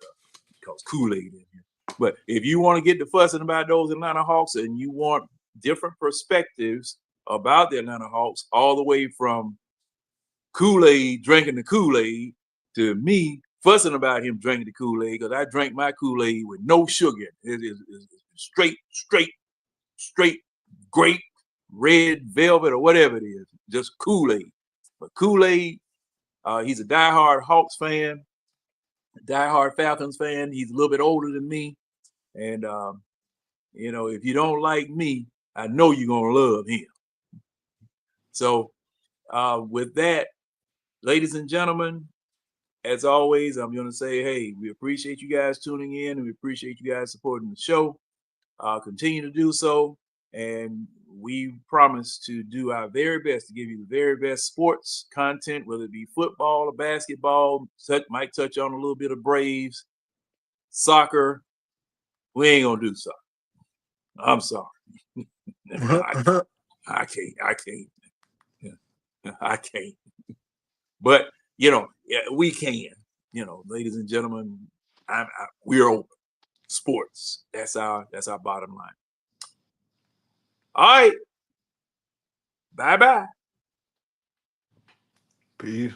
because Kool-Aid in here. But if you want to get to fussing about those Atlanta Hawks and you want different perspectives about the Atlanta Hawks, all the way from Kool-Aid drinking the Kool-Aid to me fussing about him drinking the Kool-Aid, because I drank my Kool-Aid with no sugar. It is straight grape, red velvet, or whatever it is, just Kool-Aid. But Kool-Aid, he's a diehard Hawks fan, diehard Falcons fan. He's a little bit older than me, and you know, if you don't like me, I know you're gonna love him. So with that, ladies and gentlemen, as always, I'm gonna say, hey, we appreciate you guys tuning in, and we appreciate you guys supporting the show. Continue to do so, and we promise to do our very best to give you the very best sports content, whether it be football or basketball. Might touch on a little bit of Braves, soccer. We ain't gonna do soccer. I'm sorry. I can't. But you know, we can. You know, ladies and gentlemen, we're open. Sports. That's our bottom line. All right. Bye-bye. Peace.